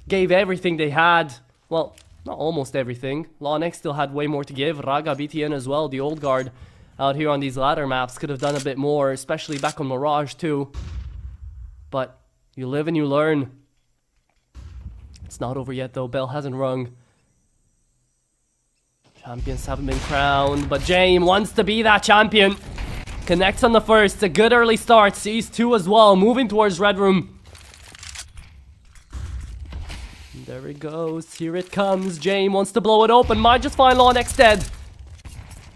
gave everything they had. Well, not almost everything. LawNX still had way more to give. Raga, BTN as well. The old guard out here on these ladder maps could have done a bit more, especially back on Mirage too. But you live and you learn. It's not over yet though. Bell hasn't rung. Champions haven't been crowned, but James wants to be that champion. Connects on the first. A good early start. Sees 2 as well. Moving towards Red Room. There it goes. Here it comes. James wants to blow it open. Might just find Lonex dead.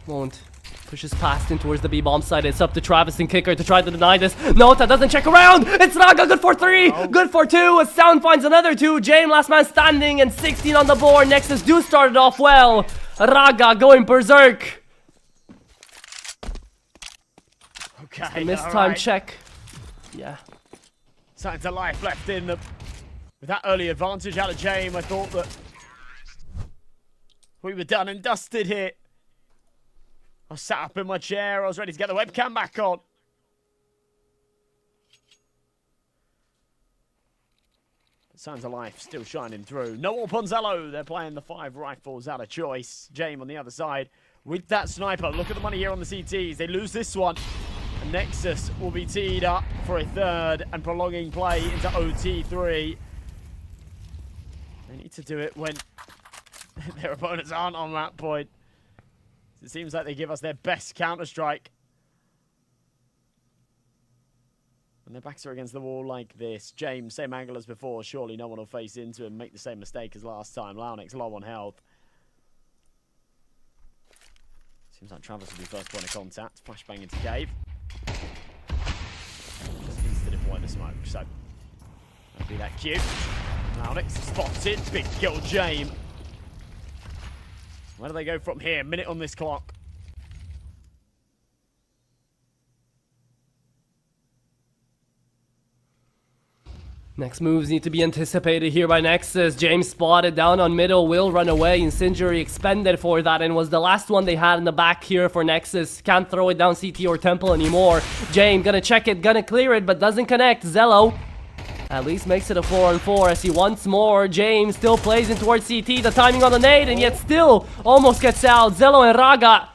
Won't. Pushes past in towards the B-bomb side. It's up to Travis and Kicker to try to deny this. Nota doesn't check around. It's Raga. Good for 3. Good for 2. As Sound finds another 2. James last man standing and 16 on the board. Nexus do start it off well. Raga going berserk. Okay, Mistime check. Yeah. Signs of life left in them. With that early advantage out of James, I thought that we were done and dusted here. I sat up in my chair. I was ready to get the webcam back on. Signs of life still shining through. No Ponzello. They're playing the 5 rifles out of choice. James on the other side with that sniper. Look at the money here on the CTs. They lose this one. And Nexus will be teed up for a 3rd and prolonging play into OT3. They need to do it when their opponents aren't on that point. It seems like they give us their best Counter-Strike. And their backs are against the wall like this. James, same angle as before. Surely no one will face into him, make the same mistake as last time. Lonex low on health. Seems like Travis will be first point of contact. Flashbang into cave. Just needs to deploy the smoke, so that'll be that cue. Lonex spotted. Big kill, James. Where do they go from here? Minute on this clock. Next moves need to be anticipated here by Nexus. James spotted down on middle, will run away. Incendiary expended for that and was the last one they had in the back here for Nexus. Can't throw it down CT or Temple anymore. James gonna check it, gonna clear it, but doesn't connect. Zello at least makes it a 4-on-4 as he once more. James still plays in towards CT. The timing on the nade and yet still almost gets out. Zello and Raga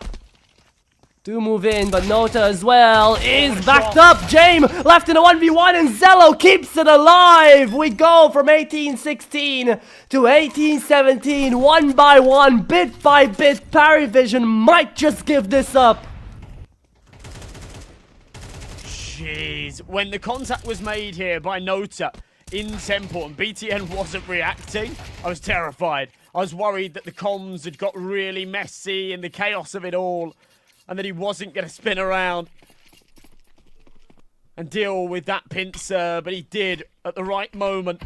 do move in, but Nota as well is backed up. James left in a 1v1 and Zello keeps it alive. We go from 18-16 to 18-17, 1 by 1, bit by bit. PARIVISION might just give this up. Jeez, when the contact was made here by Nota in Temple and BTN wasn't reacting, I was terrified. I was worried that the comms had got really messy in the chaos of it all and that he wasn't going to spin around and deal with that pincer, but he did at the right moment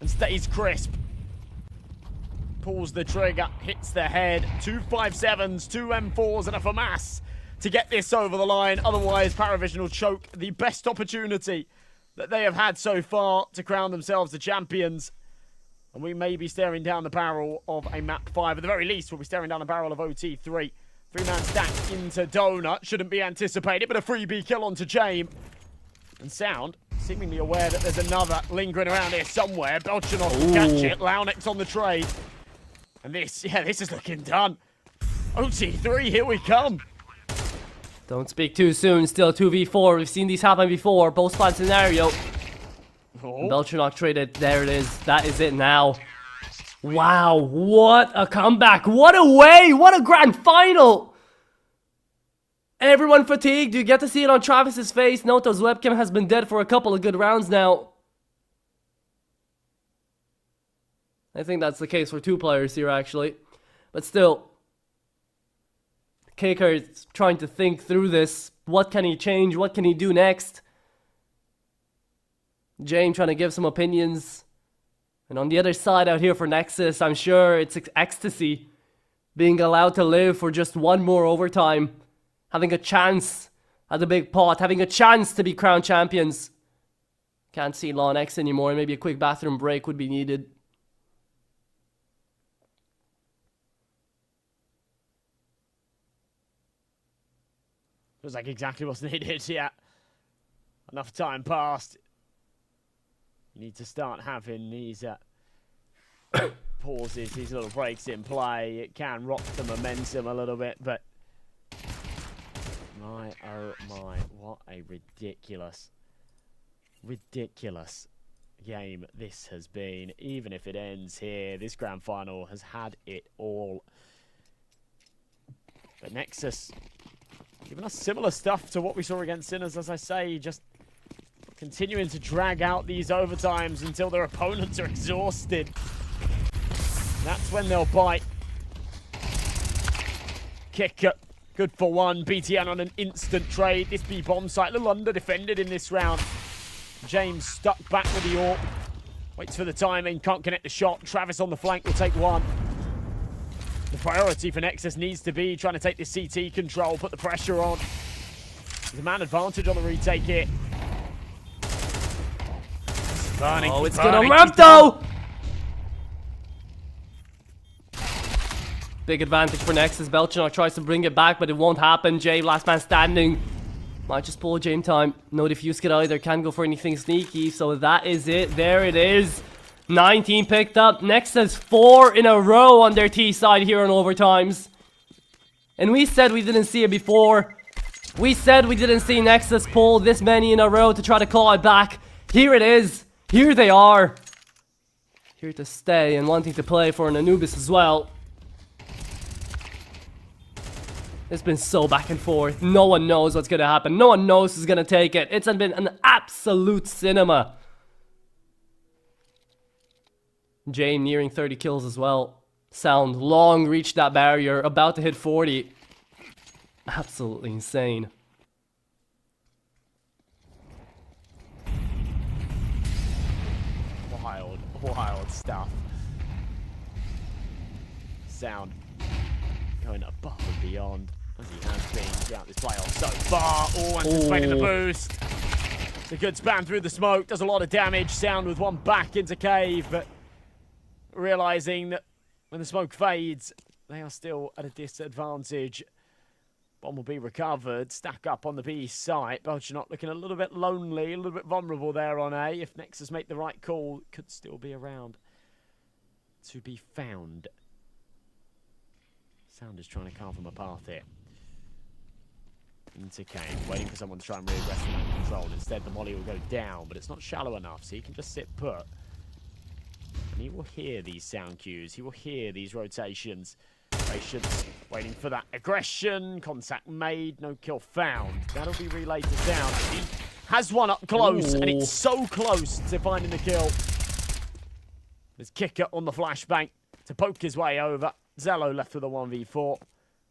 and stays crisp. Pulls the trigger, hits the head. 2 5.7s, 2 M4s and a FAMAS to get this over the line. Otherwise, PARIVISION will choke the best opportunity that they have had so far to crown themselves the champions. And we may be staring down the barrel of a map 5. At the very least, we'll be staring down the barrel of OT3. 3-man stack into Donut. Shouldn't be anticipated, but a freebie kill onto James. And Sound, seemingly aware that there's another lingering around here somewhere. Belchanov will catch it. Lonex on the trade. And this is looking done. OT3, here we come. Don't speak too soon. Still 2v4. We've seen these happen before. Both spot scenario. Belchanov traded. There it is. That is it now. Wow. What a comeback. What a way. What a grand final. Everyone fatigued. You get to see it on Travis's face. Nota's webcam has been dead for a couple of good rounds now. I think that's the case for 2 players here, actually. But still. Kicker is trying to think through this. What can he change? What can he do next? James trying to give some opinions. And on the other side out here for Nexus, I'm sure it's ecstasy. Being allowed to live for just 1 more overtime. Having a chance at the big pot. Having a chance to be crowned champions. Can't see Lonex anymore. Maybe a quick bathroom break would be needed. Feels like exactly what's needed, yeah. Enough time passed. You need to start having these pauses, these little breaks in play. It can rock the momentum a little bit, but my, oh my, what a ridiculous game this has been. Even if it ends here, this grand final has had it all. But Nexus giving us similar stuff to what we saw against Sinners, as I say, just continuing to drag out these overtimes until their opponents are exhausted. That's when they'll bite. Kicker, good for one. BTN on an instant trade. This B bomb site, a little under defended in this round. James stuck back with the AWP. Waits for the timing, can't connect the shot. Travis on the flank will take one. The priority for Nexus needs to be trying to take this CT control, put the pressure on. There's a man advantage on the retake here. Burning, oh, it's gonna wrap though! Big advantage for Nexus. Belchinok tries to bring it back, but it won't happen. Jay, last man standing. Might just pull a Jame time. No defuse kit either. Can't go for anything sneaky. So that is it. There it is. 19 picked up. Nexus 4 in a row on their T side here on overtimes. And we said we didn't see it before. We said we didn't see Nexus pull this many in a row to try to claw it back. Here it is. Here they are. Here to stay and wanting to play for an Anubis as well. It's been so back and forth. No one knows what's gonna happen. No one knows who's gonna take it. It's been an absolute cinema. Jay nearing 30 kills as well. Sound long reached that barrier. About to hit 40. Absolutely insane. Wild stuff. Sound going above and beyond as he has been throughout this playoff so far. Oh, anticipating the boost. The good spam through the smoke, does a lot of damage. Sound with one back into cave, but realizing that when the smoke fades, they are still at a disadvantage. Bomb will be recovered. Stack up on the B site. Belchinok looking a little bit lonely, a little bit vulnerable there on A. If Nexus make the right call, could still be around to be found. Sound is trying to carve them apart here. Into cave, waiting for someone to try and regress from that control. Instead, the molly will go down, but it's not shallow enough, so he can just sit put. And he will hear these sound cues. He will hear these rotations. Patience, waiting for that aggression. Contact made, no kill found. That'll be relayed to Sound. He has one up close, and it's so close to finding the kill. There's Kicker on the flashbang to poke his way over. Zello left with a 1v4.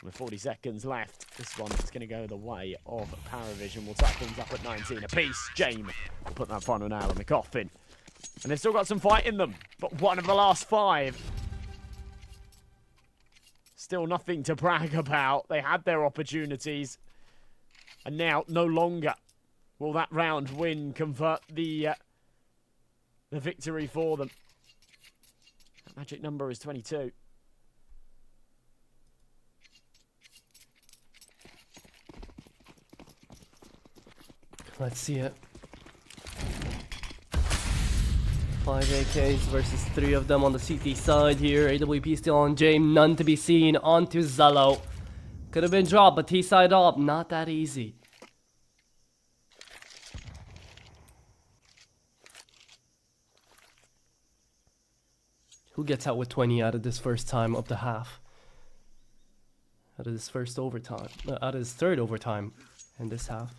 With 40 seconds left, this one is going to go the way of PARIVISION. We'll tie things up at 19 apiece. Jame will put that final nail in the coffin. And they've still got some fight in them, but one of the last 5. Still nothing to brag about. They had their opportunities. And now, no longer will that round win convert the victory for them. That magic number is 22. Let's see it. 5 AKs versus 3 of them on the CT side here. AWP still on Jame, none to be seen. On to Zello. Could have been dropped, but T side up, not that easy. Who gets out with 20 out of this first time of the half? Out of this first overtime, out of his third overtime in this half.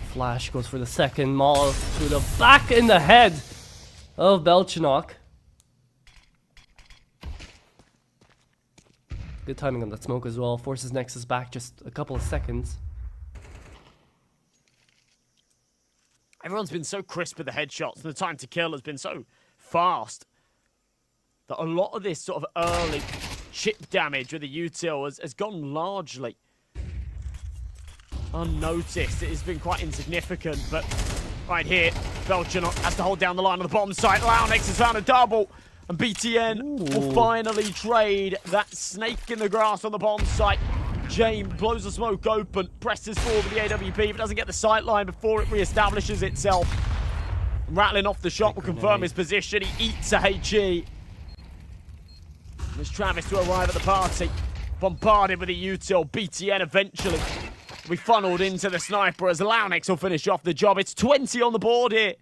Flash goes for the second. Maul through the back in the head of Belchinok. Good timing on that smoke as well. Forces Nexus back just a couple of seconds. Everyone's been so crisp with the headshots, and the time to kill has been so fast that a lot of this sort of early chip damage with the util has gone largely unnoticed. It has been quite insignificant, but right here, Belchinok has to hold down the line on the bottom side. Launex has found a double, and BTN will finally trade that snake in the grass on the bomb site. Jame blows the smoke open, presses forward with the AWP, but doesn't get the sight line before it reestablishes itself. Rattling off the shot will confirm his position. He eats a HE. There's Travis to arrive at the party. Bombarded with a util. BTN eventually we funneled into the sniper as Launex will finish off the job. It's 20 on the board here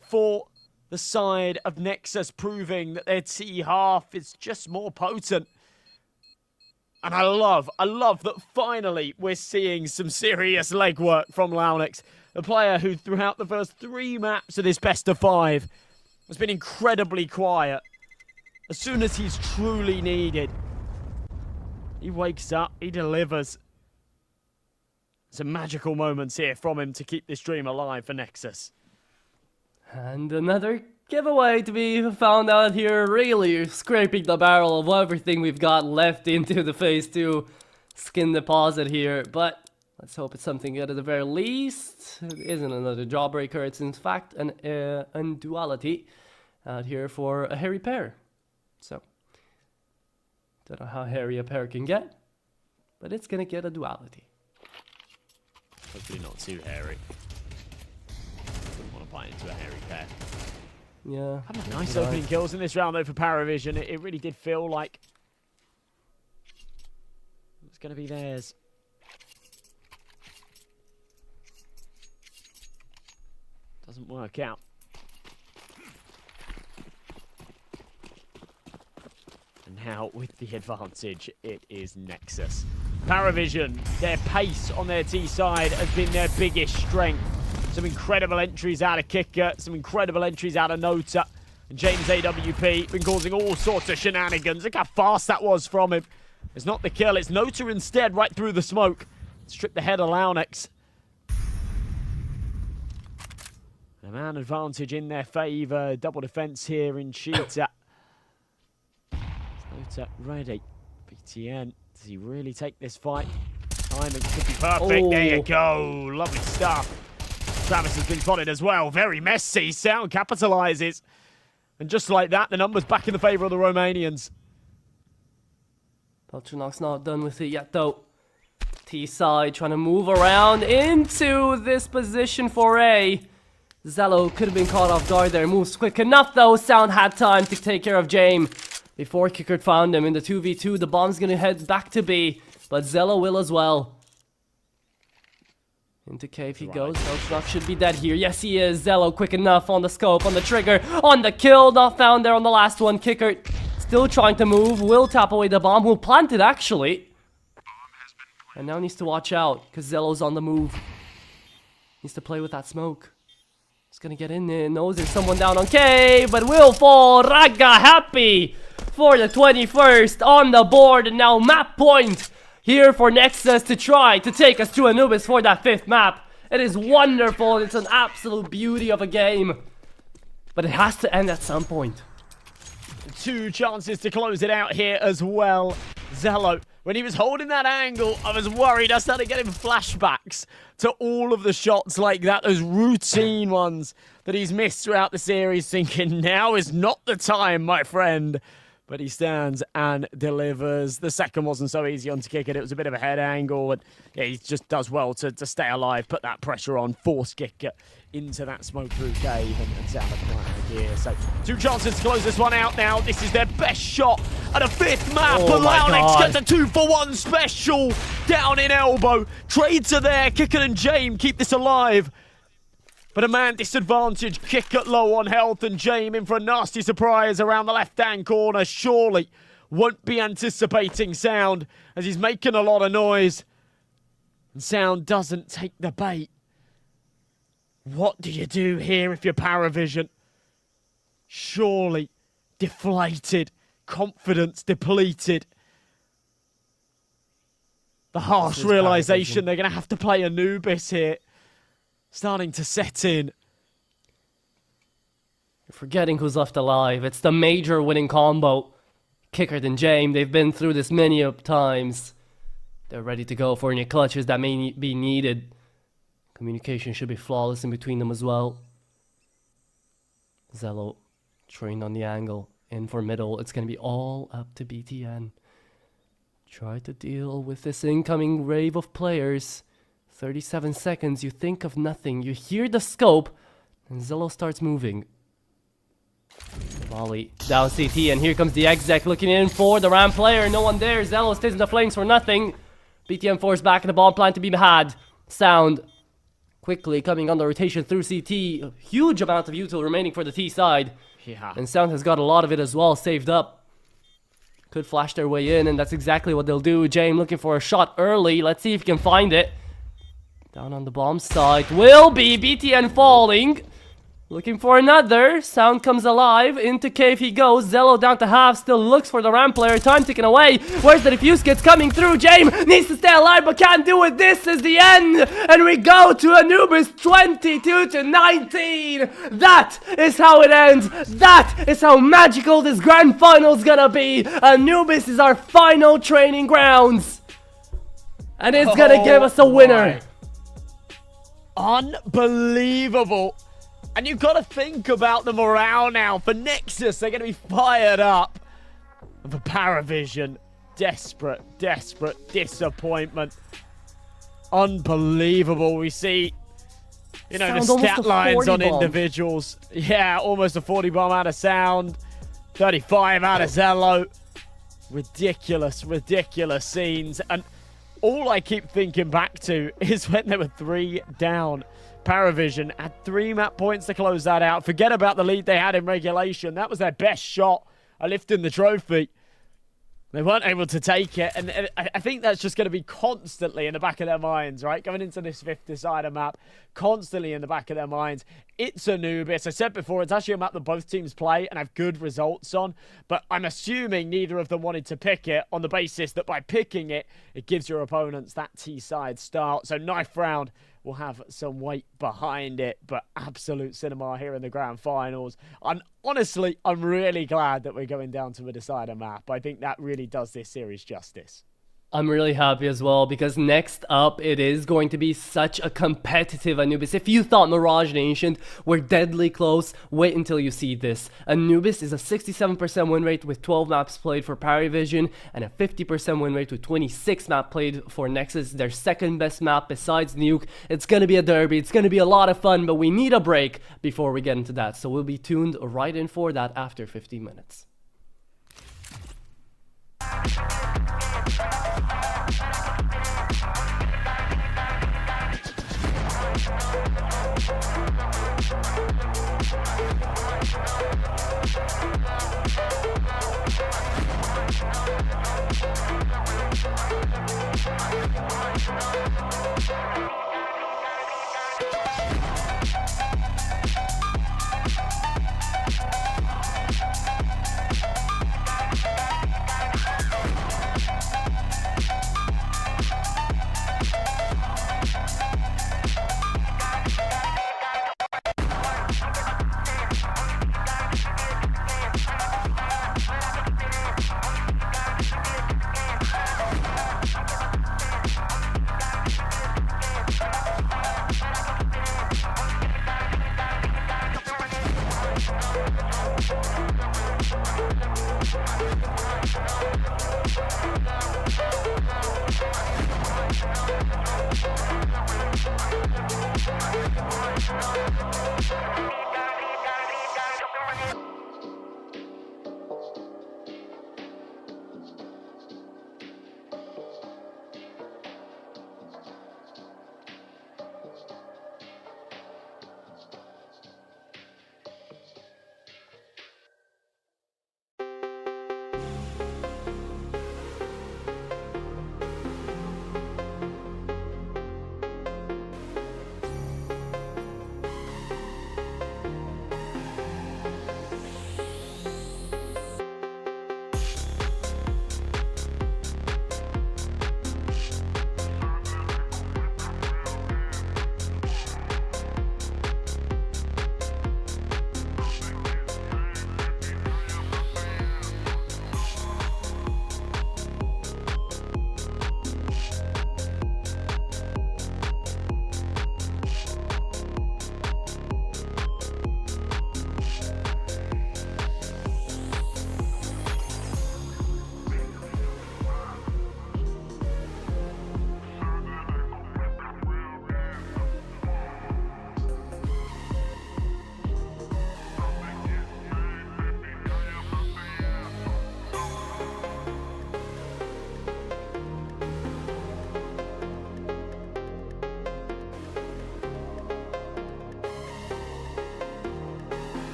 for the side of Nexus, proving that their T half is just more potent. And I love that finally we're seeing some serious legwork from Launix, the player who throughout the first 3 maps of this best of 5 has been incredibly quiet. As soon as he's truly needed, he wakes up, he delivers. Some magical moments here from him to keep this dream alive for Nexus. And another giveaway to be found out here, really scraping the barrel of everything we've got left into the phase 2 skin deposit here. But let's hope it's something good at the very least. It isn't another jawbreaker, it's in fact an unduality out here for a hairy pair. So, don't know how hairy a pair can get, but it's gonna get a duality. Hopefully not too hairy. Wouldn't want to buy into a hairy pair. Yeah. Had nice opening kills in this round though for PARIVISION. It really did feel like it was going to be theirs. Doesn't work out. And now with the advantage, it is Nexus. PARIVISION, their pace on their T side has been their biggest strength. Some incredible entries out of Kicker, some incredible entries out of Nota. And James AWP been causing all sorts of shenanigans. Look how fast that was from him. It's not the kill, it's Nota instead right through the smoke. Strip the head of Launix. A man advantage in their favour. Double defence here in Cheetah. Nota ready. BTN. Does he really take this fight? Timing could be perfect. There you go. Lovely stuff. Travis has been spotted as well. Very messy. Sound capitalizes. And just like that, the numbers back in the favour of the Romanians. Peltrinok's not done with it yet, though. T-side trying to move around into this position for A. Zello could have been caught off guard there. Moves quick enough, though. Sound had time to take care of James before Kickert found him in the 2v2. The bomb's gonna head back to B, but Zello will as well. Into cave he goes. Peltrinok should be dead here. Yes, he is. Zello quick enough on the scope, on the trigger, on the kill. Not found there on the last one. Kickert still trying to move. Will tap away the bomb. Will plant it, actually. And now needs to watch out, because Zello's on the move. Needs to play with that smoke. He's gonna get in there. Knows there's someone down on K, but will fall. Raga happy for the 21st on the board. And now map point here for Nexus to try to take us to Anubis for that 5th map. It is wonderful. It's an absolute beauty of a game. But it has to end at some point. 2 chances to close it out here as well. Zello, when he was holding that angle, I was worried. I started getting flashbacks to all of the shots like that, those routine ones that he's missed throughout the series, thinking now is not the time, my friend. But he stands and delivers. The second wasn't so easy on to kick it. It was a bit of a head angle. And yeah, he just does well to stay alive, put that pressure on, force kick into that smoke-through cave and sound like a gear. So 2 chances to close this one out now. This is their best shot at a 5th map. Oh but Launix God. gets a 2-for-1 special down in elbow. Trades are there. Kicker and James keep this alive. But a man disadvantaged, kick at low on health, and James in for a nasty surprise around the left-hand corner. Surely won't be anticipating Sound as he's making a lot of noise. And Sound doesn't take the bait. What do you do here if you're PARIVISION? Surely deflated, confidence depleted. The harsh realization they're going to have to play Anubis here. Starting to set in. You're forgetting who's left alive. It's the major winning combo. Kickert and James, they've been through this many of times. They're ready to go for any clutches that may be needed. Communication should be flawless in between them as well. Zello trained on the angle. In for middle. It's going to be all up to BTN. Try to deal with this incoming wave of players. 37 seconds, you think of nothing. You hear the scope, and Zello starts moving. Volley down CT, and here comes the exec looking in for the Ram player. No one there. Zello stays in the flames for nothing. BTM forced back in the bomb plant to be had. Sound quickly coming on the rotation through CT. A huge amount of util remaining for the T side. Yeah. And Sound has got a lot of it as well saved up. could flash their way in, and that's exactly what they'll do. James looking for a shot early. Let's see if he can find it. Down on the bomb site will be BTN falling. Looking for another. Sound comes alive. Into cave he goes. Zello down to half. Still looks for the ramp player. Time ticking away. Where's the defuse kits coming through? James needs to stay alive but can't do it. This is the end. And we go to Anubis 22-19. That is how it ends. That is how magical this grand final is gonna be. Anubis is our final training grounds. And it's gonna give us a winner. Unbelievable. And you've got to think about the morale now. For Nexus, they're going to be fired up. And for PARIVISION, desperate disappointment. Unbelievable. We see, you know, the stat lines on individuals. Yeah, almost a 40 bomb out of Sound. 35 out of Zello. Ridiculous scenes. And all I keep thinking back to is when they were 3 down. PARIVISION had 3 map points to close that out. Forget about the lead they had in regulation. That was their best shot at lifting the trophy. They weren't able to take it. And I think that's just going to be constantly in the back of their minds, right? Going into this 5th decider map, constantly in the back of their minds. It's Anubis. I said before, it's actually a map that both teams play and have good results on. But I'm assuming neither of them wanted to pick it on the basis that by picking it, it gives your opponents that T-side start. So knife round will have some weight behind it, but absolute cinema here in the grand finals. Honestly, I'm really glad that we're going down to a decider map. I think that really does this series justice. I'm really happy as well, because next up it is going to be such a competitive Anubis. If you thought Mirage and Ancient were deadly close, wait until you see this. Anubis is a 67% win rate with 12 maps played for PARIVISION and a 50% win rate with 26 maps played for Nexus, their second best map besides Nuke. It's gonna be a derby, it's gonna be a lot of fun, but we need a break before we get into that. So we'll be tuned right in for that after 15 minutes.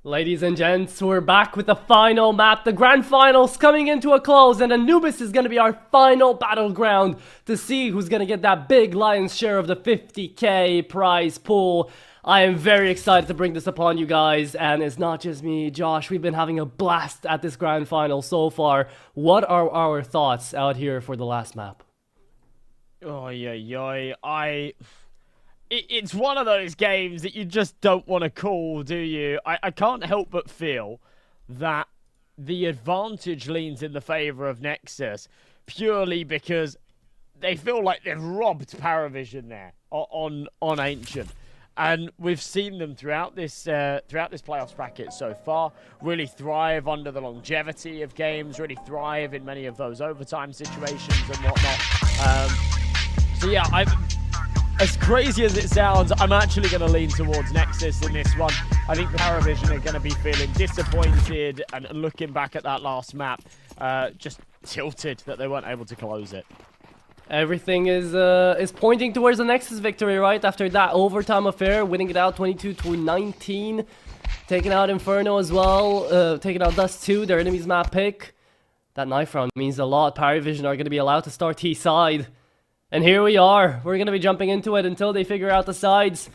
Ladies and gents, we're back with the final map. The grand finals coming into a close, and Anubis is going to be our final battleground to see who's going to get that big lion's share of the 50k prize pool. I am very excited to bring this upon you guys, and it's not just me, Josh. We've been having a blast at this grand final so far. What are our thoughts out here for the last map? Oh, yeah. It's one of those games that you just don't want to call, do you? I can't help but feel that the advantage leans in the favor of Nexus purely because they feel like they've robbed PARIVISION there on Ancient. And we've seen them throughout this playoffs bracket so far really thrive under the longevity of games, really thrive in many of those overtime situations and whatnot. So yeah, as crazy as it sounds, I'm actually going to lean towards Nexus in this one. I think the PARIVISION are going to be feeling disappointed and looking back at that last map, just tilted that they weren't able to close it. Everything is pointing towards the Nexus victory, right? After that overtime affair, winning it out 22-19, taking out Inferno as well, taking out Dust 2, their enemy's map pick. That knife round means a lot. PARIVISION are going to be allowed to start T-side. And here we are. We're going to be jumping into it until they figure out the sides.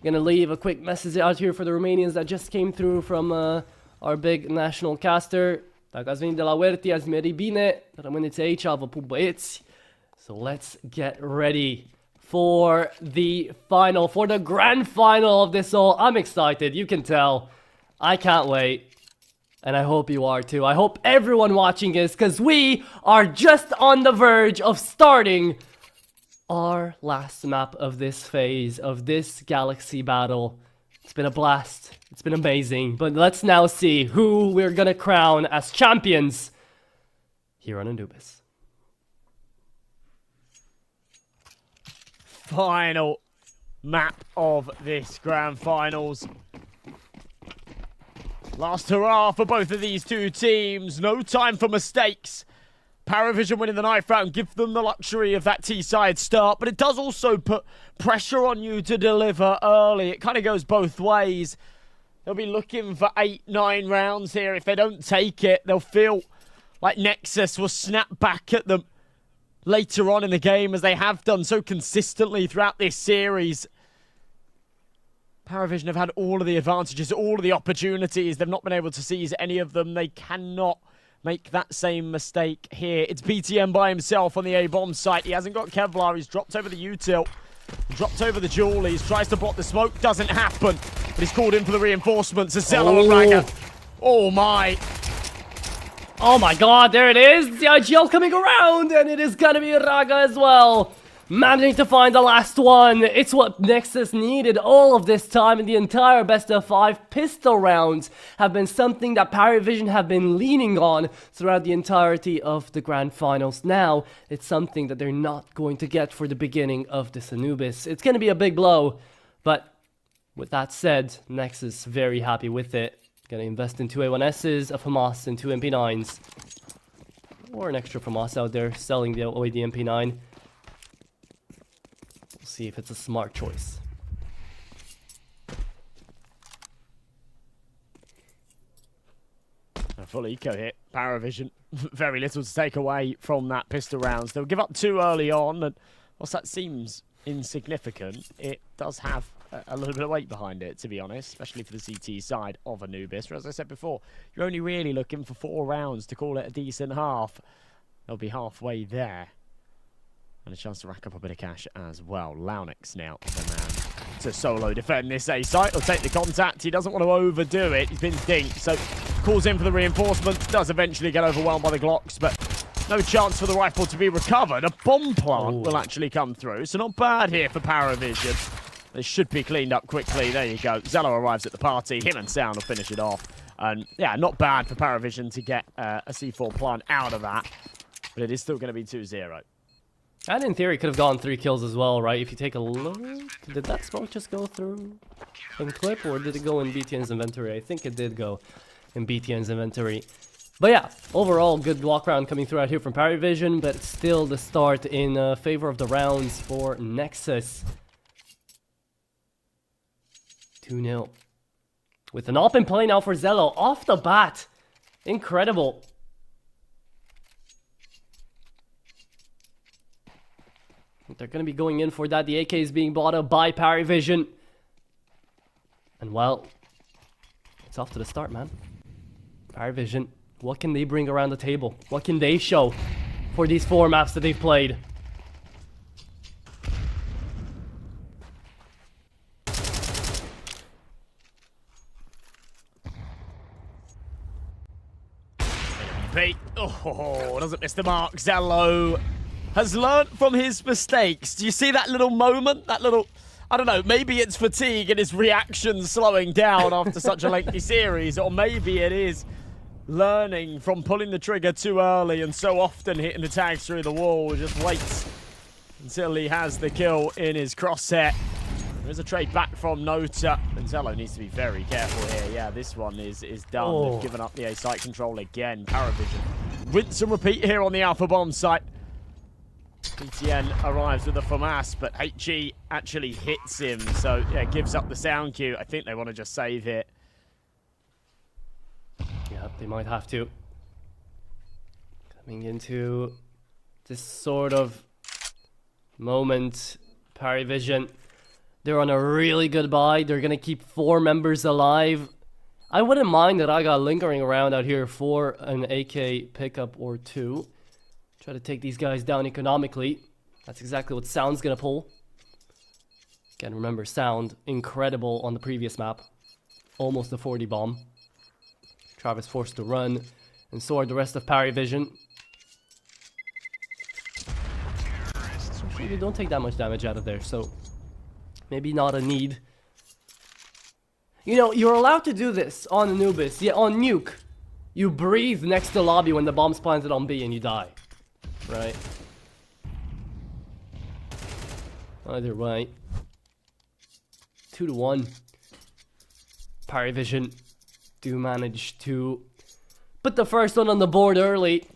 Going to leave a quick message out here for the Romanians that just came through from our big national caster. Dacă ați venit de la Huerti, ați meri bine. Rămâneți aici, vă pup băieți. So let's get ready for the final, for the grand final of this all. I'm excited, you can tell. I can't wait. And I hope you are too. I hope everyone watching is, because we are just on the verge of starting our last map of this phase, of this galaxy battle. It's been a blast. It's been amazing. But let's now see who we're gonna crown as champions here on Anubis. Final map of this grand finals. Last hurrah for both of these two teams. No time for mistakes. PARIVISION winning the knife round, give them the luxury of that T-side start, but it does also put pressure on you to deliver early. It kind of goes both ways. They'll be looking for 8-9 rounds here. If they don't take it, they'll feel like Nexus will snap back at them later on in the game, as they have done so consistently throughout this series. PARIVISION have had all of the advantages, all of the opportunities. They've not been able to seize any of them. They cannot make that same mistake here. It's BTM by himself on the A-bomb site. He hasn't got Kevlar. He's dropped over the util. Dropped over the Julies. Tries to block the smoke. Doesn't happen. But he's called in for the reinforcements. Zello and Raga. Oh my. Oh my god, there it is. The IGL coming around. And it is going to be Raga as well. Managing to find the last one. It's what Nexus needed all of this time, and the entire best of 5 pistol rounds have been something that PARIVISION have been leaning on throughout the entirety of the grand finals. Now, it's something that they're not going to get for the beginning of this Anubis. It's going to be a big blow, but with that said, Nexus very happy with it. Gonna invest in 2 A1Ss, a FAMAS, and 2 MP9s. Or an extra FAMAS out there, selling away the MP9. See if it's a smart choice. A full eco hit. PARIVISION. Very little to take away from that pistol rounds. They'll give up 2 early on, and whilst that seems insignificant, it does have a little bit of weight behind it, to be honest, especially for the CT side of Anubis. But as I said before, you're only really looking for 4 rounds to call it a decent half. They'll be halfway there. And a chance to rack up a bit of cash as well. Launix now, the man to solo defend this A site. He'll take the contact. He doesn't want to overdo it. He's been dinked, so calls in for the reinforcements. Does eventually get overwhelmed by the Glocks, but no chance for the rifle to be recovered. A bomb plant will actually come through, so not bad here for PARIVISION. They should be cleaned up quickly. There you go. Zello arrives at the party. Him and Sound will finish it off. And yeah, not bad for PARIVISION to get a C4 plant out of that, but it is still going to be 2-0. And in theory, could have gone 3 kills as well, right? If you take a look, did that smoke just go through in clip, or did it go in BTN's inventory? I think it did go in BTN's inventory. But yeah, overall, good walk round coming through out here from PARIVISION, but still the start in favor of the rounds for Nexus. 2-0. With an open play now for Zello off the bat. Incredible. They're going to be going in for that. The AK is being bought up by PARIVISION. And well, it's off to the start, man. PARIVISION, what can they bring around the table? What can they show for these 4 maps that they've played? Oh, doesn't miss the mark. Zello has learnt from his mistakes. Do you see that little moment? That little, I don't know, maybe it's fatigue and his reaction slowing down after such a lengthy series, or maybe it is learning from pulling the trigger too early and so often hitting the tags through the wall. Just waits until he has the kill in his crosshair. There's a trade back from Nota, and Zello needs to be very careful here. Yeah, this one is done. Oh. They've given up the A site control again. PARIVISION. Rinse and repeat here on the Alpha Bomb site. BTN arrives with a FAMAS, but HE actually hits him, so yeah, gives up the sound cue. I think they want to just save it. Yeah, they might have to. Coming into this sort of moment, PARIVISION, they're on a really good buy. They're going to keep 4 members alive. I wouldn't mind that I got lingering around out here for an AK pickup or 2. Try to take these guys down economically. That's exactly what Sound's going to pull. Again, remember, Sound, incredible on the previous map. Almost a 40 bomb. Travis forced to run, and so are the rest of PARIVISION. Actually, they don't take that much damage out of there, so maybe not a need. You know, you're allowed to do this on Anubis. Yeah, on Nuke. You breathe next to lobby when the bomb's planted on B and you die. Right? Either way. 2-1. PARIVISION do manage to put the first one on the board early.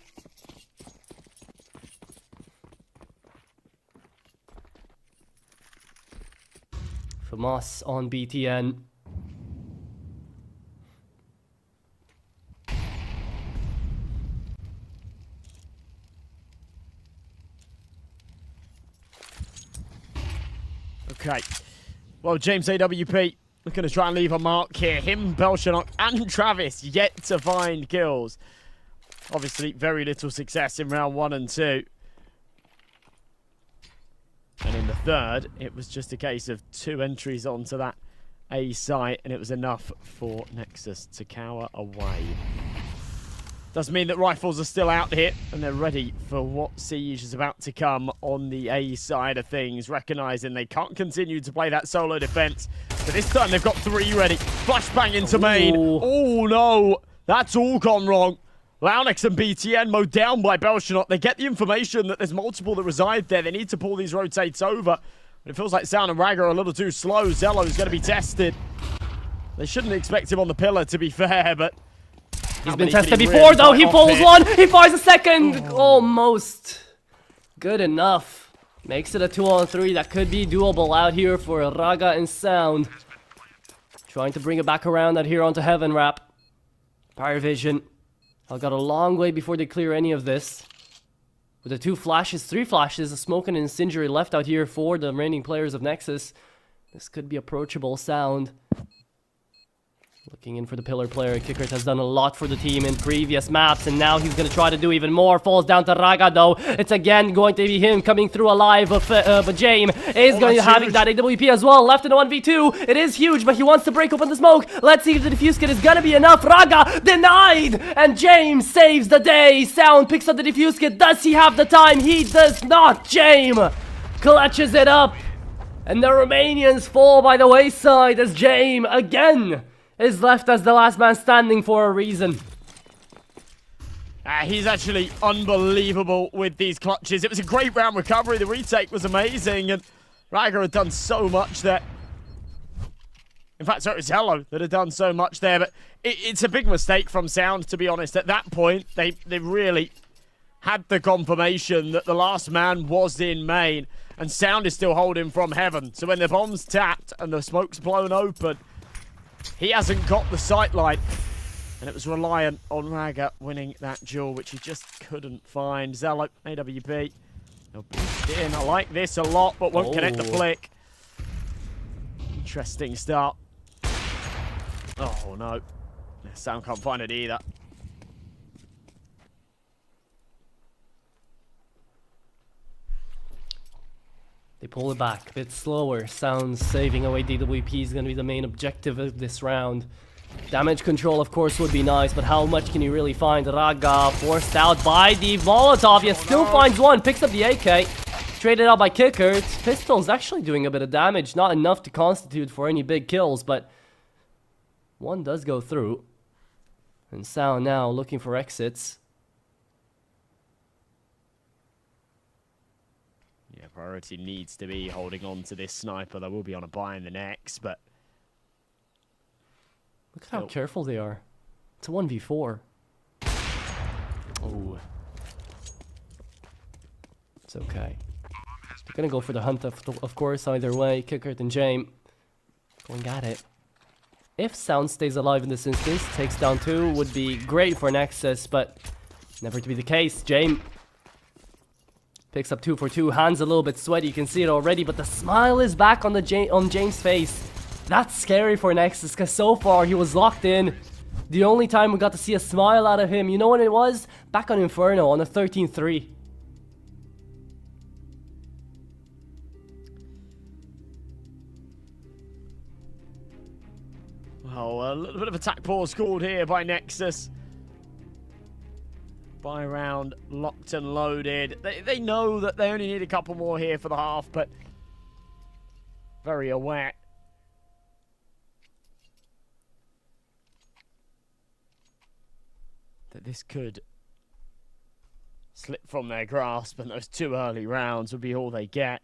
FAMAS on BTN. Okay. Well, James AWP looking to try and leave a mark here. Him, Belshanock, and Travis yet to find kills. Obviously, very little success in round 1 and 2. And in the third, it was just a case of 2 entries onto that A site, and it was enough for Nexus to cower away. Does mean that rifles are still out here, and they're ready for what siege is about to come on the A side of things, recognizing they can't continue to play that solo defense. But this time they've got 3 ready. Flashbang into main. Oh no, that's all gone wrong. Launex and BTN mowed down by Belshanock. They get the information that there's multiple that reside there. They need to pull these rotates over. But it feels like Sound and Rag are a little too slow. Zello's going to be tested. They shouldn't expect him on the pillar, to be fair, but he's been tested before, though. He pulls one. He fires a second. Almost. Good enough. Makes it a 2-on-3. That could be doable out here for Raga and Sound. Trying to bring it back around out here onto Heaven Wrap. PARIVISION. I've got a long way before they clear any of this. With the 2 flashes, 3 flashes, a smoke and an incendiary left out here for the remaining players of Nexus. This could be approachable. Sound looking in for the pillar player. Kickert has done a lot for the team in previous maps, and now he's going to try to do even more. Falls down to Raga, though. It's again going to be him coming through alive, but James is going to having that AWP as well. Left in a 1v2. It is huge, but he wants to break open the smoke. Let's see if the defuse kit is going to be enough. Raga denied, and James saves the day. Sound picks up the defuse kit. Does he have the time? He does not. James clutches it up, and the Romanians fall by the wayside as James again is left as the last man standing for a reason. He's actually unbelievable with these clutches. It was a great round recovery. The retake was amazing, and Raga had done so much there. In fact, so it was Zello that had done so much there, but it's a big mistake from Sound, to be honest. At that point, they really had the confirmation that the last man was in main, and Sound is still holding from Heaven. So when the bomb's tapped and the smoke's blown open, He hasn't got the sight line. And it was reliant on Raga winning that duel, which he just couldn't find. Zello, AWP. They'll boost in. I like this a lot, but won't connect the flick. Interesting start. Oh, no. Sam can't find it either. They pull it back a bit slower. Sounds saving away DWP is going to be the main objective of this round. Damage control, of course, would be nice, but how much can you really find? Raga forced out by the Molotov. He still finds one, picks up the AK. Traded out by Kicker. Pistol's actually doing a bit of damage. Not enough to constitute for any big kills, but one does go through. And Sound now looking for exits. Yeah, priority needs to be holding on to this sniper. They will be on a buy in the next, but... Look at how careful they are. It's a 1v4. Oh. It's okay. They're gonna go for the hunt, of course, either way. Kickert and Jame going at it. If Sound stays alive in this instance, takes down 2, would be great for Nexus, but never to be the case. Jame picks up 2 for 2. Hands a little bit sweaty, you can see it already, but the smile is back on James' face. That's scary for Nexus, because so far he was locked in. The only time we got to see a smile out of him, you know when it was? Back on Inferno on a 13-3. Well, a little bit of attack pause called here by Nexus. Buy round locked and loaded. They know that they only need a couple more here for the half, but very aware. That this could slip from their grasp, and those 2 early rounds would be all they get.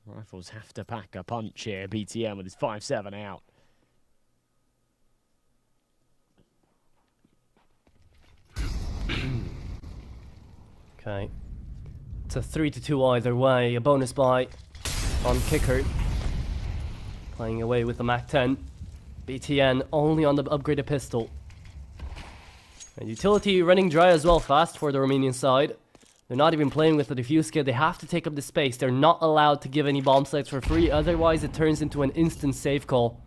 Rifles have to pack a punch here. BTM with his 5-7 out. Okay. It's a 3-2 either way. A bonus buy on Kicker. Playing away with the MAC-10. BTN only on the upgraded pistol. And utility running dry as well, fast for the Romanian side. They're not even playing with the defuse kit. They have to take up the space. They're not allowed to give any bomb sites for free. Otherwise, it turns into an instant save call.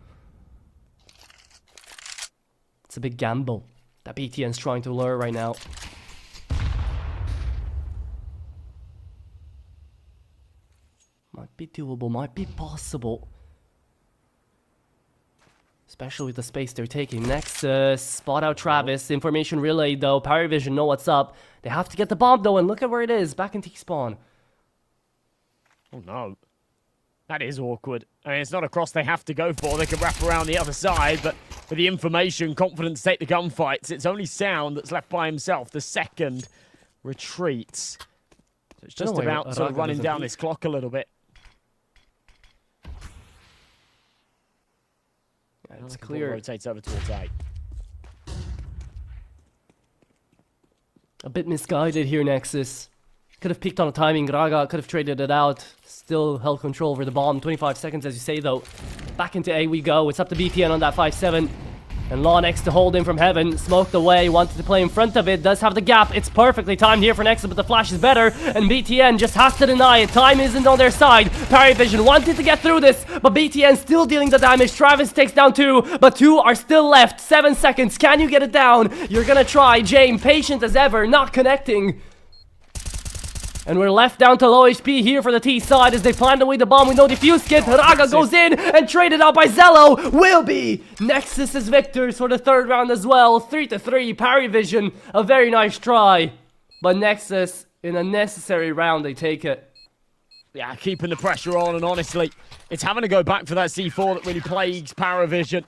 It's a big gamble that BTN's trying to lure right now. Might be doable, might be possible. Especially with the space they're taking. Nexus, spot out Travis. Information relay though. PARIVISION know what's up. They have to get the bomb though, and look at where it is. Back in T-spawn. Oh no. That is awkward. I mean, it's not a cross they have to go for. They can wrap around the other side, but with the information, confidence take the gunfights. It's only Sound that's left by himself. The second retreats. So it's just about sort of running down this clock a little bit. It's clear. Rotates over towards A. A bit misguided here, Nexus. Could have peeked on a timing. Raga could have traded it out. Still held control over the bomb. 25 seconds, as you say, though. Back into A we go. It's up to BPN on that 5-7. And Law next to hold in from heaven. Smoked away. Wanted to play in front of it. Does have the gap. It's perfectly timed here for Nexus, but the flash is better. And BTN just has to deny it. Time isn't on their side. PARIVISION wanted to get through this, but BTN still dealing the damage. Travis takes down 2, but 2 are still left. 7 seconds. Can you get it down? You're gonna try. Jame, patient as ever, not connecting. And we're left down to low HP here for the T side as they planned away the bomb with no defuse kit. Raga goes in and traded out by Zello. Will be Nexus's victors for the 3rd round as well. 3-3. PARIVISION, a very nice try. But Nexus, in a necessary round, they take it. Yeah, keeping the pressure on, and honestly, it's having to go back for that C4 that really plagues PARIVISION.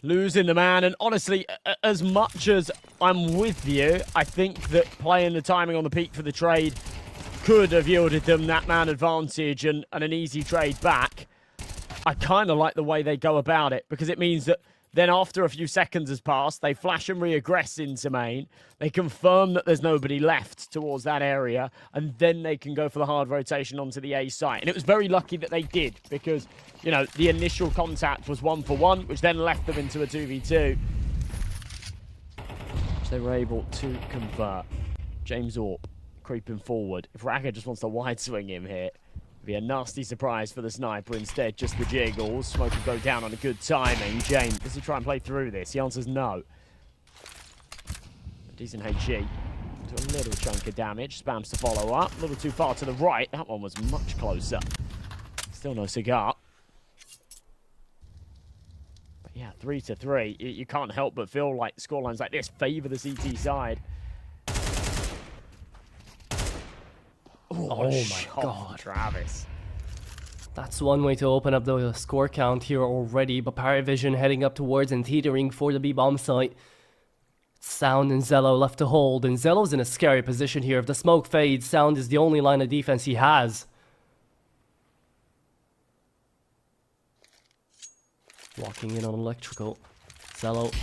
Losing the man, and honestly, as much as I'm with you, I think that playing the timing on the peak for the trade could have yielded them that man advantage and an easy trade back. I kind of like the way they go about it, because it means that Then after a few seconds has passed, they flash and re-aggress into main. They confirm that there's nobody left towards that area, and then they can go for the hard rotation onto the A site. And it was very lucky that they did, because, you know, the initial contact was 1-for-1, which then left them into a 2v2, which they were able to convert. James Orp creeping forward. If Raga just wants to wide swing him here, it'd be a nasty surprise for the sniper. Instead, just the jiggles. Smoke will go down on a good timing. James, does he try and play through this? He answers no. A decent HE. To a little chunk of damage. Spams to follow up. A little too far to the right. That one was much closer. Still no cigar. But yeah, 3-3. You can't help but feel like scorelines like this favour the CT side. Oh my god. Travis. That's one way to open up the score count here already, but PARIVISION heading up towards and teetering for the B-bomb site. Sound and Zello left to hold, and Zello's in a scary position here. If the smoke fades, Sound is the only line of defense he has. Walking in on electrical. Zello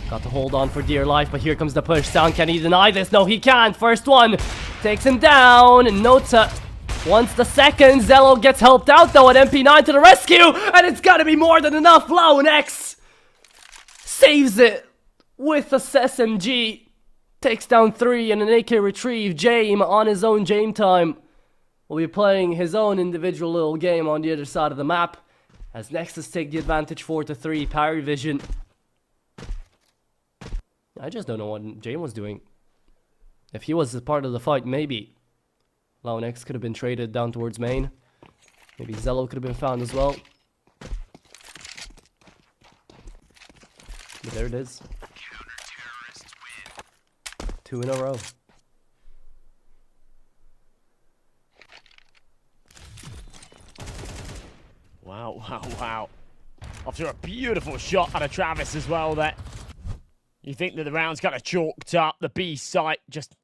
got to hold on for dear life, but here comes the push. Sound, can he deny this? No, he can't. First one takes him down, and Nota wants the second. Zello gets helped out, though, at MP9 to the rescue, and it's got to be more than enough. Low Nex saves it with a SMG. Takes down 3 and an AK retrieve. Jame on his own Jame time will be playing his own individual little game on the other side of the map, as Nexus take the advantage 4-3. PARIVISION. I just don't know what Jame was doing. If he was a part of the fight, maybe Launex could have been traded down towards main. Maybe Zello could have been found as well. But there it is. 2 in a row. Wow, wow, wow. After a beautiful shot out of Travis as well there. You think that the round's kind of chalked up, the B site just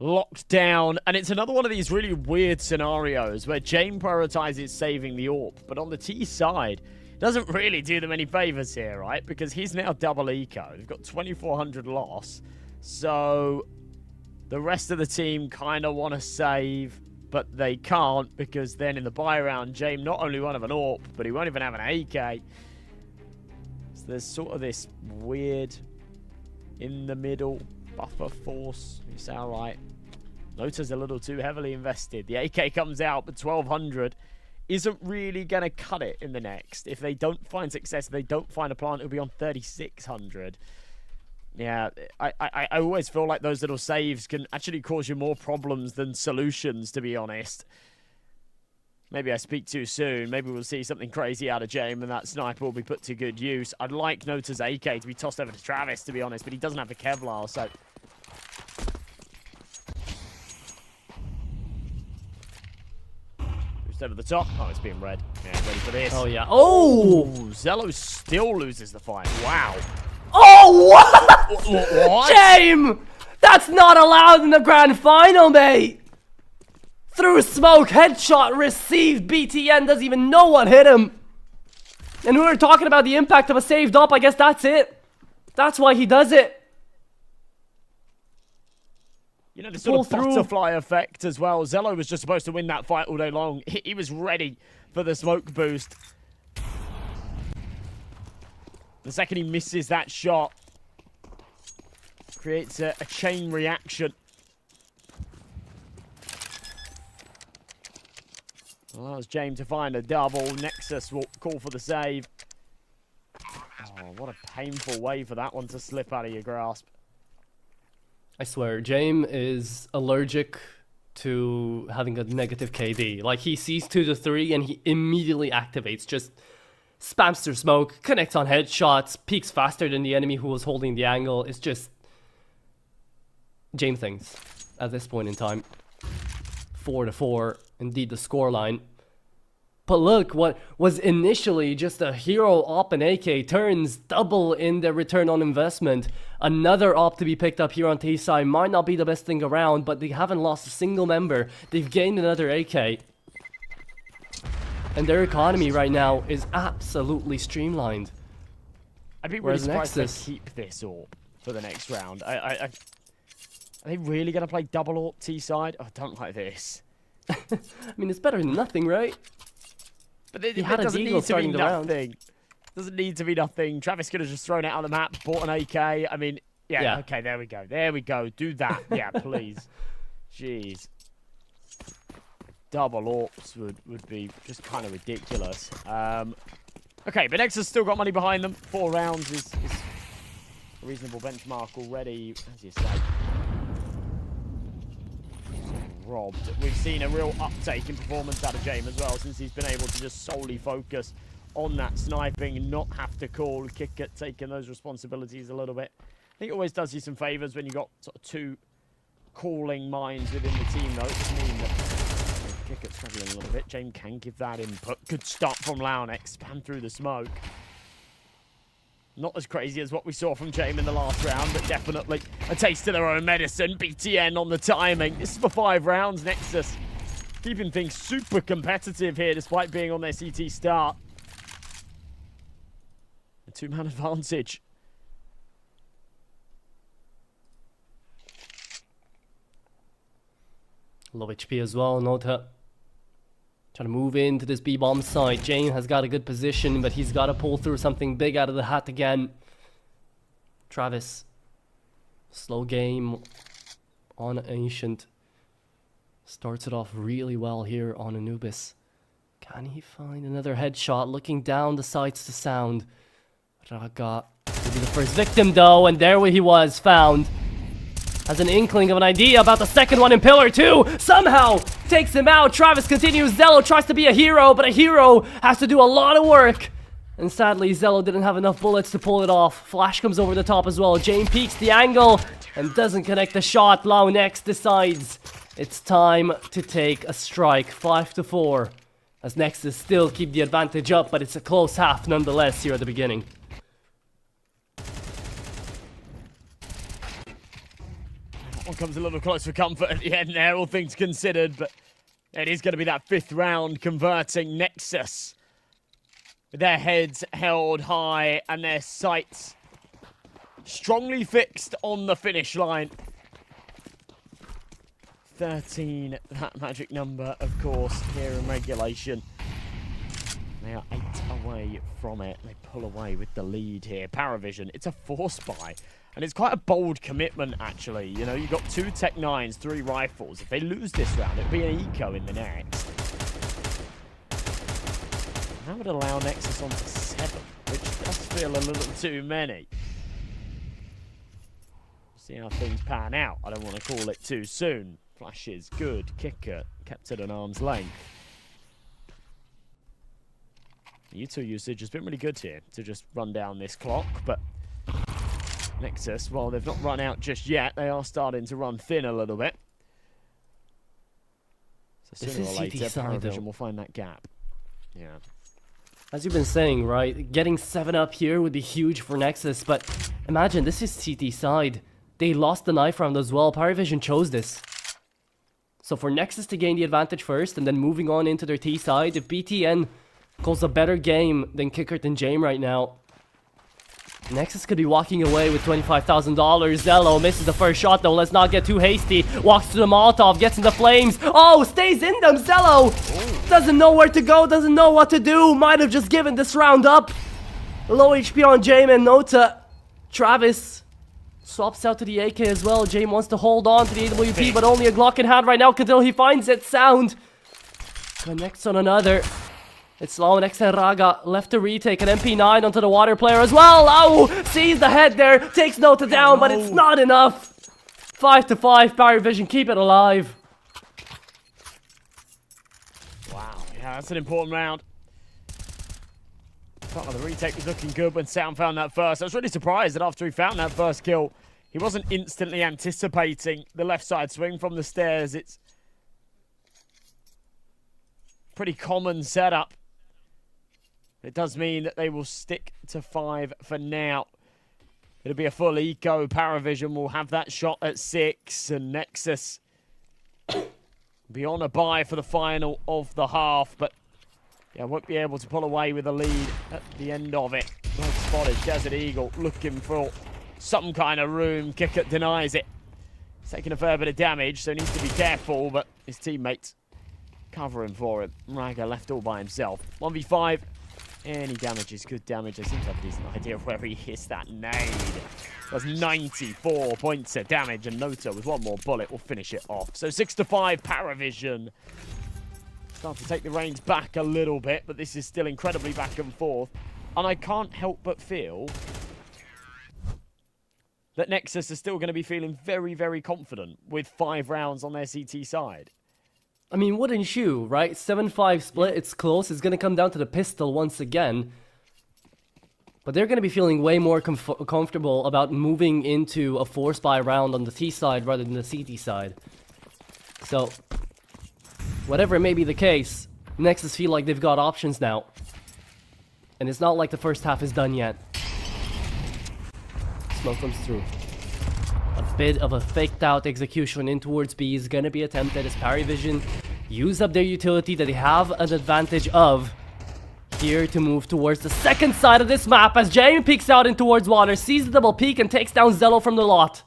locked down, and it's another one of these really weird scenarios where Jame prioritizes saving the AWP, but on the T side, doesn't really do them any favors here, right? Because he's now double eco. They've got 2,400 loss, so the rest of the team kind of want to save, but they can't, because then in the buy round, Jame not only won't have an AWP, but he won't even have an AK. So there's sort of this weird in the middle buffer force. You sound right. Nota's a little too heavily invested. The AK comes out, but 1,200 isn't really going to cut it in the next. If they don't find success, if they don't find a plant, it'll be on 3,600. Yeah, I always feel like those little saves can actually cause you more problems than solutions, to be honest. Maybe I speak too soon. Maybe we'll see something crazy out of Jame, and that sniper will be put to good use. I'd like Nota's AK to be tossed over to Travis, to be honest, but he doesn't have the Kevlar, so... Just over the top. Oh, it's being red. Yeah, ready for this. Oh, yeah. Oh! Zello still loses the fight. Wow. Oh, what? What? Jame! That's not allowed in the grand final, mate! Through smoke, headshot received. BTN doesn't even know what hit him. And we were talking about the impact of a saved up. I guess that's it. That's why he does it. You know, the sort of butterfly effect as well. Zello was just supposed to win that fight all day long. He was ready for the smoke boost. The second he misses that shot, creates a chain reaction. Well, that was James to find a double. Nexus will call for the save. Oh, what a painful way for that one to slip out of your grasp. I swear, Jame is allergic to having a negative KD. Like, he sees 2-3 and he immediately activates. Just spams through smoke, connects on headshots, peaks faster than the enemy who was holding the angle. It's just Jame things at this point in time. 4-4, indeed the scoreline. But look, what was initially just a hero op and AK turns double in their return on investment. Another op to be picked up here on T-side might not be the best thing around, but they haven't lost a single member. They've gained another AK. And their economy right now is absolutely streamlined. I'd be really Where's surprised Nexus? if they keep this AWP for the next round. Are they really going to play double AWP T-side? Oh, I don't like this. I mean, it's better than nothing, right? But it had a doesn't deagle need to be starting the round. nothing. Doesn't need to be nothing. Travis could have just thrown it out of the map, bought an AK. I mean, yeah, okay, there we go. There we go. Do that. Yeah, please. Jeez. Double AWPs would be just kind of ridiculous. Okay, but Nexus still got money behind them. 4 rounds is a reasonable benchmark already, as you say. Robbed. We've seen a real uptake in performance out of James as well, since he's been able to just solely focus on that sniping and not have to call, kick it, taking those responsibilities a little bit. I think it always does you some favours when you got sort of 2 calling minds within the team, though. It doesn't mean that kick it struggling a little bit. James can give that input. Good start from Launex. Spam through the smoke. Not as crazy as what we saw from James in the last round, but definitely a taste of their own medicine. BTN on the timing. This is for 5 rounds. Nexus keeping things super competitive here, despite being on their CT start. A 2-man advantage. Low HP as well, Nota. Trying to move into this B-bomb side. Jane has got a good position, but he's got to pull through something big out of the hat again. Travis. Slow game on Ancient. Starts it off really well here on Anubis. Can he find another headshot? Looking down the sights to sound. Raga will be the first victim though, and there he was, found. Has an inkling of an idea about the second one in Pillar 2. Somehow takes him out. Travis continues. Zello tries to be a hero, but a hero has to do a lot of work. And sadly, Zello didn't have enough bullets to pull it off. Flash comes over the top as well. Jane peeks the angle and doesn't connect the shot. Launex decides it's time to take a strike. 5-4. As Nexus still keep the advantage up, but it's a close half nonetheless here at the beginning. One comes a little close for comfort at the end there, all things considered, but it is going to be that 5th round converting Nexus. With their heads held high and their sights strongly fixed on the finish line. 13, that magic number, of course, here in regulation. They are 8 away from it. They pull away with the lead here. PARIVISION, it's a force buy. And it's quite a bold commitment, actually. You know, you've got 2 Tech 9s, 3 rifles. If they lose this round, it'll be an eco in the next. That would allow Nexus on to 7, which does feel a little too many. See how things pan out. I don't want to call it too soon. Flash is good. Kicker kept at an arm's length. U2 usage has been really good here to just run down this clock, but Nexus, while they've not run out just yet, they are starting to run thin a little bit. So sooner or later, PARIVISION will find that gap. Yeah. As you've been saying, right, getting 7 up here would be huge for Nexus, but imagine this is CT side. They lost the knife round as well. PARIVISION chose this. So for Nexus to gain the advantage first and then moving on into their T side, if BTN calls a better game than Kickert and Jame right now, Nexus could be walking away with $25,000. Zello misses the first shot though. Let's not get too hasty. Walks to the Molotov, gets in the flames. Oh, stays in them. Zello doesn't know where to go, doesn't know what to do. Might have just given this round up. Low HP on Jame and Nota. Travis swaps out to the AK as well. Jame wants to hold on to the AWP, but only a Glock in hand right now until he finds it. Sound connects on another. It's Launex and Raga left to retake an MP9 onto the water player as well. Oh, sees the head there, takes Nota down, but it's not enough. 5-5, PARIVISION, keep it alive. Wow, yeah, that's an important round. Felt like the retake was looking good when Sound found that first. I was really surprised that after he found that first kill, he wasn't instantly anticipating the left side swing from the stairs. It's pretty common setup. It does mean that they will stick to 5 for now. It'll be a full eco. PARIVISION will have that shot at 6, and Nexus be on a bye for the final of the half, but yeah, won't be able to pull away with a lead at the end of it. spotted. Desert Eagle looking for some kind of room. Kicker denies it. He's taking a fair bit of damage, so needs to be careful, but his teammates covering for him. Raga left all by himself. 1v5. Any damage is good damage. I seem to have a decent idea of where he hits that nade. That's 94 points of damage, and Noto with one more bullet will finish it off. So 6-5, PARIVISION. Start to take the reins back a little bit, but this is still incredibly back and forth. And I can't help but feel that Nexus is still going to be feeling very, very confident with 5 rounds on their CT side. I mean, wouldn't you, right? 7-5 split, it's close. It's going to come down to the pistol once again. But they're going to be feeling way more comfortable about moving into a 4-spy round on the T side rather than the CT side. So, whatever may be the case, Nexus feel like they've got options now. And it's not like the first half is done yet. Smoke comes through. A bit of a faked out execution in towards B is going to be attempted as PARIVISION use up their utility that they have an advantage of here to move towards the second side of this map as Jamie peeks out in towards water, sees the double peek and takes down Zello from the lot.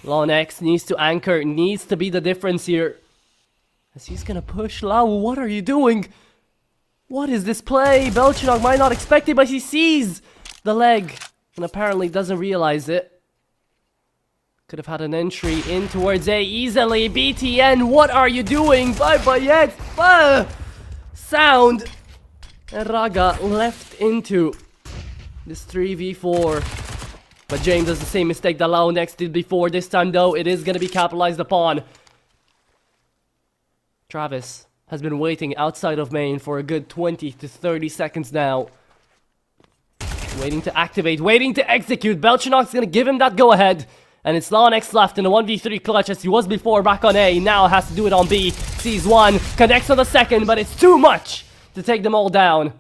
Lon X needs to anchor, needs to be the difference here. As he's going to push Lau, what are you doing? What is this play? Belchinok might not expect it, but he sees the leg and apparently doesn't realize it. Could have had an entry in towards A easily. BTN, what are you doing? Bye-bye yet. Sound. And Raga left into this 3v4. But James does the same mistake that Lau Next did before. This time though, it is going to be capitalized upon. Travis has been waiting outside of main for a good 20 to 30 seconds now. Waiting to activate, waiting to execute. Belchinok's going to give him that go-ahead. And it's Lon X left in a 1v3 clutch as he was before back on A. Now has to do it on B. Sees one, connects on the second, but it's too much to take them all down.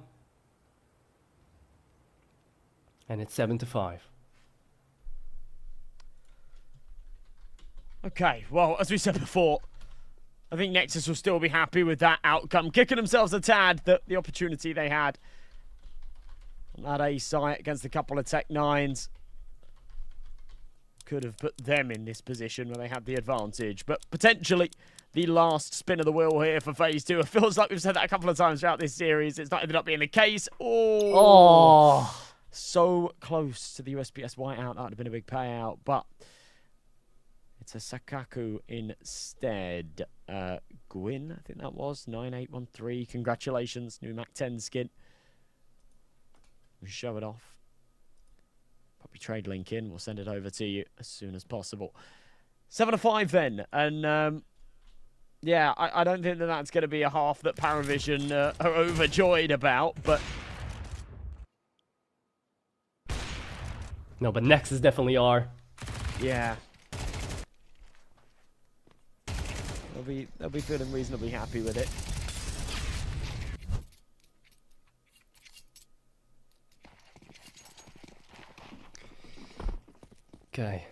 And it's 7-5. Okay, well, as we said before, I think Nexus will still be happy with that outcome. Kicking themselves a tad, the opportunity they had on that A site against a couple of Tech 9s. Could have put them in this position where they had the advantage. But potentially the last spin of the wheel here for Phase 2. It feels like we've said that a couple of times throughout this series. It's not ended up being the case. Oh. So close to the USPS whiteout. That would have been a big payout. But it's a Sakaku instead. Gwyn, I think that was. 9813. Congratulations. New Mac 10 skin. Show it off. Pop your trade link in. We'll send it over to you as soon as possible. 7-5 then. And yeah, I don't think that that's going to be a half that PARIVISION are overjoyed about, but no, but Nexus definitely are. Yeah. They'll be feeling reasonably happy with it. Okay.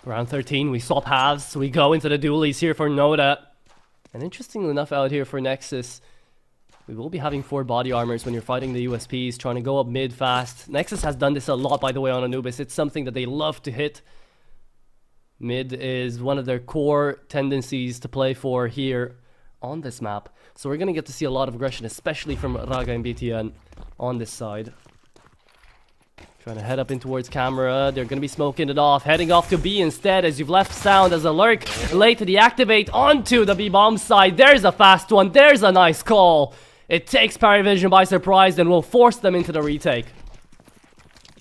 Round 13, we swap halves. We go into the dualies here for Noda. And interestingly enough out here for Nexus, we will be having 4 body armors when you're fighting the USPs, trying to go up mid fast. Nexus has done this a lot, by the way, on Anubis. It's something that they love to hit. Mid is one of their core tendencies to play for here on this map. So we're going to get to see a lot of aggression, especially from Raga and BTN on this side. Trying to head up in towards camera. They're going to be smoking it off. Heading off to B instead as you've left Sound as a lurk. Late to deactivate onto the B-bomb side. There's a fast one. There's a nice call. It takes PARIVISION by surprise and will force them into the retake.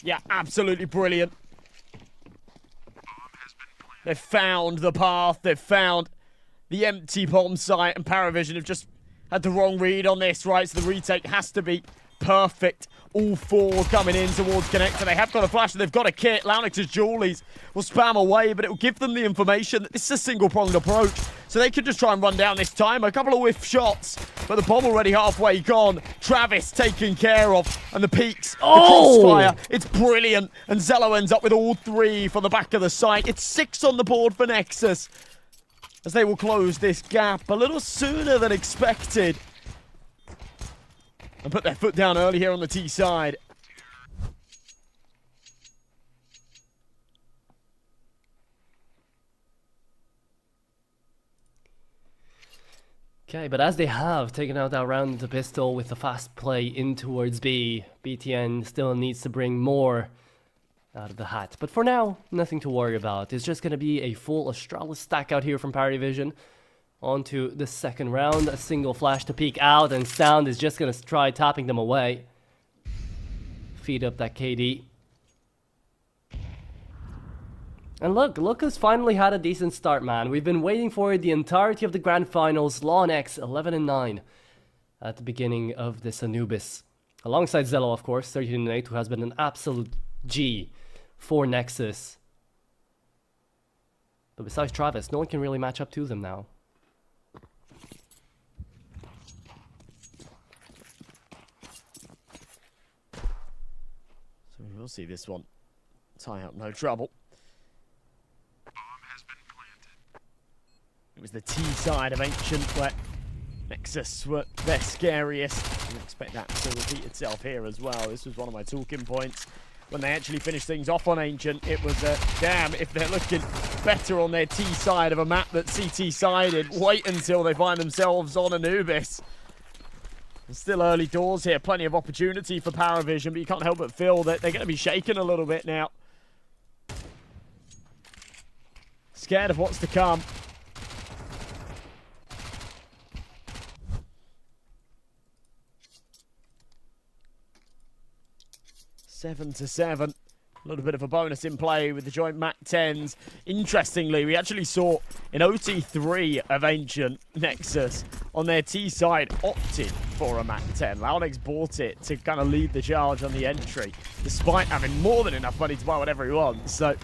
Yeah, absolutely brilliant. They've found the path. They've found the empty bomb site. And PARIVISION have just had the wrong read on this, right? So the retake has to be perfect. All 4 coming in towards Connector. They have got a flash and they've got a kit. Launix's Julies will spam away, but it will give them the information that this is a single-pronged approach. So they could just try and run down this time. A couple of whiff shots, but the bomb already halfway gone. Travis taken care of, and the peaks, the crossfire. It's brilliant, and Zello ends up with all 3 from the back of the site. It's 6 on the board for Nexus, as they will close this gap a little sooner than expected. And put their foot down early here on the T side. Okay, but as they have taken out that round with the pistol with the fast play in towards B, BTN still needs to bring more out of the hat. But for now, nothing to worry about. It's just going to be a full Astralis stack out here from PARIVISION. On to the second round. A single flash to peek out, and Sound is just going to try tapping them away. Feed up that KD. And look who's finally had a decent start, man. We've been waiting for it the entirety of the grand finals. Law and X 11-9 at the beginning of this Anubis. Alongside Zello, of course, 13-8, who has been an absolute G for Nexus. But besides Travis, no one can really match up to them now. So we'll see this one tie up no trouble. It was the T side of Ancient where Nexus were their scariest. I expect that to repeat itself here as well. This was one of my talking points. When they actually finished things off on Ancient, it was damn, if they're looking better on their T side of a map that's CT sided, wait until they find themselves on Anubis. It's still early doors here, plenty of opportunity for PARIVISION, but you can't help but feel that they're going to be shaken a little bit now. Scared of what's to come. 7-7. A little bit of a bonus in play with the joint Mac 10s. Interestingly, we actually saw in OT3 of Ancient Nexus on their T side opted for a Mac 10. Loudex bought it to kind of lead the charge on the entry, despite having more than enough money to buy whatever he wants. So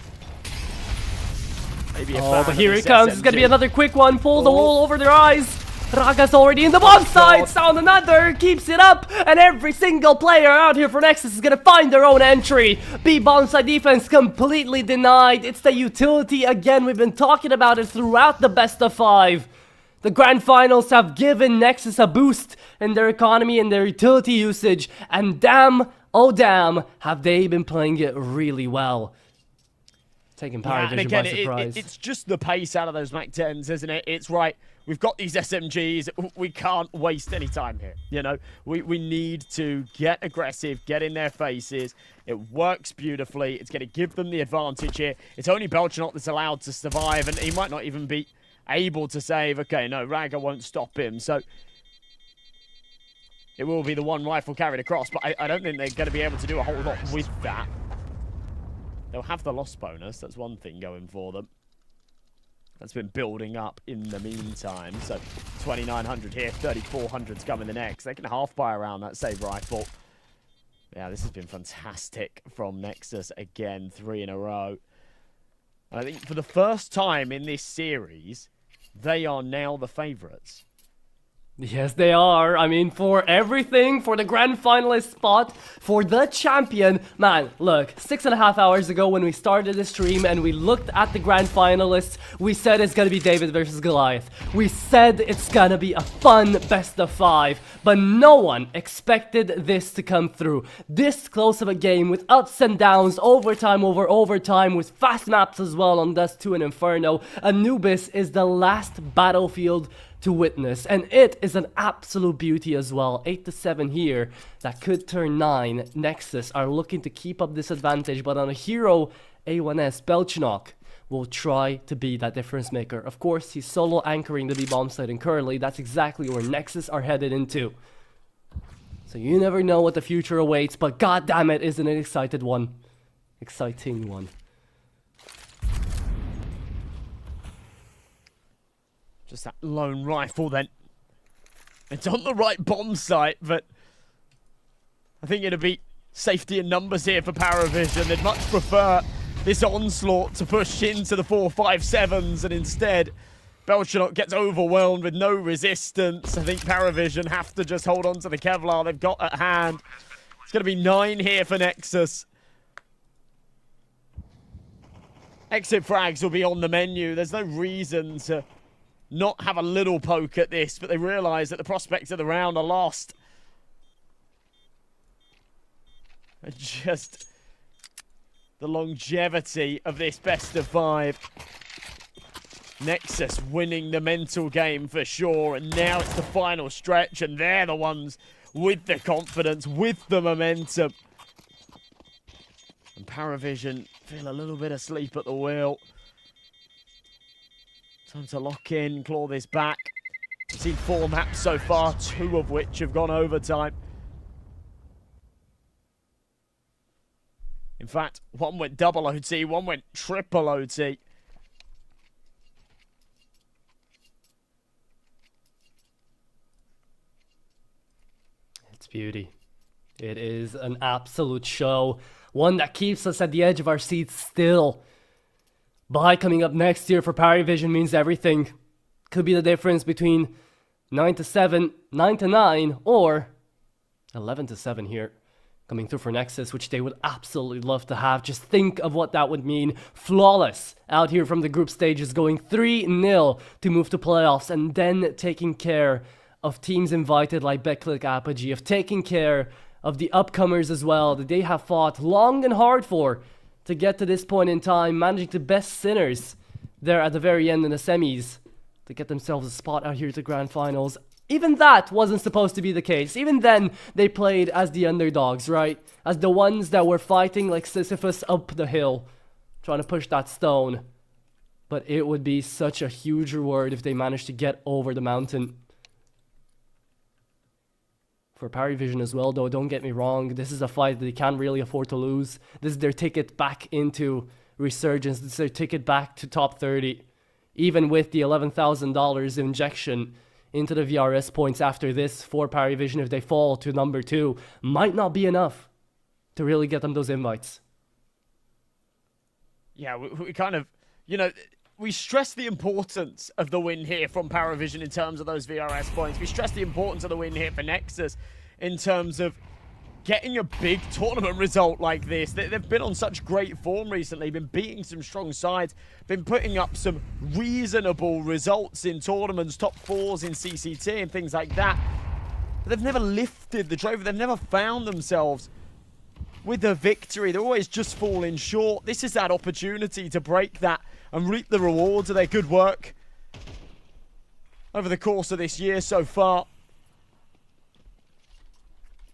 maybe but here it comes. It's going to be another quick one. Pull the wool over their eyes. Raga's already in the bomb site. Sound another keeps it up, and every single player out here for Nexus is gonna find their own entry. B bomb site defense completely denied. It's the utility again. We've been talking about it throughout the best of 5. The grand finals have given Nexus a boost in their economy and their utility usage, and damn, oh damn, have they been playing it really well. Taking PARIVISION by surprise. It's just the pace out of those Mac 10s, isn't it? It's right. We've got these SMGs. We can't waste any time here. You know, we need to get aggressive, get in their faces. It works beautifully. It's going to give them the advantage here. It's only Belchanot that's allowed to survive, and he might not even be able to save. Okay, no, Raga won't stop him. So it will be the one rifle carried across, but I don't think they're going to be able to do a whole lot with that. They'll have the loss bonus. That's one thing going for them. That's been building up in the meantime. So 2,900 here, 3,400's coming the next. They can half buy around that save rifle. Yeah, this has been fantastic from Nexus again, 3 in a row. And I think for the first time in this series, they are now the favourites. Yes, they are. I mean, for everything, for the grand finalist spot, for the champion. Man, look, 6.5 hours ago when we started the stream and we looked at the grand finalists, we said it's gonna be David versus Goliath. We said it's gonna be a fun best of 5, but no one expected this to come through. This close of a game with ups and downs, overtime over overtime, with fast maps as well on Dust 2 and Inferno. Anubis is the last battlefield to witness, and it is an absolute beauty as well. 8-7 here, that could turn 9. Nexus are looking to keep up this advantage, but on a hero A1S, Belchanok will try to be that difference maker. Of course, he's solo anchoring the B bomb site, and currently that's exactly where Nexus are headed into. So you never know what the future awaits, but god damn it, isn't it an exciting one. Just that lone rifle then. It's on the right bomb site, but I think it'll be safety in numbers here for PARIVISION. They'd much prefer this onslaught to push into the 4.57s, and instead Belchanot gets overwhelmed with no resistance. I think PARIVISION have to just hold on to the Kevlar they've got at hand. It's going to be 9 here for Nexus. Exit frags will be on the menu. There's no reason to not have a little poke at this, but they realise that the prospects of the round are lost. And just the longevity of this best of 5. Nexus winning the mental game for sure, and now it's the final stretch, and they're the ones with the confidence, with the momentum. And PARIVISION feel a little bit asleep at the wheel. Time to lock in, claw this back. We've seen 4 maps so far, 2 of which have gone overtime. In fact, 1 went double OT, 1 went triple OT. It's beauty. It is an absolute show. One that keeps us at the edge of our seats still. Bye coming up next year for PARIVISION means everything. Could be the difference between 9-7, 9-9, or 11-7 here. Coming through for Nexus, which they would absolutely love to have. Just think of what that would mean. Flawless out here from the group stages, going 3-0 to move to playoffs, and then taking care of teams invited like Beklik Apogee, of taking care of the upcomers as well, that they have fought long and hard for to get to this point in time, managing to best Sinners there at the very end in the semis to get themselves a spot out here to grand finals. Even that wasn't supposed to be the case. Even then, they played as the underdogs, right? As the ones that were fighting like Sisyphus up the hill, trying to push that stone. But it would be such a huge reward if they managed to get over the mountain. For PARIVISION as well, though, don't get me wrong, this is a fight that they can't really afford to lose. This is their ticket back into Resurgence. This is their ticket back to top 30. Even with the $11,000 injection into the VRS points after this for PARIVISION, if they fall to number 2, might not be enough to really get them those invites. Yeah, we kind of, you know, we stress the importance of the win here from PARIVISION in terms of those VRS points. We stress the importance of the win here for Nexus in terms of getting a big tournament result like this. They've been on such great form recently, been beating some strong sides, been putting up some reasonable results in tournaments, top 4s in CCT and things like that. But they've never lifted the trophy. They've never found themselves with a victory. They're always just falling short. This is that opportunity to break that and reap the rewards of their good work over the course of this year so far.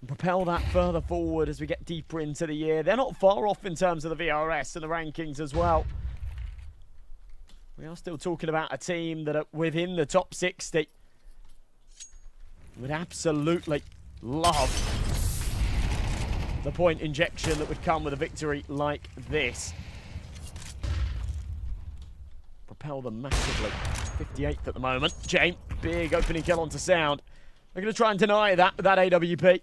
And propel that further forward as we get deeper into the year. They're not far off in terms of the VRS and the rankings as well. We are still talking about a team that are within the top 60. Would absolutely love the point injection that would come with a victory like this. Propel them massively. 58th at the moment. James, big opening kill onto Sound. They're going to try and deny that with that AWP.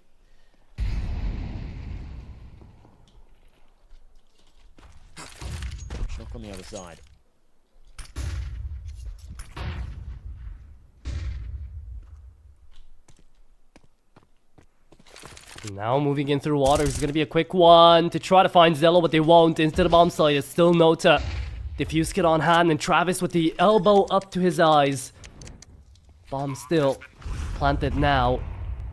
Shock on the other side. Now moving in through water is going to be a quick one to try to find Zello, but they won't. Into the bomb site, it's still Nota. Diffuse kit on hand, and Travis with the elbow up to his eyes. Bomb still planted now.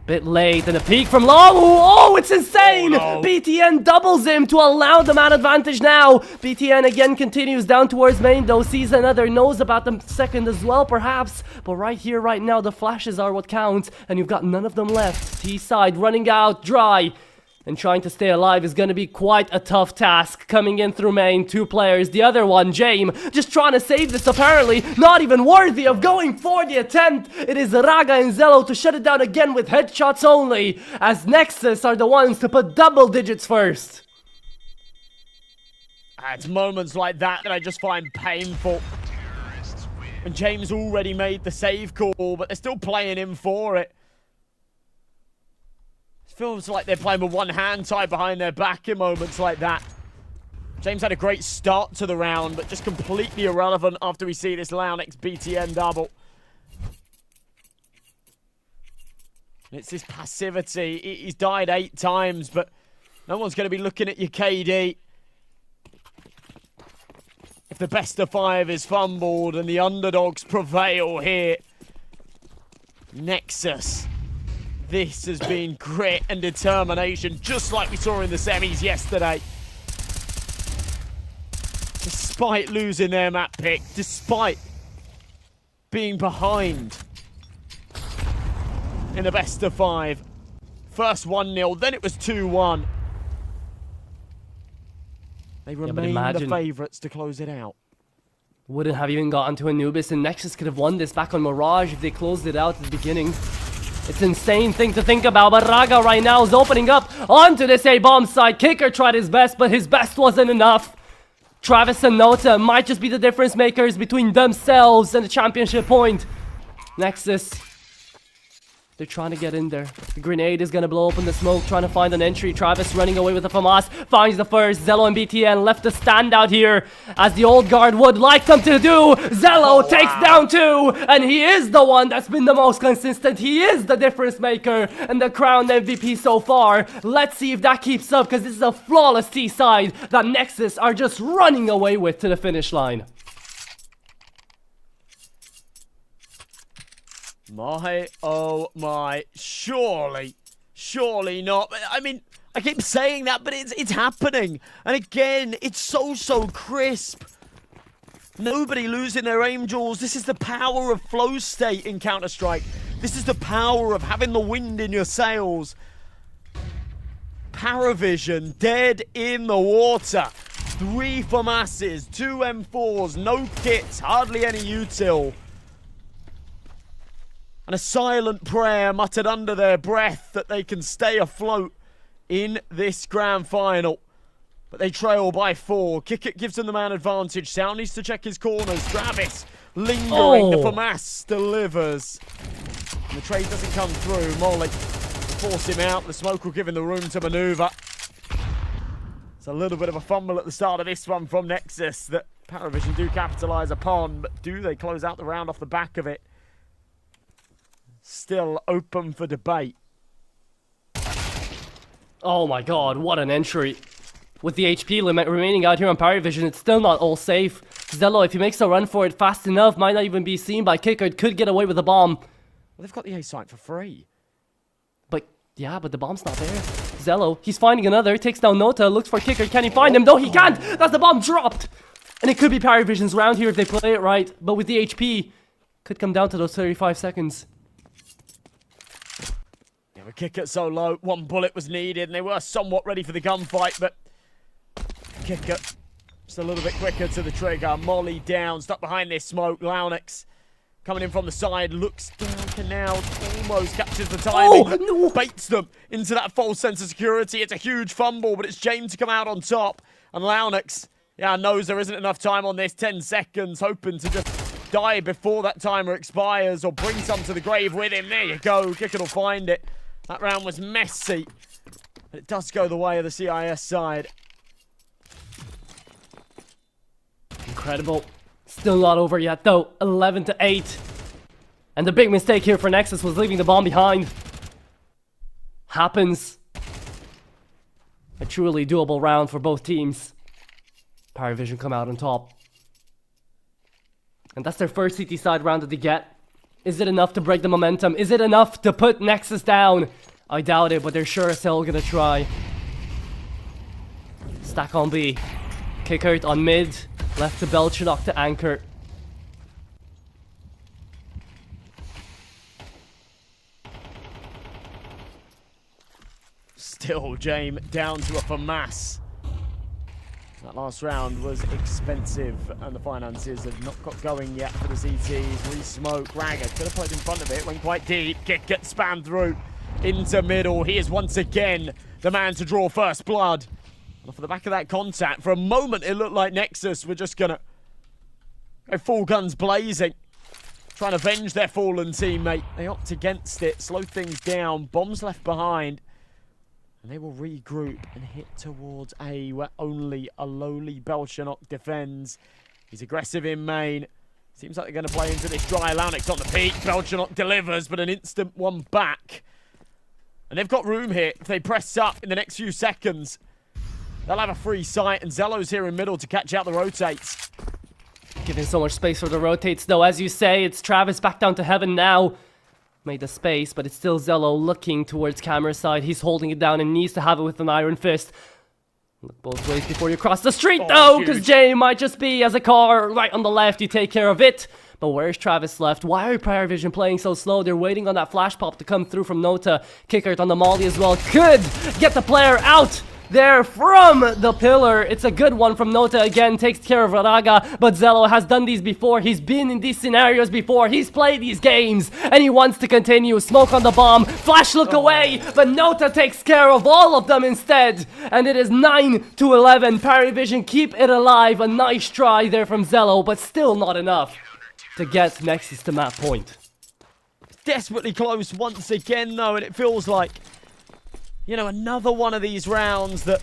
Bit late, and a peek from long. Oh, it's insane! Oh, no. BTN doubles him to allow the man advantage now. BTN again continues down towards main, though sees another, knows about them second as well, perhaps. But right here, right now, the flashes are what count, and you've got none of them left. T-side running out dry. And trying to stay alive is going to be quite a tough task. Coming in through main, 2 players. The other one, James, just trying to save this apparently. Not even worthy of going for the attempt. It is Raga and Zello to shut it down again with headshots only. As Nexus are the ones to put double digits first. It's moments like that that I just find painful. And James already made the save call, but they're still playing him for it. Feels like they're playing with one hand tied behind their back in moments like that. James had a great start to the round, but just completely irrelevant after we see this Launex BTN double. It's this passivity. He's died 8 times, but no one's going to be looking at your KD. If the best of 5 is fumbled and the underdogs prevail here. Nexus. This has been grit and determination, just like we saw in the semis yesterday. Despite losing their map pick, despite being behind in the best of 5. First 1-0, then it was 2-1. They remain the favourites to close it out. Wouldn't have even gotten to Anubis, and Nexus could have won this back on Mirage if they closed it out at the beginning. It's an insane thing to think about, but Raga right now is opening up onto this A-bomb side. Kicker tried his best, but his best wasn't enough. Travis and Nota might just be the difference makers between themselves and the championship point. Nexus, they're trying to get in there. The grenade is going to blow open the smoke, trying to find an entry. Travis running away with the FAMAS, finds the first. Zello and BTN left to stand out here, as the old guard would like them to do. Zello takes down 2, and he is the one that's been the most consistent. He is the difference maker and the crowned MVP so far. Let's see if that keeps up, because this is a flawless T side that Nexus are just running away with to the finish line. My, oh my, surely not. I mean, I keep saying that, but it's happening. And again, it's so crisp. Nobody losing their aim jewels. This is the power of flow state in Counter-Strike. This is the power of having the wind in your sails. PARIVISION dead in the water. 3 FAMASes, 2 M4s, no kits, hardly any util. And a silent prayer muttered under their breath that they can stay afloat in this grand final. But they trail by 4. Kickit gives them the man advantage. Sound needs to check his corners. Travis lingering. The FAMAS delivers. And the trade doesn't come through. Molly force him out. The smoke will give him the room to maneuver. It's a little bit of a fumble at the start of this one from Nexus that PARIVISION do capitalise upon. But do they close out the round off the back of it? Still open for debate. Oh my god, what an entry. With the HP limit remaining out here on PARIVISION, it's still not all safe. Zello, if he makes a run for it fast enough, might not even be seen by Kicker. Could get away with the bomb. Well, they've got the A site for free. But, yeah, but the bomb's not there. Zello, he's finding another, takes down Nota, looks for Kicker. Can he find him? No, he can't! That's the bomb dropped! And it could be PARIVISION's round here if they play it right. But with the HP, could come down to those 35 seconds. A kick it so low, 1 bullet was needed, and they were somewhat ready for the gunfight, but kick it just a little bit quicker to the trigger. Molly down, stuck behind this smoke. Launix coming in from the side, looks down to now, almost captures the timing, no. baits them into that false sense of security. It's a huge fumble, but it's James to come out on top, and Launix, yeah, knows there isn't enough time on this, 10 seconds, hoping to just die before that timer expires, or bring some to the grave with him. There you go, Kicker will find it. That round was messy, but it does go the way of the CIS side. Incredible. Still not over yet, though. 11-8. And the big mistake here for Nexus was leaving the bomb behind. Happens. A truly doable round for both teams. PARIVISION come out on top. And that's their first CT side round that they get. Is it enough to break the momentum? Is it enough to put Nexus down? I doubt it, but they're sure as hell gonna try. Stack on B. Kick out on mid. Left to Belchenok to anchor. Still, James down to a FAMAS. That last round was expensive, and the finances have not got going yet for the CTs. Re-smoke, Raga could have played in front of it, went quite deep. Kick gets spammed through into middle. He is once again the man to draw first blood. And off the back of that contact, for a moment it looked like Nexus were just gonna go full guns blazing, trying to avenge their fallen teammate. They opt against it, slow things down, bombs left behind. And they will regroup and hit towards A, where only a lowly Belchenok defends. He's aggressive in main. Seems like they're going to play into this dry. Launix on the peak. Belchenok delivers, but an instant one back. And they've got room here. If they press up in the next few seconds, they'll have a free sight. And Zello's here in middle to catch out the rotates. Giving so much space for the rotates, though. As you say, it's Travis back down to heaven now. Made the space, but it's still Zello looking towards camera side. He's holding it down and needs to have it with an iron fist. Look both ways before you cross the street, though, because Jay might just be as a car right on the left. You take care of it. But where's Travis left? Why are PARIVISION playing so slow? They're waiting on that flash pop to come through from Nota. Kickert on the molly as well. Could get the player out there from the pillar. It's a good one from Nota again, takes care of Raga, but Zello has done these before. He's been in these scenarios before. He's played these games, and he wants to continue. Smoke on the bomb, flash look away, but Nota takes care of all of them instead, and it is 9-11. PARIVISION keep it alive. A nice try there from Zello, but still not enough to get Nexus to map point. Desperately close once again, though, and it feels like, you know, another one of these rounds that,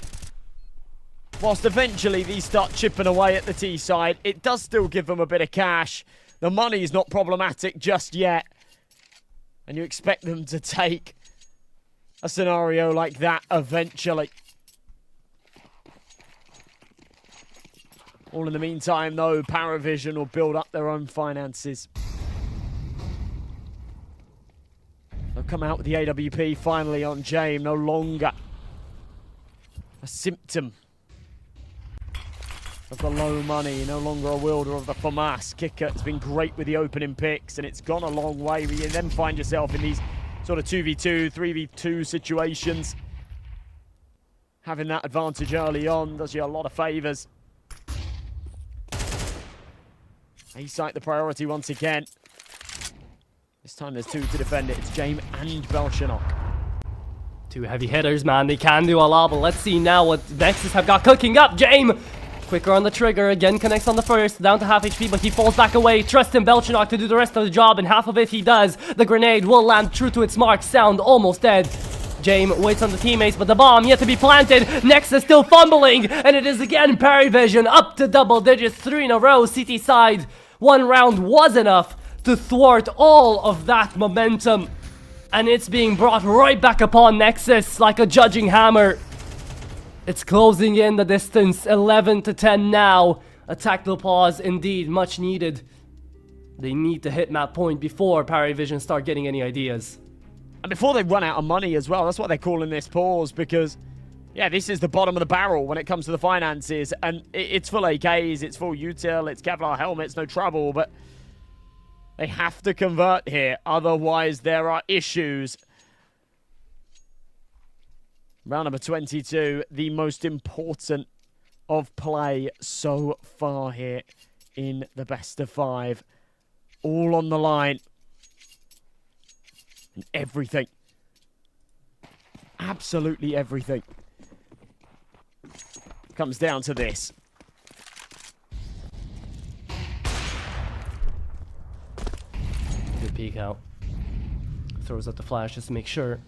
whilst eventually these start chipping away at the T side, it does still give them a bit of cash. The money's not problematic just yet. And you expect them to take a scenario like that eventually. All in the meantime, though, PARIVISION will build up their own finances. They'll come out with the AWP finally on James, no longer a symptom of the low money, no longer a wielder of the FAMAS. Kicker has been great with the opening picks, and it's gone a long way. You then find yourself in these sort of 2v2, 3v2 situations. Having that advantage early on does you a lot of favours. A-site the priority once again. This time there's two to defend it. It's James and Belchanok. Two heavy hitters, man. They can do a lot, but let's see now what Nexus have got cooking up. James, quicker on the trigger. Again, connects on the first. Down to half HP, but he falls back away. Trust him, Belchanok, to do the rest of the job, and half of it he does. The grenade will land true to its mark. Sound almost dead. James waits on the teammates, but the bomb yet to be planted. Nexus still fumbling, and it is again PARIVISION up to double digits. 3 in a row. CT side. One round was enough to thwart all of that momentum, and it's being brought right back upon Nexus like a judging hammer. It's closing in the distance, 11-10 now. A tactical pause indeed, much needed. They need to hit map point before PARIVISION start getting any ideas. And before they run out of money as well. That's what they're calling this pause, because yeah, this is the bottom of the barrel when it comes to the finances, and it's full AKs, it's full util, it's Kevlar helmets, no trouble, but they have to convert here, otherwise there are issues. Round number 22, the most important of play so far here in the best of 5. All on the line. And everything. Absolutely everything comes down to this. Good peek out. Throws out the flash just to make sure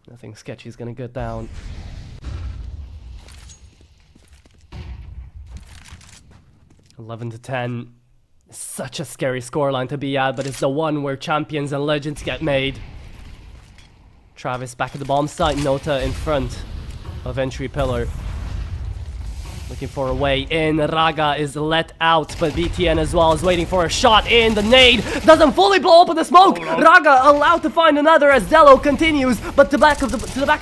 nothing sketchy is gonna get down. (11-10). Such a scary scoreline to be at, but it's the one where champions and legends get made. Travis back at the bomb site, Nota in front of entry pillar. Looking for a way in. Raga is let out, but BTN as well is waiting for a shot in. The nade doesn't fully blow up with the smoke. Raga allowed to find another as Zello continues, but to the back of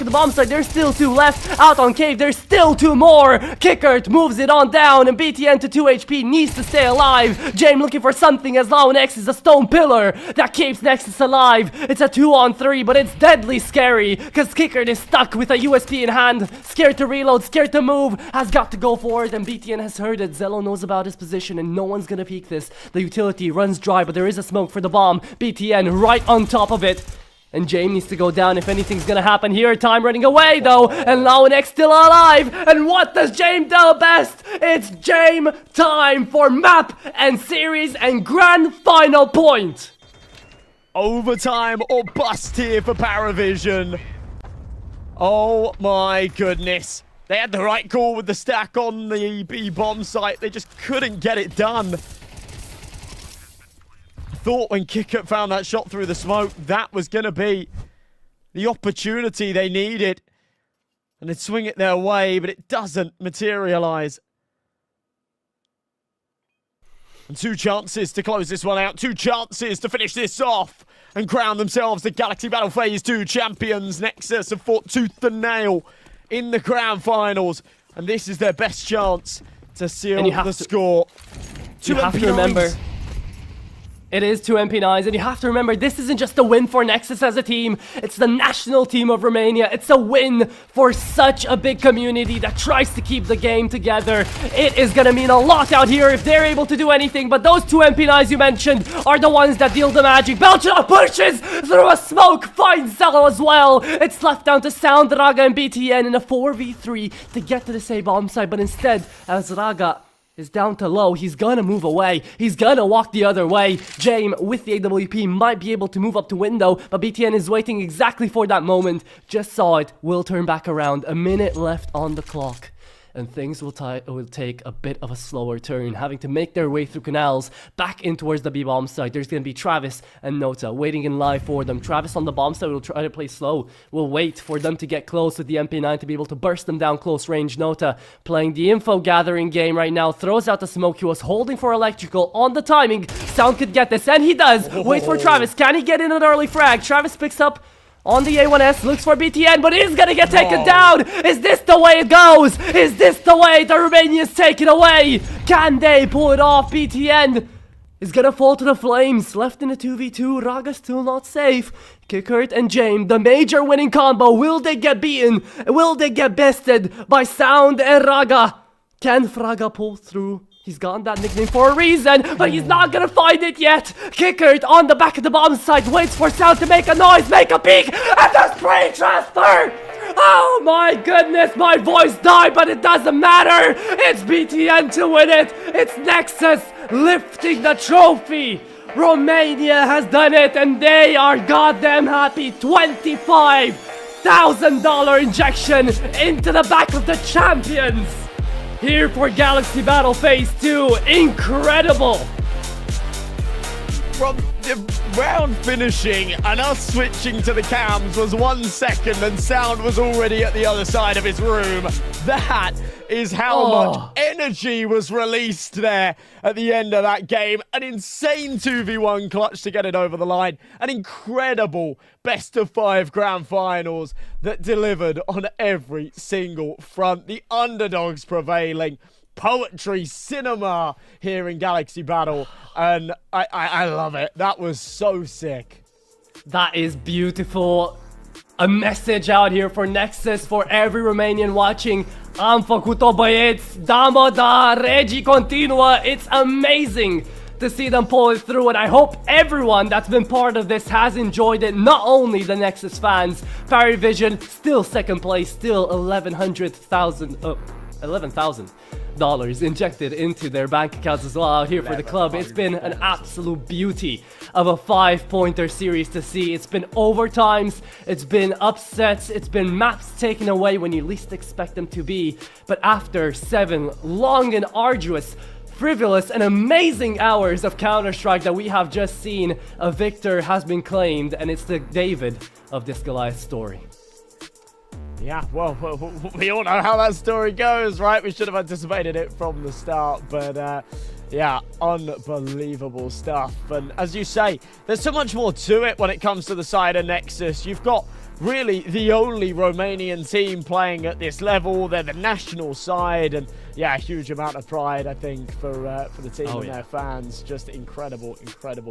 the bomb site, there's still 2 left. Out on cave, there's still 2 more. Kickert moves it on down, and BTN to 2 HP needs to stay alive. James looking for something as Lao Nex is a stone pillar that keeps Nexus alive. It's a 2-on-3, but it's deadly scary because Kickert is stuck with a USP in hand, scared to reload, scared to move, has got to go forward, and BTN has heard that Zello knows about his position and no one's gonna peek this. The utility runs dry, but there is a smoke for the bomb. BTN right on top of it. And James needs to go down if anything's gonna happen here. Time running away though, and Launex still alive. And what does James do best? It's James time for map and series and grand final point. Overtime or bust here for PARIVISION. Oh my goodness. They had the right call with the stack on the B bomb site. They just couldn't get it done. I thought when Kickert found that shot through the smoke, that was going to be the opportunity they needed. And they'd swing it their way, but it doesn't materialize. And 2 chances to close this one out. 2 chances to finish this off and crown themselves the Galaxy Battle Phase 2 champions. Nexus have fought tooth and nail in the grand finals, and this is their best chance to seal the score. You have to remember, It is 2 MP9s, and you have to remember, this isn't just a win for Nexus as a team, it's the national team of Romania. It's a win for such a big community that tries to keep the game together. It is gonna mean a lot out here if they're able to do anything, but those 2 MP9s you mentioned are the ones that deal the magic. Belchina pushes through a smoke, finds Zello as well. It's left down to Sound, Raga, and BTN in a 4v3 to get to the same bomb site, but instead, as Raga is down to low, he's gonna move away. He's gonna walk the other way. James, with the AWP, might be able to move up to window, but BTN is waiting exactly for that moment. Just saw it. Will turn back around. A minute left on the clock. And things will take a bit of a slower turn, having to make their way through canals back in towards the B-bomb site. There's going to be Travis and Nota waiting in live for them. Travis on the bomb site will try to play slow. We'll wait for them to get close with the MP9 to be able to burst them down close range. Nota playing the info gathering game right now. Throws out the smoke. He was holding for electrical on the timing. Sound could get this, and he does. Wait for Travis. Can he get in an early frag? Travis picks up on the A1S, looks for BTN, but is gonna get taken down! Is this the way it goes? Is this the way the Romanians take it away? Can they pull it off? BTN is gonna fall to the flames. Left in a 2v2, Raga still not safe. Kickert and James, the major winning combo. Will they get beaten? Will they get bested by Sound and Raga? Can Fraga pull through? He's gotten that nickname for a reason, but he's not gonna find it yet. Kickert on the back of the bomb site, waits for Sound to make a noise, make a peek, and the spray transfer! Oh my goodness, my voice died, but it doesn't matter. It's BTN to win it. It's Nexus lifting the trophy. Romania has done it, and they are goddamn happy. $25,000 injection into the back of the champions. Here for Galaxy Battle Phase 2. Incredible! From the round finishing and us switching to the cams was 1 second and Sound was already at the other side of his room. That is how much energy was released there at the end of that game. An insane 2v1 clutch to get it over the line. An incredible best of 5 grand finals that delivered on every single front. The underdogs prevailing. Poetry, cinema here in Galaxy Battle, and I love it. That was so sick. That is beautiful. A message out here for Nexus, for every Romanian watching. Am făcut-o, băieți, damo da, regi continua. It's amazing to see them pull it through, and I hope everyone that's been part of this has enjoyed it. Not only the Nexus fans. PARIVISION still second place, still $11,000 injected into their bank accounts as well out here for the club. It's been an absolute beauty of a 5-pointer series to see. It's been overtimes, it's been upsets, it's been maps taken away when you least expect them to be. But after 7 long and arduous, frivolous and amazing hours of Counter-Strike that we have just seen, a victor has been claimed, and it's the David of this Goliath story. Yeah, well, we all know how that story goes, right? We should have anticipated it from the start, but yeah, unbelievable stuff. And as you say, there's so much more to it when it comes to the side of Nexus. You've got really the only Romanian team playing at this level. They're the national side, and yeah, a huge amount of pride, I think, for the team and their fans. Just incredible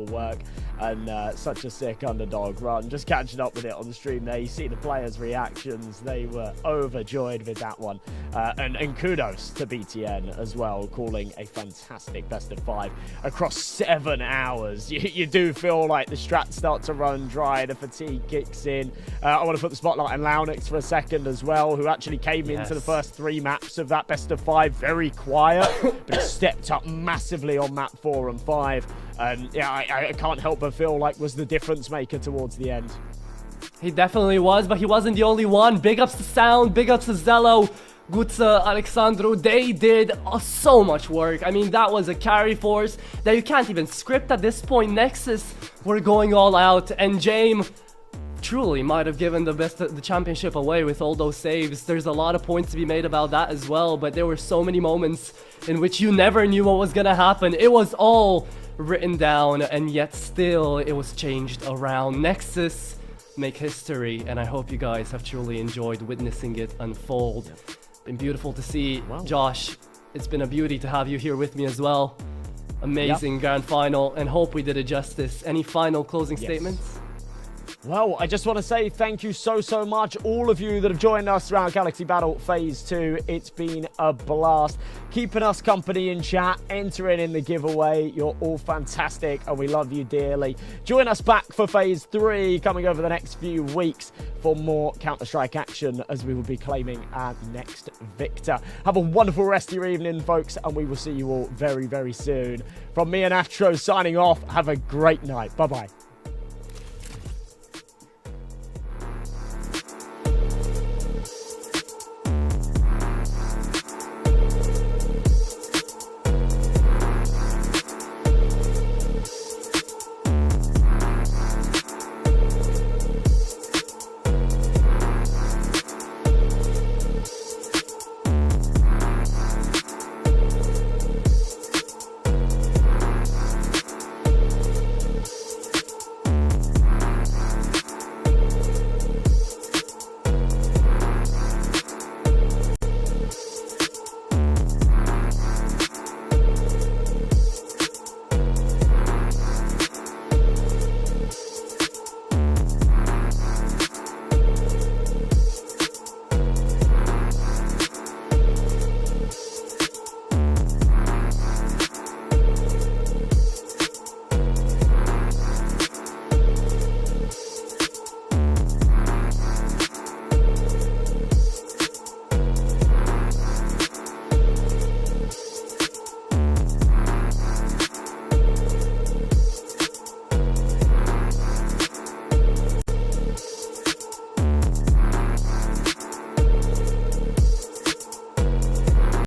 work, and such a sick underdog run. Just catching up with it on the stream there, you see the players' reactions. They were overjoyed with that one, and kudos to BTN as well, calling a fantastic best of 5 across 7 hours. You do feel like the strats start to run dry, the fatigue kicks in. I want to put the spotlight on Launix for a second as well, who actually came into the first 3 maps of that best of 5 very quiet, but he stepped up massively on map 4 and 5. And yeah, I can't help but feel like was the difference maker towards the end. He definitely was, but he wasn't the only one. Big ups to Sound, big ups to Zello, Gutsa, Alexandru. They did so much work. I mean, that was a carry force that you can't even script at this point. Nexus were going all out, and James truly might have given the championship away with all those saves. There's a lot of points to be made about that as well, but there were so many moments in which you never knew what was gonna happen. It was all written down, and yet still it was changed around. Nexus make history, and I hope you guys have truly enjoyed witnessing it unfold. Been beautiful to see. Josh, it's been a beauty to have you here with me as well. amazing grand final, and hope we did it justice. Any final closing Yes. statements? Well, I just want to say thank you so much, all of you that have joined us throughout Galaxy Battle Phase 2. It's been a blast. Keeping us company in chat, entering in the giveaway. You're all fantastic, and we love you dearly. Join us back for Phase 3, coming over the next few weeks for more Counter-Strike action, as we will be claiming our next victor. Have a wonderful rest of your evening, folks, and we will see you all very soon. From me and Astro signing off, have a great night. Bye-bye.